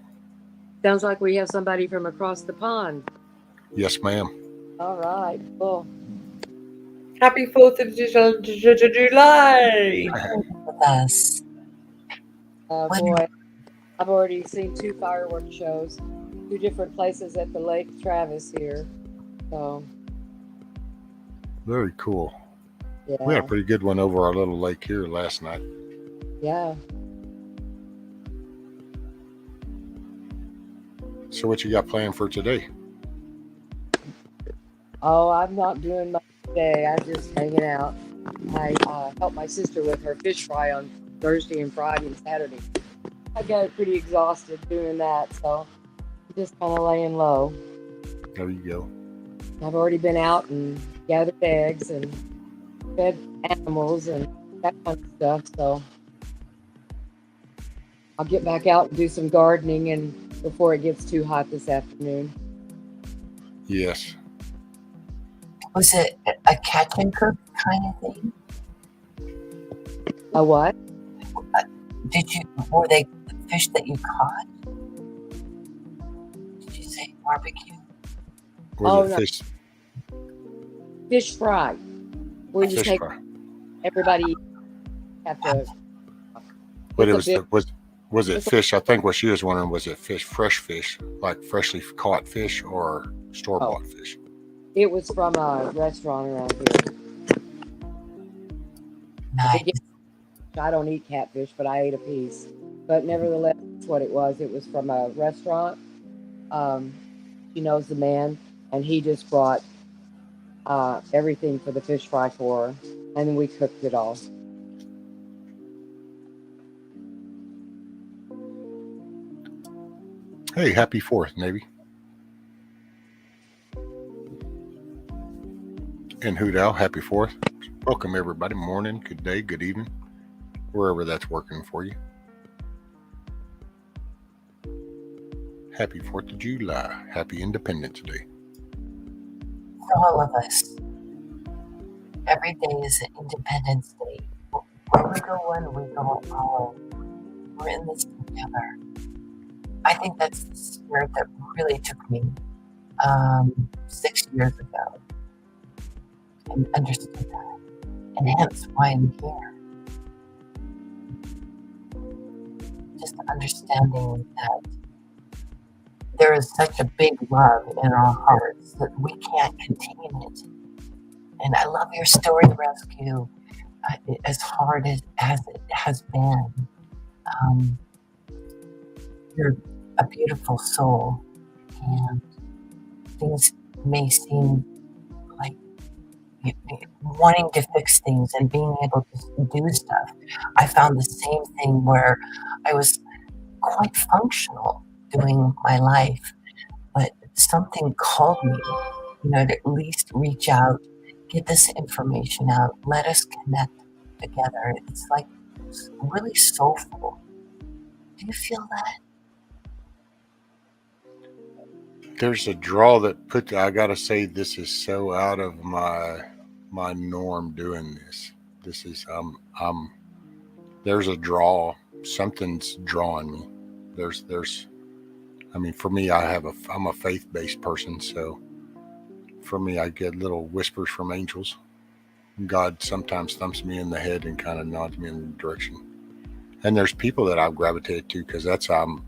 Sounds like we have somebody from across the pond. Yes, ma'am. All right, cool. Happy 4th of July! With us. Boy, I've already seen 2 fireworks shows, 2 different places at the Lake Travis here. So Very cool. yeah, We had a pretty good one over our little lake here last night. yeah. So what you got planned for today? Oh, I'm not doing much today. I'm just hanging out. I helped my sister with her fish fry on Thursday and Friday and Saturday. I got pretty exhausted doing that, so I'm just kind of laying low. There you go. I've already been out and gathered eggs and fed animals and that kind of stuff, so I'll get back out and do some gardening and before it gets too hot this afternoon. Yes. Was it a catch and cook kind of thing? A what? Were they the fish that you caught? Did you say barbecue? Was Oh, it no. fish? Fish fry. Where you Fish take fry. everybody have to. But it It's a was bit. was it It's a, fish? I think what she was wondering, was it fish, fresh fish, like freshly caught fish, or store oh, bought fish? it was from a restaurant around here. Nice. I don't eat catfish, but I ate a piece. But nevertheless, that's what it was. It was from a restaurant. She knows the man, and he just brought everything for the fish fry for her, and then we cooked it all. Hey, happy 4th, Navy. And Hoot Owl, happy 4th. Welcome, everybody. Morning, good day, good evening, wherever that's working for you. Happy 4th of July. Happy Independence Day. For all of us, every day is Independence Day. Where we go one, we go all. We're in this together. I think that's the spirit that really took me 6 years ago and understood that. And hence why I'm here. Just understanding that there is such a big love in our hearts that we can't contain it. And I love your story, Rescue, as hard as it has been. You're a beautiful soul, and things may seem like wanting to fix things and being able to do stuff. I found the same thing where I was quite functional doing my life, but something called me, to at least reach out, get this information out, let us connect together. It's like really soulful. Do you feel that? There's a draw that I gotta say, this is so out of my norm doing this. This is there's a draw. Something's drawing me. There's I mean, for me, I'm a faith-based person, so for me, I get little whispers from angels. God sometimes thumps me in the head and kind of nods me in the direction. And there's people that I've gravitated to, because I'm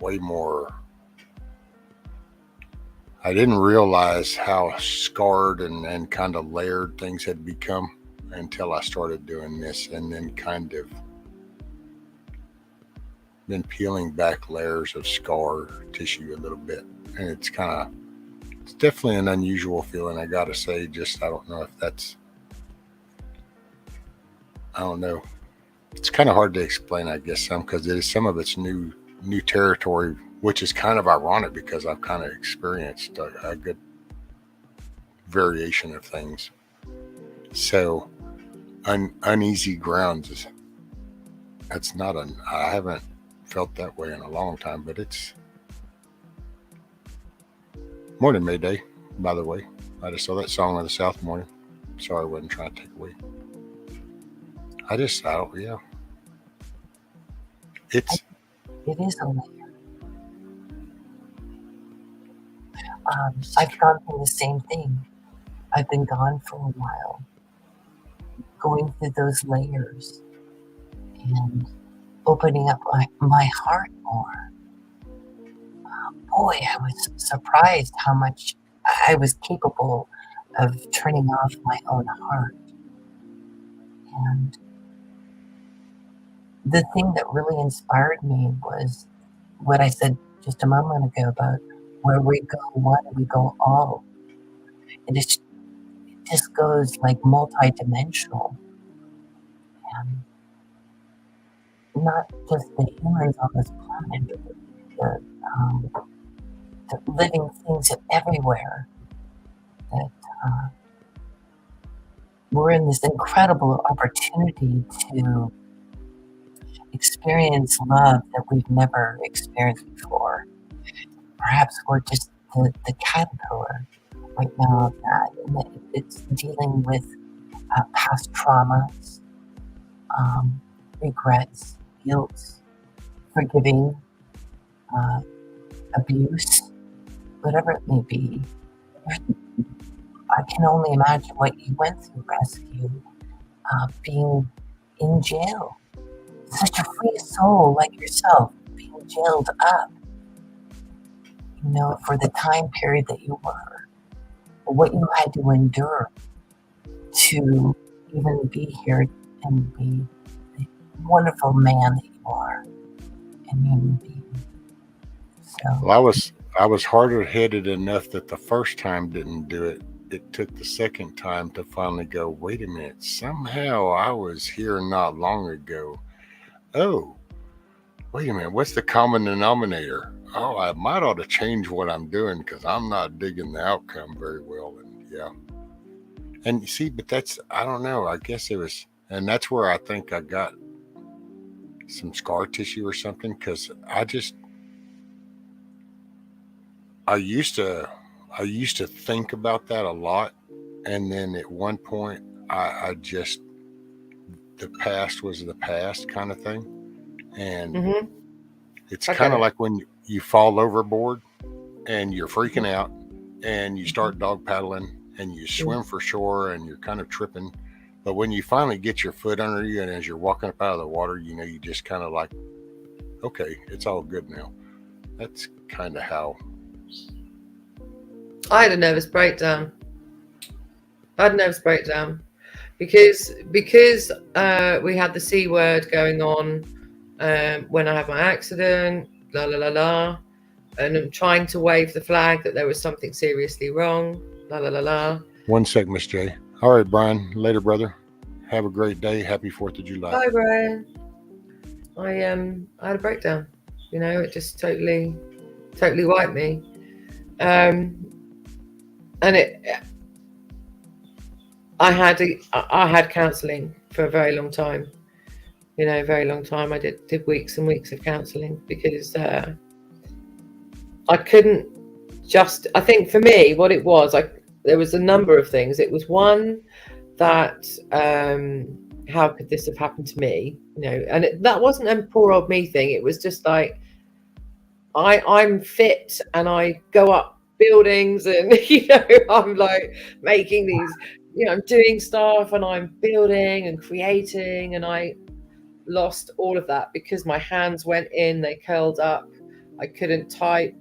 way more. I didn't realize how scarred and kind of layered things had become until I started doing this, and then kind of been peeling back layers of scar tissue a little bit. And it's definitely an unusual feeling, I gotta say. I don't know if that's, I don't know. It's kind of hard to explain, I guess, because some of it's new territory, which is kind of ironic because I've kind of experienced a good variation of things. So uneasy grounds I haven't felt that way in a long time, but it's morning, Mayday, by the way. I just saw that Song of the South morning. Sorry, I wasn't trying to take away. It is a layer. I've gone through the same thing. I've been gone for a while, going through those layers and opening up my heart more. Boy, I was surprised how much I was capable of turning off my own heart. And the thing that really inspired me was what I said just a moment ago about where we go one, we go all. And it just goes like multi-dimensional. And not just the humans on this planet, but the living things everywhere. That we're in this incredible opportunity to experience love that we've never experienced before. Perhaps we're just the caterpillar right now of that, and it's dealing with past traumas, regrets, guilt, forgiving, abuse, whatever it may be. I can only imagine what you went through, rescue, being in jail. Such a free soul like yourself, being jailed up, for the time period that you were, what you had to endure to even be here and be the wonderful man that you are and human being. So, Well, I was harder headed enough that the first time didn't do it. It took the second time to finally go, wait a minute, somehow I was here not long ago. Oh, wait a minute, what's the common denominator? Oh, I might ought to change what I'm doing because I'm not digging the outcome very well. And yeah. And you see, but I don't know, I guess it was, and that's where I think I got some scar tissue or something, because I used to think about that a lot, and then at one point I just, the past was the past kind of thing, and it's kind of like when you fall overboard and you're freaking out and you start dog paddling and you swim for shore and you're kind of tripping, but when you finally get your foot under you and as you're walking up out of the water, you just kind of like, okay, it's all good now. That's kind of how I had a nervous breakdown. Because we had the C word going on when I had my accident, la la la la, and I'm trying to wave the flag that there was something seriously wrong, la la la la. 1 sec, Miss J. All right, Brian. Later, brother. Have a great day. Happy 4th of July. Bye, Brian. I had a breakdown. It just totally wiped me. And I had counselling for a very long time. Very long time. I did weeks and weeks of counselling because I couldn't just. I think for me, what it was, there was a number of things. It was one that how could this have happened to me? And that wasn't a poor old me thing. It was just like I'm fit and I go up buildings and I'm like making these, I'm doing stuff and I'm building and creating, and I lost all of that because my hands went in, they curled up, I couldn't type,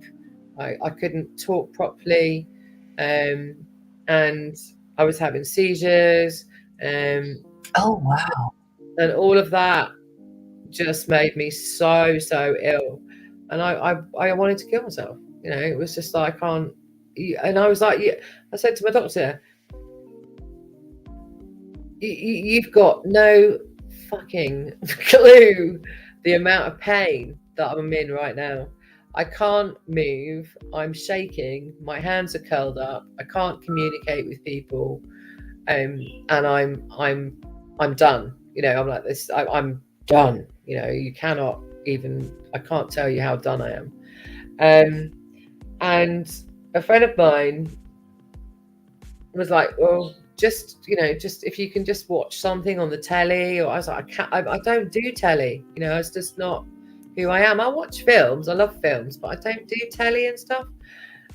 I couldn't talk properly, and I was having seizures, oh wow, and all of that just made me so ill, and I wanted to kill myself. It was just like, I can't. And I was like, I said to my doctor, you've got no fucking clue the amount of pain that I'm in right now. I can't move. I'm shaking. My hands are curled up. I can't communicate with people. And I'm done. I'm like this. I'm done. You cannot even. I can't tell you how done I am. And a friend of mine was like, well, just if you can just watch something on the telly. Or I was like, I don't do telly. It's just not who I am. I watch films. I love films, but I don't do telly and stuff.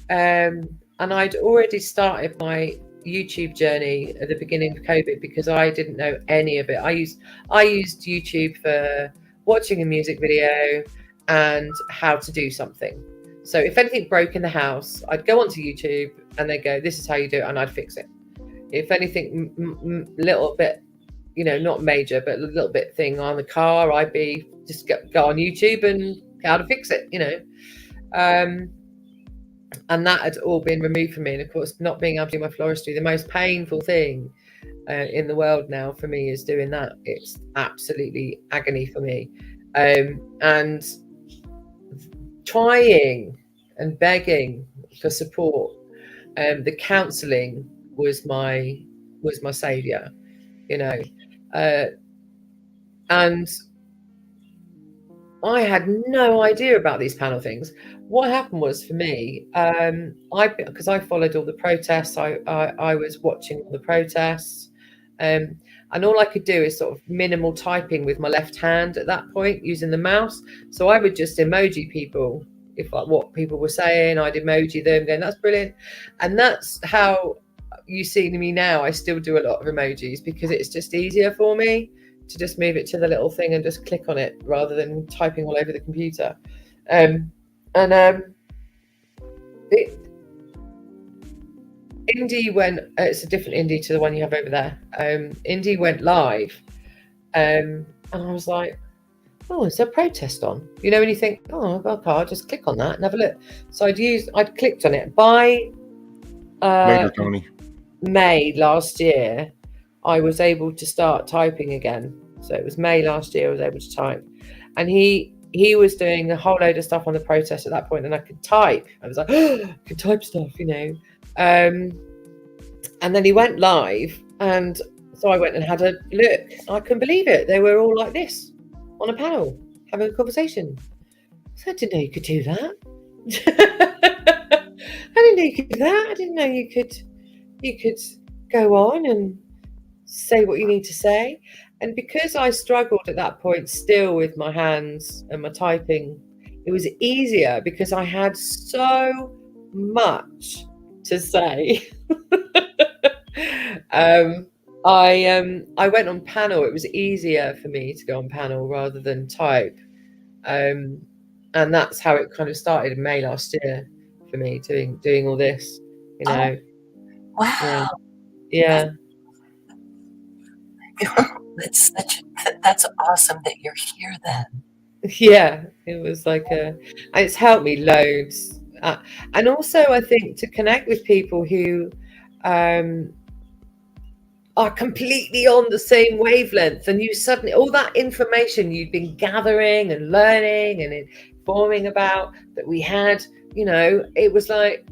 And I'd already started my YouTube journey at the beginning of COVID because I didn't know any of it. I used YouTube for watching a music video and how to do something. So if anything broke in the house, I'd go onto YouTube and they'd go, this is how you do it, and I'd fix it. If anything little bit, not major, but a little bit thing on the car, I'd be just go on YouTube and how to fix it, and that had all been removed from me. And of course, not being able to do my floristry, the most painful thing in the world now for me is doing that. It's absolutely agony for me. And trying and begging for support. The counselling was my saviour, and I had no idea about these panel things. What happened was, for me, because I followed all the protests, I was watching all the protests, and all I could do is sort of minimal typing with my left hand at that point using the mouse. So I would just emoji people, if what people were saying. I'd emoji them, going, "That's brilliant," and that's how you see me now. I still do a lot of emojis because it's just easier for me to just move it to the little thing and just click on it rather than typing all over the computer. Indie went, it's a different Indie to the one you have over there. Indie went live, and I was like, oh, is there a protest on? You know, when you think, oh, okay, I'll just click on that and have a look. So I'd clicked on it. By Later, Tony. May last year, I was able to start typing again. So it was May last year I was able to type. And he was doing a whole load of stuff on the protest at that point, and I could type. I was like, oh, I could type stuff, you know. And then he went live, and so I went and had a look. I couldn't believe it. They were all like this on a panel having a conversation. So I didn't know you could do that. I didn't know you could do that. I didn't know you could go on and say what you need to say. And because I struggled at that point still with my hands and my typing, it was easier because I had so much to say. I went on panel. It was easier for me to go on panel rather than type. And that's how it kind of started in May last year for me, doing all this, you know. Wow. Yeah. That's awesome that you're here then. Yeah, it was like it's helped me loads. And also I think to connect with people who are completely on the same wavelength, and you suddenly, all that information you'd been gathering and learning and informing about that we had, you know, it was like,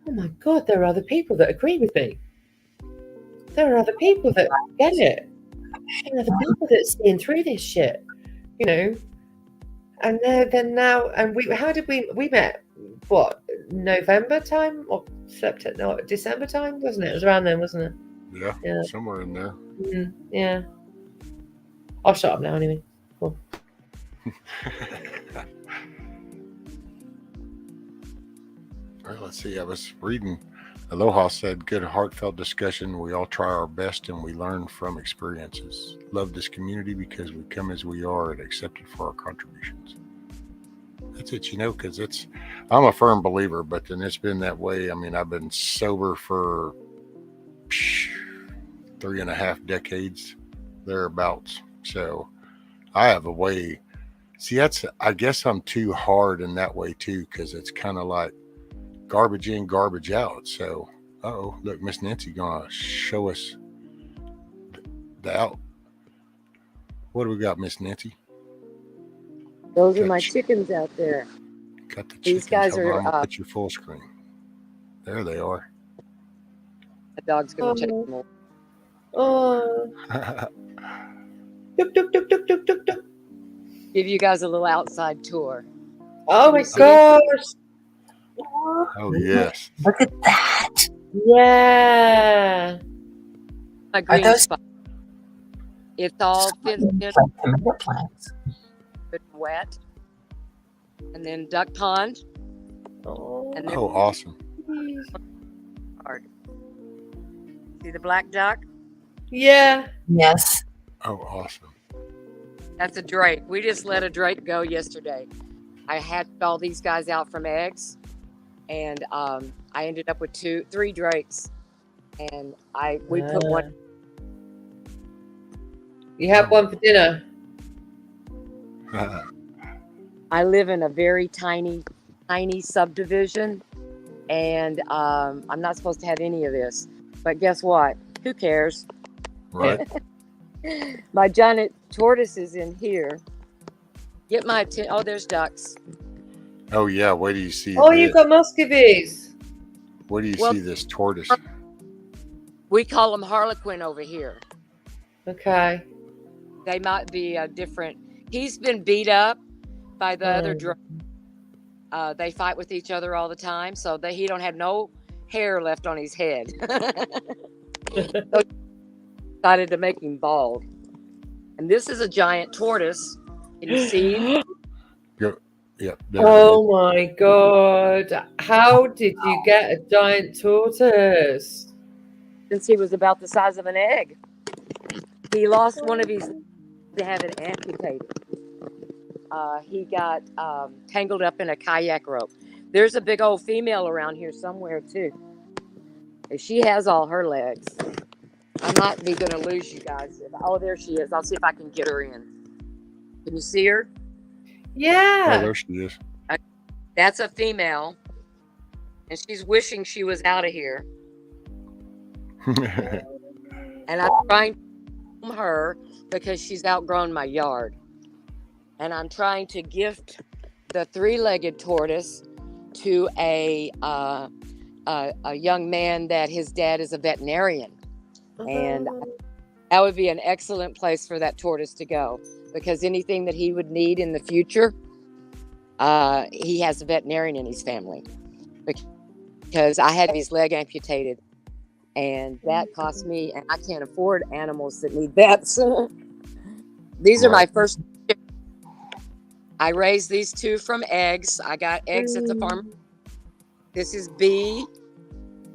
oh my God, there are other people that agree with me. There are other people that get it. There are other people that are seeing through this shit, you know. And then now, and we met, what, November time or September, no, December time, wasn't it? It was around then, wasn't it? Yeah, somewhere in there. Yeah. I'll shut up now anyway. Cool. Well, let's see. I was reading. Aloha said, good heartfelt discussion. We all try our best and we learn from experiences. Love this community because we come as we are and accepted for our contributions. That's it, you know, because I'm a firm believer, but then it's been that way. I mean, I've been sober for 3.5 decades, thereabouts. So I have a way. See, I guess I'm too hard in that way too, because it's kind of like garbage in, garbage out. So, look, Miss Nancy gonna show us the out. What do we got, Miss Nancy? Those are my chickens out there. Got the chickens. These guys Hold on, are. put your full screen. There they are. The dog's gonna check them all. Oh. Duk, duk, duk, duk, duk, duk, duk. Give you guys a little outside tour. Oh my gosh. Oh yes. Look at that. Yeah. My green those- spot. It's all finished, Like tomato plants. but wet. And then duck pond. Oh. And then Oh, awesome. hard. See the black duck? Yeah. Yes. Oh, awesome. That's a drake. We just let a drake go yesterday. I hatched all these guys out from eggs, and I ended up with 3 drakes. And we put one. You have one for dinner. I live in a very tiny subdivision, and I'm not supposed to have any of this. But guess what? Who cares? Right. My giant tortoise is in here. Get my attention. Oh, there's ducks. Oh yeah. Where do you see? Oh, this? you've got muscovies. Where do you see this tortoise? We call them harlequin over here. Okay. They might be different. He's been beat up by the other drake. They fight with each other all the time, so he don't have no hair left on his head. So decided to make him bald. And this is a giant tortoise. Can you see? Yep. Oh my God. How did you get a giant tortoise? Since he was about the size of an egg. He lost one of his to have it amputated. He got tangled up in a kayak rope. There's a big old female around here somewhere too. She has all her legs. I might be going to lose you guys. Oh, there she is. I'll see if I can get her in. Can you see her? Yeah. Oh, there she is. That's a female, and she's wishing she was out of here. And I'm trying to film her because she's outgrown my yard. And I'm trying to gift the three-legged tortoise to a young man that his dad is a veterinarian. And that would be an excellent place for that tortoise to go, because anything that he would need in the future, he has a veterinarian in his family. Because I had his leg amputated, and that cost me, and I can't afford animals that need vets. These are my first. I raised these two from eggs. I got eggs at the farm. This is B,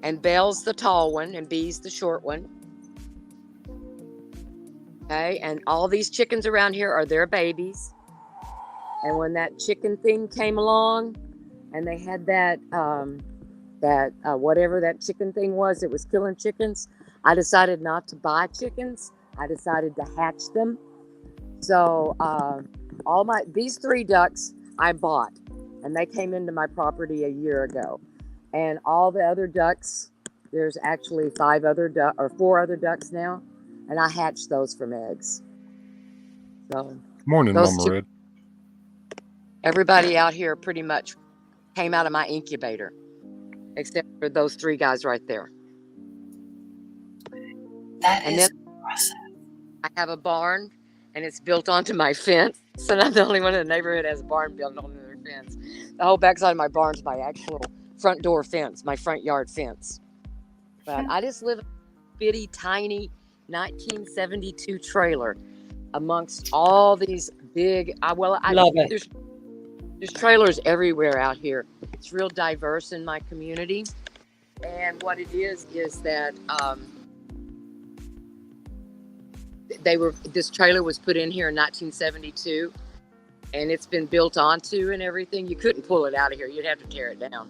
and Belle's the tall one, and B's the short one. Okay, and all these chickens around here are their babies. And when that chicken thing came along, and they had that whatever that chicken thing was, it was killing chickens. I decided not to buy chickens. I decided to hatch them. So these 3 ducks I bought, and they came into my property a year ago. And all the other ducks, there's actually 4 other ducks now, and I hatched those from eggs. So Morning, Mama Red. Everybody out here pretty much came out of my incubator, except for those 3 guys right there. That is impressive. I have a barn, and it's built onto my fence. So I'm the only one in the neighborhood that has a barn built onto their fence. The whole backside of my barn is my actual front door fence, my front yard fence. But I just live in a bitty, tiny 1972 trailer amongst all these big. Love it. There's trailers everywhere out here. It's real diverse in my community. And what it is that this trailer was put in here in 1972, and it's been built onto and everything. You couldn't pull it out of here. You'd have to tear it down.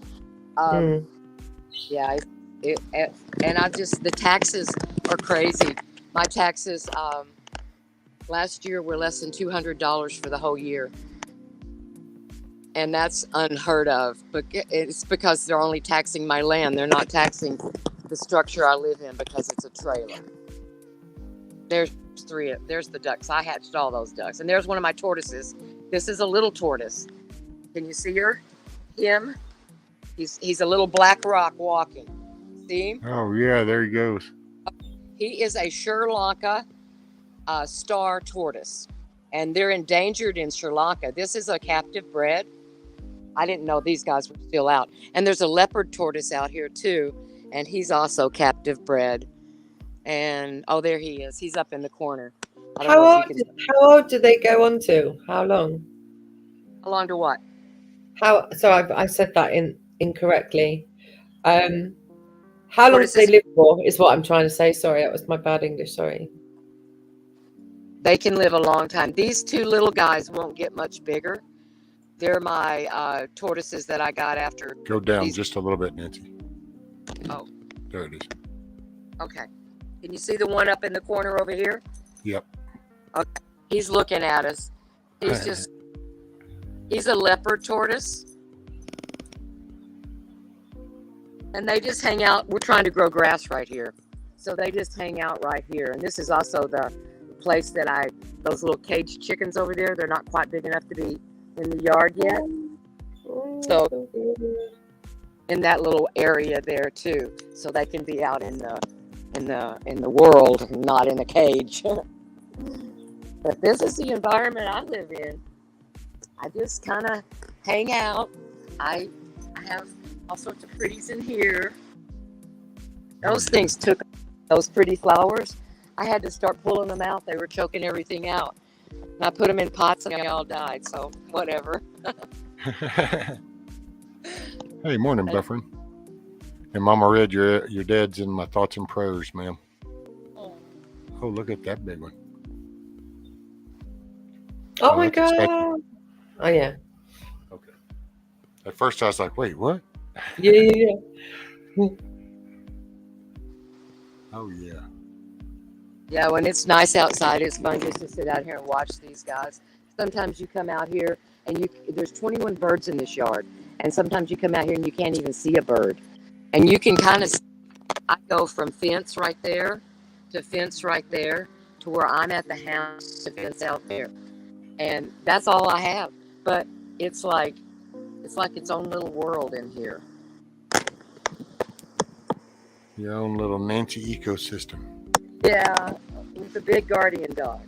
Yeah, and the taxes are crazy. My taxes last year were less than $200 for the whole year. And that's unheard of, but it's because they're only taxing my land. They're not taxing the structure I live in because it's a trailer. There's 3. There's the ducks. I hatched all those ducks. And there's one of my tortoises. This is a little tortoise. Can you see her? Him? He's a little black rock walking. See him? Oh, yeah, there he goes. He is a Sri Lanka star tortoise. And they're endangered in Sri Lanka. This is a captive bred. I didn't know these guys were still out. And there's a leopard tortoise out here too. And he's also captive bred. And there he is. He's up in the corner. How old did they go on to? How long? How long to what? So I said that incorrectly. How long do they live for is what I'm trying to say. Sorry, that was my bad English. Sorry. They can live a long time. These 2 little guys won't get much bigger. They're my tortoises that I got after. Go down just a little bit, Nancy. Oh. There it is. Okay. Can you see the one up in the corner over here? Yep. Okay. He's looking at us. He's a leopard tortoise. And they just hang out. We're trying to grow grass right here. So they just hang out right here. And this is also the place that those little caged chickens over there, they're not quite big enough to be in the yard yet. So in that little area there too. So they can be out in the world, not in a cage. But this is the environment I live in. I just kind of hang out. I have all sorts of pretties in here. Those things took those pretty flowers. I had to start pulling them out. They were choking everything out. And I put them in pots and they all died. So whatever. Hey, morning, Buffering. And Mama read your dad's in my thoughts and prayers, ma'am. Oh, look at that big one. Oh my that's expected. God. Oh yeah. Okay. At first, I was like, "Wait, what?" Yeah. Oh yeah. Yeah, when it's nice outside, it's fun just to sit out here and watch these guys. Sometimes you come out here and there's 21 birds in this yard, and sometimes you come out here and you can't even see a bird. And you can kind of, I go from fence right there to fence right there to where I'm at the house to fence out there. And that's all I have. But it's like its own little world in here. Your own little Nancy ecosystem. Yeah, with a big guardian dog.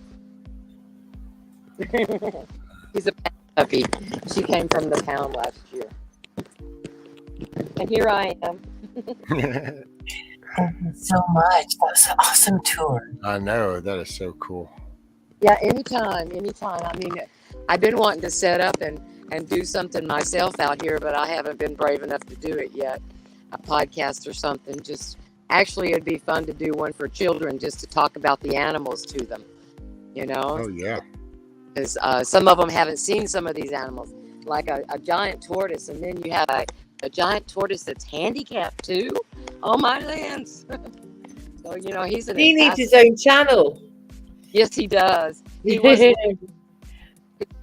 He's a puppy. She came from the pound last year. And here I am. Thank you so much. That was an awesome tour. I know, that is so cool. Yeah, anytime. I mean, I've been wanting to set up and do something myself out here, but I haven't been brave enough to do it yet. A podcast or something. Actually, it'd be fun to do one for children, just to talk about the animals to them, you know? Oh yeah. Because some of them haven't seen some of these animals, like a giant tortoise, and then you have a giant tortoise that's handicapped too. Oh my lands! So he's an. He needs his own channel. Yes, he does. His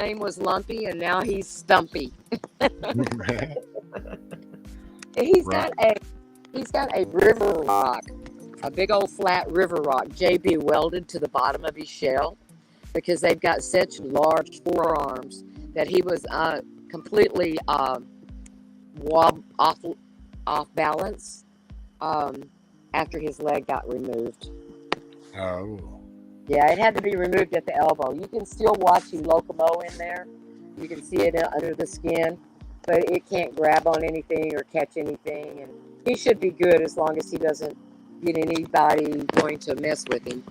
name was Lumpy, and now he's Stumpy. He's got a river rock, a big old flat river rock, JB welded to the bottom of his shell, because they've got such large forearms that he was completely off balance after his leg got removed. Oh. Yeah, it had to be removed at the elbow. You can still watch him locomo in there. You can see it under the skin, but it can't grab on anything or catch anything. And he should be good as long as he doesn't get anybody going to mess with him.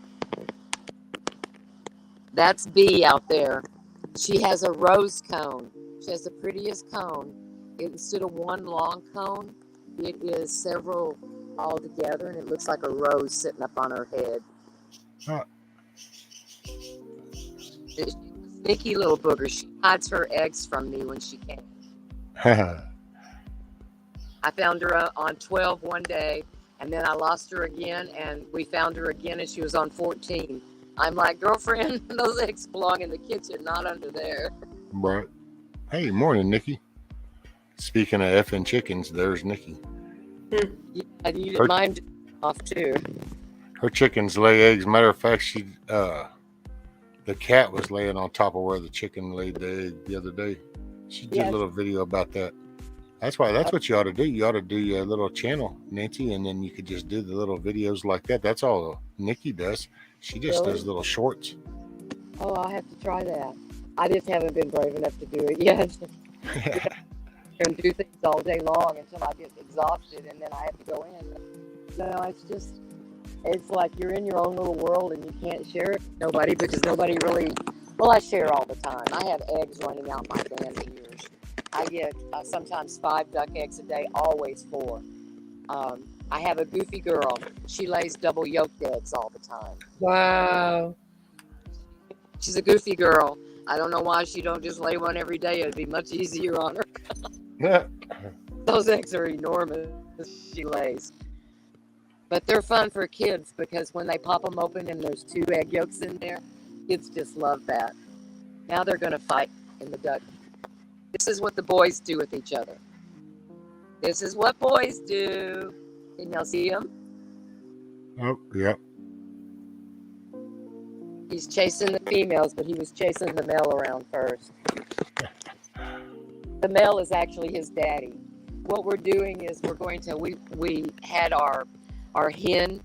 That's Bee out there. She has a rose cone. She has the prettiest cone. Instead of one long cone, it is several all together, and it looks like a rose sitting up on her head. She's a sneaky little booger. She hides her eggs from me when she can. I found her on 12 one day, and then I lost her again, and we found her again, and she was on 14. I'm like, girlfriend, those eggs belong in the kitchen, not under there. Right. Hey, morning, Nikki. Speaking of effing chickens, there's Nikki. Yeah, you didn't mind off too. Her chickens lay eggs. Matter of fact, the cat was laying on top of where the chicken laid the egg the other day. She did a little video about that. That's what you ought to do. You ought to do your little channel, Nancy, and then you could just do the little videos like that. That's all Nikki does. She just does little shorts. Oh, I'll have to try that. I just haven't been brave enough to do it yet. And do things all day long until I get exhausted, and then I have to go in. No, it's like you're in your own little world and you can't share it with nobody, because nobody really, well, I share all the time. I have eggs running out my damn ears. I get sometimes 5 duck eggs a day, always 4. I have a goofy girl. She lays double yolked eggs all the time. Wow. She's a goofy girl. I don't know why she don't just lay one every day. It'd be much easier on her. Those eggs are enormous she lays. But they're fun for kids, because when they pop them open and there's 2 egg yolks in there, kids just love that. Now they're going to fight in the duck. This is what the boys do with each other. This is what boys do. Can y'all see him? Oh, yep. He's chasing the females, but he was chasing the male around first. The male is actually his daddy. What we're doing is we had our hen,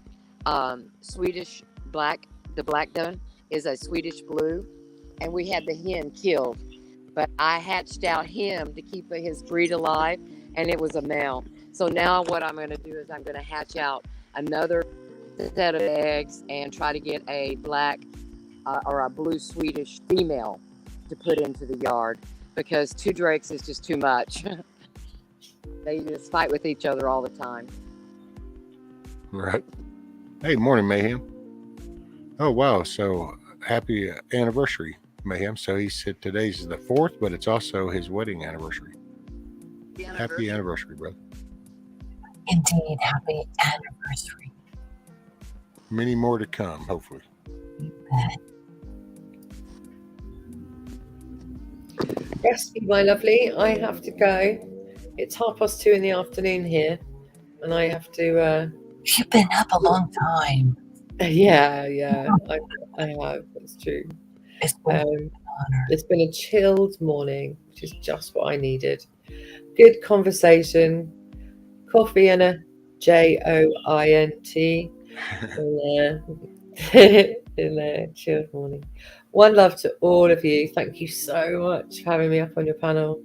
Swedish black, the black dun is a Swedish blue, and we had the hen killed. But I hatched out him to keep his breed alive, and it was a male. So now what I'm going to do is I'm going to hatch out another set of eggs and try to get a black or a blue Swedish female to put into the yard. because 2 Drakes is just too much. They just fight with each other all the time. Right. Hey, morning, Mayhem. Oh, wow. So happy anniversary, Mayhem. So he said today's the 4th, but it's also his wedding anniversary. Happy anniversary, brother. Indeed, happy anniversary. Many more to come, hopefully. You bet. Yes, my lovely. I have to go. It's 2:30 in the afternoon here, and I have to. You've been up a long time. Yeah, I have. That's true. It's been an honor. It's been a chilled morning, which is just what I needed. Good conversation, coffee and a joint in there, chilled morning. One love to all of you. Thank you so much for having me up on your panel.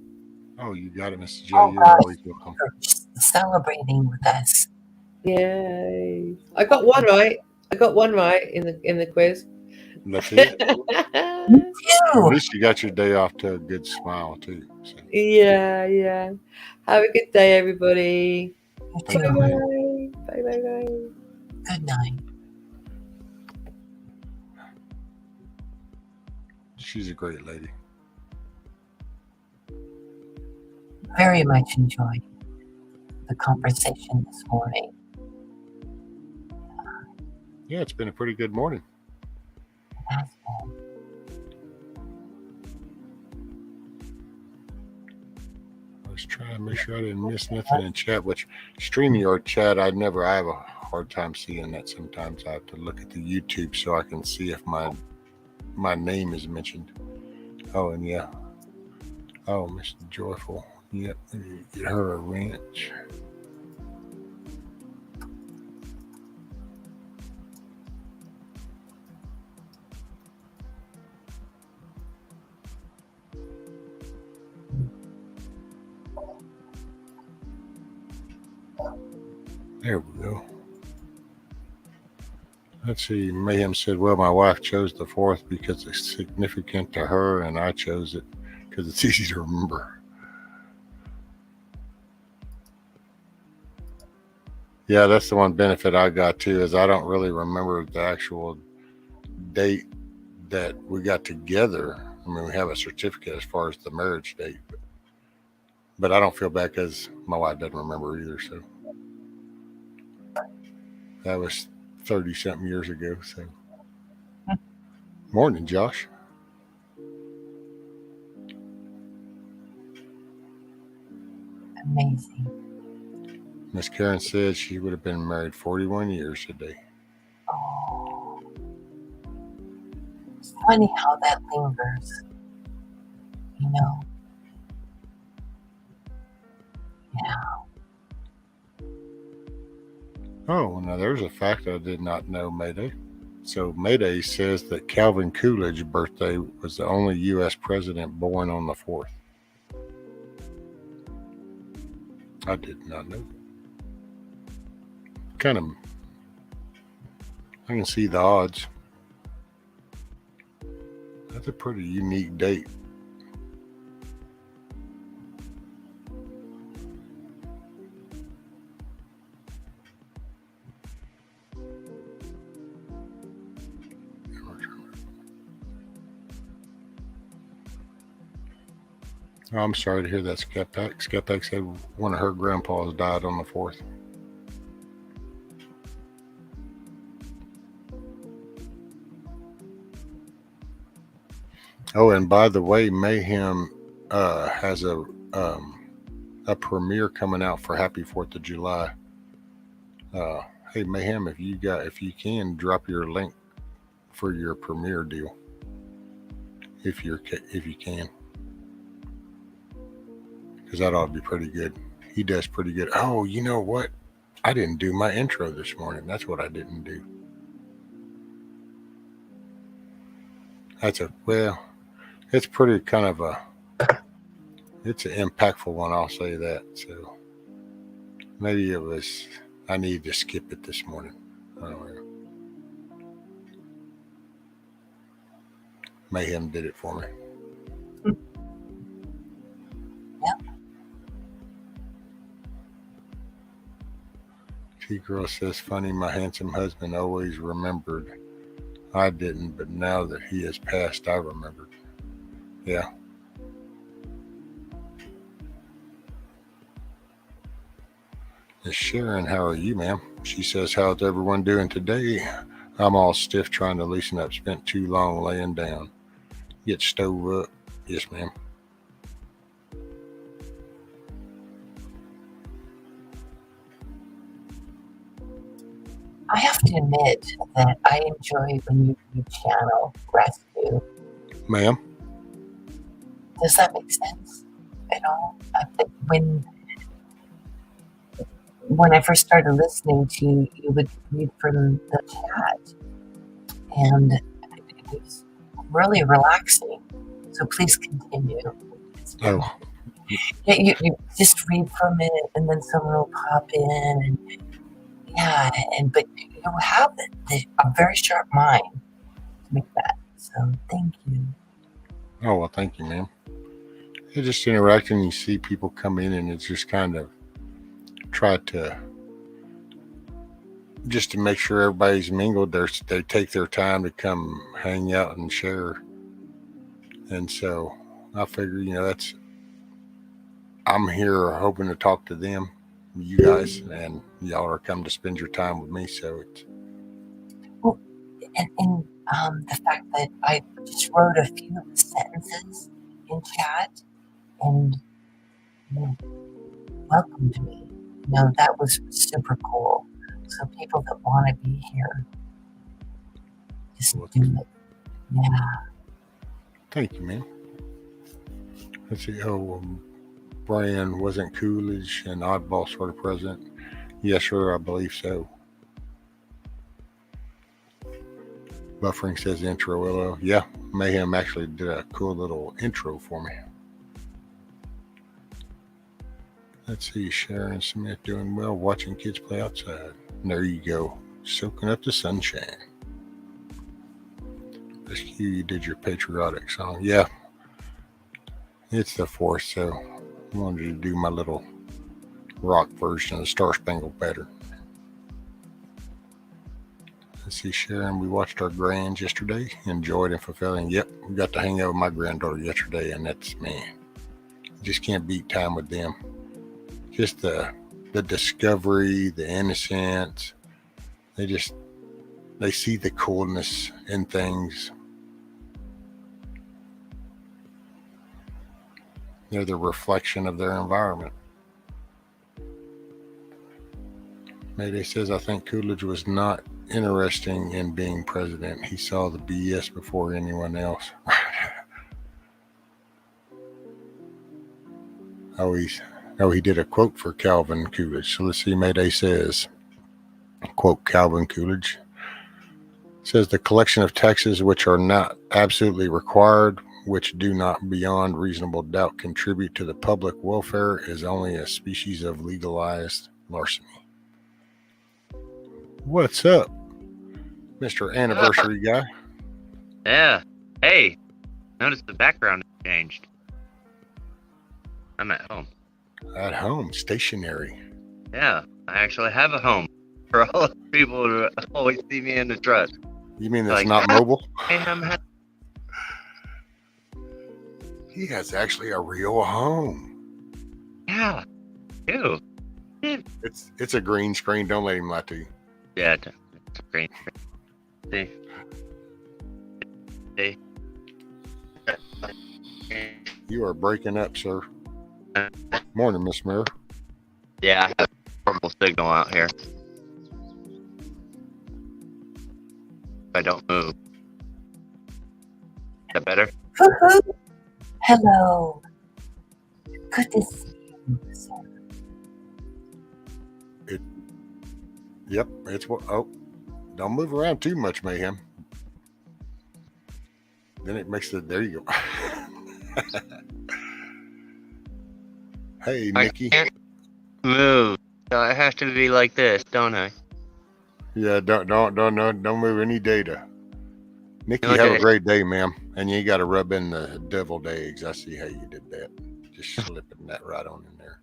Oh, you got it, Mr. J. Oh, You're gosh. always welcome. You're celebrating with us. Yay! I got one right. In the quiz. That's it. At You. least you got your day off to a good smile, too. So, Yeah. Have a good day, everybody. You thank too. you, man. Bye. Good night. She's a great lady. Very much enjoyed the conversation this morning. Yeah, it's been a pretty good morning. It has been. I was trying to make sure I didn't miss nothing in chat, which StreamYard chat, I have a hard time seeing that sometimes. I have to look at the YouTube so I can see if my name is mentioned. Oh, and yeah. Oh, Mr. Joyful. Yep, get her a wrench. There we go. Let's see. Mayhem said, well, my wife chose the 4th because it's significant to her, and I chose it because it's easy to remember. Yeah, that's the one benefit I got too, is I don't really remember the actual date that we got together. I mean, we have a certificate as far as the marriage date, but I don't feel bad because my wife doesn't remember either. So that was 30-something years ago. So morning, Josh. Amazing. Miss Karen said she would have been married 41 years today. Oh. It's funny how that lingers. You know? Yeah. Oh, now there's a fact I did not know, Mayday. So Mayday says that Calvin Coolidge's birthday was the only U.S. president born on the 4th. I did not know. Kind of, I can see the odds. That's a pretty unique date. Oh, I'm sorry to hear that, Skeptic. Skeptic said one of her grandpas died on the 4th. Oh, and by the way, Mayhem has a premiere coming out for Happy 4th of July. Hey, Mayhem, if you can, drop your link for your premiere deal. If you can. Because that ought to be pretty good. He does pretty good. Oh, you know what? I didn't do my intro this morning. That's what I didn't do. It's pretty kind of it's an impactful one, I'll say that. So maybe I needed to skip it this morning. I don't know. Mayhem did it for me. T-Girl says, funny, my handsome husband always remembered. I didn't, but now that he has passed, I remembered. Yeah. Miss Sharon, how are you, ma'am? She says, how's everyone doing today? I'm all stiff trying to loosen up. Spent too long laying down. Get stove up. Yes, ma'am. I have to admit that I enjoy when you channel rescue. Ma'am? Does that make sense at all? When I first started listening to you, you would read from the chat, and it was really relaxing. So please continue. Oh. Yeah, you just read from it, and then someone will pop in, and but you have a very sharp mind to make that. So thank you. Oh, well, thank you, ma'am. You're just interacting. You see people come in, and it's just kind of try to just to make sure everybody's mingled. They take their time to come hang out and share. And so I figure, I'm here hoping to talk to them, you guys, and y'all are coming to spend your time with me. So it's and the fact that I just wrote a few sentences in chat and welcomed me. That was super cool. So people that want to be here, just do it. Yeah. Thank you, man. Let's see. Brian, wasn't Coolidge and Oddball sort of president? Yes, sir, I believe so. Buffering says intro. Hello. Yeah, Mayhem actually did a cool little intro for me. Let's see, Sharon Smith doing well, watching kids play outside. And there you go, soaking up the sunshine. Rescue, you did your patriotic song. Yeah, it's the 4th, so I wanted to do my little rock version of the Star Spangled Banner. Let's see, Sharon, we watched our grands yesterday, enjoyed and fulfilling. Yep, we got to hang out with my granddaughter yesterday, and that's, man, just can't beat time with them. Just the discovery, the innocence. They see the coolness in things. They're the reflection of their environment. Mayday says, I think Coolidge was not interesting in being president. He saw the BS before anyone else. he did a quote for Calvin Coolidge. So let's see, Mayday says, quote Calvin Coolidge, says the collection of taxes which are not absolutely required, which do not beyond reasonable doubt contribute to the public welfare, is only a species of legalized larceny. What's up, Mr. Anniversary Guy? Yeah. Hey, notice the background has changed. I'm at home. At home, stationary. Yeah, I actually have a home for all the people who always see me in the truck. You mean that's not mobile? Hey, I'm happy. He has actually a real home. Yeah, ew. It's a green screen. Don't let him lie to you. Yeah, it's a green screen. See? You are breaking up, sir. Morning, Miss Mare. Yeah, I have a horrible signal out here. If I don't move. Is that better? Hello. Good to see you, sir. Yep, it's what. Oh, don't move around too much, Mayhem. Then it makes it. There you go. Hey, Nikki. I can't move. So I have to be like this, don't I? Yeah, don't move any data. Nikki, No have day. a great day, ma'am. And you got to rub in the deviled eggs. I see how you did that. Just slipping that right on in there.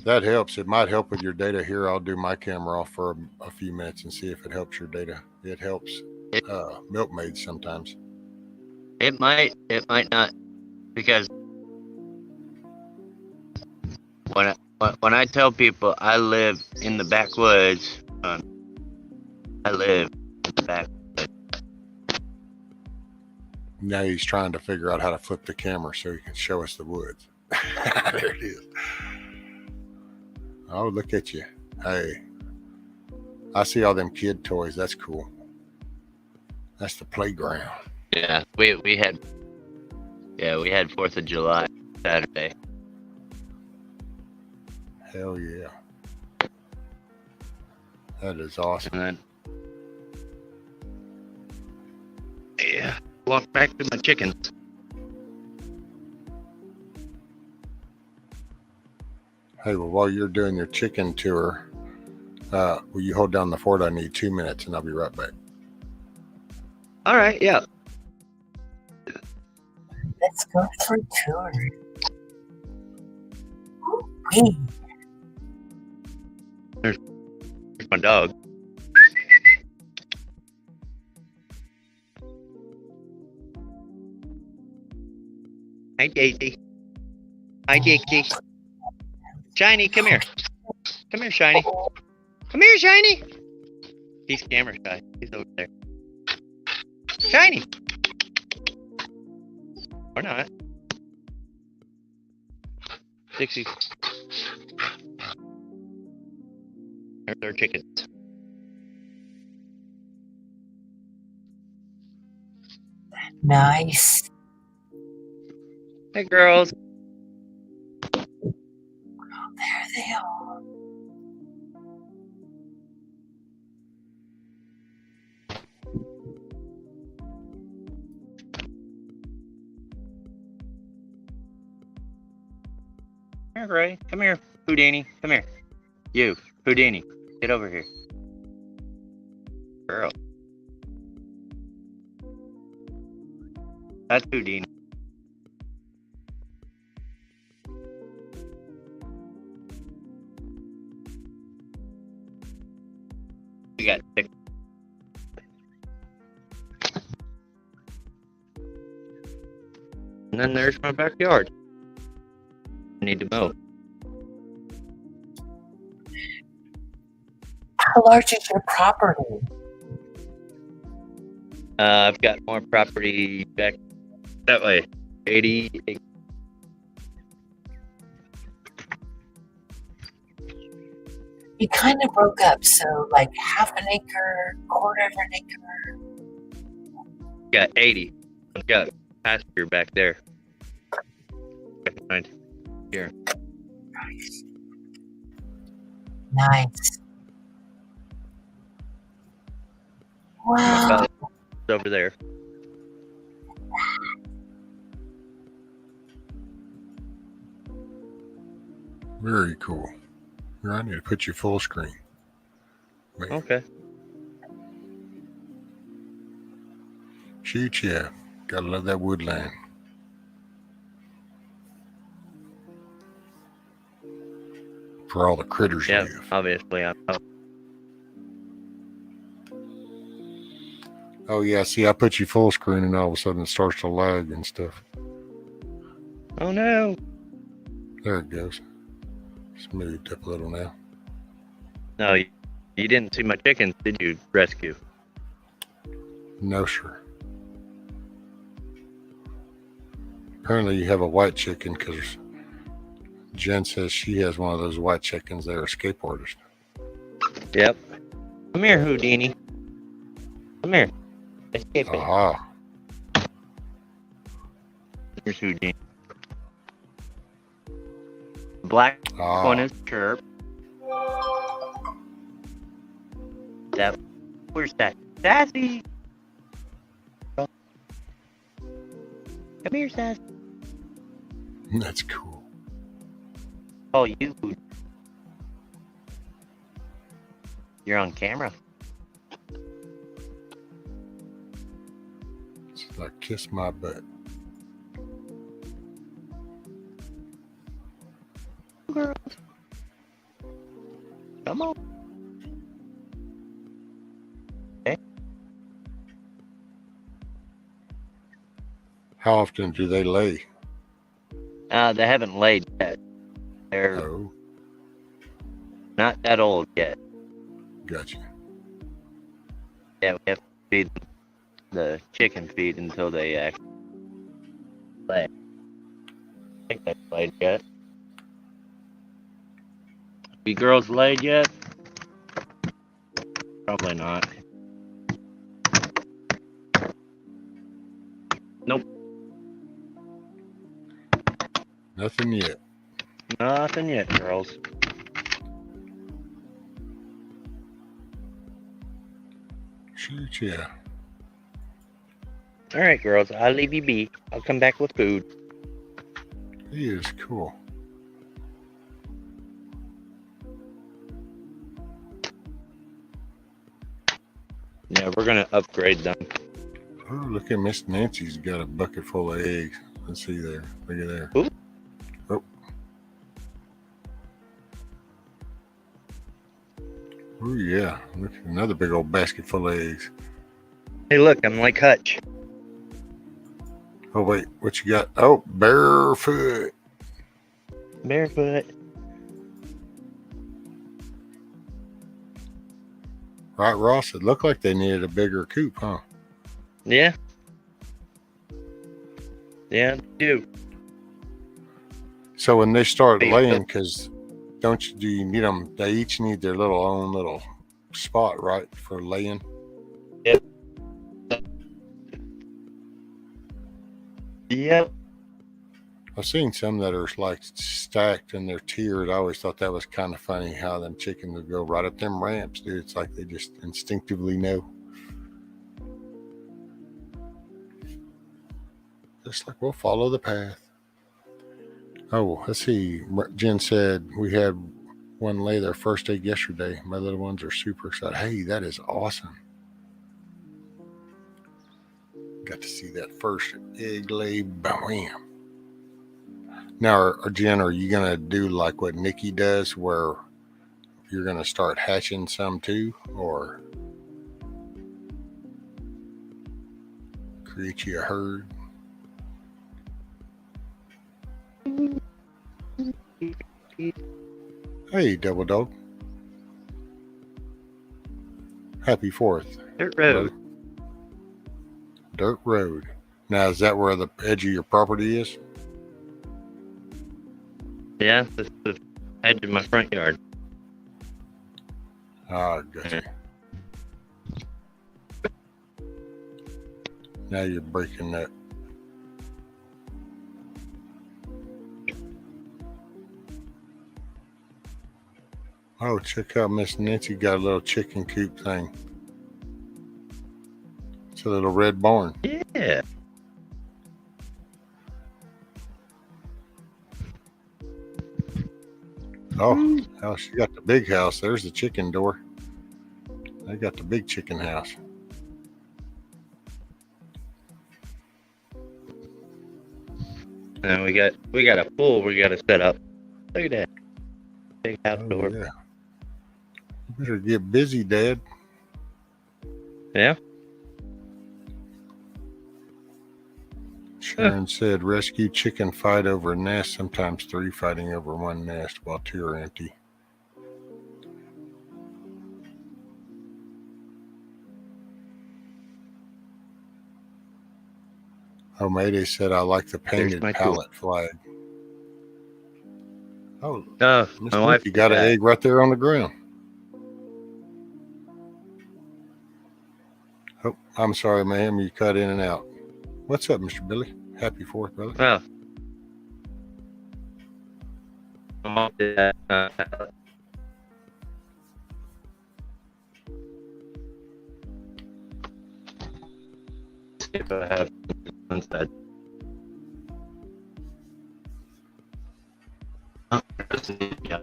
That helps. It might help with your data here. I'll do my camera off for a few minutes and see if it helps your data. It helps milkmaids sometimes. It might not, because when I tell people I live in the backwoods, I live in the backwoods. Now he's trying to figure out how to flip the camera so he can show us the woods. There it is. Oh, look at you. Hey, I see all them kid toys. That's cool. That's the playground. Yeah, we had 4th of July Saturday. Hell yeah. That is awesome. And then, yeah, walk back to my chickens. Hey, well, while you're doing your chicken tour, will you hold down the fort? I need 2 minutes and I'll be right back. All right, yeah. Let's go for a tour. Hey, There's my dog. Hi, Daisy. Hi, Dixie. Shiny, come here. Come here, Shiny. Come here, Shiny. He's camera shy. He's over there. Shiny. Or not. Dixie. There's our chickens. nice. Hey, girls. There they are. Come here, Gray. Come here, Houdini. Come here. You, Houdini. Get over here. Girl. That's Houdini. We got 6. And then there's my backyard. I need to mow. How large is your property? I've got more property back that way. 80. You kind of broke up, so like half an acre, quarter of an acre. Got 80. I've got pasture back there. Behind here. Nice. Nice. My Wow. belly's over there. Very cool. Here, I need to put you full screen. Wait. Okay. Shoot, yeah. Gotta love that woodland. For all the critters Yeah, live. obviously I'm up. Oh yeah, see, I put you full screen and all of a sudden it starts to lag and stuff. Oh no. There it goes. It's moved up a little now. No, you didn't see my chickens, did you, Rescue? No, sir. Apparently you have a white chicken because Jen says she has one of those white chickens that are skateboarders. Yep. Come here, Houdini. Come here. Escape it. Aha. Here's Houdini. Black Ah. one is Chirp. That. Where's that? Sassy. Come here, Sassy. That's cool. Oh, you. You're on camera. It's like kiss my butt. Girl. Come on. Okay. How often do they lay? They haven't laid yet. They're Oh, not that old yet. gotcha. Yeah, we have to feed the chicken feed until they actually lay. I think they've laid yet. You girls laid yet? Probably not. Nope. Nothing yet. Nothing yet, girls. Shoot, yeah. All right, girls. I'll leave you be. I'll come back with food. He is cool. Yeah, we're gonna upgrade them. Oh, look at Miss Nancy's got a bucket full of eggs. Let's see there. Look at there. Ooh. Oh. Oh yeah. Look, another big old basket full of eggs. Hey, look, I'm like Hutch. Oh wait, what you got? Oh, barefoot. Barefoot. Right, Ross? It looked like they needed a bigger coop, huh? Yeah. Yeah, they do. So when they start Hey, laying, because do you need them? They each need their own little spot, right, for laying? Yep. Yep. I've seen some that are like stacked and they're tiered. I always thought that was kind of funny how them chickens would go right up them ramps, dude. It's like they just instinctively know. Just like we'll follow the path. Oh, let's see. Jen said we had one lay their first egg yesterday. My little ones are super excited. Hey, that is awesome. Got to see that first egg lay. Bam. Now, Jen, are you going to do like what Nikki does where you're going to start hatching some too? Or create you a herd? Hey, Double Dog. Happy 4th. Dirt road. Brother. Dirt road. Now, is that where the edge of your property is? Yeah, that's the edge of my front yard. Ah, gotcha. Now you're breaking that. Oh, check out Miss Nancy got a little chicken coop thing. It's a little red barn. Yeah. Oh, she got the big house. There's the chicken door. They got the big chicken house. And we got a pool we got to set up. Look at that big outdoor. Yeah. You better get busy, Dad. Yeah. Sharon said rescue chicken fight over a nest, sometimes 3 fighting over one nest while 2 are empty. Oh, Mayday said I like the painted palette flag. Oh, Miss my wife, you got an egg right there on the ground. Oh, I'm sorry, ma'am. You cut in and out. What's up, Mr. Billy? Happy 4th, brother. Well, if I have instead. Yeah.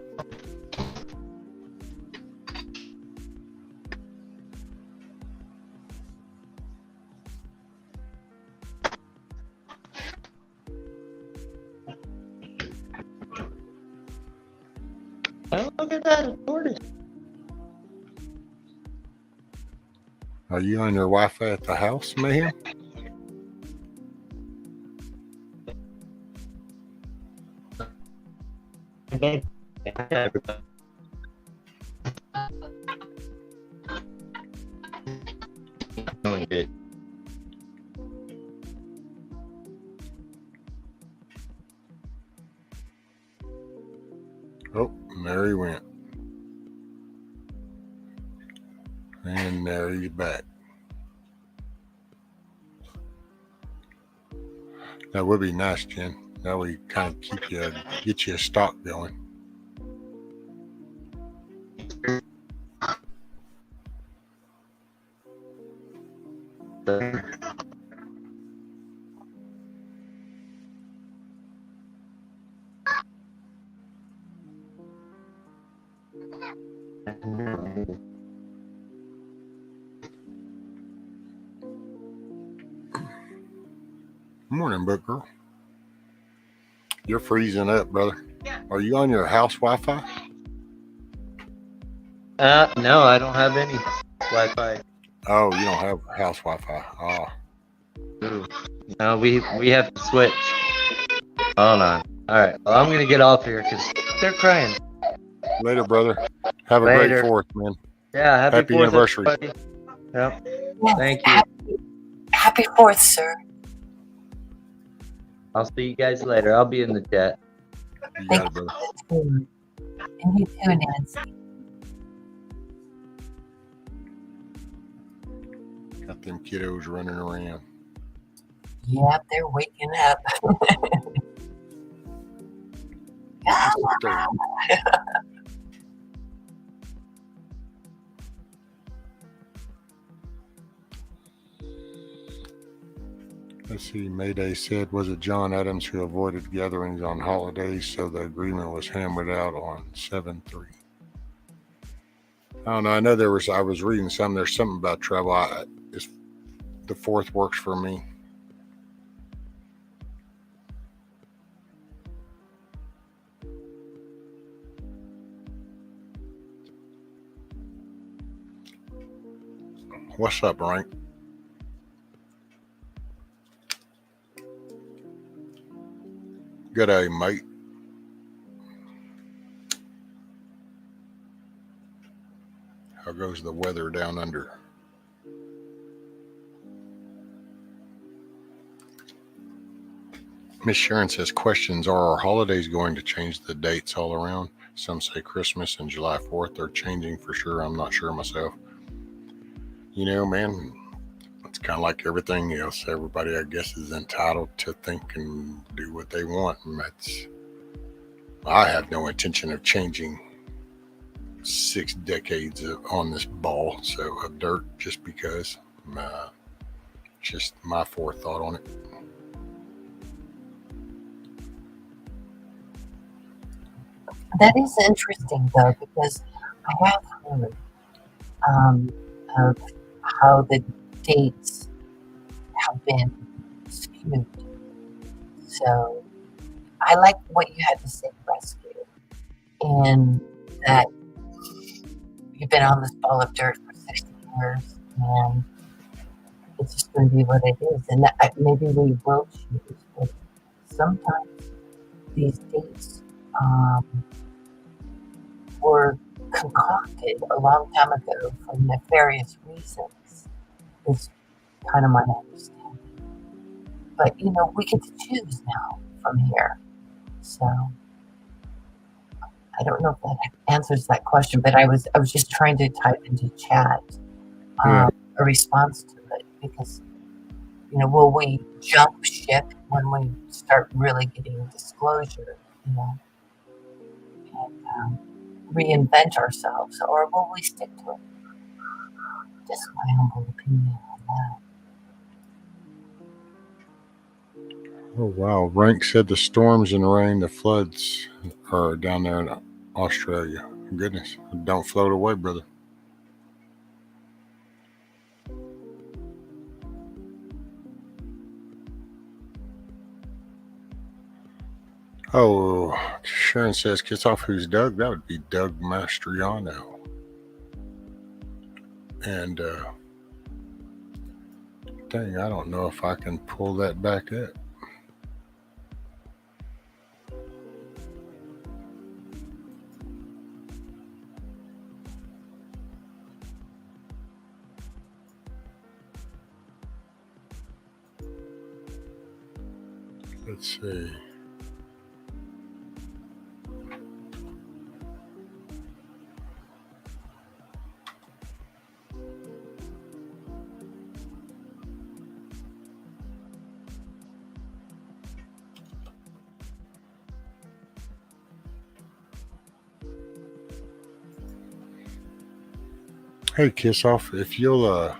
Oh, look at that, a tortoise. Are you on your Wi-Fi at the house, Mayhem? Doing good. Oh, there he went. And there he's back. That would be nice, Jen. That would kind of get you a stock going. Morning, book girl. You're freezing up, brother. Are you on your house Wi-Fi? No, I don't have any Wi-Fi. Oh, you don't have house Wi-Fi. Oh. Ooh. No, we have to switch. Hold on. All right. Well, I'm gonna get off here because they're crying. Later, brother. Have a Later. great 4th, man. Yeah. Happy 4th, anniversary. everybody. Yep. Yes, Thank you. Happy 4th, sir. I'll see you guys later. I'll be in the chat. You Thank got it, brother. you. And you too, Nancy. Got them kiddos running around. Yeah, they're waking up. Let's see, Mayday said, was it John Adams who avoided gatherings on holidays, so the agreement was hammered out on 7/3? I don't know. I know I was reading there's something about travel. The 4th works for me. What's up, Rank? Good day, mate. How goes the weather down under? Miss Sharon says, questions, are our holidays going to change the dates all around? Some say Christmas and July 4th are changing for sure. I'm not sure myself. You know, man, it's kind of like everything else. Everybody, I guess, is entitled to think and do what they want. And I have no intention of changing 6 decades on this ball of dirt just because. Just my forethought on it. That is interesting, though, because I have heard of how the dates have been skewed. So I like what you had to say, Rescue, in that you've been on this ball of dirt for 60 years, and it's just going to be what it is. And that, maybe we will choose, but sometimes these dates were concocted a long time ago for nefarious reasons, is kind of my understanding. But, you know, we get to choose now from here. So I don't know if that answers that question, but I was just trying to type into chat a response to it, because, you know, will we jump ship when we start really getting disclosure, you know, and reinvent ourselves, or will we stick to it? Just my humble opinion on that. Oh, wow. Rank said the storms and rain, the floods are down there in Australia. Goodness. Don't float away, brother. Oh, Sharon says, kiss off who's Doug? That would be Doug Mastriano. And thing. I don't know if I can pull that back up. Let's see. Hey, Kiss Off, if you'll,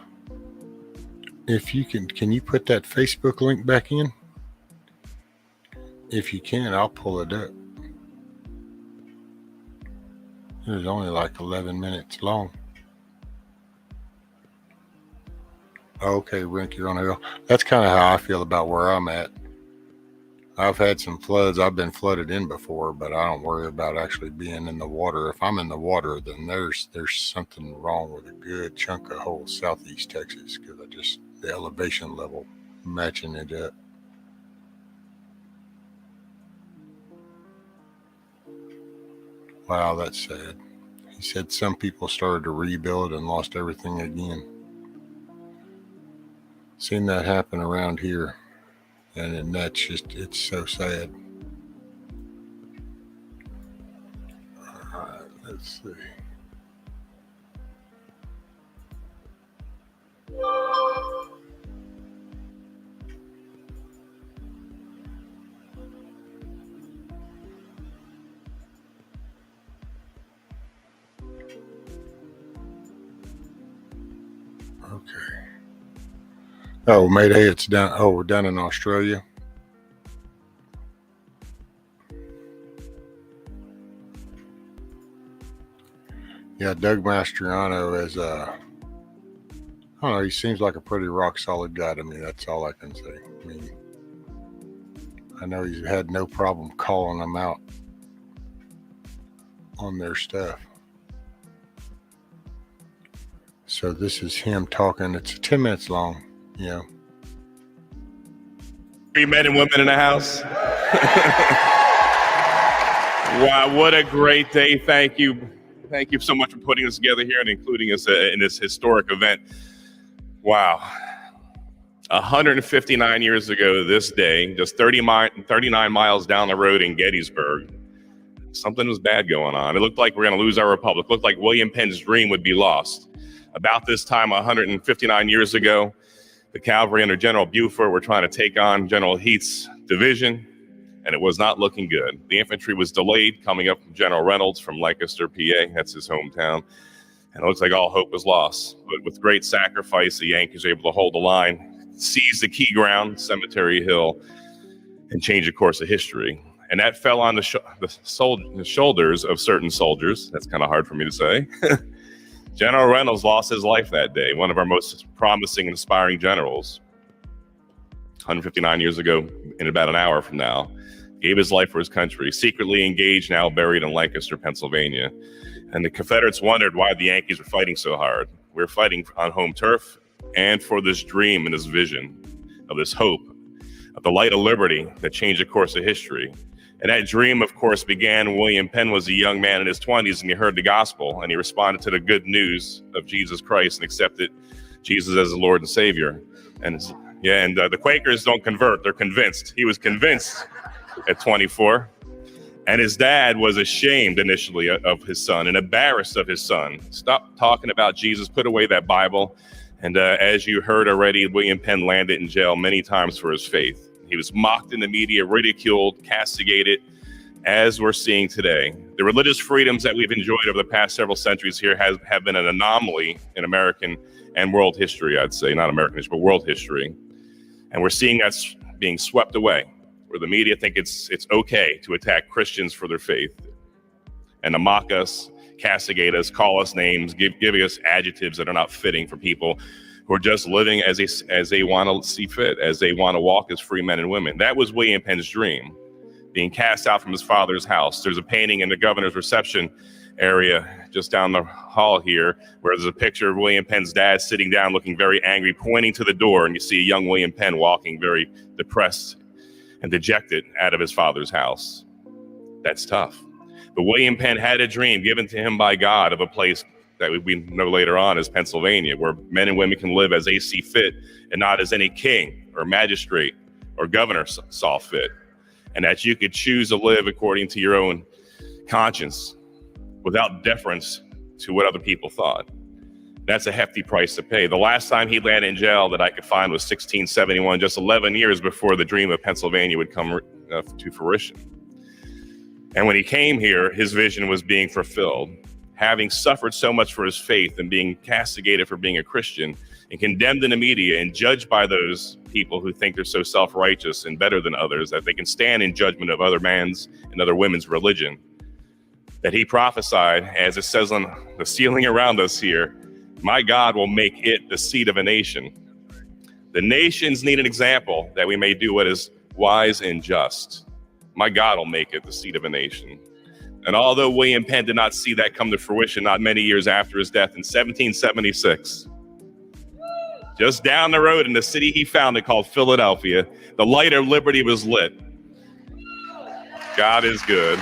if you can you put that Facebook link back in? If you can, I'll pull it up. It was only like 11 minutes long. Okay, Rink, you're on a hill. That's kind of how I feel about where I'm at. I've had some floods. I've been flooded in before, but I don't worry about actually being in the water. If I'm in the water, then there's something wrong with a good chunk of whole southeast Texas, because the elevation level matching it up. Wow, that's sad. He said some people started to rebuild and lost everything again. Seen that happen around here, and that's just, it's so sad. All right, let's see. Okay. Oh, Mayday, it's down. Oh, we're down in Australia. Yeah, Doug Mastriano is, I don't know, he seems like a pretty rock solid guy to me. That's all I can say. I mean, I know he's had no problem calling them out on their stuff. So this is him talking. It's 10 minutes long, you know. 3 men and women in the house. Wow, what a great day. Thank you. Thank you so much for putting this together here and including us in this historic event. Wow. 159 years ago this day, just 39 miles down the road in Gettysburg, something was bad going on. It looked like we were going to lose our republic. It looked like William Penn's dream would be lost. About this time, 159 years ago, the cavalry under General Buford were trying to take on General Heath's division, and it was not looking good. The infantry was delayed coming up from General Reynolds from Lancaster, PA. That's his hometown. And it looks like all hope was lost. But with great sacrifice, the Yankees were able to hold the line, seize the key ground, Cemetery Hill, and change the course of history. And that fell on the shoulders of certain soldiers. That's kind of hard for me to say. General Reynolds lost his life that day, one of our most promising and inspiring generals. 159 years ago, in about an hour from now, gave his life for his country, secretly engaged, now buried in Lancaster, Pennsylvania. And the Confederates wondered why the Yankees were fighting so hard. We were fighting on home turf and for this dream and this vision of this hope of the light of liberty that changed the course of history. And that dream, of course, began when William Penn was a young man in his 20s, and he heard the gospel, and he responded to the good news of Jesus Christ and accepted Jesus as the Lord and Savior. And the Quakers don't convert; they're convinced. He was convinced at 24, and his dad was ashamed initially of his son and embarrassed of his son. Stop talking about Jesus. Put away that Bible. And as you heard already, William Penn landed in jail many times for his faith. He was mocked in the media, ridiculed, castigated, as we're seeing today. The religious freedoms that we've enjoyed over the past several centuries here have been an anomaly in American and world history, I'd say. Not American history, but world history. And we're seeing that being swept away, where the media think it's okay to attack Christians for their faith and to mock us, castigate us, call us names, giving us adjectives that are not fitting for people who are just living as they want to see fit, as they want to walk as free men and women. That was William Penn's dream, being cast out from his father's house. There's a painting in the governor's reception area just down the hall here, where there's a picture of William Penn's dad sitting down looking very angry, pointing to the door, and you see a young William Penn walking very depressed and dejected out of his father's house. That's tough. But William Penn had a dream given to him by God of a place that we know later on as Pennsylvania, where men and women can live as they see fit and not as any king or magistrate or governor saw fit. And that you could choose to live according to your own conscience without deference to what other people thought. That's a hefty price to pay. The last time he landed in jail that I could find was 1671, just 11 years before the dream of Pennsylvania would come to fruition. And when he came here, his vision was being fulfilled. Having suffered so much for his faith and being castigated for being a Christian and condemned in the media and judged by those people who think they're so self-righteous and better than others that they can stand in judgment of other man's and other women's religion, that he prophesied, as it says on the ceiling around us here, my God will make it the seat of a nation. The nations need an example that we may do what is wise and just. My God will make it the seat of a nation. And although William Penn did not see that come to fruition not many years after his death in 1776, just down the road in the city he founded called Philadelphia, the light of liberty was lit. God is good.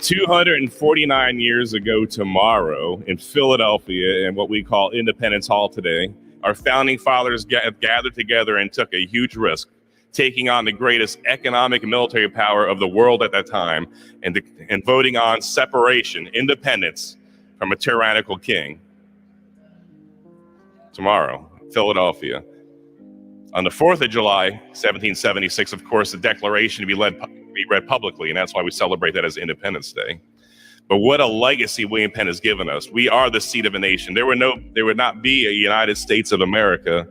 "249 years ago tomorrow in Philadelphia, in what we call Independence Hall today, our founding fathers gathered together and took a huge risk, taking on the greatest economic and military power of the world at that time and voting on separation, independence from a tyrannical king. Tomorrow, Philadelphia. On the 4th of July, 1776, of course, the Declaration to be read publicly, and that's why we celebrate that as Independence Day. But what a legacy William Penn has given us. We are the seat of a nation. There would not be a United States of America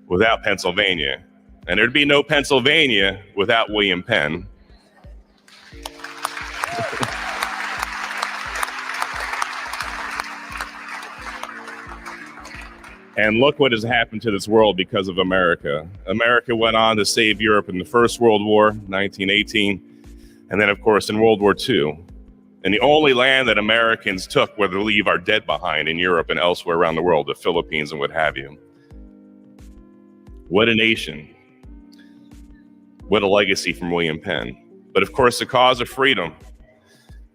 without Pennsylvania. And there'd be no Pennsylvania without William Penn. And look what has happened to this world because of America. America went on to save Europe in the First World War, 1918, and then, of course, in World War II. And the only land that Americans took were to leave our dead behind in Europe and elsewhere around the world, the Philippines and what have you. What a nation. What a legacy from William Penn. But of course, the cause of freedom.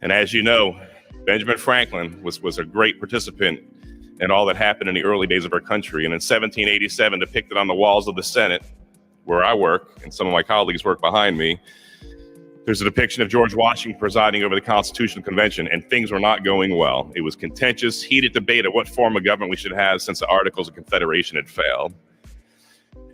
And as you know, Benjamin Franklin was a great participant in all that happened in the early days of our country. And in 1787, depicted on the walls of the Senate, where I work, and some of my colleagues work behind me, there's a depiction of George Washington presiding over the Constitutional Convention, and things were not going well. It was contentious, heated debate of what form of government we should have since the Articles of Confederation had failed.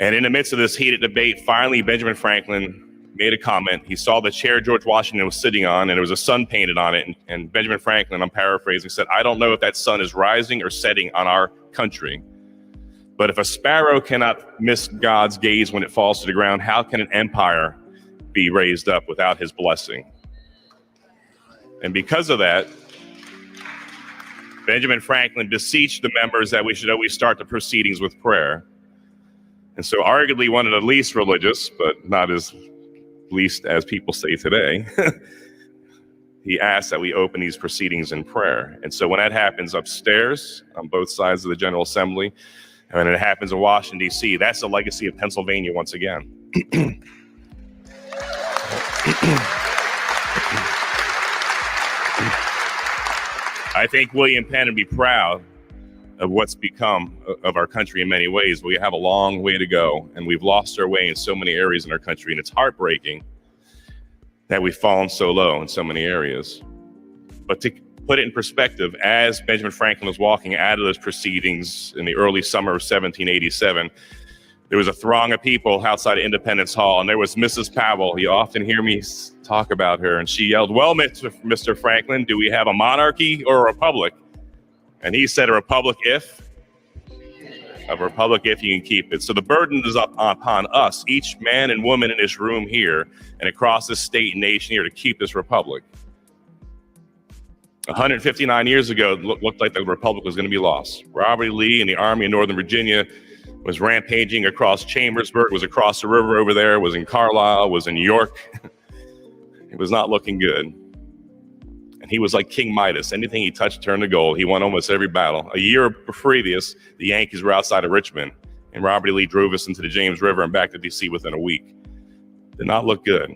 And in the midst of this heated debate, finally, Benjamin Franklin made a comment. He saw the chair George Washington was sitting on, and there was a sun painted on it. And Benjamin Franklin, I'm paraphrasing, said, I don't know if that sun is rising or setting on our country. But if a sparrow cannot miss God's gaze when it falls to the ground, how can an empire be raised up without his blessing? And because of that, Benjamin Franklin beseeched the members that we should always start the proceedings with prayer. And so arguably one of the least religious, but not as least as people say today, he asked that we open these proceedings in prayer. And so when that happens upstairs on both sides of the General Assembly, and when it happens in Washington, D.C., that's the legacy of Pennsylvania once again. I think William Penn would be proud of what's become of our country in many ways. We have a long way to go, and we've lost our way in so many areas in our country, and it's heartbreaking that we've fallen so low in so many areas. But to put it in perspective, as Benjamin Franklin was walking out of those proceedings in the early summer of 1787, there was a throng of people outside of Independence Hall, and there was Mrs. Powell. You often hear me talk about her, and she yelled, "Well, Mr. Franklin, do we have a monarchy or a republic?" And he said, "A republic if you can keep it." So the burden is upon us, each man and woman in this room here and across this state and nation here, to keep this republic. 159 years ago, it looked like the republic was going to be lost. Robert E. Lee and the Army of Northern Virginia was rampaging across Chambersburg, was across the river over there, was in Carlisle, was in New York. It was not looking good. And he was like King Midas. Anything he touched turned to gold. He won almost every battle. A year previous, the Yankees were outside of Richmond, and Robert E. Lee drove us into the James River and back to D.C. within a week. Did not look good.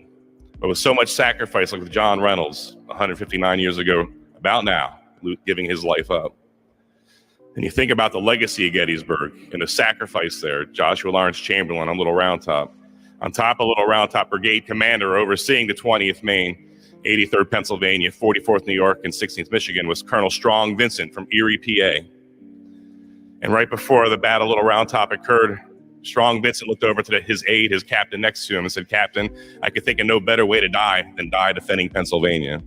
But with so much sacrifice, like with John Reynolds 159 years ago, about now, giving his life up. And you think about the legacy of Gettysburg and the sacrifice there, Joshua Lawrence Chamberlain on Little Round Top. On top of Little Round Top, brigade commander overseeing the 20th Maine, 83rd Pennsylvania, 44th New York, and 16th Michigan was Colonel Strong Vincent from Erie, PA. And right before the Battle of Little Round Top occurred, Strong Vincent looked over to his aide, his captain next to him, and said, "Captain, I could think of no better way to die than die defending Pennsylvania."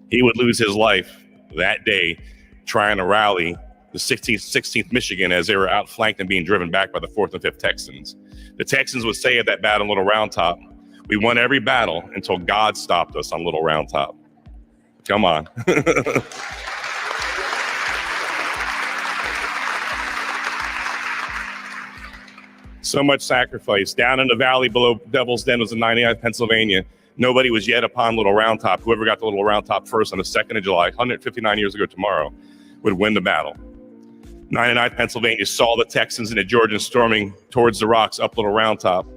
He would lose his life that day trying to rally the 16th Michigan as they were outflanked and being driven back by the 4th and 5th Texans. The Texans would say at that battle, Little Round Top, "We won every battle until God stopped us on Little Round Top." Come on. So much sacrifice. Down in the valley below Devil's Den was in 99th Pennsylvania. Nobody was yet upon Little Round Top. Whoever got to Little Round Top first on the 2nd of July, 159 years ago tomorrow, would win the battle. 99th Pennsylvania saw the Texans and the Georgians storming towards the rocks up Little Round Top.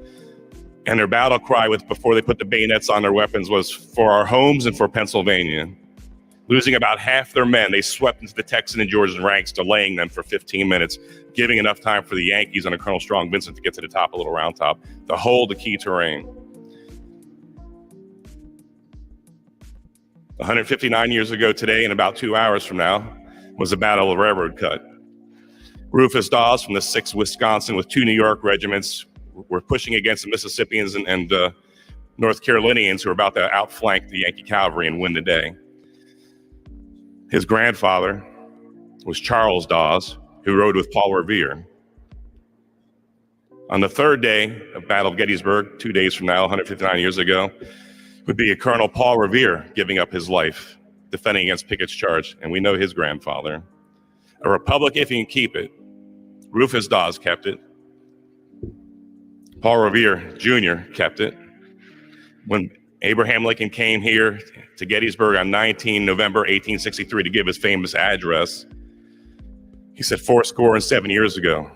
And their battle cry before they put the bayonets on their weapons was, "For our homes and for Pennsylvania." Losing about half their men, they swept into the Texan and Georgian ranks, delaying them for 15 minutes, giving enough time for the Yankees under Colonel Strong Vincent to get to the top of Little Round Top to hold the key terrain. 159 years ago today, and about 2 hours from now, was the Battle of Railroad Cut. Rufus Dawes from the 6th Wisconsin with 2 New York regiments were pushing against the Mississippians and North Carolinians who were about to outflank the Yankee cavalry and win the day. His grandfather was Charles Dawes, who rode with Paul Revere. On the 3rd day of Battle of Gettysburg, 2 days from now, 159 years ago, would be a Colonel Paul Revere giving up his life, defending against Pickett's charge, and we know his grandfather. A republic if you can keep it. Rufus Dawes kept it. Paul Revere Jr. kept it. When Abraham Lincoln came here to Gettysburg on 19 November 1863 to give his famous address, he said 7 years ago.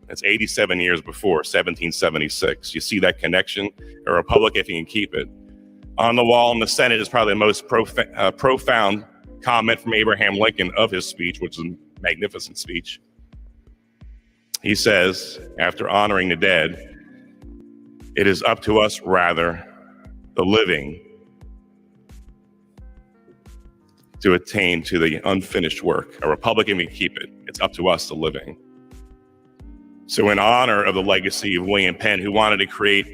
That's 87 years before, 1776. You see that connection? A republic if you can keep it. On the wall in the Senate is probably the most profound comment from Abraham Lincoln of his speech, which is a magnificent speech. He says, after honoring the dead, "It is up to us, rather, the living, to attain to the unfinished work. A republic, and we keep it. It's up to us, the living." So in honor of the legacy of William Penn, who wanted to create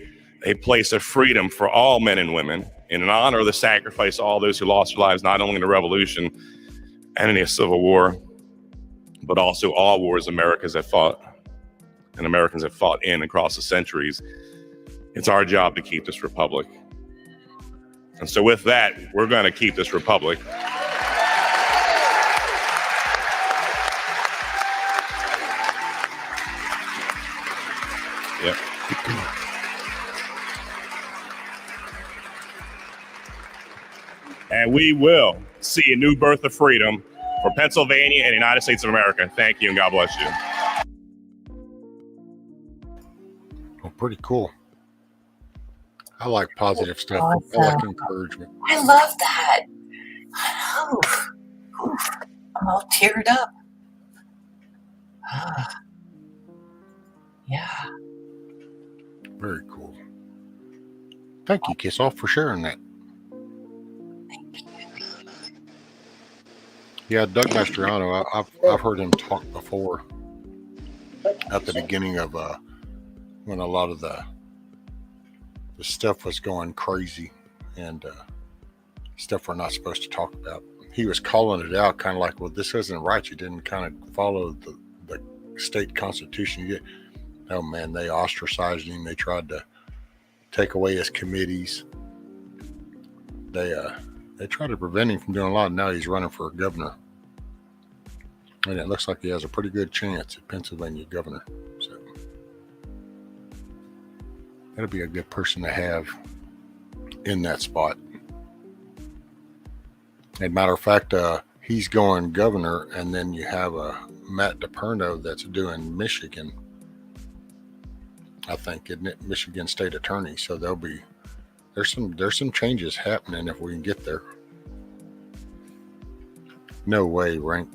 a place of freedom for all men and women, and in honor of the sacrifice of all those who lost their lives, not only in the Revolution and in the Civil War, but also all wars Americans have fought and Americans have fought in across the centuries, it's our job to keep this republic. And so with that, we're going to keep this republic. Yep. And we will see a new birth of freedom for Pennsylvania and the United States of America. Thank you, and God bless you. Well, pretty cool. I like positive stuff. Awesome. I like encouragement. I love that. Oof. Oof. I'm all teared up. Yeah. Very cool. Thank you, Kiss Off, for sharing that. Yeah, Doug Mastriano, I've heard him talk before at the beginning of when a lot of the stuff was going crazy and stuff we're not supposed to talk about. He was calling it out, kind of like, well, this isn't right. You didn't kind of follow the state constitution. Oh man, they ostracized him. They tried to take away his committees. They tried to prevent him from doing a lot. Now he's running for governor And it looks like he has a pretty good chance at Pennsylvania governor. So that'll be a good person to have in that spot. As a matter of fact, he's going governor, and then you have Matt DePerno that's doing Michigan. I think, isn't it, Michigan State Attorney? So there's some changes happening if we can get there. No way, Rank.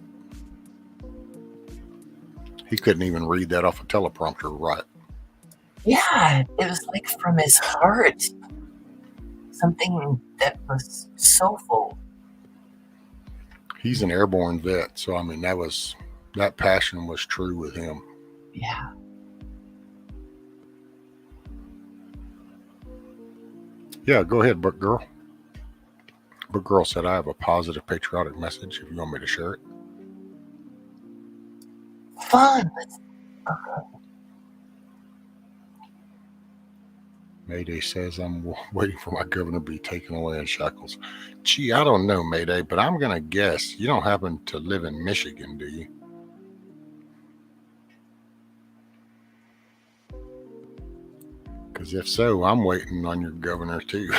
He couldn't even read that off a teleprompter, right? Yeah, it was like from his heart. Something that was soulful. He's an airborne vet, so I mean that passion was true with him. Yeah. Yeah, go ahead, Book Girl. Book Girl said, I have a positive patriotic message if you want me to share it. Fun. Mayday says, I'm waiting for my governor to be taken away in shackles. Gee, I don't know, Mayday, but I'm going to guess you don't happen to live in Michigan, do you? Because if so, I'm waiting on your governor too.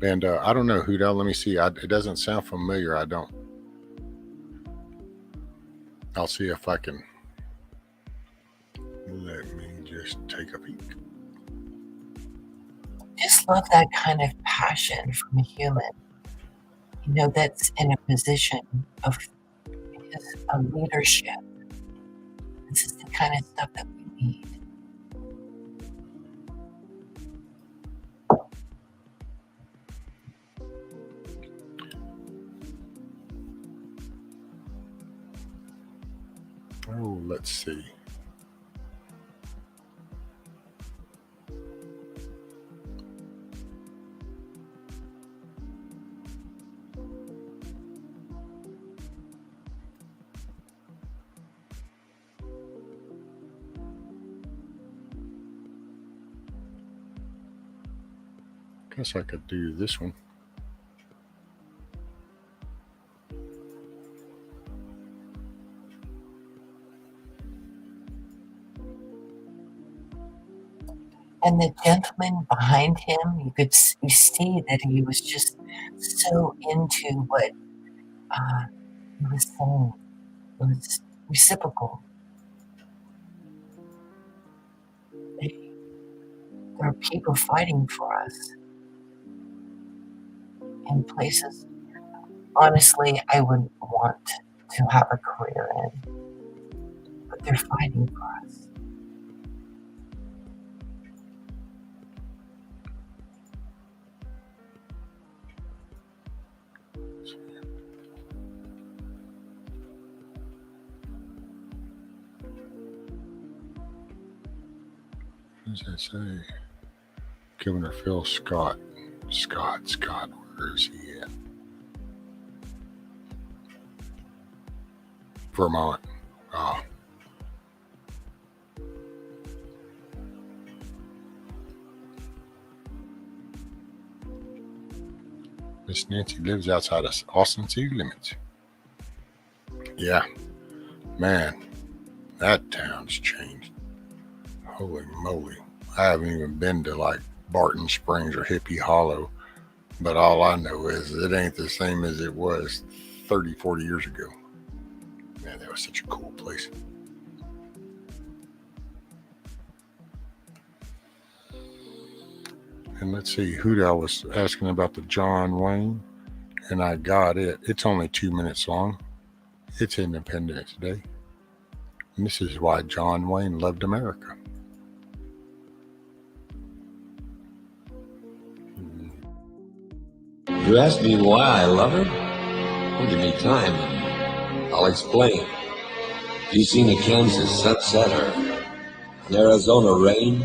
And I don't know, Huda, let me see. It doesn't sound familiar. I don't. I'll see if I can. Let me just take a peek. Just love that kind of passion from a human. You know, that's in a position of a leadership. This is the kind of stuff that we need. Oh, let's see. Guess I could do this one. And the gentleman behind him, you see that he was just so into what he was saying. It was reciprocal. There are people fighting for us in places, honestly, I wouldn't want to have a career in, but they're fighting for us. What does that say? Governor Phil Scott. Scott, where is he at? Vermont. Oh. Miss Nancy lives outside of Austin city limits. Yeah. Man, that town's changed. Holy moly. I haven't even been to like Barton Springs or Hippie Hollow, but all I know is it ain't the same as it was 30, 40 years ago. Man, that was such a cool place. And let's see, Huda was asking about the John Wayne, and I got it. It's only 2 minutes long. It's Independence Day. And this is why John Wayne loved America. You ask me why I love her? Well, give me time and I'll explain. Have you seen a Kansas sunset or an Arizona rain?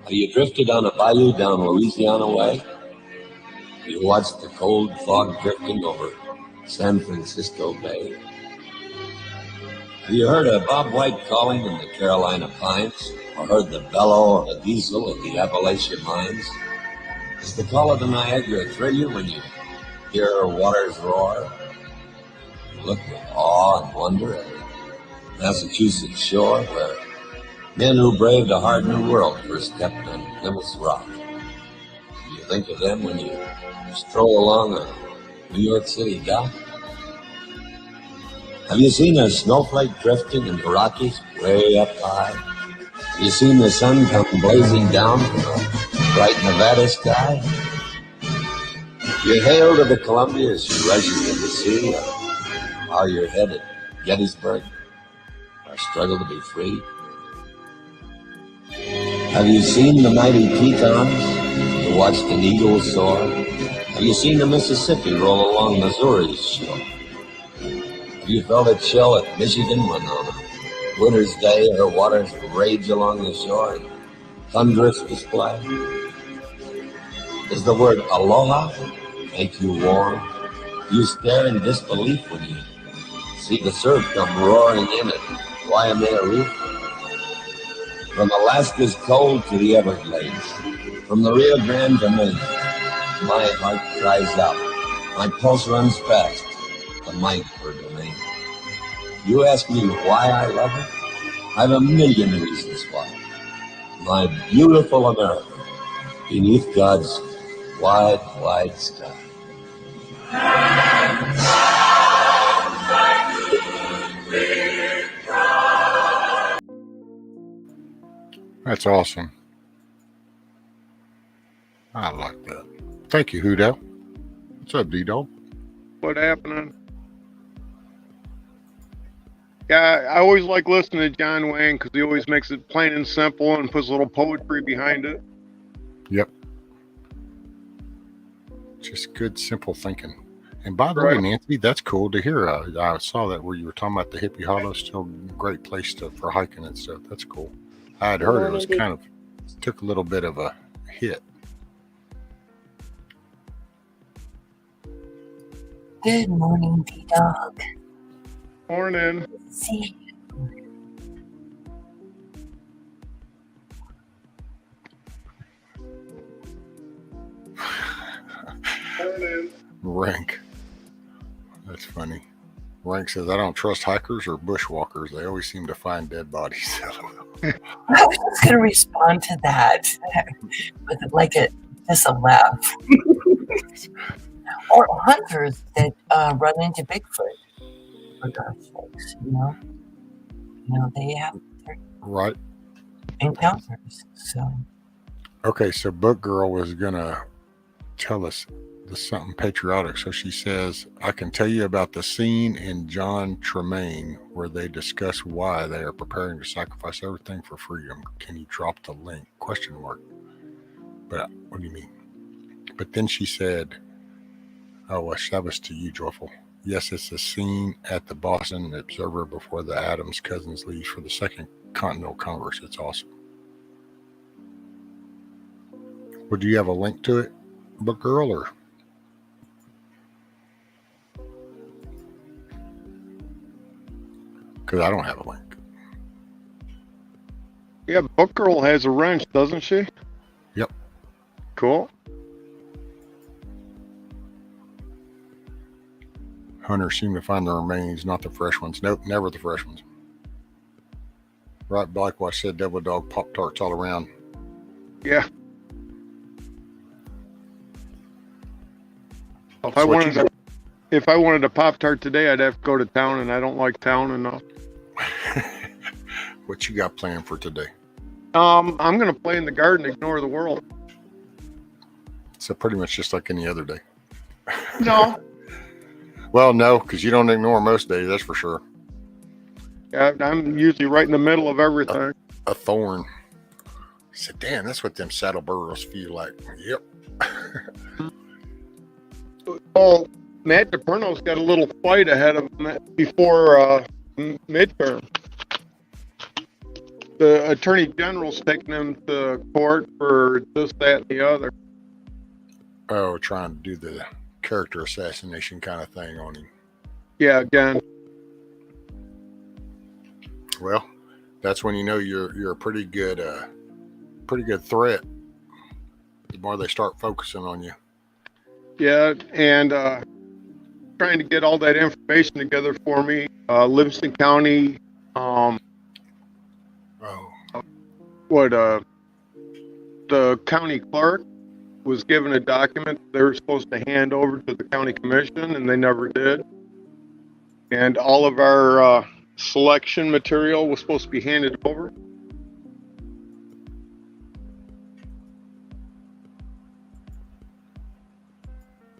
Have you drifted on a bayou down Louisiana way? Have you watched the cold fog drifting over San Francisco Bay? Have you heard of Bob White calling in the Carolina Pines? Or heard the bellow of a diesel at the Appalachian mines? Does the call of the Niagara thrill you when you hear her waters roar? You look with awe and wonder at the Massachusetts shore where men who braved a hard new world first stepped on Plymouth Rock. Do you think of them when you stroll along a New York City dock? Have you seen a snowflake drifting in the Rockies way up high? Have you seen the sun come blazing down from a bright Nevada sky? You hail to the Columbia as she rushes into the sea, or how you're headed Gettysburg, our struggle to be free? Have you seen the mighty Tetons to watch the eagle soar? Have you seen the Mississippi roll along Missouri's shore? Have you felt it chill at Michigan when on a winter's day her waters rage along the shore and thunderous display? Does the word aloha make you warm? You stare in disbelief when you see the surf come roaring in at Waimea Reef. From Alaska's cold to the Everglades, from the Rio Grande to Maine, my heart cries out, my pulse runs fast, the might for domain. You ask me why I love her? I've a million reasons why. My beautiful America, beneath God's wide, wide sky. That's awesome. I like that. Thank you, Hudo. What's up, D-Dog? What happening? Yeah, I always like listening to John Wayne because he always makes it plain and simple and puts a little poetry behind it. Yep. Just good, simple thinking. And by the way, Nancy, that's cool to hear. I saw that where you were talking about the Hippie Hollow, still a great place for hiking and stuff. That's cool. I had heard it was kind of, took a little bit of a hit. Good morning, D-Dog. Morning. See Rank. That's funny. Rank says, I don't trust hikers or bushwalkers. They always seem to find dead bodies. I was just going to respond to that with just a laugh. Or hunters that run into Bigfoot, for God's sakes, you know, they have their right encounters. So okay, so Book Girl was gonna tell us something patriotic. So she says, I can tell you about the scene in John Tremaine where they discuss why they are preparing to sacrifice everything for freedom. Can you drop the link? ? But what do you mean? But then she said, oh, that was to you, Joyful. Yes, it's a scene at the Boston Observer before the Adams cousins leave for the Second Continental Congress. It's awesome. Well, do you have a link to it, Book Girl, or? Because I don't have a link. Yeah, Book Girl has a wrench, doesn't she? Yep. Cool. Hunters seem to find the remains, not the fresh ones. Nope, never the fresh ones. Right, Blackwatch said Devil Dog Pop-Tarts all around. Yeah. If I wanted a Pop-Tart today, I'd have to go to town, and I don't like town enough. What you got planned for today? I'm going to play in the garden, ignore the world. So pretty much just like any other day. No. Well, no, because you don't ignore most days, that's for sure. Yeah, I'm usually right in the middle of everything. A thorn. I said, damn, that's what them saddle burros feel like. Yep. Well, Matt DePerno's got a little fight ahead of him before midterm. The Attorney General's taking him to court for this, that, and the other. Oh, trying to do the character assassination kind of thing on him. Yeah, again. Well, that's when you know you're a pretty good threat. The more they start focusing on you. Yeah, and trying to get all that information together for me. Livingston County, the county clerk was given a document they were supposed to hand over to the county commission, and they never did. And all of our selection material was supposed to be handed over.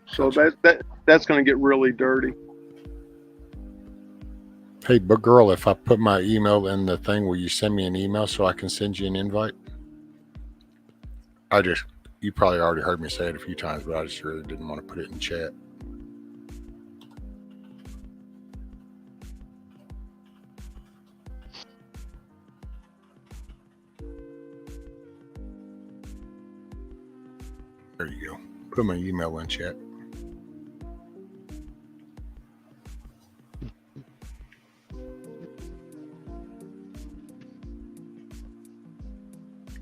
So that's going to get really dirty. Hey, but girl, if I put my email in the thing, will you send me an email so I can send you an invite? You probably already heard me say it a few times, but I just really didn't want to put it in chat. There you go. Put my email in chat.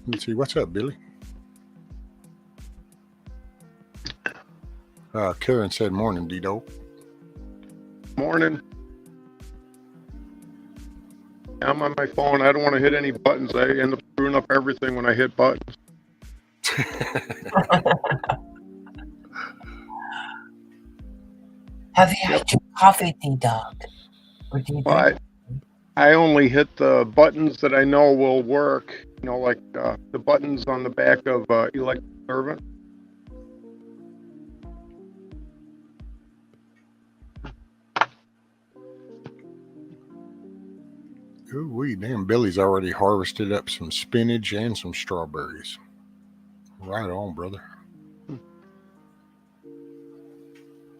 Let's see. What's up, Billy? Karen said, morning, D-Do. Morning. I'm on my phone. I don't want to hit any buttons. I end up screwing up everything when I hit buttons. Have you had your coffee, D-Dog? I only hit the buttons that I know will work. You know, like the buttons on the back of elected servant. Ooh, damn, Billy's already harvested up some spinach and some strawberries. Right on, brother.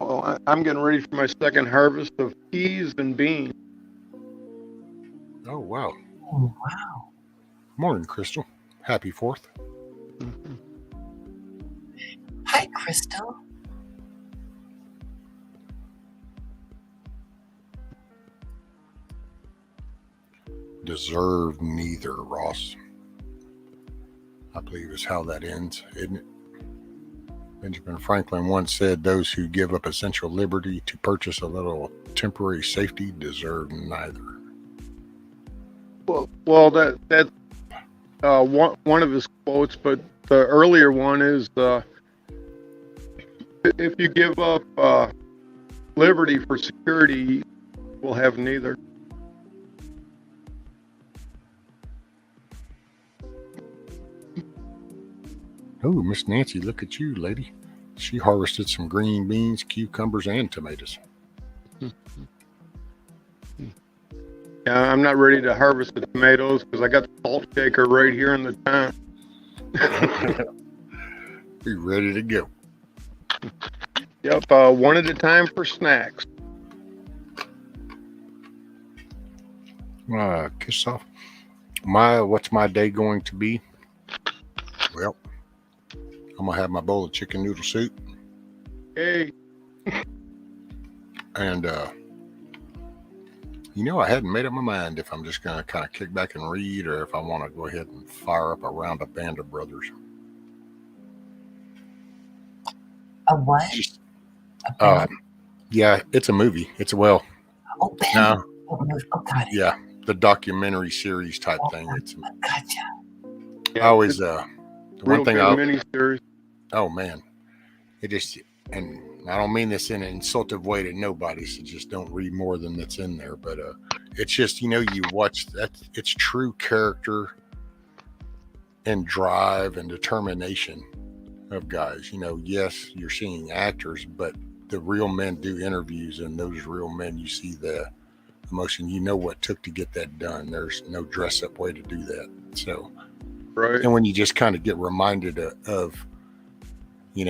Well, I'm getting ready for my second harvest of peas and beans. Oh, wow. Oh, wow. Morning, Crystal. Happy 4th. Mm-hmm. Hi, Crystal. Deserve neither, Ross. I believe is how that ends, isn't it? Benjamin Franklin once said, those who give up essential liberty to purchase a little temporary safety deserve neither. Well, that's one of his quotes, but the earlier one is, if you give up liberty for security, we'll have neither. Oh, Miss Nancy, look at you, lady. She harvested some green beans, cucumbers, and tomatoes. Yeah, I'm not ready to harvest the tomatoes because I got the salt shaker right here in the tent. Be ready to go. Yep, one at a time for snacks. Kiss off. What's my day going to be? Well, I'm gonna have my bowl of chicken noodle soup. Hey. And I hadn't made up my mind if I'm just gonna kind of kick back and read, or if I want to go ahead and fire up around a Band of Brothers. A what? Yeah, it's a movie. It's Oh, Band. no, got it. yeah, the documentary series type thing. It's Gotcha. I always the one thing miniseries. Oh man, it just, and I don't mean this in an insultive way to nobody, so just don't read more than that's in there. But it's just, you watch that, it's true character and drive and determination of guys. Yes, you're seeing actors, but the real men do interviews, and those real men, you see the emotion. What it took to get that done. There's no dress up way to do that. So, right. And when you just kind of get reminded of you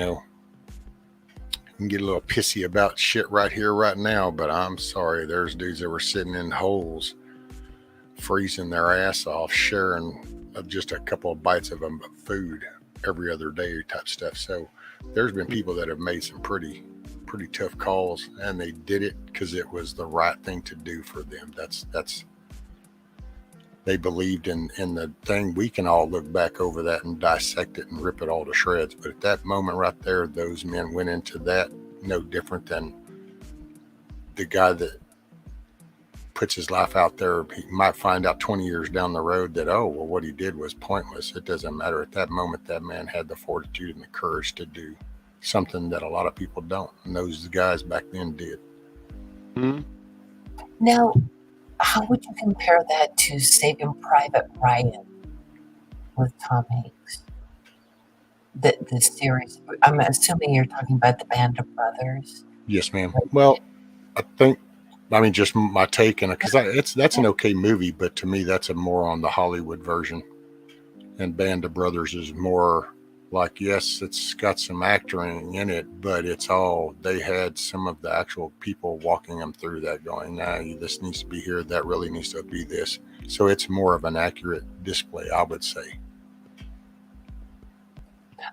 can get a little pissy about shit right here, right now, but I'm sorry, there's dudes that were sitting in holes, freezing their ass off, sharing just a couple of bites of food every other day type stuff. So there's been people that have made some pretty tough calls, and they did it because it was the right thing to do for them. That's they believed in the thing. We can all look back over that and dissect it and rip it all to shreds. But at that moment right there, those men went into that no different than the guy that puts his life out there. He might find out 20 years down the road that, oh, well, what he did was pointless. It doesn't matter. At that moment, that man had the fortitude and the courage to do something that a lot of people don't. And those guys back then did. Hmm? Now, how would you compare that to Saving Private Ryan with Tom Hanks? The series. I'm assuming you're talking about the Band of Brothers. Yes, ma'am. Well, I think, I mean, just my take on it, because that's an okay movie, but to me, that's a more on the Hollywood version. And Band of Brothers is more like, yes, it's got some acting in it, but it's all, they had some of the actual people walking them through that going, nah, this needs to be here, that really needs to be this. So it's more of an accurate display, I would say.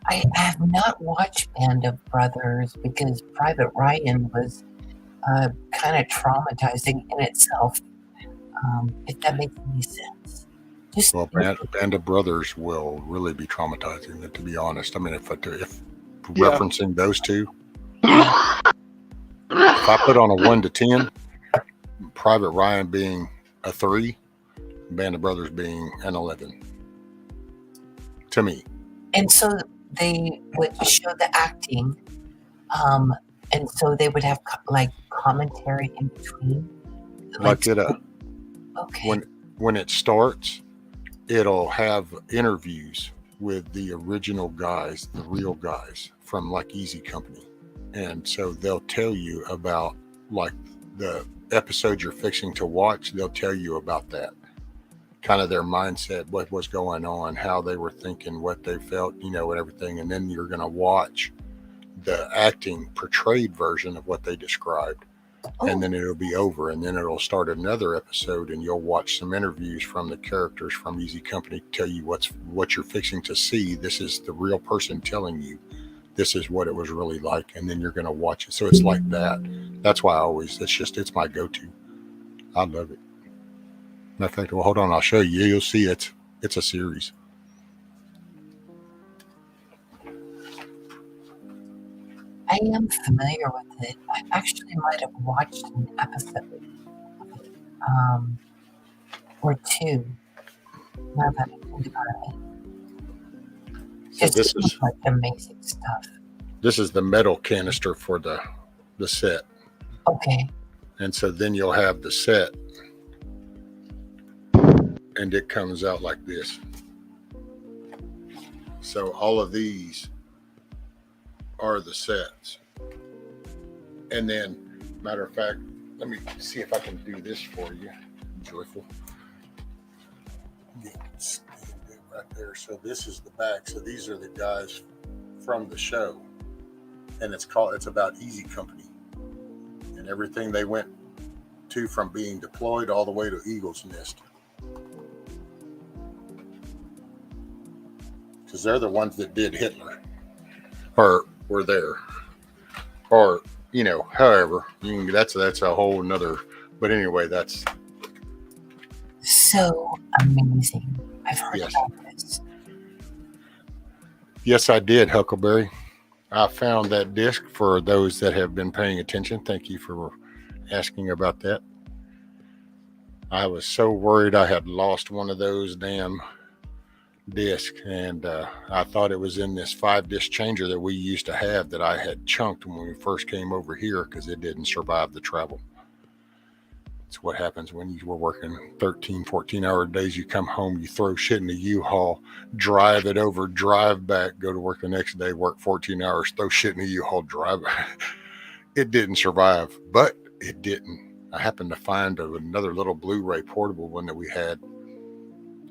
I have not watched Band of Brothers because Private Ryan was kind of traumatizing in itself, if that makes any sense. Well, Band of Brothers will really be traumatizing, to be honest. I mean, if referencing those two, if I put on a 1 to 10, Private Ryan being a 3, Band of Brothers being an 11, to me. And so they would show the acting, and so they would have like commentary in between. Like it, when it starts, it'll have interviews with the original guys, the real guys from like Easy Company. And so they'll tell you about like the episode you're fixing to watch. They'll tell you about that, kind of their mindset, what was going on, how they were thinking, what they felt, and everything. And then you're going to watch the acting portrayed version of what they described. And then it'll be over, and then it'll start another episode, and you'll watch some interviews from the characters from Easy Company to tell you what you're fixing to see. This is the real person telling you this is what it was really like, and then you're going to watch it. So it's like that. That's why it's my go-to. I love it. Matter of fact, well, hold on, I'll show you. You'll see it's a series. I am familiar with it. I actually might have watched an episode or two. Now that I think about it. So this is like amazing stuff. This is the metal canister for the set. Okay. And so then you'll have the set, and it comes out like this. So all of these are the sets. And then, matter of fact, let me see if I can do this for you, Joyful. You can stand it right there. So this is the back. So these are the guys from the show, and it's about Easy Company and everything they went to from being deployed all the way to Eagle's Nest. Because they're the ones that did Hitler, or were there, or however. That's a whole nother. But anyway, that's so amazing. I've heard about this. Yes, I did, Huckleberry. I found that disc for those that have been paying attention. Thank you for asking about that. I was so worried I had lost one of those damn disc, and I thought it was in this 5-disc changer that we used to have that I had chunked when we first came over here because it didn't survive the travel. It's what happens when you were working 13, 14-hour days. You come home, you throw shit in the U-Haul, drive it over, drive back, go to work the next day, work 14 hours, throw shit in the U-Haul, drive back. It didn't survive, but it didn't. I happened to find another little Blu-ray portable one that we had.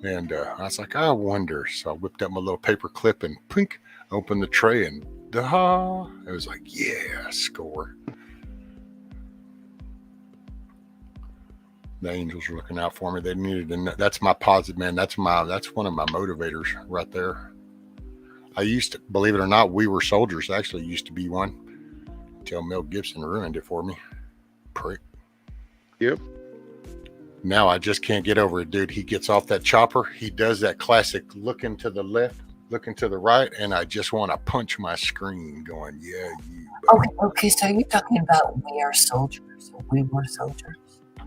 And I was like, I wonder. So I whipped out my little paper clip and pink, opened the tray, and it was like, yeah, score. The angels were looking out for me. They needed to know. That's my positive, man. That's one of my motivators right there. I used to, believe it or not, We Were Soldiers actually used to be one until Mel Gibson ruined it for me. Prick. Yep. Now I just can't get over it, dude. He gets off that chopper. He does that classic looking to the left, looking to the right, and I just want to punch my screen going, yeah, you. Okay, so you're talking about We Are Soldiers, or We Were Soldiers?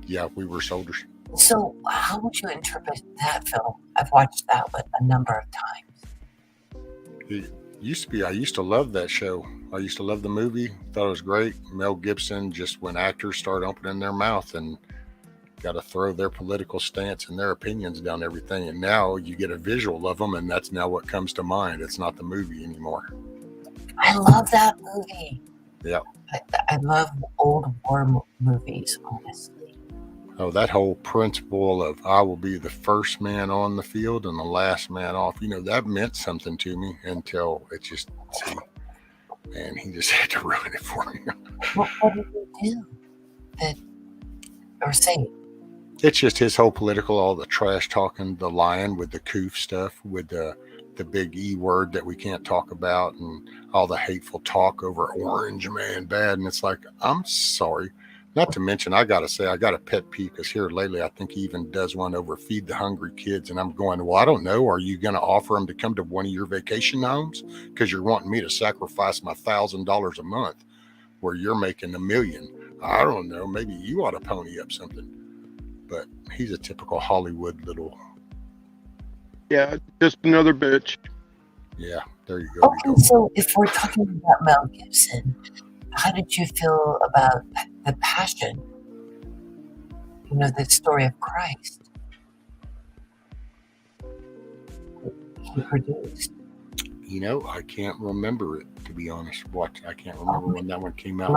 Yeah, We Were Soldiers. So how would you interpret that film? I've watched that one a number of times. It used to be, I used to love that show. I used to love the movie. Thought it was great. Mel Gibson, just when actors start opening their mouth and got to throw their political stance and their opinions down everything. And now you get a visual of them, and that's now what comes to mind. It's not the movie anymore. I love that movie. Yeah. I love old war movies, honestly. Oh, that whole principle of I will be the first man on the field and the last man off, that meant something to me until it just, man, he just had to ruin it for me. What did he do? Or say? It's just his whole political, all the trash talking, the lying with the coof stuff, with the big E word that we can't talk about, and all the hateful talk over Orange Man bad. And it's like, I'm sorry. Not to mention, I got to say, I got a pet peeve because here lately, I think he even does one over Feed the Hungry Kids. And I'm going, well, I don't know. Are you going to offer them to come to one of your vacation homes? Because you're wanting me to sacrifice my $1,000 a month where you're making $1 million. I don't know. Maybe you ought to pony up something. But he's a typical Hollywood little. Yeah, just another bitch. Yeah, there you go. Okay, so if we're talking about Mel Gibson, how did you feel about The Passion? The story of Christ he produced. I can't remember it, to be honest. I can't remember when that one came out.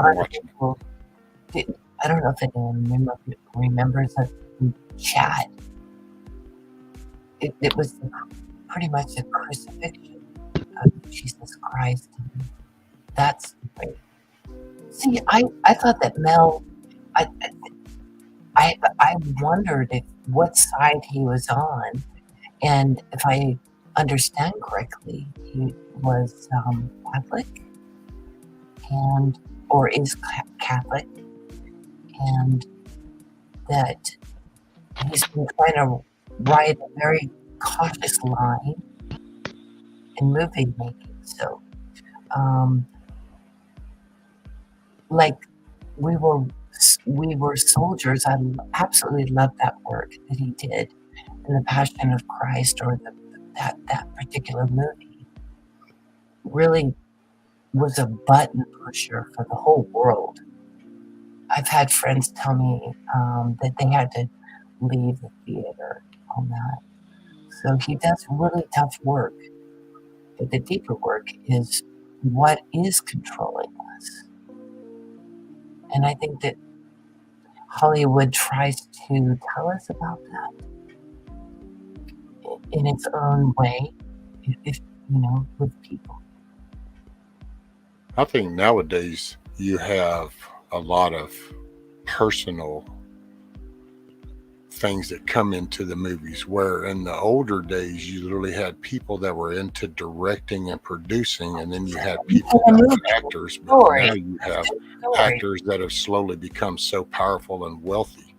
I don't know if anyone remembers it in chat. It was pretty much a crucifixion of Jesus Christ. And that's great. See, I thought that Mel, I wondered what side he was on, and if I understand correctly, he was Catholic, or is Catholic, and that he's been trying to ride a very cautious line in movie making. So, like we were soldiers. I absolutely loved that work that he did in The Passion of Christ, or that particular movie. Really was a button pusher for the whole world. I've had friends tell me that they had to leave the theater on that. So he does really tough work. But the deeper work is what is controlling us. And I think that Hollywood tries to tell us about that in its own way, with people. I think nowadays you have a lot of personal things that come into the movies, where in the older days you literally had people that were into directing and producing, and then you had people that were actors, but now you have actors that have slowly become so powerful and wealthy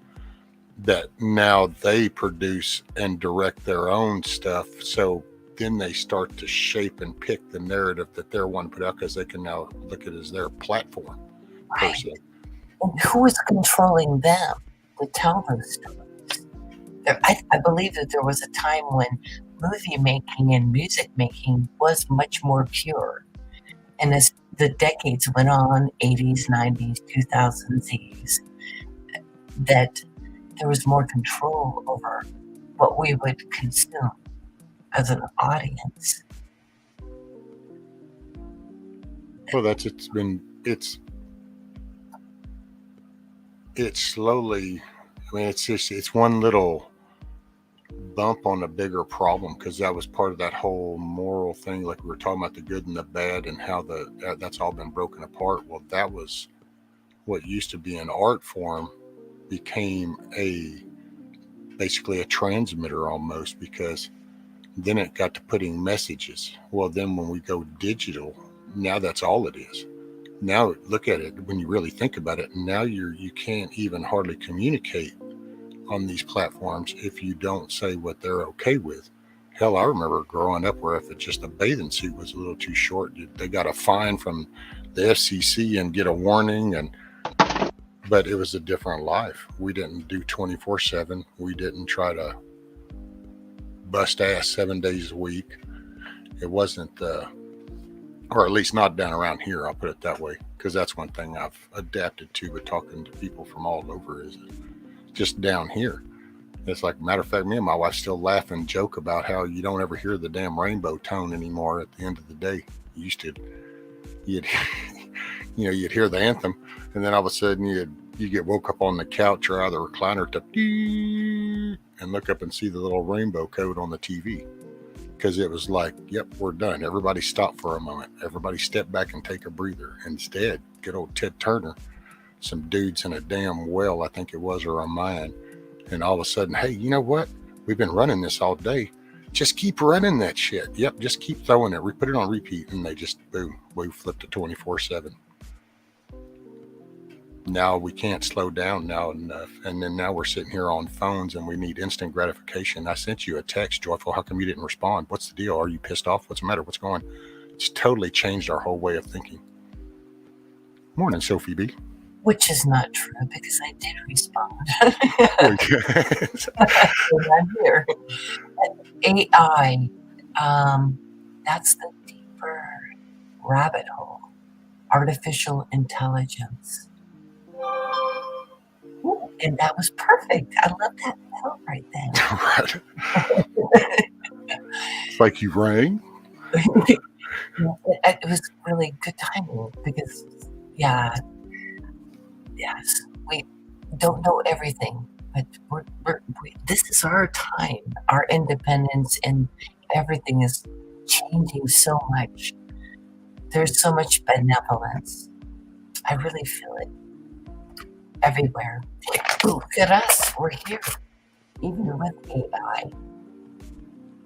that now they produce and direct their own stuff. So then they start to shape and pick the narrative that they're wanting to put out, because they can now look at it as their platform. Right. And who is controlling them to tell those stories? I believe that there was a time when movie making and music making was much more pure. And as the decades went on, 80s, 90s, 2000s, that there was more control over what we would consume as an audience. Well, it's slowly, it's one little bump on a bigger problem, because that was part of that whole moral thing, like we were talking about the good and the bad and how that's all been broken apart. Well, that was what used to be an art form became basically a transmitter almost, because then it got to putting messages. Well, then when we go digital, now that's all it is. Now look at it, when you really think about it, now you can't even hardly communicate on these platforms if you don't say what they're okay with. Hell, I remember growing up where if it's just a bathing suit was a little too short, they got a fine from the FCC and get a warning. But it was a different life. We didn't do 24/7. We didn't try to bust ass 7 days a week. It wasn't, or at least not down around here. I'll put it that way, because that's one thing I've adapted to with talking to people from all over is just down here. It's like, matter of fact, me and my wife still laugh and joke about how you don't ever hear the damn rainbow tone anymore at the end of the day. You used to, you'd hear the anthem, and then all of a sudden you get woke up on the couch or out of the recliner to and look up and see the little rainbow code on the TV. Because it was like, yep, we're done. Everybody stop for a moment. Everybody step back and take a breather. Instead, good old Ted Turner, some dudes in a damn well, I think it was, or a mine. And all of a sudden, hey, you know what? We've been running this all day. Just keep running that shit. Yep, just keep throwing it. We put it on repeat, and they just, boom, we flipped to 24/7. Now we can't slow down now enough. And then now we're sitting here on phones and we need instant gratification. I sent you a text, Joyful. How come you didn't respond? What's the deal? Are you pissed off? What's the matter? What's going on? It's totally changed our whole way of thinking. Morning, Sophie B. Which is not true because I did respond. I'm here. AI, that's the deeper rabbit hole. Artificial intelligence. Ooh, and that was perfect. I love that bell right there. It's like you rang. It was really good timing because, yes, we don't know everything, but this is our time, our independence, and everything is changing so much. There's so much benevolence. I really feel it everywhere. Look at us. We're here. Even with AI.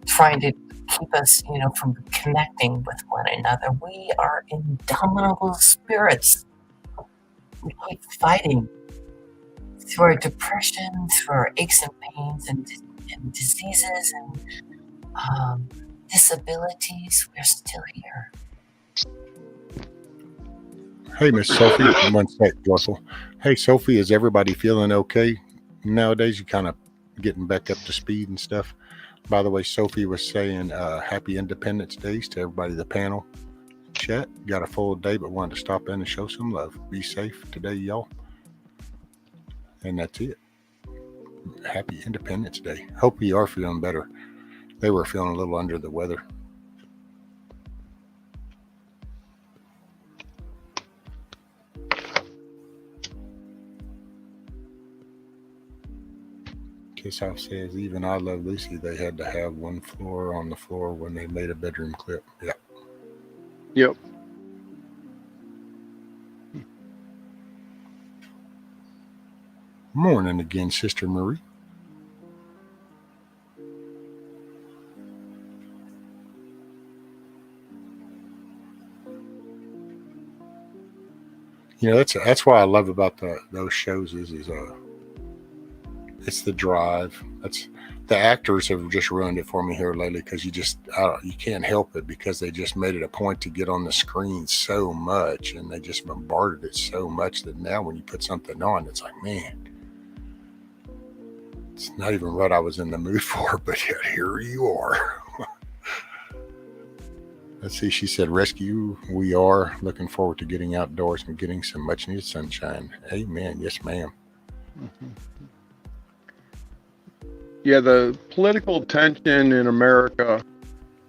Trying to keep us, from connecting with one another. We are indomitable spirits. We keep fighting through our depression, through our aches and pains and diseases and disabilities. We're still here. Hey, Miss Sophie. One sec, Joyful. Hey, Sophie, is everybody feeling okay nowadays? You kind of getting back up to speed and stuff. By the way, Sophie was saying happy Independence Days to everybody in the panel chat. Got a full day, but wanted to stop in and show some love. Be safe today, y'all. And that's it. Happy Independence Day. Hope you are feeling better. They were feeling a little under the weather. Kiss Off says, even I Love Lucy, they had to have one floor on the floor when they made a bedroom clip. Yeah. Yep. Morning again, Sister Marie. That's what I love about those shows is it's the drive. That's the actors have just ruined it for me here lately because you can't help it because they just made it a point to get on the screen so much and they just bombarded it so much that now when you put something on, it's like, man, it's not even what I was in the mood for, but yet here you are. Let's see, she said, rescue, we are looking forward to getting outdoors and getting some much needed sunshine. Amen. Yes, ma'am. Mm-hmm. Yeah, the political tension in America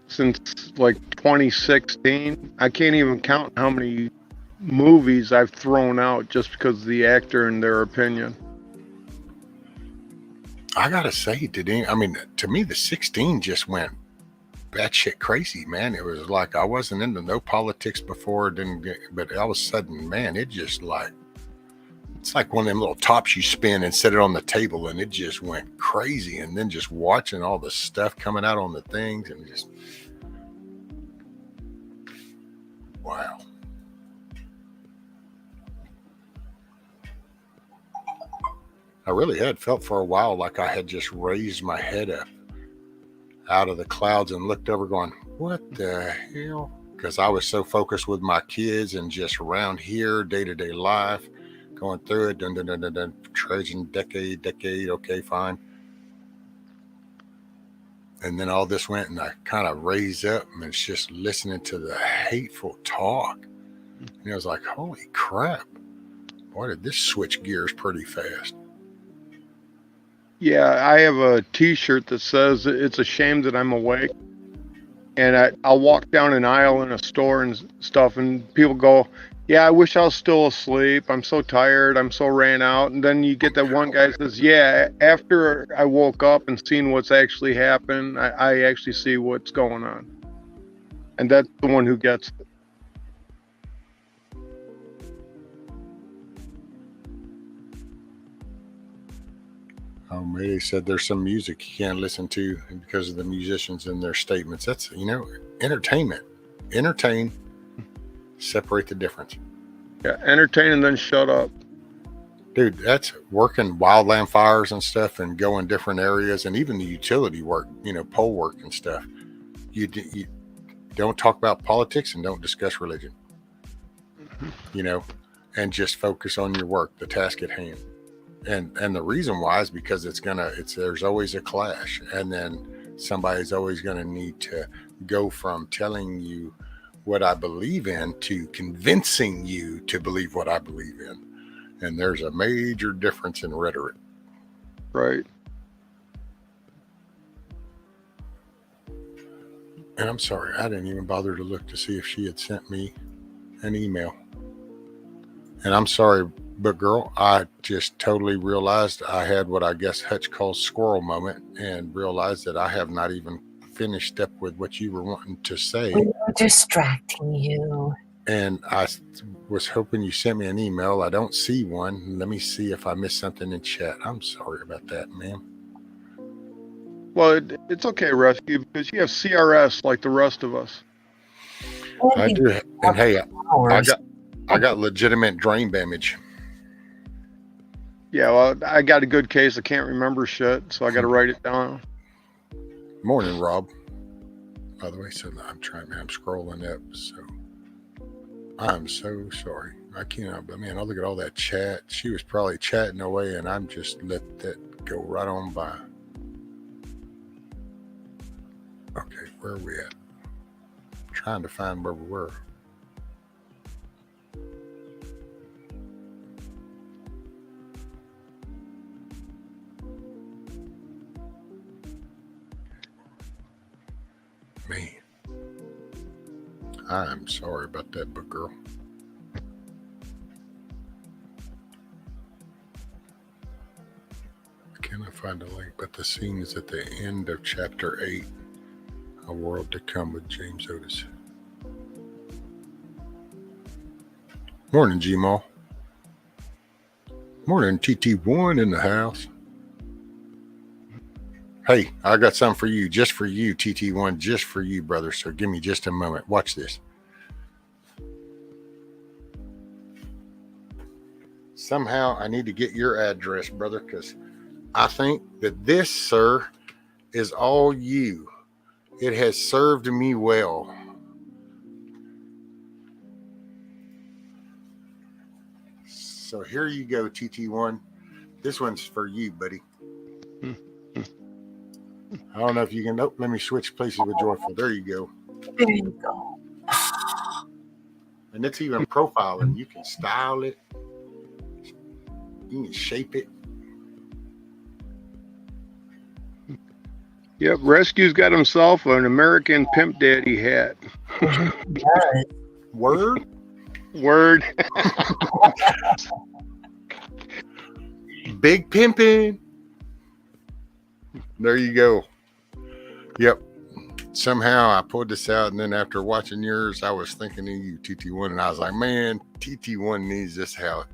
since like 2016, I can't even count how many movies I've thrown out just because of the actor and their opinion. I gotta say, to me, the 16 just went batshit crazy, man. It was like I wasn't into no politics before, but all of a sudden, man, it just like, it's like one of them little tops you spin and set it on the table, and it just went crazy. And then just watching all the stuff coming out on the things, and just wow. I really had felt for a while like I had just raised my head up out of the clouds and looked over going, what the hell? Because I was so focused with my kids and just around here, day-to-day life, going through it, dun, treasuring decade, okay, fine. And then all this went and I kind of raised up and it's just listening to the hateful talk. And I was like, holy crap. Boy, did this switch gears pretty fast. Yeah, I have a T-shirt that says it's a shame that I'm awake. And I'll walk down an aisle in a store and stuff, and people go, yeah, I wish I was still asleep. I'm so tired. I'm so ran out. And then you get that one guy that says, yeah, after I woke up and seen what's actually happened, I actually see what's going on. And that's the one who gets it. They said there's some music you can't listen to because of the musicians and their statements. That's, entertainment. Entertain. Separate the difference. Yeah, entertain and then shut up. Dude, that's working wildland fires and stuff and going different areas and even the utility work, pole work and stuff. You don't talk about politics and don't discuss religion, and just focus on your work, the task at hand. And the reason why is because there's always a clash, and then somebody's always going to need to go from telling you what I believe in to convincing you to believe what I believe in. And there's a major difference in rhetoric. Right. And I'm sorry, I didn't even bother to look to see if she had sent me an email. And I'm sorry, but girl, I just totally realized I had what I guess Hutch calls squirrel moment and realized that I have not even finished up with what you were wanting to say. We were distracting you. And I was hoping you sent me an email. I don't see one. Let me see if I missed something in chat. I'm sorry about that, ma'am. Well, it's okay, Rescue, because you have CRS like the rest of us. I do. And hey, I got legitimate brain damage. Yeah, well, I got a good case. I can't remember shit, so I got to write it down. Morning, Rob. By the way, so I'm scrolling up, so I'm so sorry. I can't, but man, I look at all that chat. She was probably chatting away, and I'm just let that go right on by. Okay, where are we at? I'm trying to find where we were. Man, I'm sorry about that, but girl. I cannot find the link, but the scene is at the end of chapter 8, A World to Come with James Otis. Morning, G-Mall. Morning, TT1 in the house. Hey, I got something for you, just for you, TT1, just for you, brother. So give me just a moment. Watch this. Somehow I need to get your address, brother, because I think that this, sir, is all you. It has served me well. So here you go, TT1. This one's for you, buddy. I don't know if you can. Nope, let me switch places with Joyful. There you go. There you go. And it's even profiling. You can style it. You can shape it. Yep, Rescue's got himself an American Pimp Daddy hat. Word? Word. Big pimpin'. There you go. Yep. Somehow I pulled this out, and then after watching yours, I was thinking of you, TT1, and I was like, man, TT1 needs this hat.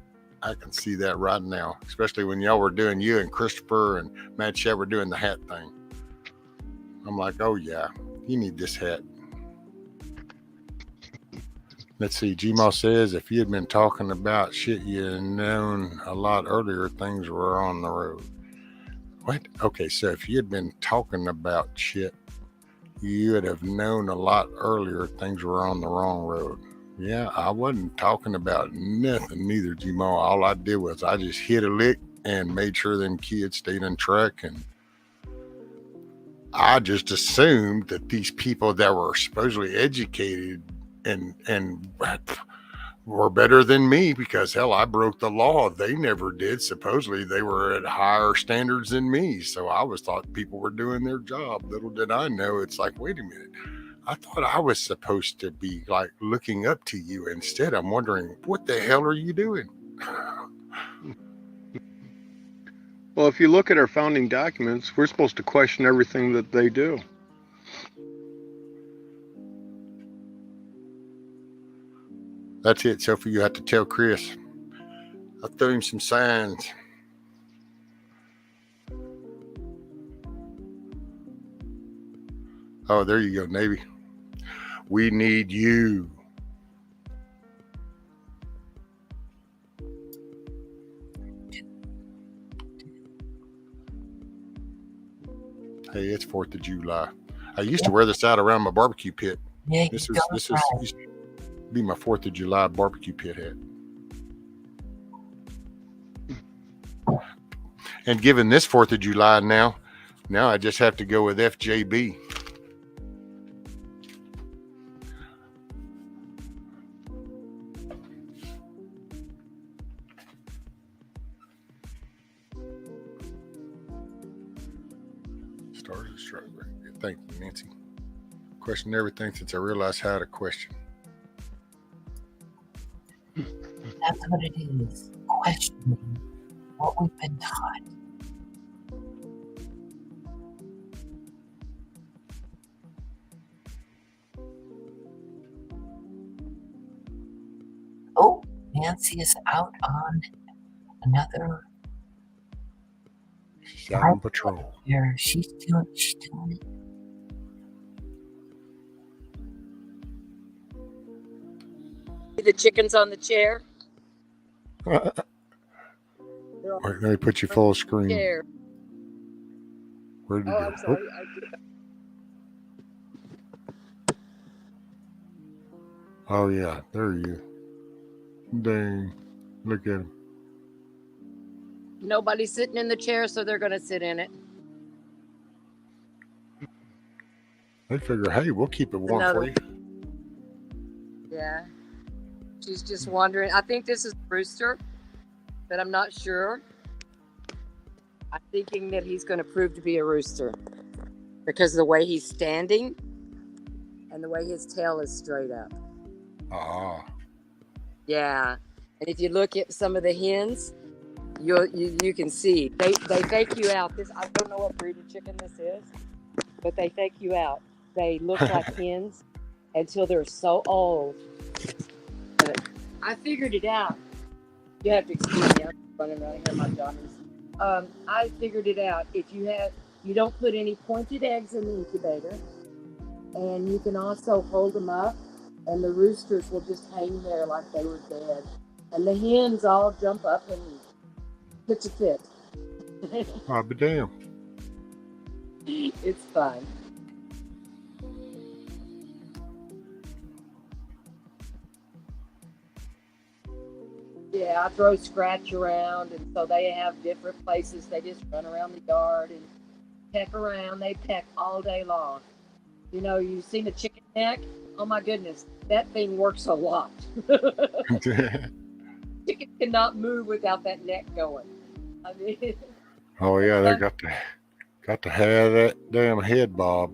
I can see that right now, especially when y'all were doing, you and Christopher and Matt Chet were doing the hat thing. I'm like, oh yeah, you need this hat. Let's see. Gmo says if you had been talking about shit you had known a lot earlier, things were on the road. What? Okay, so if you had been talking about shit you would have known a lot earlier, things were on the wrong road. Yeah, I wasn't talking about nothing neither, Gmo. All I did was I just hit a lick and made sure them kids stayed on track, and I just assumed that these people that were supposedly educated and were better than me because hell, I broke the law. They never did. Supposedly they were at higher standards than me. So I was thought people were doing their job. Little did I know it's like, wait a minute. I thought I was supposed to be like looking up to you. Instead, I'm wondering, what the hell are you doing? Well, if you look at our founding documents, we're supposed to question everything that they do. That's it, Sophie. You have to tell Chris. I threw him some signs. Oh, there you go, Navy. We need you. Hey, it's 4th of July. I used to wear this out around my barbecue pit. Yeah, This used to be my 4th of July barbecue pit hat. And given this 4th of July now I just have to go with FJB. Stars and strike. Thank you, Nancy. Question everything since I realized how to question. That's what it is. Questioning what we've been taught. Oh, Nancy is out on another Sound patrol. here. She's doing it. The chickens on the chair. Wait, let me put you full screen. Chair. Where did you go? I'm sorry. Oh yeah, there you. Dang, look at him. Nobody's sitting in the chair, so they're going to sit in it. They figure, hey, we'll keep it warm for you. Yeah. She's just wondering. I think this is a rooster, but I'm not sure. I'm thinking that he's going to prove to be a rooster because of the way he's standing and the way his tail is straight up. Ah. Yeah. And if you look at some of the hens, you can see they fake you out. I don't know what breed of chicken this is, but they fake you out. They look like hens until they're so old. But I figured it out. You have to excuse me. I'm running around here, my Johnny's. I figured it out. If you don't put any pointed eggs in the incubator, and you can also hold them up, and the roosters will just hang there like they were dead, and the hens all jump up and pitch a fit. I'll be damned. It's fun. Yeah, I throw Scratch around, and so they have different places. They just run around the yard and peck around. They peck all day long. You know, you've seen a chicken neck? Oh my goodness, that thing works a lot. Chicken cannot move without that neck going. I mean, Oh yeah, they got to have that damn head bob.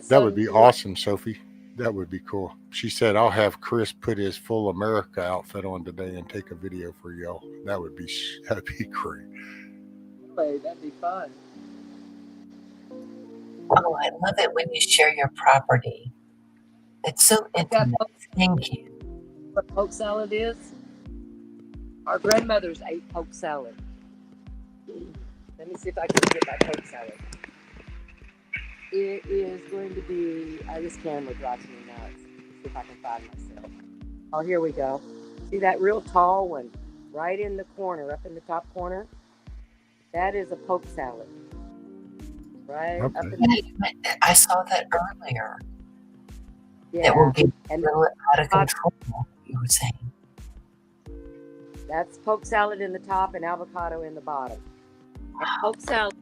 That would be awesome, Sophie. That would be cool. She said, I'll have Chris put his full America outfit on today and take a video for y'all. That'd be great. Really, that'd be fun. Oh, I love it when you share your property. It's so intimate. Thank you. What poke salad is? Our grandmothers ate poke salad. Let me see if I can get my poke salad. It is going to be, this camera drives me nuts. if I can find myself. Oh, here we go. See that real tall one right in the corner, up in the top corner? That is a poke salad. Right up in the I saw that earlier. That yeah. will get a And little out of control, you were saying. that's poke salad in the top and avocado in the bottom. And poke salad,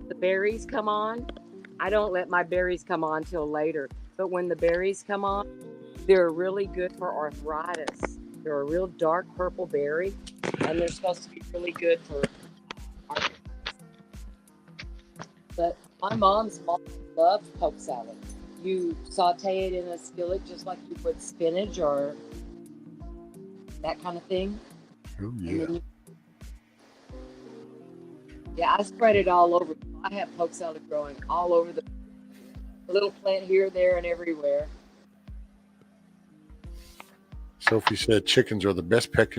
the berries come on. I don't let my berries come on till later. But when the berries come on, they're really good for arthritis. They're a real dark purple berry, and they're supposed to be really good for arthritis. But my mom's mom loved poke salad. You saute it in a skillet just like you would spinach or that kind of thing. Oh, yeah. Yeah, I spread it all over. I have poke salad growing all over the little plant here, there, and everywhere. Sophie said chickens are the best pest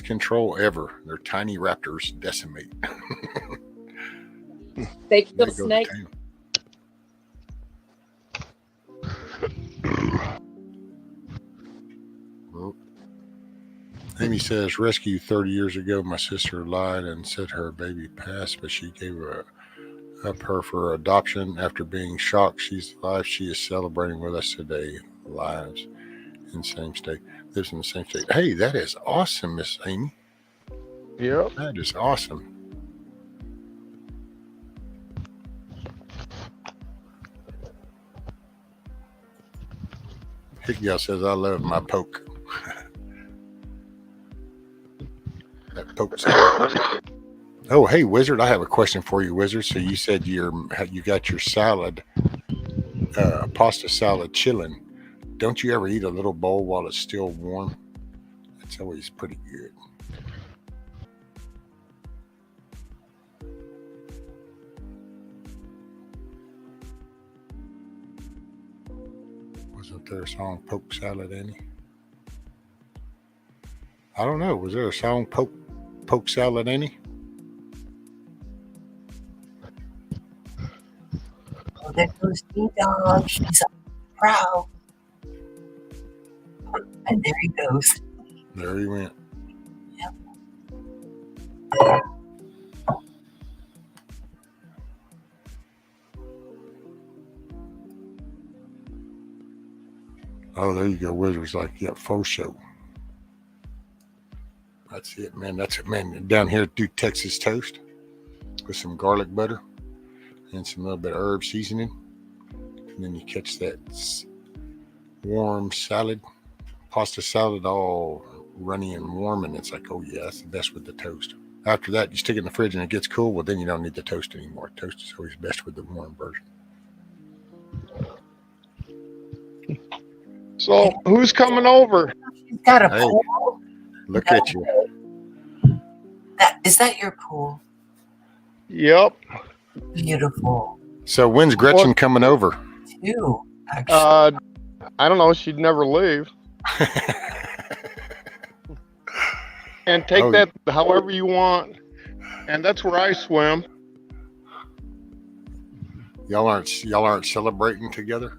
control ever. They're tiny raptors decimate. They kill snakes. Well, Amy says, rescue 30 years ago, my sister lied and said her baby passed, but she gave up her for adoption after being shocked. She's alive. She is celebrating with us today. Lives in the same state. Lives in the same state. Hey, that is awesome, Miss Amy. Yep. That is awesome. Hickey says, I love my poke. That poke salad. Oh, hey, Wizard, I have a question for you, Wizard. So you said you got your salad, pasta salad chilling. Don't you ever eat a little bowl while it's still warm? It's always pretty good. Wasn't there a song, Poke Salad, Annie? I don't know. Was there a song, Poke Salad, Annie? Oh, there goes D-Dog. He's proud. And there he goes. There he went. Yep. Oh, there you go. Wizard's like, yeah, faux show. That's it, man. That's it, man. Down here, do Texas toast with some garlic butter and some little bit of herb seasoning. And then you catch that warm salad, pasta salad, all runny and warm. And it's like, oh, yeah, that's the best with the toast. After that, you stick it in the fridge and it gets cool. Well, then you don't need the toast anymore. Toast is always best with the warm version. So, who's coming over? He's got a pool. Look at you. Is that your pool? Yep. Beautiful. So when's Gretchen coming over? Two, actually. I don't know. She'd never leave. And take that however you want. And that's where I swim. Y'all aren't celebrating together?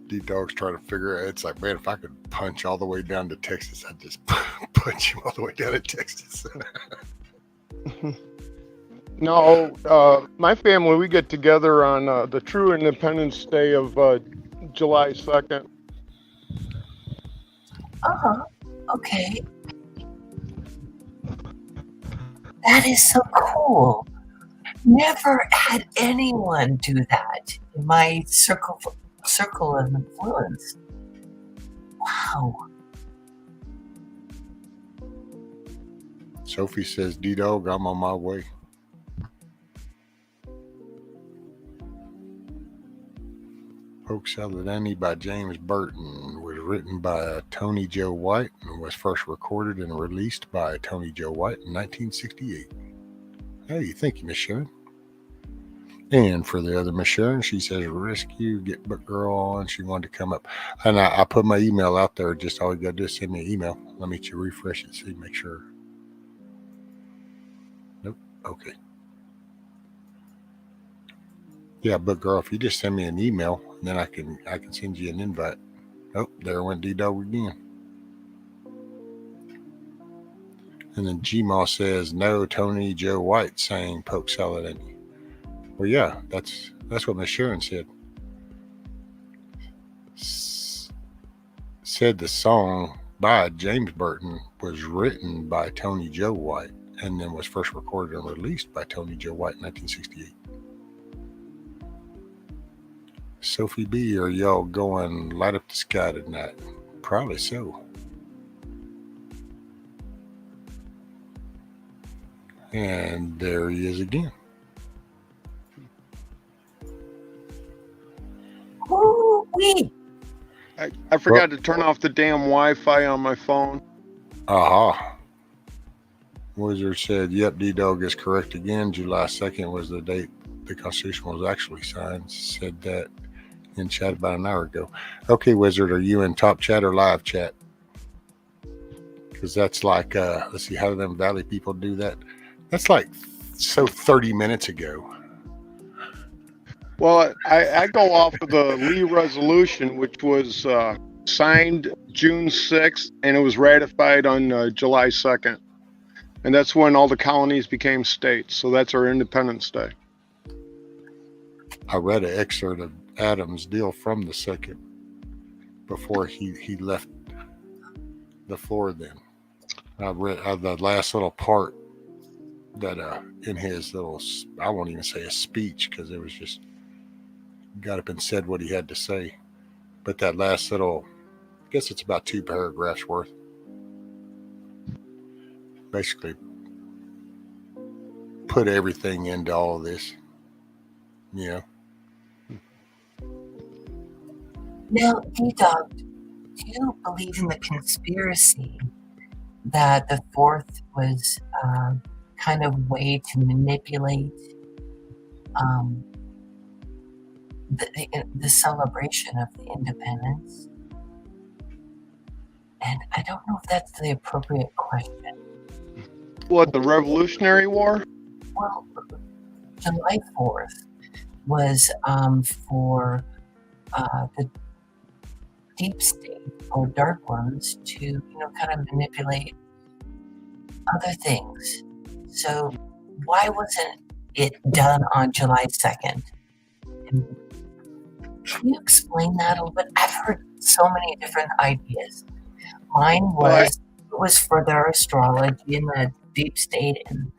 D-Dog's trying to figure it out. It's like, man, if I could punch all the way down to Texas, I'd just punch you all the way down to Texas. No, my family, we get together on the true Independence Day of July 2nd. Uh-huh. Okay. That is so cool. Never had anyone do that in my circle of influence. Wow. Sophie says, D-Dog, I'm on my way. Poke Salad Annie by James Burton was written by Tony Joe White and was first recorded and released by Tony Joe White in 1968. Hey, thank you, Miss Sharon. And for the other Miss Sharon, she says, rescue, get Book Girl on. She wanted to come up. And I put my email out there. Just all you got to do is send me an email. Let me refresh it, see, make sure. Nope. Okay. Yeah, but girl, if you just send me an email, then I can send you an invite. Oh, there went D-Dog again. And then Gmail says, no, Tony Joe White saying poke salad at me. Well, yeah, that's what Miss Sharon said. Said the song by James Burton was written by Tony Joe White and then was first recorded and released by Tony Joe White in 1968. Sophie B, are y'all going light up the sky tonight? Probably so. And there he is again. Ooh-wee. I forgot to turn off the damn Wi-Fi on my phone. Aha. Wizard said, yep, D-Dog is correct again. July 2nd was the date the Constitution was actually signed. Said that in chat about an hour ago. Okay, Wizard, are you in top chat or live chat? Because that's like, let's see, how do them Valley people do that? That's like 30 minutes ago. Well, I go off of the Lee resolution, which was signed June 6th, and it was ratified on July 2nd. And that's when all the colonies became states. So that's our Independence Day. I read an excerpt of Adams' deal from the second before he left the floor then. I read the last little part that in his little, I won't even say a speech because it was just got up and said what he had to say. But that last little, I guess it's about 2 paragraphs worth. Basically put everything into all of this, you know. Now, D-Dog, do you believe in the conspiracy that the 4th was kind of way to manipulate the celebration of the independence? And I don't know if that's the appropriate question. What, the Revolutionary War? Well, July 4th was for the deep state or dark ones to, kind of manipulate other things. So why wasn't it done on July 2nd? And can you explain that a little bit? I've heard so many different ideas. Mine was it was for their astrology and the deep state and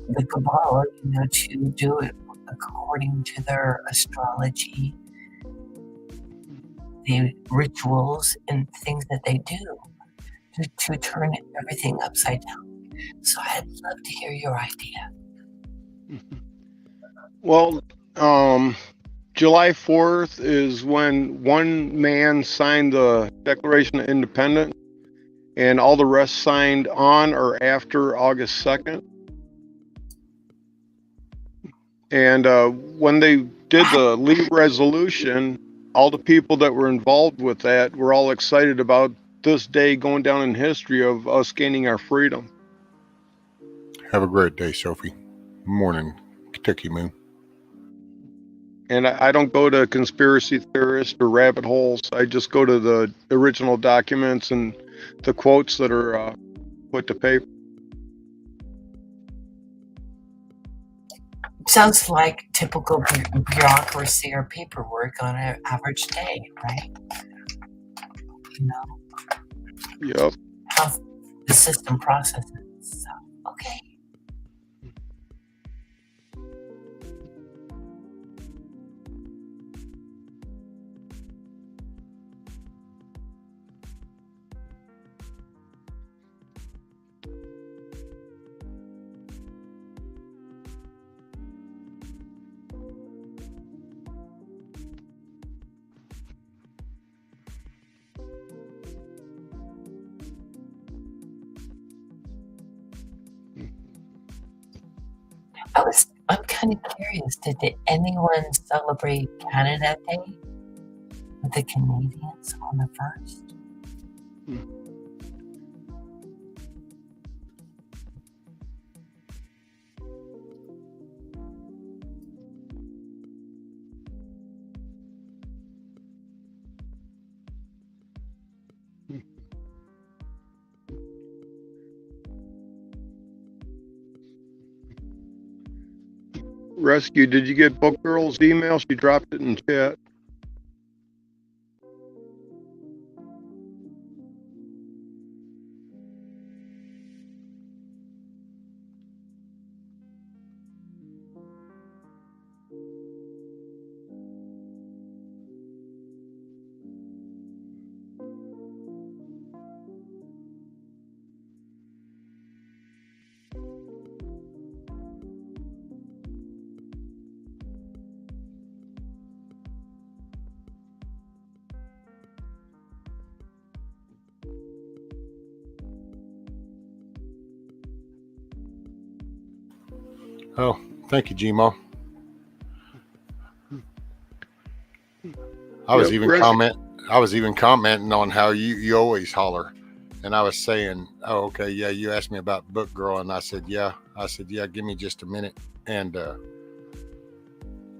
the Kabbalah, to do it according to their astrology, the rituals and things that they do to turn everything upside down. So I'd love to hear your idea. Well, July 4th is when one man signed the Declaration of Independence, and all the rest signed on or after August 2nd. And when they did the Lee resolution, all the people that were involved with that were all excited about this day going down in history of us gaining our freedom. Have a great day, Sophie. Morning, Kentucky Moon. And I don't go to conspiracy theorists or rabbit holes. I just go to the original documents and the quotes that are put to paper. Sounds like typical bureaucracy or paperwork on an average day, right? Yep. How the system processes. So, okay. I'm kind of curious, did anyone celebrate Canada Day with the Canadians on the 1st? Rescue, did you get Book Girl's email? She dropped it in chat. Oh, thank you, Gmo. I was even commenting on how you always holler, and I was saying, oh, okay, yeah, you asked me about Book Girl, and I said, yeah, give me just a minute, and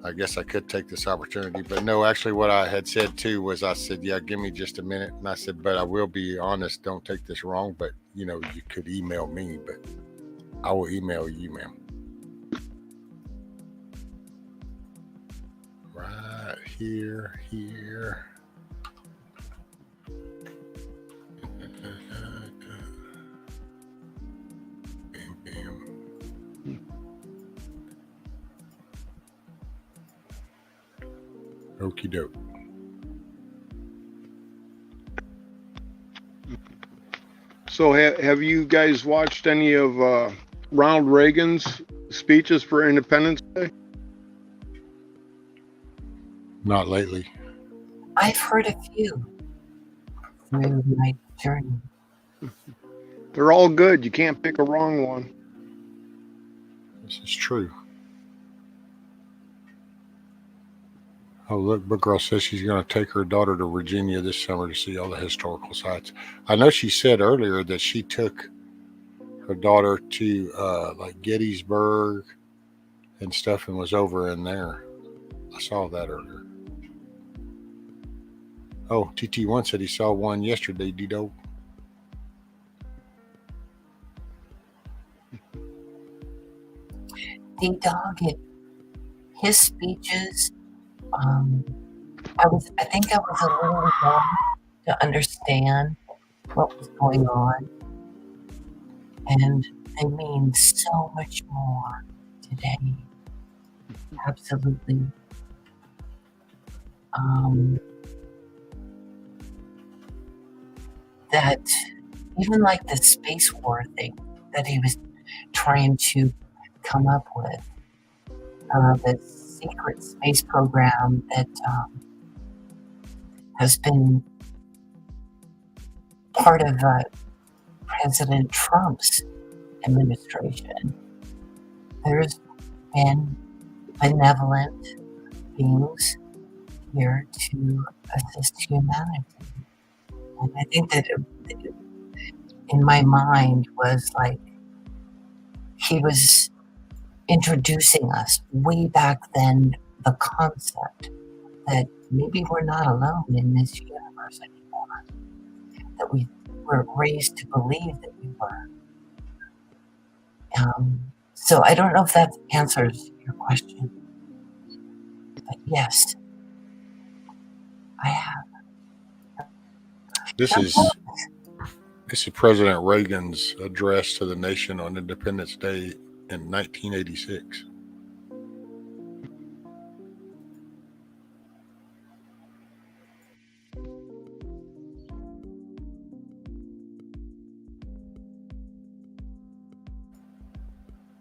I guess I could take this opportunity, but no, actually, what I had said too was, I said, yeah, give me just a minute, and I said, but I will be honest, don't take this wrong, but you could email me, but I will email you, ma'am. Right here. Okie doke. So have you guys watched any of Ronald Reagan's speeches for Independence Day? Not lately. I've heard a few through my journey. They're all good. You can't pick a wrong one. This is true. Oh, look, Book Girl says she's going to take her daughter to Virginia this summer to see all the historical sites. I know she said earlier that she took her daughter to like Gettysburg and stuff and was over in there. I saw that earlier. Oh, TT1 said he saw one yesterday, Dido. D-Dog, his speeches, I think I was a little young to understand what was going on, and they mean so much more today. Absolutely. That even like the space war thing that he was trying to come up with, the secret space program that has been part of President Trump's administration. There's been benevolent beings here to assist humanity. And I think that in my mind was like he was introducing us way back then, the concept that maybe we're not alone in this universe anymore, that we were raised to believe that we were. So I don't know if that answers your question, but yes, I have. This is President Reagan's address to the nation on Independence Day in 1986.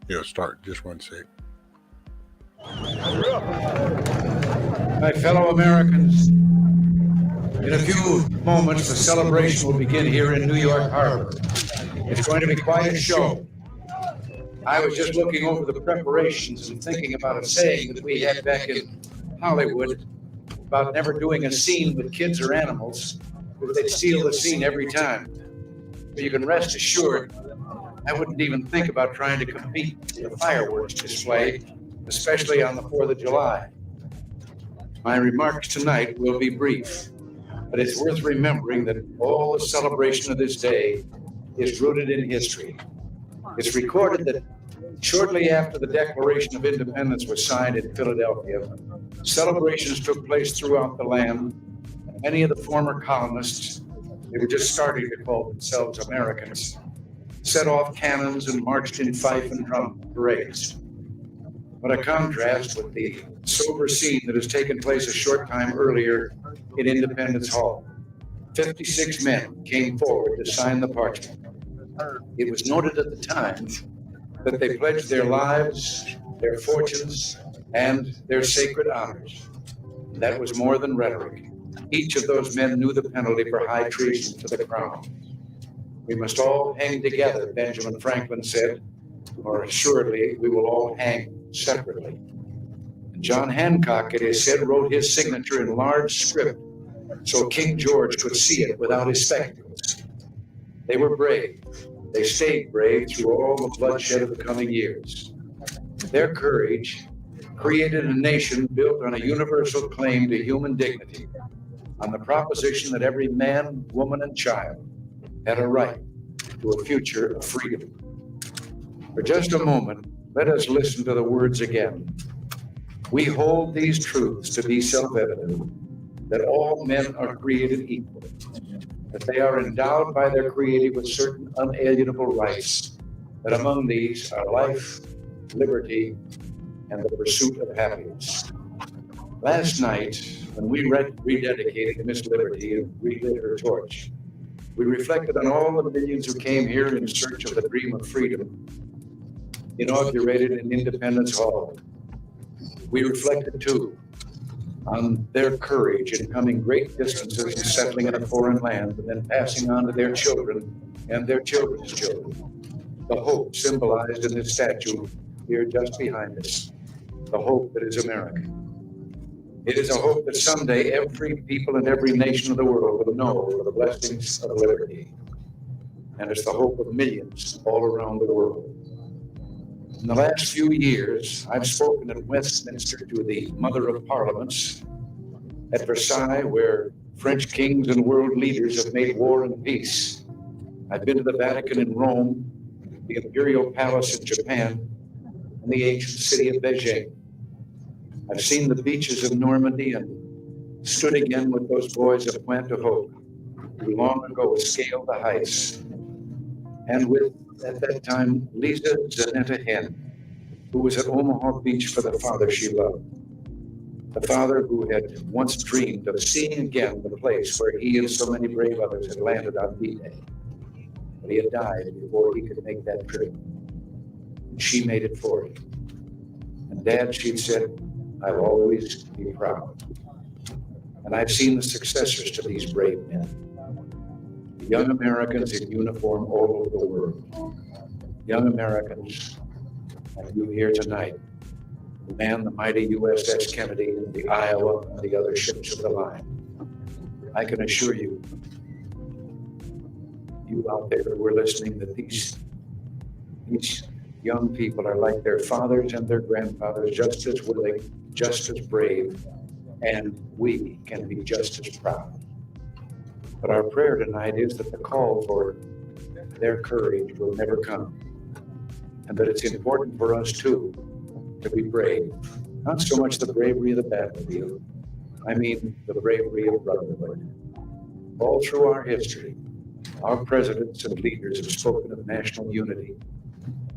It'll start just one sec. My fellow Americans, in a few moments, the celebration will begin here in New York Harbor. It's going to be quite a show. I was just looking over the preparations and thinking about a saying that we had back in Hollywood about never doing a scene with kids or animals, because they'd steal the scene every time. But you can rest assured, I wouldn't even think about trying to compete in a fireworks display, especially on the 4th of July. My remarks tonight will be brief, but it's worth remembering that all the celebration of this day is rooted in history. It's recorded that Shortly after the Declaration of Independence was signed in Philadelphia, celebrations took place throughout the land. Many of the former colonists, they were just starting to call themselves Americans, set off cannons and marched in fife and drum parades. What a contrast with the sober scene that has taken place a short time earlier in Independence Hall. 56 men came forward to sign the parchment. It was noted at the time that they pledged their lives, their fortunes, and their sacred honors. That was more than rhetoric. Each of those men knew the penalty for high treason to the crown. We must all hang together, Benjamin Franklin said, or assuredly we will all hang separately. And John Hancock, it is said, wrote his signature in large script so King George could see it without his spectacles. They were brave. They stayed brave through all the bloodshed of the coming years. Their courage created a nation built on a universal claim to human dignity, on the proposition that every man, woman, and child had a right to a future of freedom. For just a moment, let us listen to the words again. We hold these truths to be self-evident, that all men are created equal, that they are endowed by their Creator with certain unalienable rights, that among these are life, liberty, and the pursuit of happiness. Last night, when we rededicated Miss Liberty and relit her torch, we reflected on all the millions who came here in search of the dream of freedom, inaugurated in Independence Hall. We reflected, too, on their courage in coming great distances and settling in a foreign land and then passing on to their children and their children's children. The hope symbolized in this statue here just behind us, the hope that is America. It is a hope that someday every people in every nation of the world will know the blessings of liberty. And it's the hope of millions all around the world. In the last few years, I've spoken at Westminster to the Mother of Parliaments, at Versailles, where French kings and world leaders have made war and peace. I've been to the Vatican in Rome, the Imperial Palace in Japan, and the ancient city of Beijing. I've seen the beaches of Normandy and stood again with those boys of Pointe de Hope who long ago scaled the heights, and with, at that time, Lisa Zanetta Hen, who was at Omaha Beach for the father she loved, the father who had once dreamed of seeing again the place where he and so many brave others had landed on D-Day. But he had died before he could make that trip. And she made it for him. And Dad, she'd said, I'll always be proud. And I've seen the successors to these brave men, the young Americans in uniform all over the world. Young Americans, and you here tonight, who man the mighty USS Kennedy and the Iowa and the other ships of the line. I can assure you, you out there who are listening, that these young people are like their fathers and their grandfathers, just as willing, just as brave, and we can be just as proud. But our prayer tonight is that the call for their courage will never come, and that it's important for us too to be brave. Not so much the bravery of the battlefield, I mean the bravery of brotherhood. All through our history, our presidents and leaders have spoken of national unity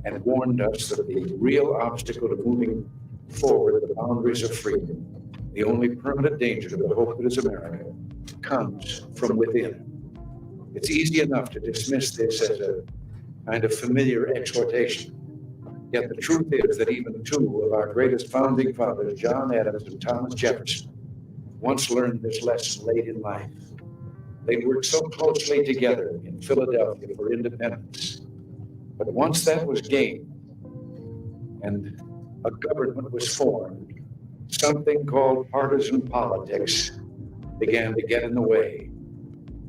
and warned us that the real obstacle to moving forward the boundaries of freedom, the only permanent danger to the hope that is America, comes from within. It's easy enough to dismiss this as a kind of familiar exhortation. Yet the truth is that even two of our greatest founding fathers, John Adams and Thomas Jefferson, once learned this lesson late in life. They worked so closely together in Philadelphia for independence. But once that was gained and a government was formed, something called partisan politics began to get in the way.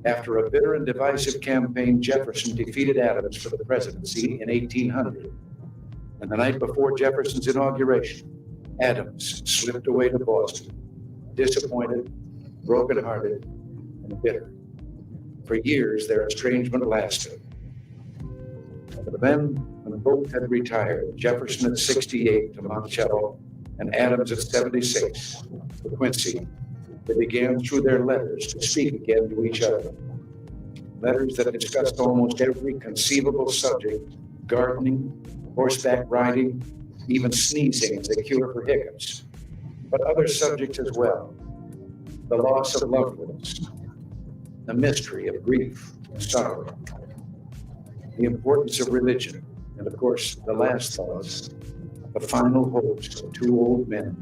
After a bitter and divisive campaign, Jefferson defeated Adams for the presidency in 1800. And the night before Jefferson's inauguration, Adams slipped away to Boston, disappointed, brokenhearted, and bitter. For years, their estrangement lasted. But then, when both had retired, Jefferson at 68 to Monticello and Adams at 76 to Quincy, they began through their letters to speak again to each other. Letters that discussed almost every conceivable subject: gardening, horseback riding, even sneezing as a cure for hiccups, but other subjects as well: the loss of loved ones, the mystery of grief and sorrow, the importance of religion, and of course, the last thoughts, the final hopes of two old men,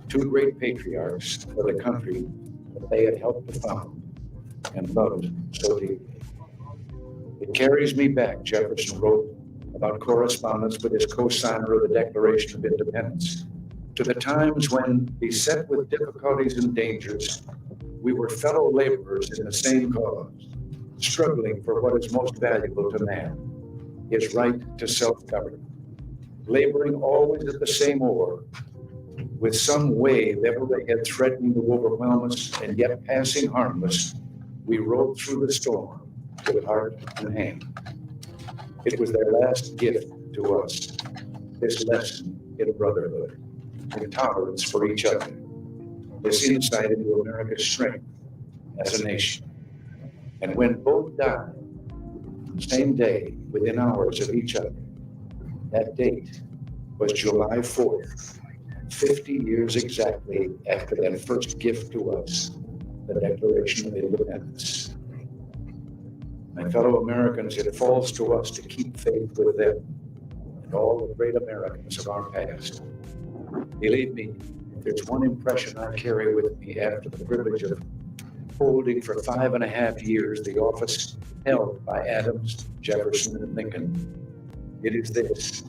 two great patriarchs for the country that they had helped to found and loved so deeply. It carries me back, Jefferson wrote about correspondence with his co-signer of the Declaration of Independence, to the times when, beset with difficulties and dangers, we were fellow laborers in the same cause, struggling for what is most valuable to man, his right to self-government, laboring always at the same oar, with some wave ever ahead threatening to overwhelm us, and yet passing harmless, we rode through the storm with heart and hand. It was their last gift to us, this lesson in brotherhood, in tolerance for each other, this insight into America's strength as a nation. And when both died, the same day, within hours of each other, that date was July 4th, 50 years exactly after that first gift to us, the Declaration of Independence. My fellow Americans, it falls to us to keep faith with them and all the great Americans of our past. Believe me, if there's one impression I carry with me after the privilege of holding for 5.5 years the office held by Adams, Jefferson, and Lincoln, it is this: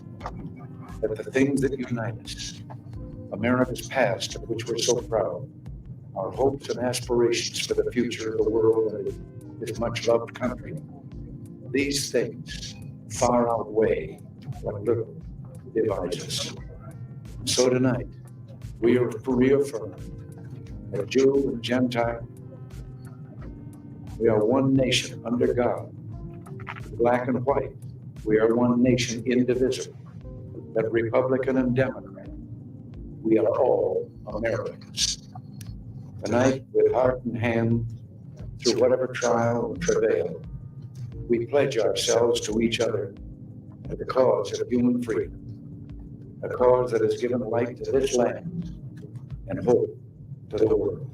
that the things that unite us, America's past of which we're so proud, our hopes and aspirations for the future of the world and this much loved country, these things far outweigh what little divides us. So tonight, we are reaffirmed that Jew and Gentile, we are one nation under God. Black and white, we are one nation indivisible. That Republican and Democrat, we are all Americans. Tonight, with heart and hand, through whatever trial and travail, we pledge ourselves to each other to the cause of human freedom, a cause that has given light to this land and hope to the world.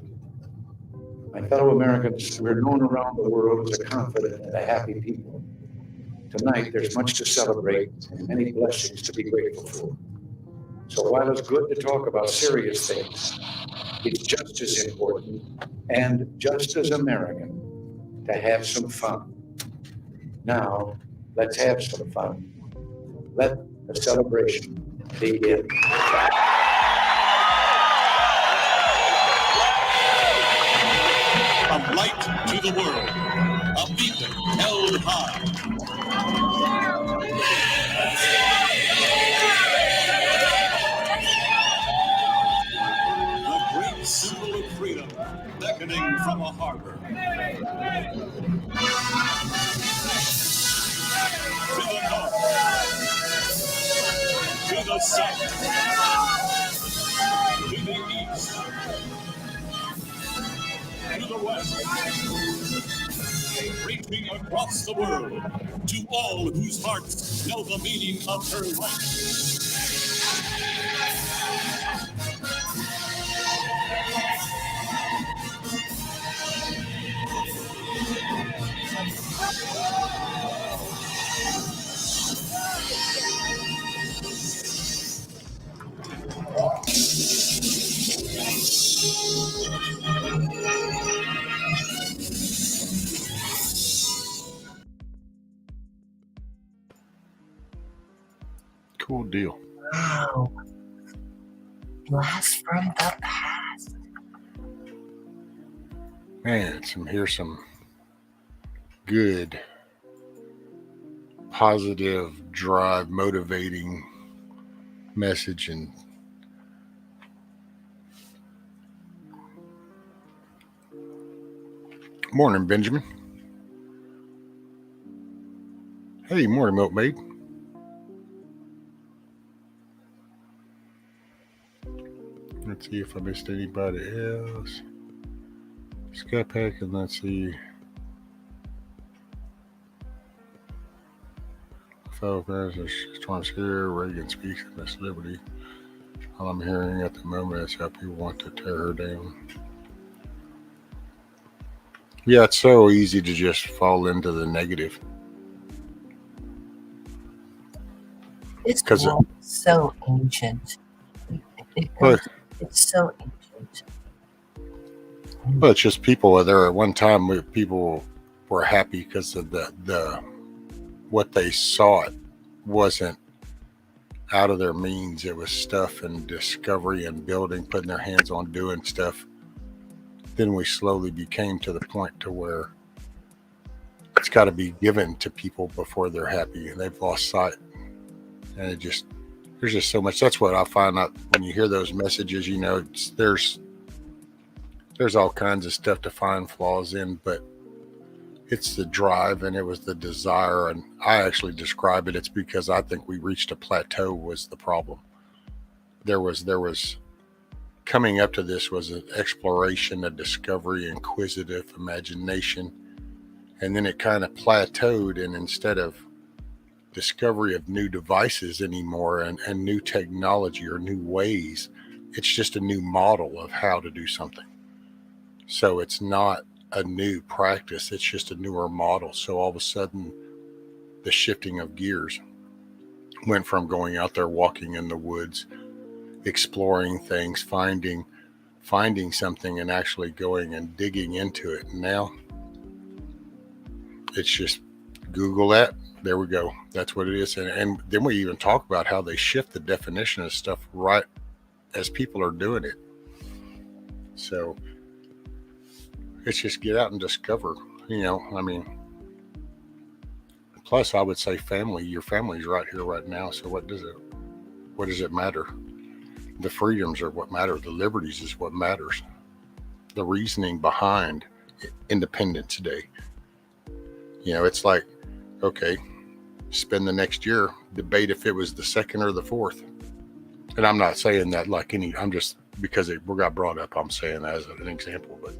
My fellow Americans, we're known around the world as a confident and a happy people. Tonight, there's much to celebrate and many blessings to be grateful for. So while it's good to talk about serious things, it's just as important and just as American to have some fun. Now, let's have some fun. Let the celebration begin. From light to the world, a beacon held high. The great symbol of freedom beckoning from a harbor. To the north, to the south, to the east, to the west, reaching across the world to all whose hearts know the meaning of her life. Cool deal. Wow. Blast from the past. Man, here's some good, positive, drive, motivating message. And morning, Benjamin. Hey, morning, milkmaid. Let's see if I missed anybody else. Sky Pack, and let's see. Fellow President storms here. Reagan speaks of Miss Liberty. All I'm hearing at the moment is how people want to tear her down. Yeah, it's so easy to just fall into the negative. This 'Cause world is so ancient. It's so ancient. Well, it's just people there at one time. People were happy because of the what they saw it wasn't out of their means. It was stuff and discovery and building, putting their hands on doing stuff. Then we slowly became to the point to where it's got to be given to people before they're happy, and they've lost sight. And there's just so much. That's what I find out when you hear those messages. You know, there's all kinds of stuff to find flaws in, but it's the drive and it was the desire. And I actually describe it. It's because I think we reached a plateau was the problem. There was coming up to this was an exploration, a discovery, inquisitive imagination. And then it kind of plateaued, and instead of discovery of new devices anymore and new technology or new ways, it's just a new model of how to do something. So it's not a new practice, it's just a newer model. So all of a sudden the shifting of gears went from going out there walking in the woods, exploring things, finding something and actually going and digging into it. And now it's just Google that. There we go. That's what it is. And then we even talk about how they shift the definition of stuff right as people are doing it. So it's just get out and discover, you know, I mean, plus I would say family, your family's right here, right now. So what does it matter? The freedoms are what matter. The liberties is what matters. The reasoning behind Independence Day. You know, it's like, okay, spend the next year, debate if it was the 2nd or the 4th. And I'm not saying that like I'm just, because it got brought up, I'm saying that as an example. But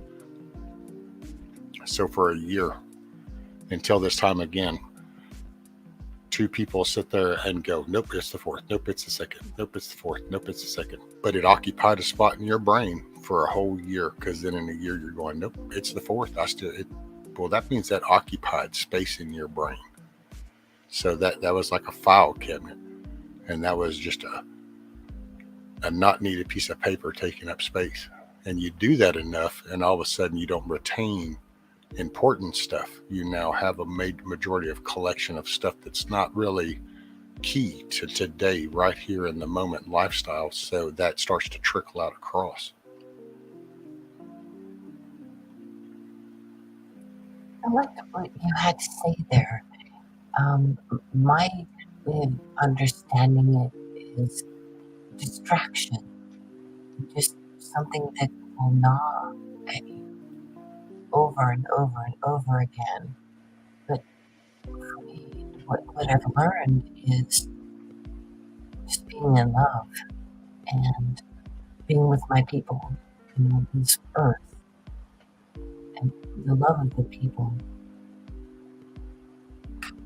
so for a year, until this time again, 2 people sit there and go, nope, it's the 4th. Nope, it's the 2nd. Nope, it's the 4th. Nope, it's the 2nd. But it occupied a spot in your brain for a whole year, because then in a year you're going, nope, it's the 4th. Well, that means that occupied space in your brain. So that was like a file cabinet, and that was just a not needed piece of paper taking up space. And you do that enough, and all of a sudden you don't retain important stuff. You now have a majority of collection of stuff that's not really key to today, right here in the moment lifestyle. So that starts to trickle out across. I like what you had to say there. My way of understanding it is distraction, just something that will gnaw at you over and over and over again. But for me, what I've learned is just being in love and being with my people, you know, this earth, and the love of the people.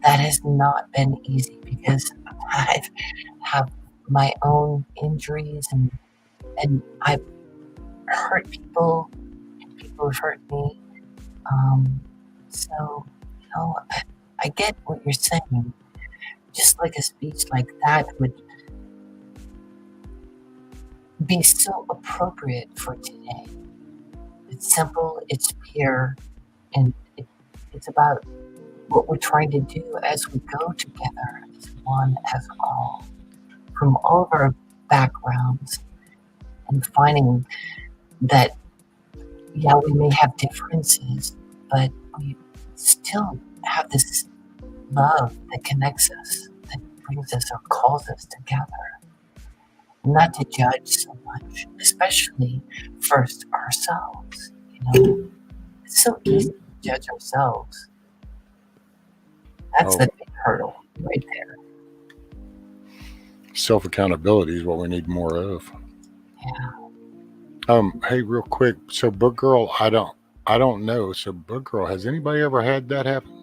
That has not been easy, because I've have my own injuries and I've hurt people and people have hurt me. So, you know, I get what you're saying. Just like a speech like that would be so appropriate for today. It's simple, it's pure, and it's about what we're trying to do as we go together as one, as all, from all of our backgrounds, and finding that, yeah, we may have differences, but we still have this love that connects us, that brings us or calls us together. Not to judge so much, especially first ourselves. You know, it's so easy to judge ourselves. That's a big hurdle right there. Self-accountability is what we need more of. Yeah. Hey, real quick. So, Book Girl, I don't know. So, Book Girl, has anybody ever had that happen?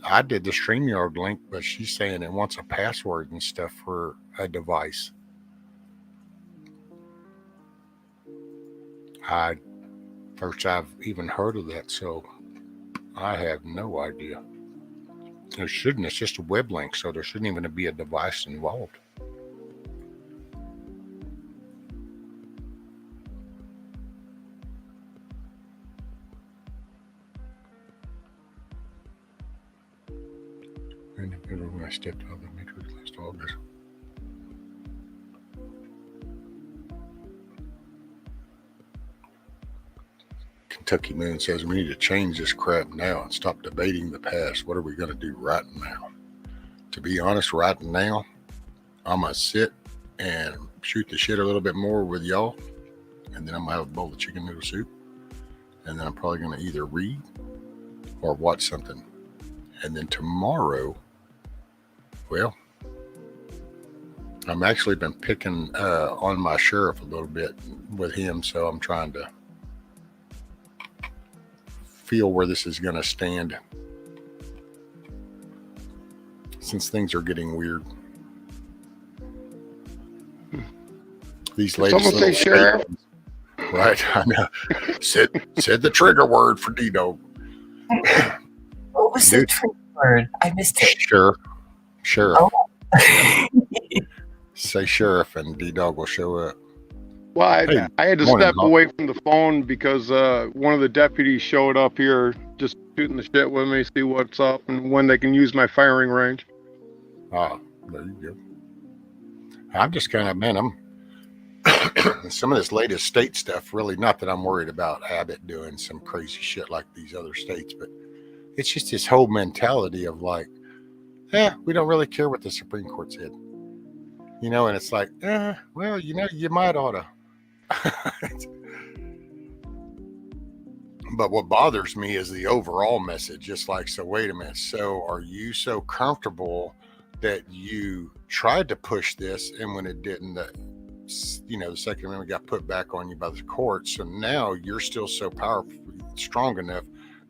I did the StreamYard link, but she's saying it wants a password and stuff for a device. I First I've even heard of that, so I have no idea. There shouldn't. It's just a web link, so there shouldn't even be a device involved. And when I stepped out of the matrix last August. Kentucky Moon says we need to change this crap now and stop debating the past. What are we going to do right now? To be honest, right now, I'm going to sit and shoot the shit a little bit more with y'all. And then I'm going to have a bowl of chicken noodle soup. And then I'm probably going to either read or watch something. And then tomorrow, well, I'm actually been picking on my sheriff a little bit with him. So I'm trying to feel where this is going to stand since things are getting weird. These latest Someone say sheriff. Right, I know. Said the trigger word for D-Dog. What was the trigger word? I missed it. Sheriff. Oh. Say sheriff and D-Dog will show up. Well, I had to step Doc. away from the phone because one of the deputies showed up here just shooting the shit with me, see what's up and when they can use my firing range. Ah, there you go. I'm just kind of, man, I'm some of this latest state stuff, really, not that I'm worried about Abbott doing some crazy shit like these other states, but it's just this whole mentality of like, we don't really care what the Supreme Court said. You know, and it's like, well, you know, you might ought to. But what bothers me is the overall message. Just like, so wait a minute. So are you so comfortable that you tried to push this, and when it didn't, you know, the Second Amendment got put back on you by the courts. So now you're still so powerful, strong enough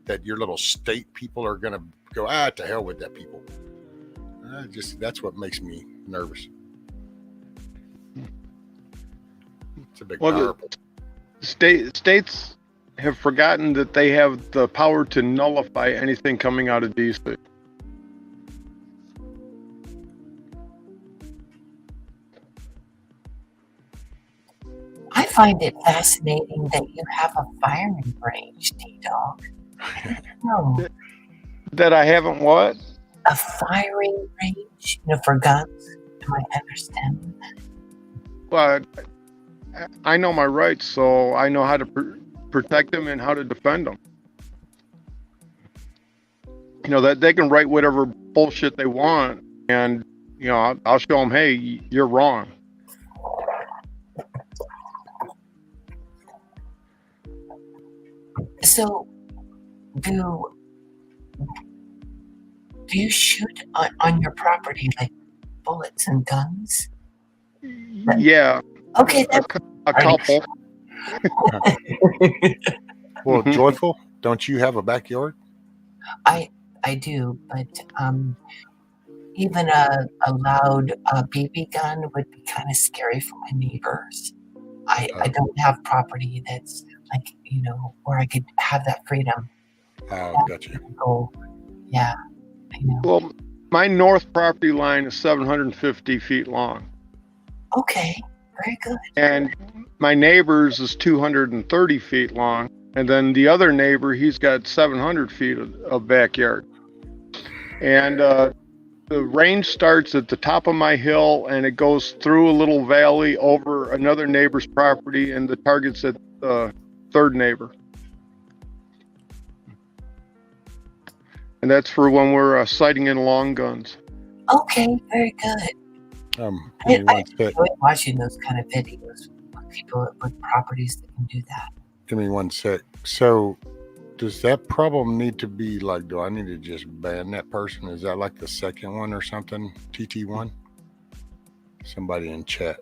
that your little state people are going to go, to hell with that people. That's what makes me nervous. It's a big power. States have forgotten that they have the power to nullify anything coming out of DC. I find it fascinating that you have a firing range, D-Dog. No. That I haven't what? A firing range, you know, for guns. Am I understanding that? Well, I know my rights, so I know how to protect them and how to defend them. You know, that they can write whatever bullshit they want, and, you know, I'll show them, hey, you're wrong. So, do you shoot on your property like bullets and guns? Yeah. Okay. A couple. Well, Joyful, don't you have a backyard? I do, but even a loud BB gun would be kind of scary for my neighbors. I don't have property that's like, you know, where I could have that freedom. Oh, gotcha. Yeah, I know. Well, my north property line is 750 feet long. Okay, very good. And my neighbor's is 230 feet long. And then the other neighbor, he's got 700 feet of backyard. And the range starts at the top of my hill and it goes through a little valley over another neighbor's property, and the target's at the third neighbor. And that's for when we're sighting in long guns. Okay, very good. I enjoy watching those kind of videos with people with properties that can do that. Give me one sec. So, does that problem need to be like, do I need to just ban that person? Is that like the second one or something? TT1? Somebody in chat.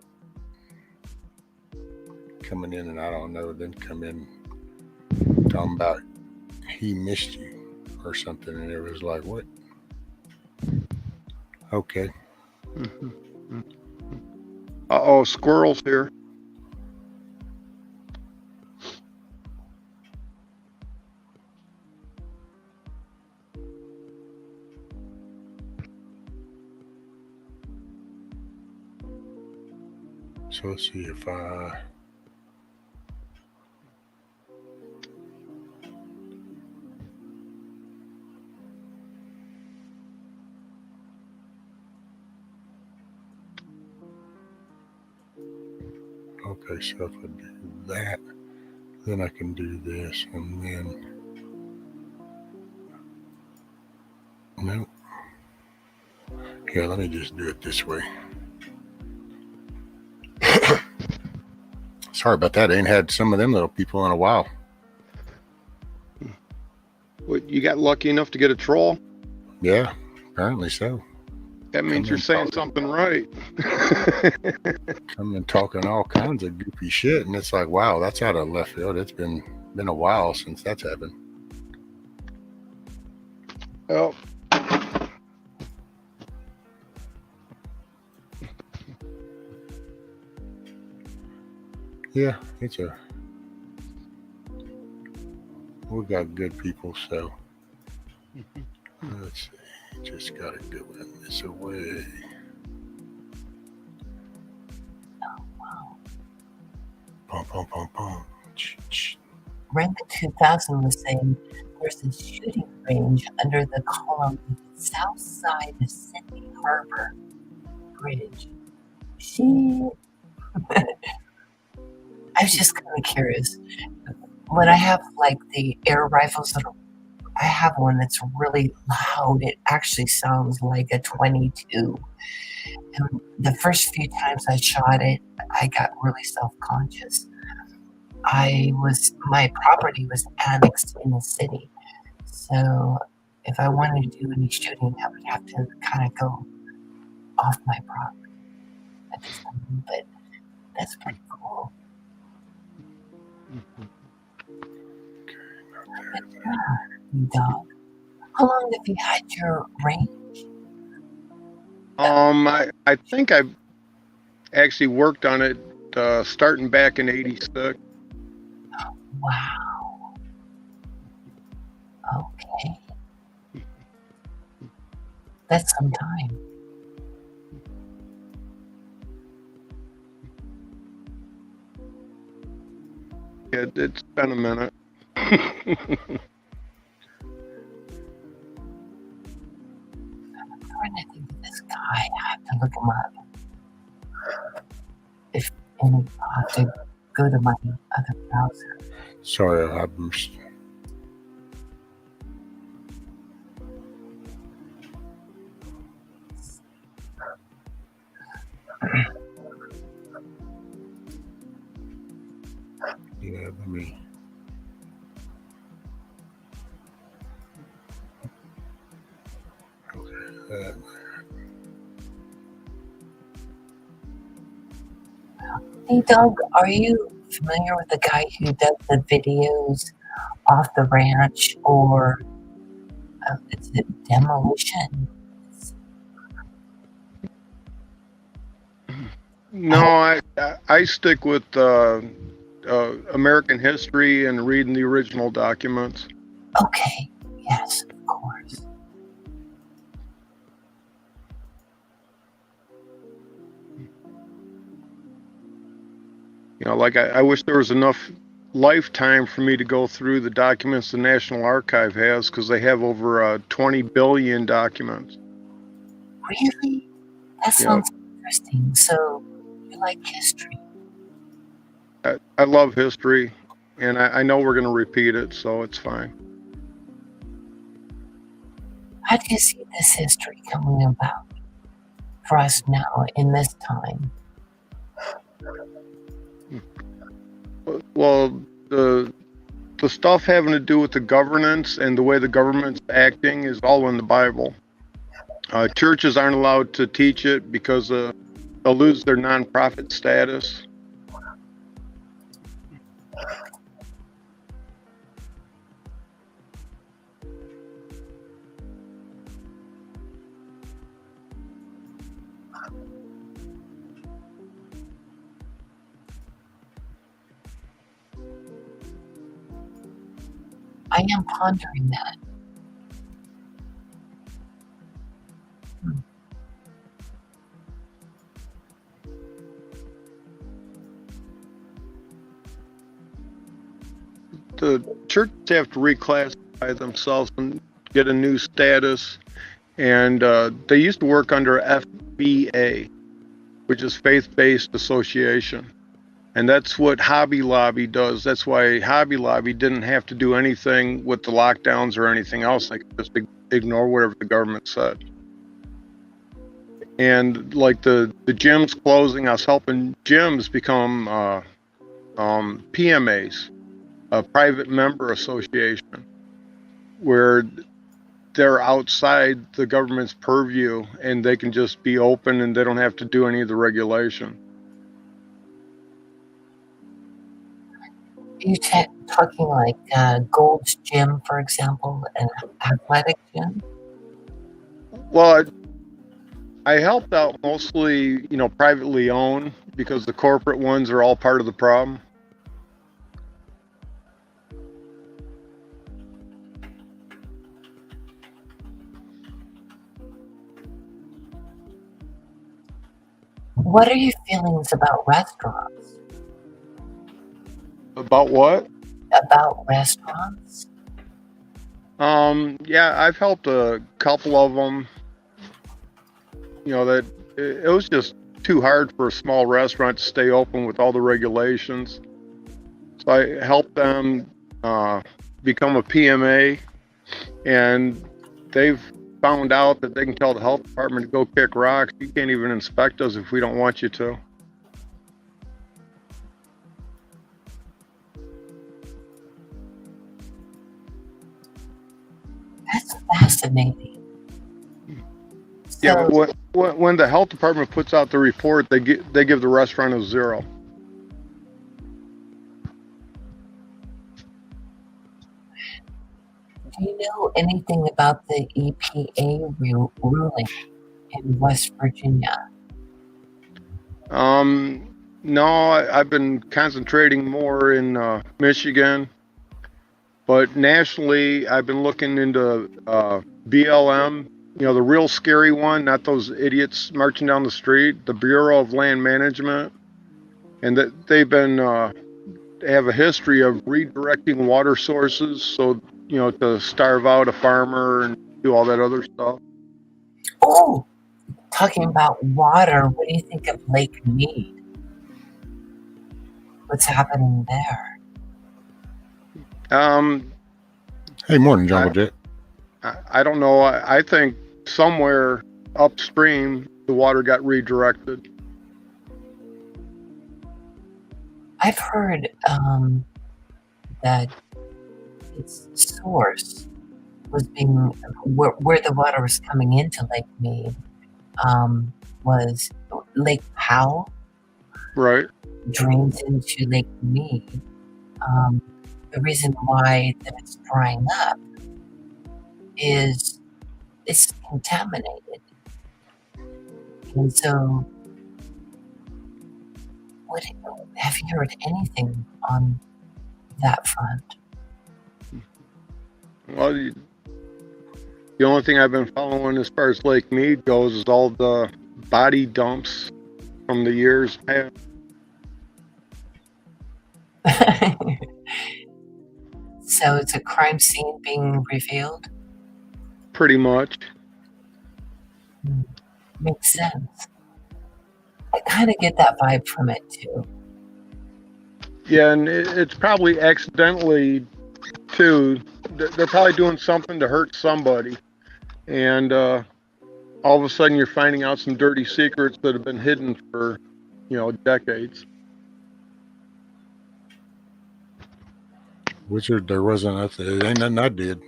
coming in, and I don't know, then come in talking about he missed you or something, and it was like, what? Okay. Uh-oh, squirrels here. So let's see if I... Okay, so if I do that, then I can do this, and then... No. Yeah, let me just do it this way. Sorry about that. I ain't had some of them little people in a while. What, you got lucky enough to get a troll? Yeah, apparently so. That means you're saying something right. Coming and talking all kinds of goofy shit, and it's like, wow, that's out of left field. It's been a while since that's happened. Oh. Yeah, we got good people, so let's see. Just gotta go in this way. Oh, wow. Pum, pum, pum, pum. Rank 2000 was saying there's a shooting range under the column on the south side of Sydney Harbor Bridge. I was just kind of curious. When I have like the air rifles, I have one that's really loud. It actually sounds like a 22. And the first few times I shot it, I got really self-conscious. My property was annexed in the city. So if I wanted to do any shooting, I would have to kind of go off my property at this time. But that's pretty cool. Dog. How long have you had your range? I think I've actually worked on it starting back in '86. Wow. Okay. That's some time. It's been a minute. I'm trying to think of this guy. I have to look him up. And I have to go to my other browser. Sorry, I'm... Yeah, let me... Okay, Hey, Doug, are you familiar with the guy who does the videos off the ranch, or is it demolition? No, I stick with American history and reading the original documents. Okay, yes, of course. You know, like I wish there was enough lifetime for me to go through the documents the National Archive has, because they have over 20 billion documents. Really? That sounds interesting. So you like history? I love history, and I know we're going to repeat it, so it's fine. How do you see this history coming about for us now in this time? Well, the stuff having to do with the governance and the way the government's acting is all in the Bible. Churches aren't allowed to teach it because they'll lose their nonprofit status. I am pondering that. The churches have to reclassify themselves and get a new status. And they used to work under FBA, which is Faith-Based Association. And that's what Hobby Lobby does. That's why Hobby Lobby didn't have to do anything with the lockdowns or anything else. They could just ignore whatever the government said. And like the gyms closing, I was helping gyms become PMAs, a private member association, where they're outside the government's purview and they can just be open and they don't have to do any of the regulation. Are you talking like Gold's Gym, for example, an athletic gym? Well, I helped out mostly, privately owned, because the corporate ones are all part of the problem. What are your feelings about restaurants? About what? About restaurants? Yeah, I've helped a couple of them. That it was just too hard for a small restaurant to stay open with all the regulations. So I helped them become a PMA, and they've found out that they can tell the health department to go kick rocks. You can't even inspect us if we don't want you to. That's fascinating. Yeah, but when the health department puts out the report, they give the restaurant a 0. Do you know anything about the EPA ruling in West Virginia? No, I've been concentrating more in Michigan, but nationally, I've been looking into BLM. The real scary one, not those idiots marching down the street, the Bureau of Land Management, and that they've been have a history of redirecting water sources, so to starve out a farmer and do all that other stuff. Oh, talking about water, what do you think of Lake Mead? What's happening there? Hey, morning, Jungle Jet. I don't know. I think somewhere upstream the water got redirected. I've heard that its source was being where the water was coming into Lake Mead was Lake Powell. Right. Drains into Lake Mead. The reason why that it's drying up is it's contaminated. And so, have you heard anything on that front? Well, the only thing I've been following as far as Lake Mead goes is all the body dumps from the years past. So it's a crime scene being revealed? Pretty much. Makes sense. I kind of get that vibe from it too. Yeah, and it's probably accidentally too. They're probably doing something to hurt somebody, and all of a sudden you're finding out some dirty secrets that have been hidden for decades. Wizard, there wasn't nothing. It ain't nothing I did.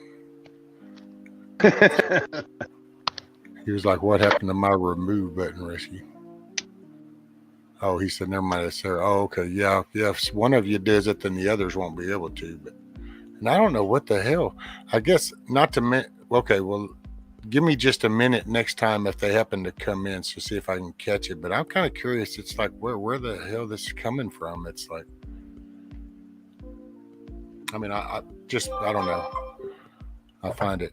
He was like, "What happened to my remove button, Risky?" Oh, he said, "Never mind, it's there." Oh, okay, yeah. If one of you does it, then the others won't be able to. And I don't know what the hell. I guess not to. Okay, well, give me just a minute next time if they happen to come in, so see if I can catch it. But I'm kind of curious. It's like where the hell this is coming from. It's like. I mean, I don't know. I'll find it.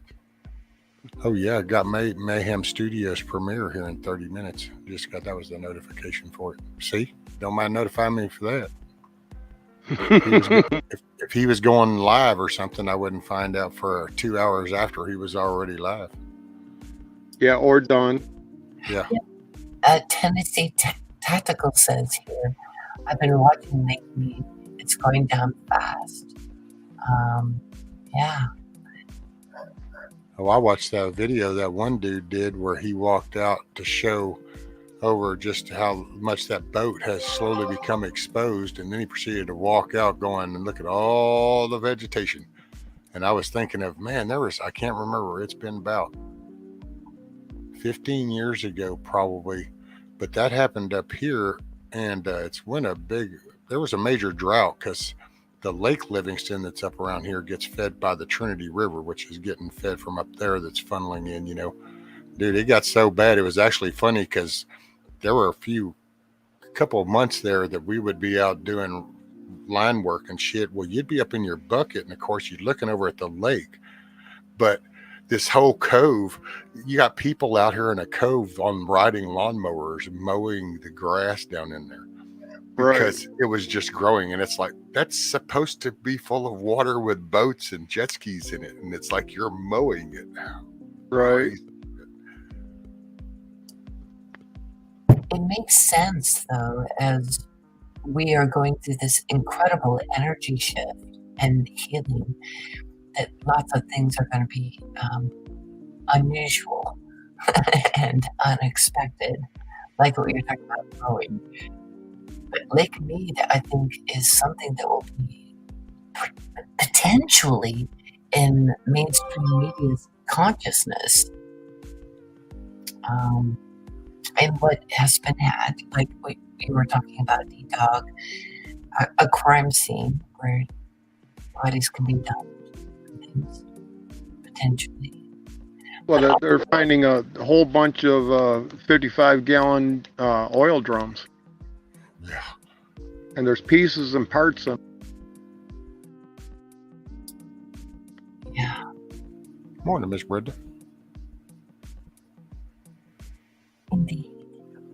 Oh yeah, I got Mayhem Studios premiere here in 30 minutes. Just got that was the notification for it. See, don't mind notifying me for that. If he was going live or something, I wouldn't find out for 2 hours after he was already live. Yeah, or done. Yeah. Tennessee Tactical says here, I've been watching lately. It's going down fast. Yeah. Oh, I watched that video that one dude did where he walked out to show over just how much that boat has slowly become exposed, and then he proceeded to walk out going and look at all the vegetation. And I was thinking of, man, I can't remember, it's been about 15 years ago probably, but that happened up here, and it's when there was a major drought because the Lake Livingston that's up around here gets fed by the Trinity River, which is getting fed from up there that's funneling in, Dude, it got so bad. It was actually funny because there were a couple of months there that we would be out doing line work and shit. Well, you'd be up in your bucket, and of course you're looking over at the lake, but this whole cove, you got people out here in a cove on riding lawnmowers mowing the grass down in there because it was just growing. And it's like, that's supposed to be full of water with boats and jet skis in it, and it's like you're mowing it now. Right. It makes sense, though, as we are going through this incredible energy shift and healing, that lots of things are going to be unusual and unexpected, like what you're talking about growing. But Lake Mead, I think, is something that will be potentially in mainstream media's consciousness. And what has been had, like we were talking about D-Dog, a crime scene where bodies can be dumped, potentially. Well, they're finding a whole bunch of 55-gallon oil drums. Yeah. And there's pieces and parts of them. Yeah. Morning, Miss Brenda. Indeed.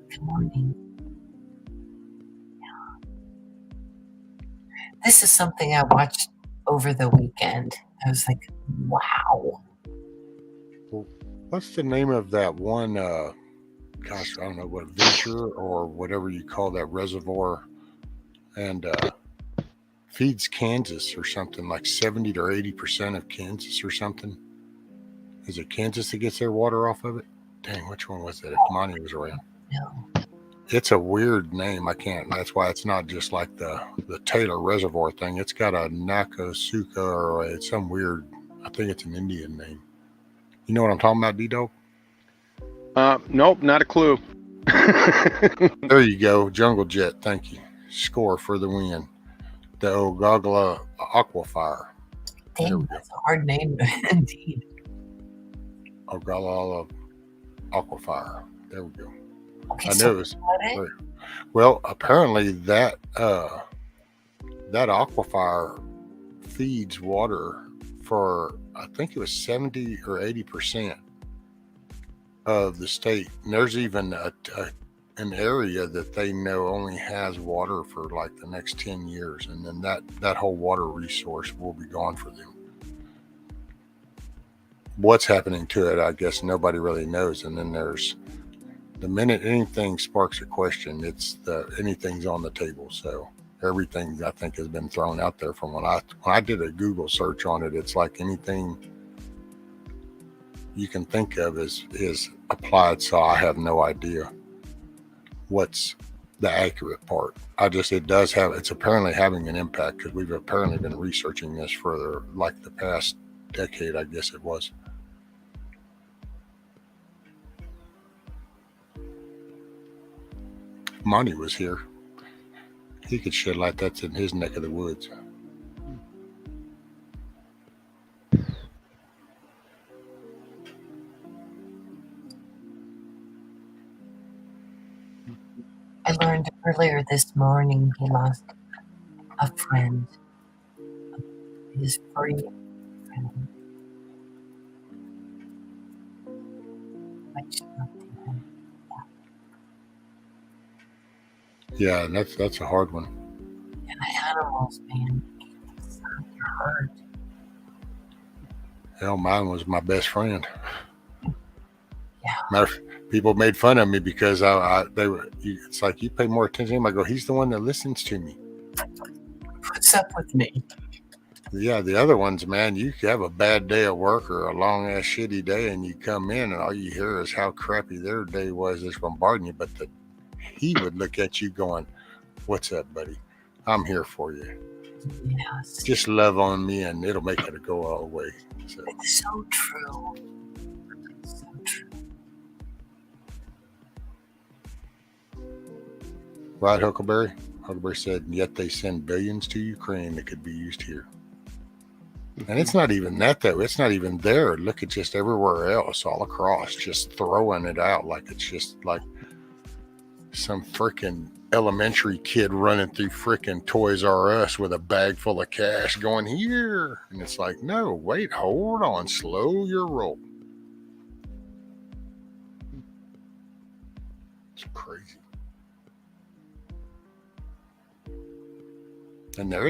Good morning. Yeah. This is something I watched over the weekend. I was like, wow. Well, what's the name of that one, gosh, I don't know what, venture or whatever you call that reservoir, and feeds Kansas or something, like 70 to 80% of Kansas or something. Is it Kansas that gets their water off of it? Dang, which one was that? If Monty was around. No. It's a weird name. I can't. That's why it's not just like the Taylor Reservoir thing. It's got a Nakasuka or it's some weird, I think it's an Indian name. You know what I'm talking about, D-Dog? Nope, not a clue. There you go. Jungle Jet. Thank you. Score for the win. The Ogagala Aquifer. Dang, that's a hard name indeed. Ogallala Aquifer. There we go. Okay, I so know it was. Well, apparently that aquifer feeds water for, I think it was 70 or 80% of the state. And there's even an area that they know only has water for like the next 10 years. And then that whole water resource will be gone for them. What's happening to it, I guess nobody really knows. And then there's, the minute anything sparks a question, anything's on the table. So everything I think has been thrown out there from when I did a Google search on it. It's like anything you can think of is applied. So I have no idea what's the accurate part. It's apparently having an impact because we've apparently been researching this for like the past decade, I guess it was. Monty was here. He could shed light. That's in his neck of the woods. I learned earlier this morning he lost a friend, his furry friend. Yeah, and that's a hard one. And animals, man, it's your heart. Hell, mine was my best friend. Yeah. People made fun of me because it's like, you pay more attention to him. I go, he's the one that listens to me. What's up with me? Yeah, the other ones, man, you have a bad day at work or a long ass shitty day, and you come in and all you hear is how crappy their day was. It's bombarding you, but he would look at you going, "What's up, buddy? I'm here for you. Yes. Just love on me, and it'll make it go all away." So. It's so true. So true. Right, Huckleberry? Huckleberry said, "Yet they send billions to Ukraine that could be used here." And it's not even that, though. It's not even there. Look at just everywhere else, all across, just throwing it out like it's just like some freaking elementary kid running through freaking Toys R Us with a bag full of cash going here. And it's like, no, wait, hold on, slow your roll. It's crazy. And there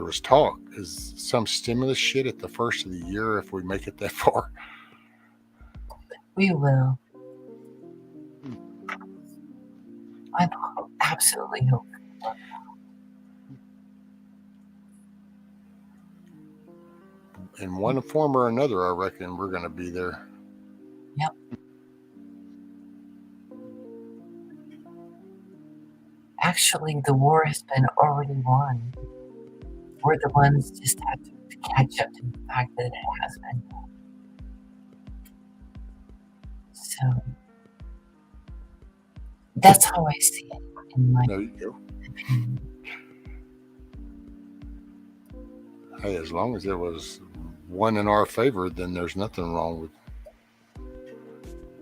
was talk, is some stimulus shit at the first of the year if we make it that far? We will. I absolutely hope. In one form or another, I reckon we're going to be there. Yep. Actually, the war has been already won. We're the ones just have to catch up to the fact that it has been won. So that's how I see it in my There you go. Hey, as long as it was one in our favor, then there's nothing wrong with it.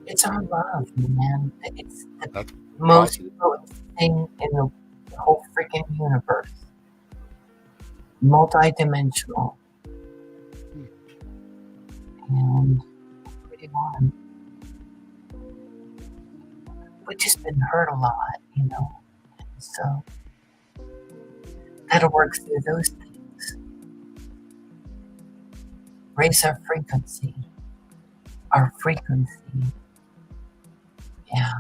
It's our love, man. It's the most potent thing in the whole freaking universe. Multi-dimensional. And pretty one. We've just been hurt a lot, you know. So gotta work through those things. Raise our frequency. Our frequency. Yeah.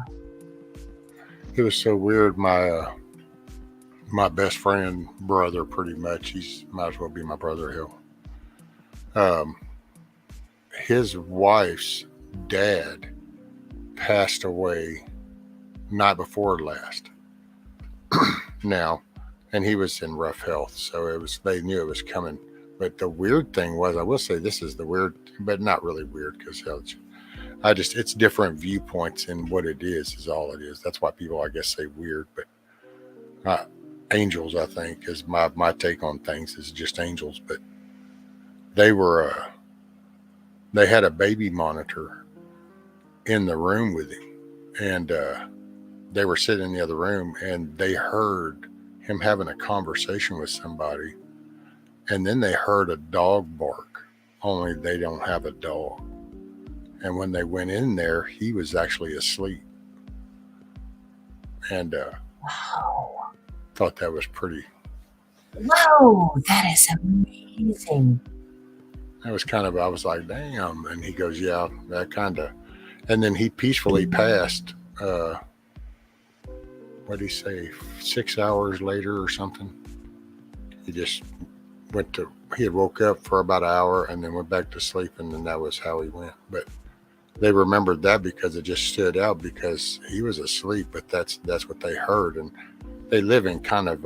It was so weird. My best friend, brother, pretty much, he's might as well be my brother, hell. His wife's dad passed away night before last. Now, and he was in rough health, so they knew it was coming. But the weird thing was, I will say this is the weird, but not really weird, because it's different viewpoints in what it is all it is. That's why people, I guess, say weird, but angels, I think, is my take on things, is just angels. But they had a baby monitor in the room with him, and they were sitting in the other room, and they heard him having a conversation with somebody, and then they heard a dog bark, only they don't have a dog. And when they went in there, he was actually asleep. And wow. Thought that was pretty. Whoa, that is amazing. That was kind of, I was like, damn. And he goes, yeah, that kind of. And then he peacefully passed, what did he say, 6 hours later or something? He just he had woke up for about an hour and then went back to sleep, and then that was how he went. But they remembered that because it just stood out, because he was asleep, but that's what they heard. And they live in kind of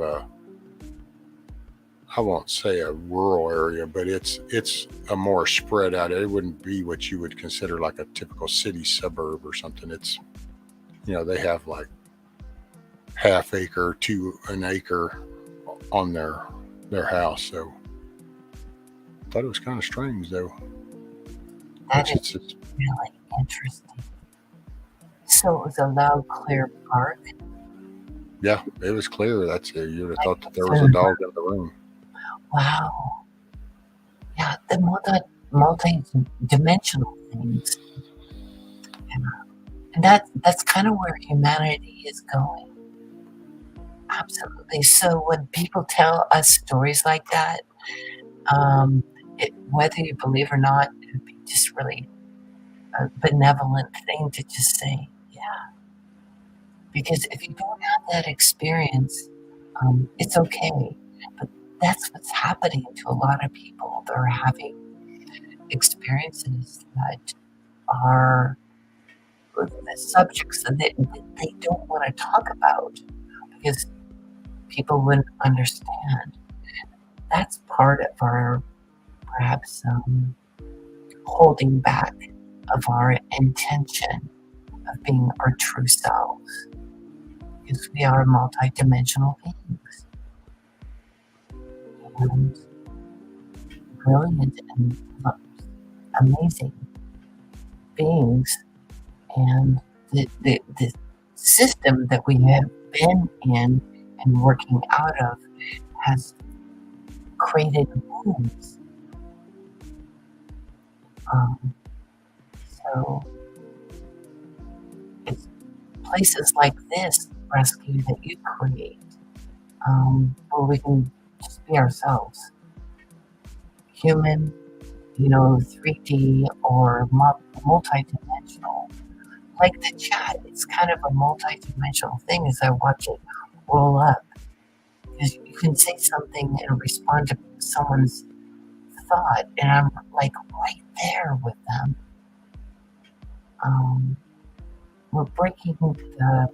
I won't say a rural area, but it's a more spread out. It wouldn't be what you would consider like a typical city suburb or something. It's, they have like half acre to an acre on their house. So I thought it was kind of strange, though. That is really interesting. So it was a loud, clear bark? Yeah, it was clear. That's it. You'd have thought that there was a dog in the room. Wow. Yeah, the multi-dimensional things. And that's kind of where humanity is going. Absolutely. So when people tell us stories like that, whether you believe or not, it would be just really a benevolent thing to just say, yeah. Because if you don't have that experience, it's okay. But that's what's happening to a lot of people. They're having experiences that are the subjects that they don't want to talk about because people wouldn't understand. That's part of our perhaps holding back of our intention of being our true selves, because we are multidimensional beings and brilliant and amazing beings, and the system that we have been in and working out of has created wounds. So it's places like this rescue that you create, where we can just be ourselves, human, 3D or multi-dimensional. Like the chat, it's kind of a multi-dimensional thing as I watch it roll up. Because you can say something and respond to someone's thought, and I'm like right there with them. We're breaking the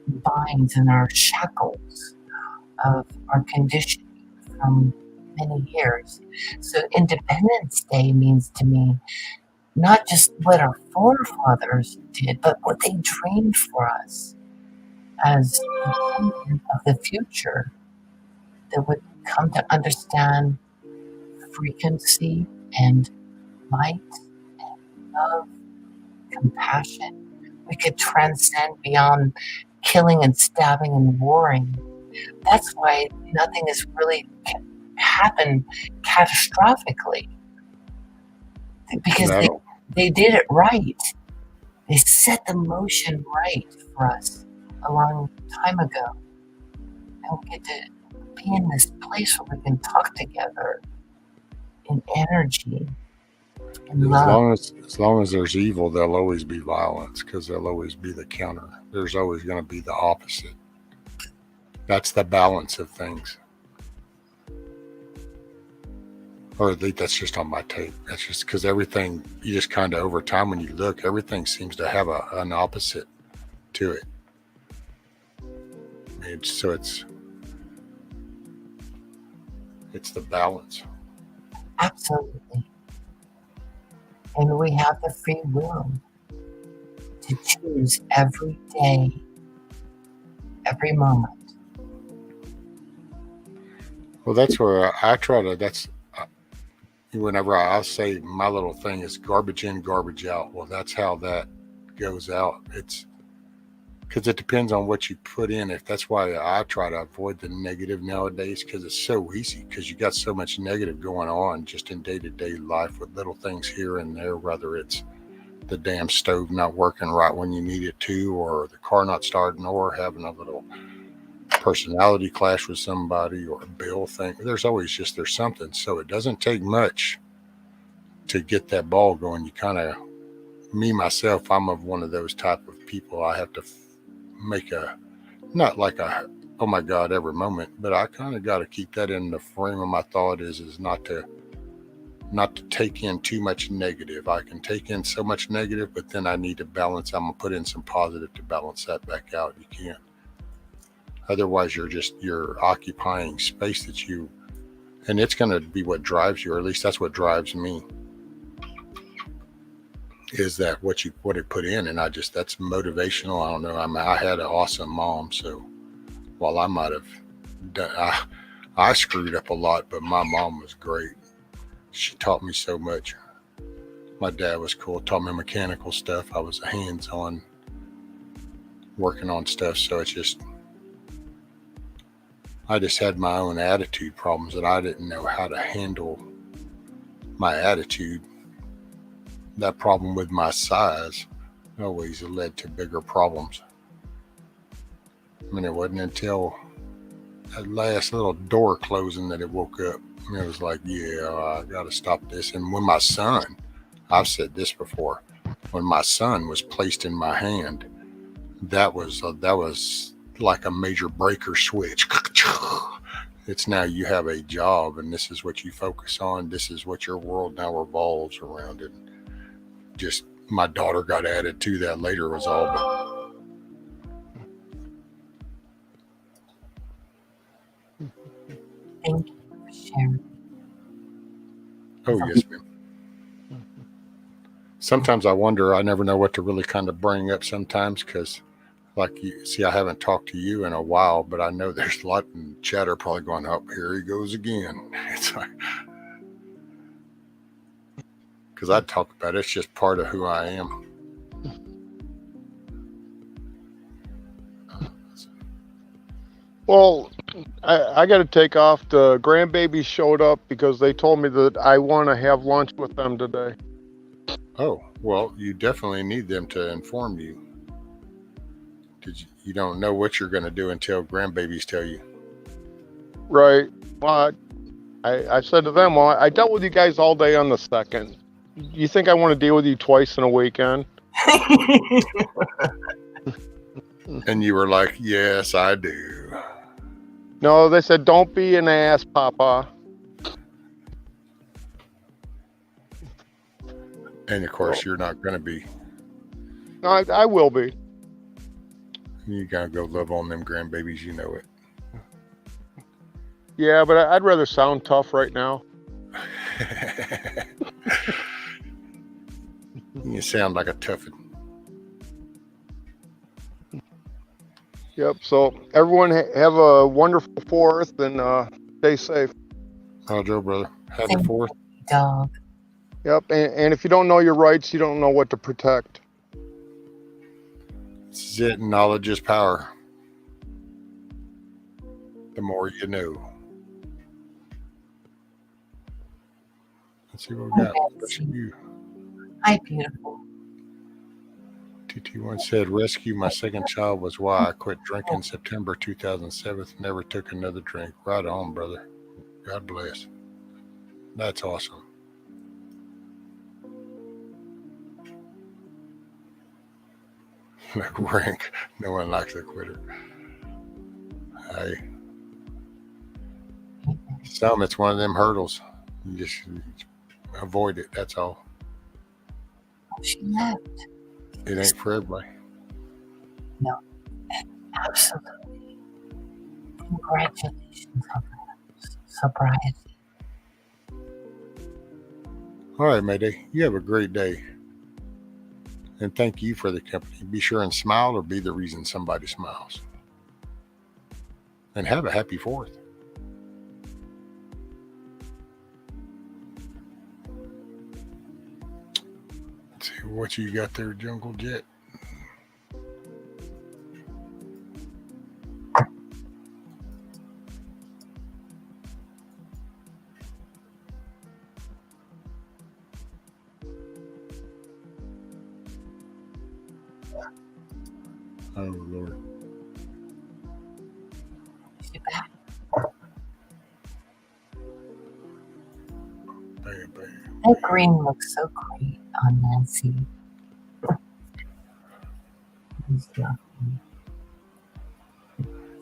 binds and our shackles of our conditioning from many years. So Independence Day means to me not just what our forefathers did, but what they dreamed for us as of the future that would come to understand frequency and light and love, compassion. We could transcend beyond killing and stabbing and warring. That's why nothing has really happened catastrophically. Because they did it right. They set the motion right for us a long time ago. And we get to be in this place where we can talk together in energy and love. As long as there's evil, there'll always be violence, because there'll always be the counter. There's always going to be the opposite. That's the balance of things. Or at least that's just on my tape. That's just because everything, you just kind of over time when you look, everything seems to have an opposite to it. It's the balance. Absolutely. And we have the free will to choose every day, every moment. Well, that's where I try to, whenever I'll say my little thing is garbage in, garbage out. Well, that's how that goes out. It's because it depends on what you put in. If that's why I try to avoid the negative nowadays, because it's so easy, because you got so much negative going on just in day-to-day life with little things here and there, whether it's the damn stove not working right when you need it to, or the car not starting, or having a little personality clash with somebody, or a bill thing. There's something. So it doesn't take much to get that ball going. You kind of, myself, I'm of one of those type of people. I have to make not like oh my God every moment, but I kind of got to keep that in the frame of my thought is not to take in too much negative. I can take in so much negative, but then I need to balance. I'm gonna put in some positive to balance that back out. You can't. Otherwise, you're occupying space and it's going to be what drives you, or at least that's what drives me, is that what it put in. And that's motivational. I don't know. I had an awesome mom. So while I might have done, I screwed up a lot, but my mom was great. She taught me so much. My dad was cool. Taught me mechanical stuff. I was hands-on working on stuff. So I just had my own attitude problems, and I didn't know how to handle my attitude that problem with my size always led to bigger problems. I mean, it wasn't until that last little door closing that it woke up. I mean, it was like, yeah, I got to stop this. And when my son, I've said this before, when my son was placed in my hand, that was like a major breaker switch. It's now you have a job, and this is what you focus on. This is what your world now revolves around. And just my daughter got added to that later was all, but Thank you for sharing. oh yes, ma'am. Sometimes I wonder, I never know what to really kind of bring up sometimes, because like you see, I haven't talked to you in a while, but I know there's a lot in chatter probably going up. Here he goes again. It's like, because I talk about it, it's just part of who I am. Well, I got to take off. The grandbabies showed up because they told me that I want to have lunch with them today. Oh, well, you definitely need them to inform you. You don't know what you're going to do until grandbabies tell you. Right. Well, I said to them, well, I dealt with you guys all day on the 2nd. You think I want to deal with you twice in a weekend? And you were like, yes, I do. No, they said, don't be an ass, Papa. And of course, you're not going to be. No, I will be. You got to go love on them grandbabies, you know it. Yeah, but I'd rather sound tough right now. You sound like a toughie. Yep. So everyone have a wonderful 4th and stay safe. Oh, Joe, brother. Happy 4th. Dog. Yep. And if you don't know your rights, you don't know what to protect. This is it. Knowledge is power. The more you know. Let's see what we got. What's you? Hi, beautiful. TT1 said, rescue my second child was why I quit drinking September 2007. Never took another drink. Right on, brother. God bless. That's awesome. Like rank. No one likes a quitter. Hey. Some, it's one of them hurdles. You just avoid it. That's all. She left. It ain't for everybody. No, absolutely. Congratulations on that sobriety. All right, Mayday. You have a great day. And thank you for the company. Be sure and smile or be the reason somebody smiles. And have a happy 4th. Let's see what you got there, Jungle Jet. Oh, Lord. She's back. Bam, bam. That green looks so great on Nancy. He's lovely.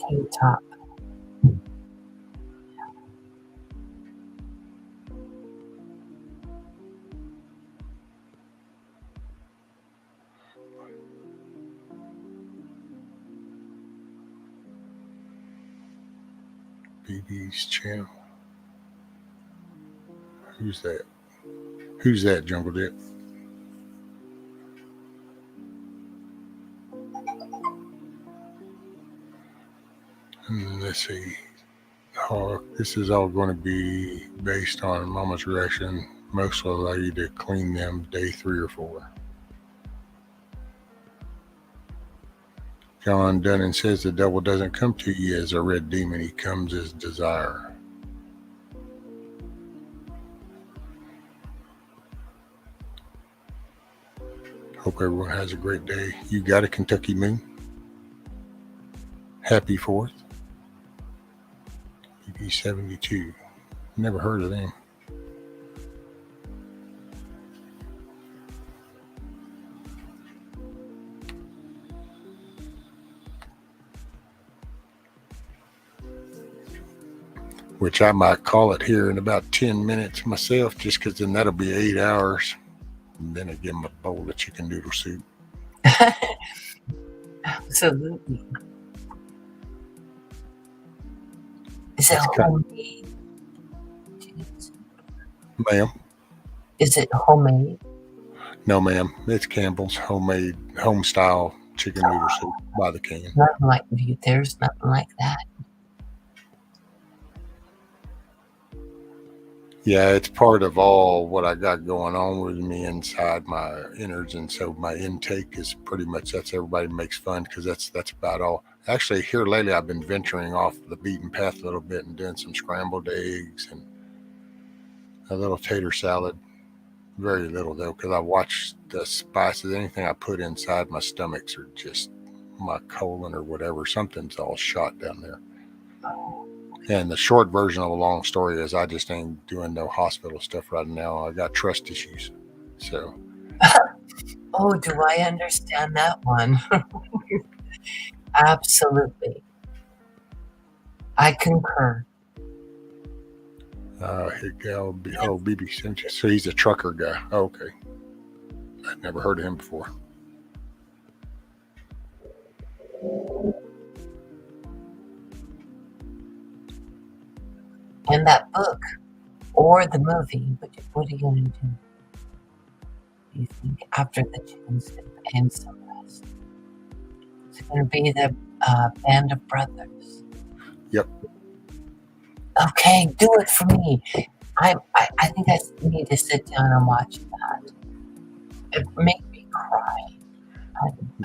K-top. BB's channel. Who's that? Who's that, Jungle Dip? Let's see. Oh, this is all going to be based on Mama's reaction. Most will allow you to clean them day 3 or 4. John Dunnan says the devil doesn't come to you as a red demon. He comes as desire. Hope everyone has a great day. You got a Kentucky moon? Happy 4th. ED72. Never heard of them. Which I might call it here in about 10 minutes myself, just because then that'll be 8 hours. And then I give them a bowl of chicken noodle soup. Absolutely. Is it homemade? Ma'am? Is it homemade? No, ma'am. It's Campbell's homemade, home style chicken noodle soup by the can. Nothing like there's nothing like that. Yeah, it's part of all what I got going on with me inside my innards, and so my intake is pretty much, that's, everybody makes fun because that's about all. Actually, here lately I've been venturing off the beaten path a little bit and doing some scrambled eggs and a little tater salad. Very little though, because I watch the spices. Anything I put inside my stomachs or just my colon or whatever, something's all shot down there. And the short version of a long story is I just ain't doing no hospital stuff right now. I got trust issues. So. Oh, do I understand that one? Absolutely. I concur. Here go. Oh, BB sent you. So he's a trucker guy. Oh, okay. I've never heard of him before. And that book or the movie, what are you going to do? Do you think after the chicken soup and some rest? It's going to be the Band of Brothers. Yep. Okay, do it for me. I think I need to sit down and watch that. It makes me cry.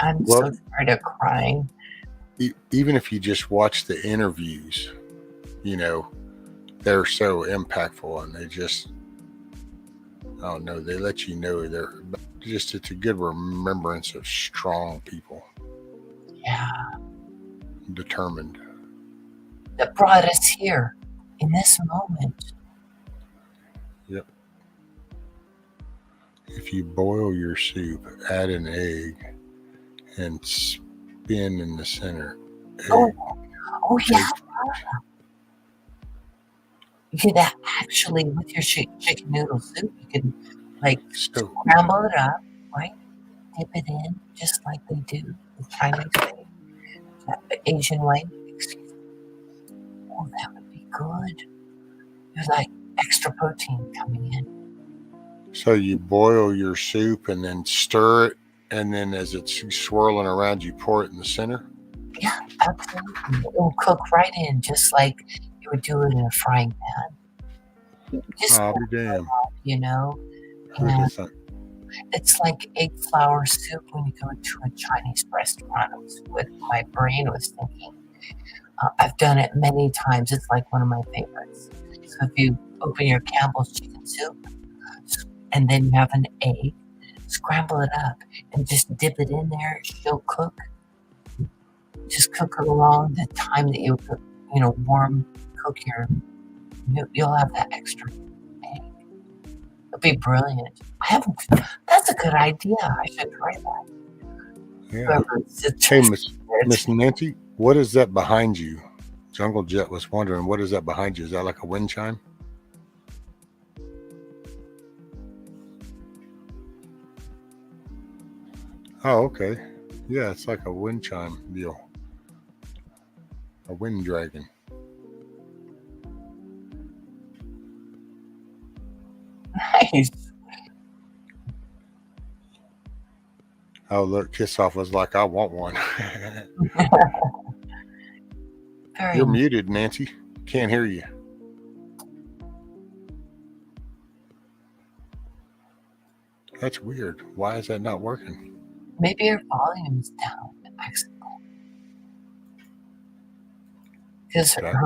I'm so tired of crying. Even if you just watch the interviews, you know, they're so impactful, and they just, I don't know, they let you know they're just, it's a good remembrance of strong people. Yeah. Determined. That brought us here in this moment. Yep. If you boil your soup, add an egg, and spin in the center. Oh yeah. You could actually, with your chicken noodle soup, you could like scramble it up, right? Dip it in, just like they do the Chinese way, the Asian way. Excuse me. Oh, that would be good. There's like extra protein coming in. So you boil your soup and then stir it, and then as it's swirling around, you pour it in the center? Yeah, absolutely. It will cook right in, just like you would do it in a frying pan. Just I'll be damned. You know? And it's like egg flour soup when you go to a Chinese restaurant. It was what my brain was thinking. I've done it many times. It's like one of my favorites. So if you open your Campbell's chicken soup, and then you have an egg, scramble it up, and just dip it in there. She'll cook. Just cook it along the time that you warm cook you'll have that extra egg. It'll be brilliant. That's a good idea. I should try that. Yeah. Hey, Miss Nancy, what is that behind you? Jungle Jet was wondering, what is that behind you? Is that like a wind chime? Oh, okay. Yeah, it's like a wind chime deal. A wind dragon. Nice. Oh, look, Kiss Off was like, I want one. You're muted, Nancy. Can't hear you. That's weird. Why is that not working? Maybe your volume's down. Accidentally.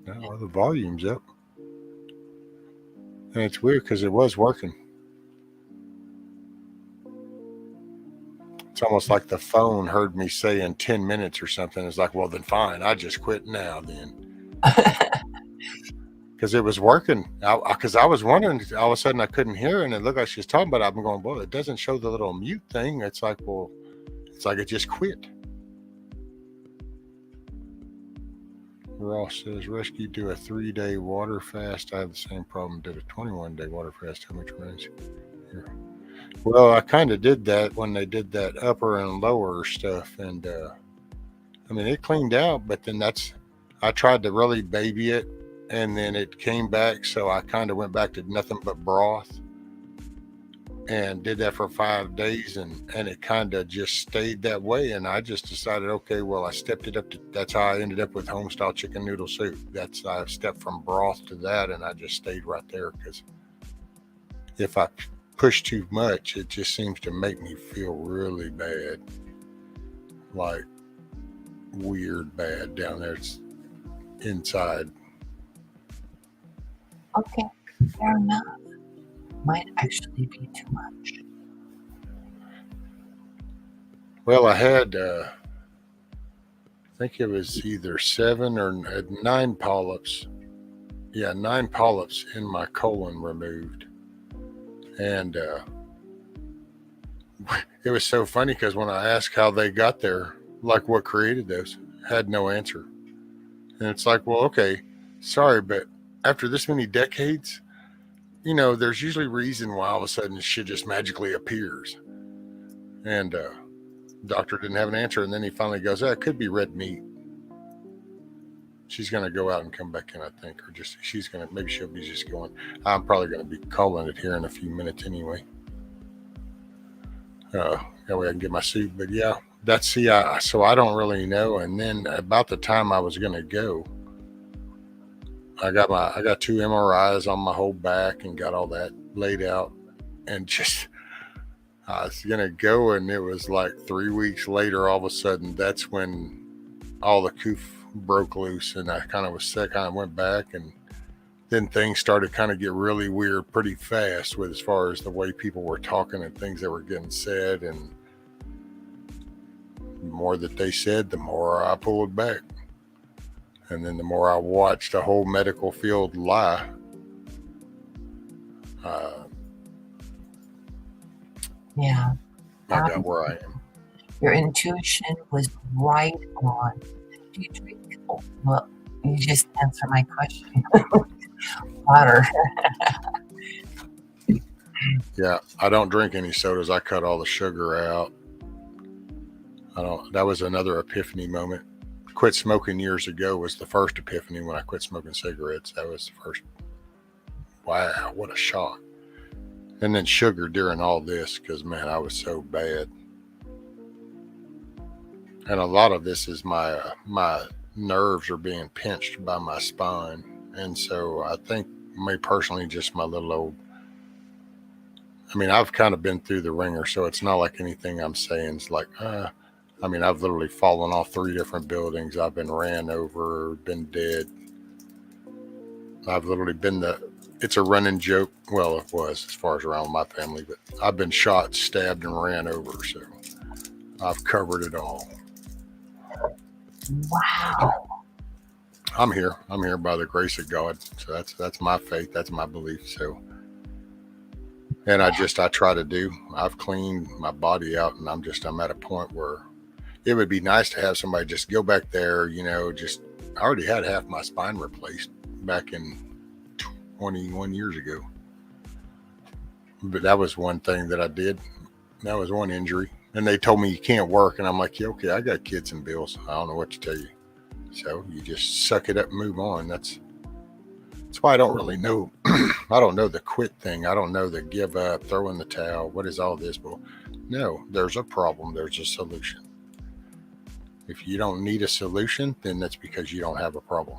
No, the volume's up. And it's weird because it was working. It's almost like the phone heard me say in 10 minutes or something. It's like, well, then fine. I just quit now then. Because it was working. Because I was wondering, all of a sudden I couldn't hear her, and it looked like she was talking, but I've been going, well, it doesn't show the little mute thing. It's like, well, it's like it just quit. Ross says, rescue do a 3-day water fast. I have the same problem. Did a 21-day water fast. How much remains here? Well, I kind of did that when they did that upper and lower stuff. And I mean, it cleaned out, but then I tried to really baby it, and then it came back. So I kind of went back to nothing but broth and did that for 5 days, and it kind of just stayed that way. And I just decided, okay, well, I stepped it up to, that's how I ended up with homestyle chicken noodle soup. I stepped from broth to that, and I just stayed right there, because if I push too much, it just seems to make me feel really bad, like weird bad down there. It's inside. Okay, fair enough. Might actually be too much. Well, I had, I think it was either 7 or 9 polyps. Yeah, 9 polyps in my colon removed. And it was so funny, because when I asked how they got there, like what created those, had no answer. And it's like, well, okay, sorry, but after this many decades, there's usually reason why all of a sudden shit just magically appears. And doctor didn't have an answer. And then he finally goes, it could be red meat. She's going to go out and come back in, I think. Or just, maybe she'll be just going. I'm probably going to be calling it here in a few minutes anyway. That way I can get my soup. But yeah, so I don't really know. And then about the time I was going to go, I got 2 MRIs on my whole back and got all that laid out, and just I was gonna go, and it was like 3 weeks later, all of a sudden, that's when all the coof broke loose, and I kind of was sick. I went back, and then things started kind of get really weird pretty fast, with as far as the way people were talking and things that were getting said, and the more that they said, the more I pulled back. And then the more I watched the whole medical field lie, yeah, I got where I am. Your intuition was right on. Do you drink? Well, you just answered my question. Water. Yeah, I don't drink any sodas. I cut all the sugar out. That was another epiphany moment. Quit smoking years ago was the first epiphany, when I quit smoking cigarettes. That was the first. Wow, what a shock. And then sugar during all this, because man, I was so bad. And a lot of this is my nerves are being pinched by my spine. And so I think me personally, just my little old, I've kind of been through the ringer, so it's not like anything I'm saying is like, I've literally fallen off 3 different buildings. I've been ran over, been dead. I've literally been it's a running joke. Well, it was as far as around my family, but I've been shot, stabbed, and ran over. So I've covered it all. Wow. I'm here by the grace of God. So that's my faith. That's my belief. So, and I try to do, I've cleaned my body out, and I'm at a point where it would be nice to have somebody just go back there, I already had half my spine replaced back in 21 years ago. But that was one thing that I did. That was one injury. And they told me you can't work. And I'm like, yeah, okay, I got kids and bills. I don't know what to tell you. So you just suck it up and move on. That's why I don't really know. I don't know the quit thing. I don't know the give up, throw in the towel. What is all this? Well, no, there's a problem. There's a solution. If you don't need a solution, then that's because you don't have a problem.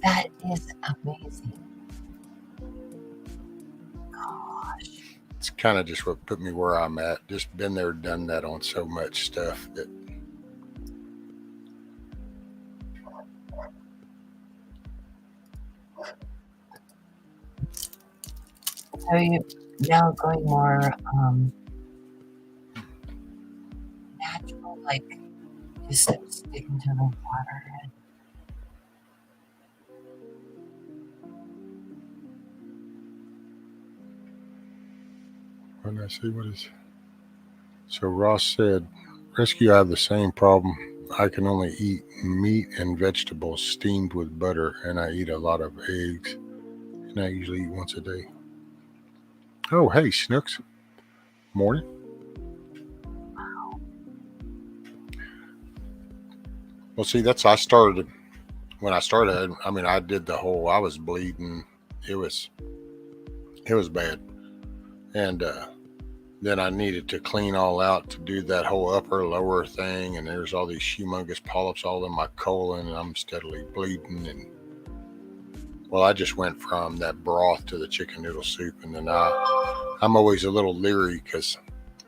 That is amazing. Gosh. It's kind of just what put me where I'm at. Just been there, done that on so much stuff that. So now going more natural, like just sticking to the water. When I see what is. So Ross said, Rescue, I have the same problem. I can only eat meat and vegetables steamed with butter, and I eat a lot of eggs, and I usually eat once a day. Oh, hey, Snooks. Morning. Well, see, I started, when I started, I mean, I did the whole, I was bleeding. It was bad. And, then I needed to clean all out to do that whole upper lower thing, and there's all these humongous polyps all in my colon, and I'm steadily bleeding. And well, I just went from that broth to the chicken noodle soup, and then I'm always a little leery because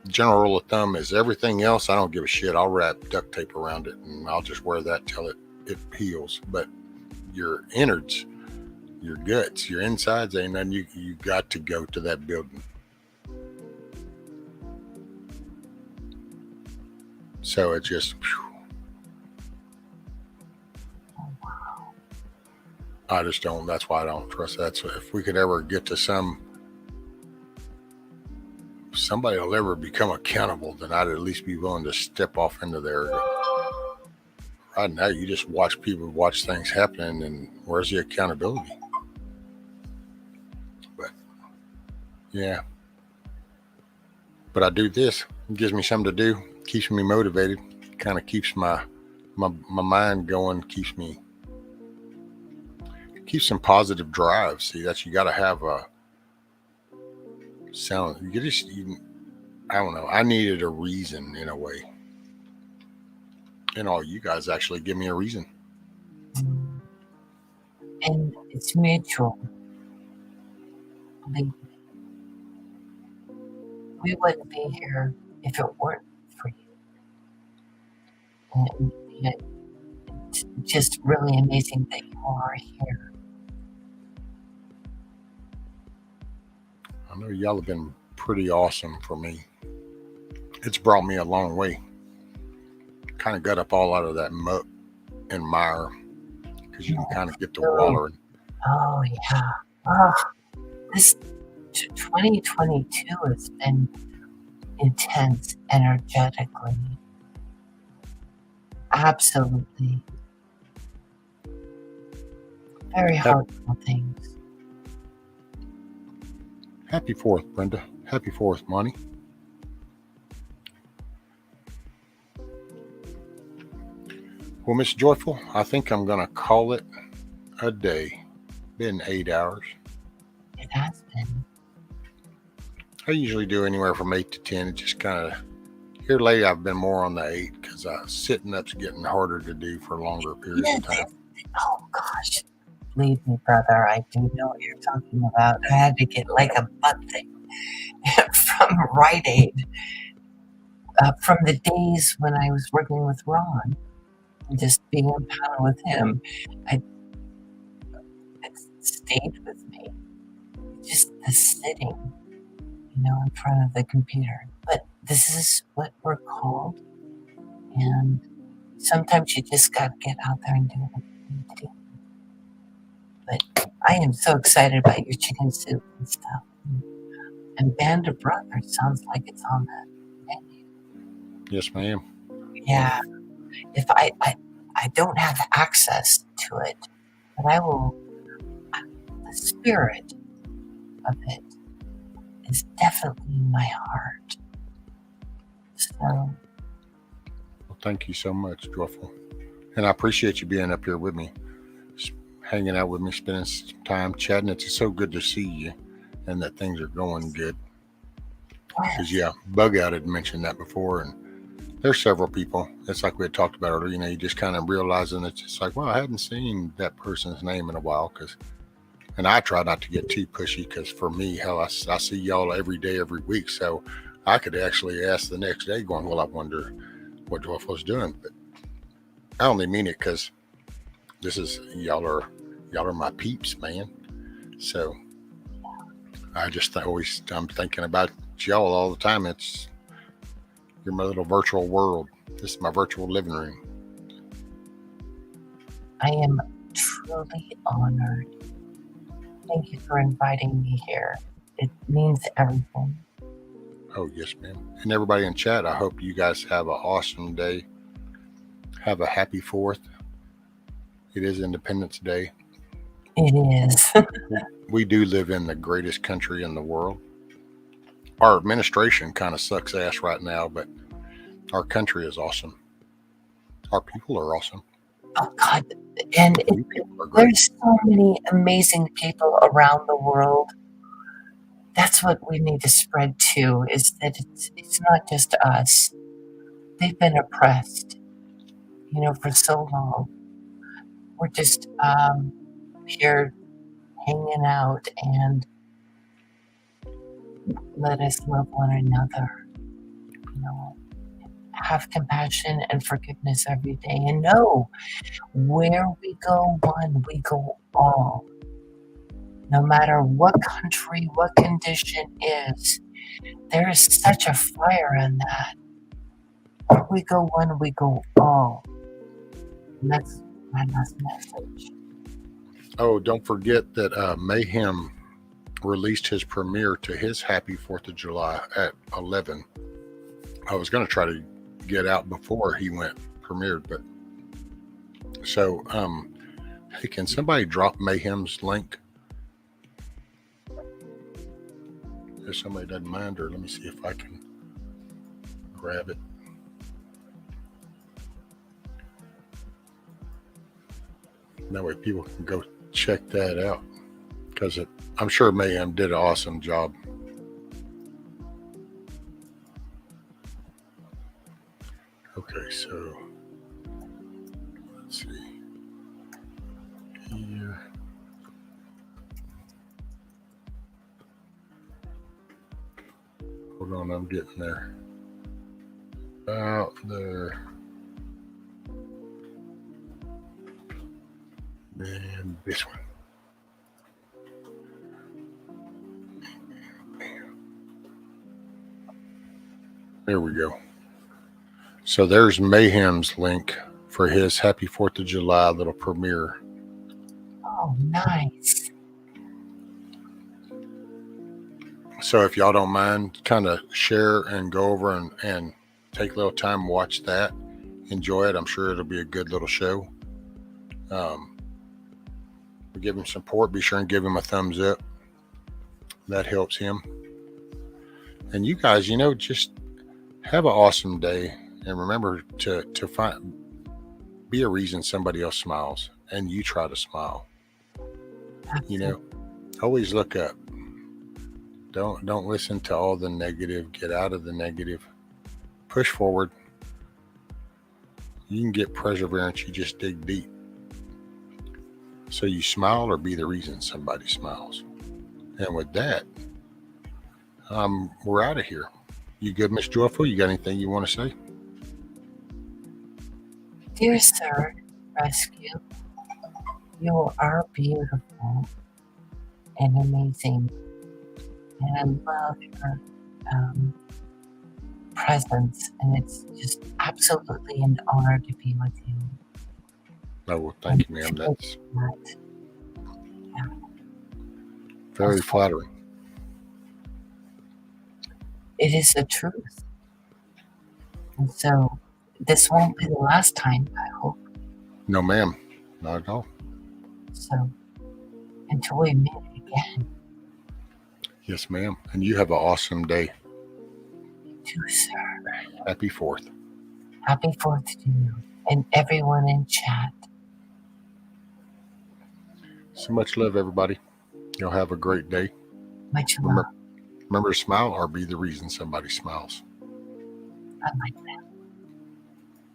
general rule of thumb is everything else I don't give a shit. I'll wrap duct tape around it, and I'll just wear that till it heals. But your innards, your guts, your insides, ain't nothing. You got to go to that building. So it just, I just don't, that's why I don't trust that. So if we could ever get to somebody will ever become accountable, then I'd at least be willing to step off into there. Right now, you just watch people watch things happening, and where's the accountability? But yeah, but I do this. It gives me something to do. Keeps me motivated, kind of keeps my mind going, keeps some positive drive. See, that's, you got to have a sound. I don't know. I needed a reason in a way, and all you guys actually give me a reason. And it's mutual. Believe me. We wouldn't be here if it weren't for you. And it's just really amazing that you are here. I know y'all have been pretty awesome for me. It's brought me a long way. Kind of got up all out of that muck and mire because you can kind of get the wallering. Oh, yeah. Oh, this 2022 has been intense energetically. Absolutely. Very heartful things. Happy 4th, Brenda. Happy 4th, Monty. Well, Miss Joyful, I think I'm going to call it a day. Been 8 hours. It has been. I usually do anywhere from 8 to 10. It just kind of, here lately I've been more on the 8 because sitting up's getting harder to do for longer periods of time. Oh, gosh. Believe me, brother, I do know what you're talking about. I had to get like a butt thing from Rite Aid from the days when I was working with Ron, just being on panel with him. It stayed with me. Just the sitting, in front of the computer. But this is what we're called. And sometimes you just got to get out there and do what you need to do. But I am so excited about your chicken soup and stuff. And Band of Brothers sounds like it's on the menu. Yes, ma'am. Yeah. If I don't have access to it, but I will, the spirit of it is definitely in my heart. So. Well, thank you so much, Joyful. And I appreciate you being up here with me, hanging out with me, spending some time chatting. It's so good to see you and that things are going good. Because, yeah, Bug Out had mentioned that before, and there's several people. It's like we had talked about earlier, you just kind of realizing it's just like, well, I hadn't seen that person's name in a while. And I try not to get too pushy because for me, hell, I see y'all every day, every week. So I could actually ask the next day going, well, I wonder what Joyful's doing. But I only mean it because y'all are my peeps, man. So I'm thinking about y'all all the time. You're my little virtual world. This is my virtual living room. I am truly honored. Thank you for inviting me here. It means everything. Oh, yes, ma'am. And everybody in chat, I hope you guys have an awesome day. Have a happy 4th. It is Independence Day. It is. We do live in the greatest country in the world. Our administration kind of sucks ass right now, but our country is awesome. Our people are awesome. Oh, God. And there's so many amazing people around the world. That's what we need to spread too, is that it's not just us. They've been oppressed, for so long. We're just here hanging out, and let us love one another. Have compassion and forgiveness every day, and know where we go one, we go all. No matter what country, what condition is, there is such a fire in that. Where we go one, we go all. And that's my last message. Oh, don't forget that Mayhem released his premiere to his Happy 4th of July at 11. I was going to try to get out before he premiered, but so hey, can somebody drop Mayhem's link? If somebody doesn't mind, or let me see if I can grab it. That way people can go check that out, because I'm sure Mayhem did an awesome job. Okay, so let's see here. Hold on, I'm getting there. About there. And this one. There we go. So there's Mayhem's link for his Happy 4th of July little premiere. Oh, nice. So if y'all don't mind, kind of share and go over and take a little time, watch that, enjoy it. I'm sure it'll be a good little show. Give him support. Be sure and give him a thumbs up. That helps him. And you guys, just have an awesome day, and remember to be a reason somebody else smiles, and you try to smile. Always look up. Don't listen to all the negative. Get out of the negative. Push forward. You can get perseverance. You just dig deep. So you smile, or be the reason somebody smiles. And with that, we're out of here. You good, Miss Joyful? You got anything you want to say? Dear Sir Rescue, you are beautiful and amazing. And I love your presence. And it's just absolutely an honor to be with you. Oh, well, thank you, ma'am. That's very flattering. It is the truth. And so this won't be the last time, I hope. No, ma'am. Not at all. So until we meet again. Yes, ma'am. And you have an awesome day. You too, sir. Happy 4th. Happy 4th to you and everyone in chat. So much love, everybody. You'll have a great day. Much love. Remember to smile, or be the reason somebody smiles. I like that.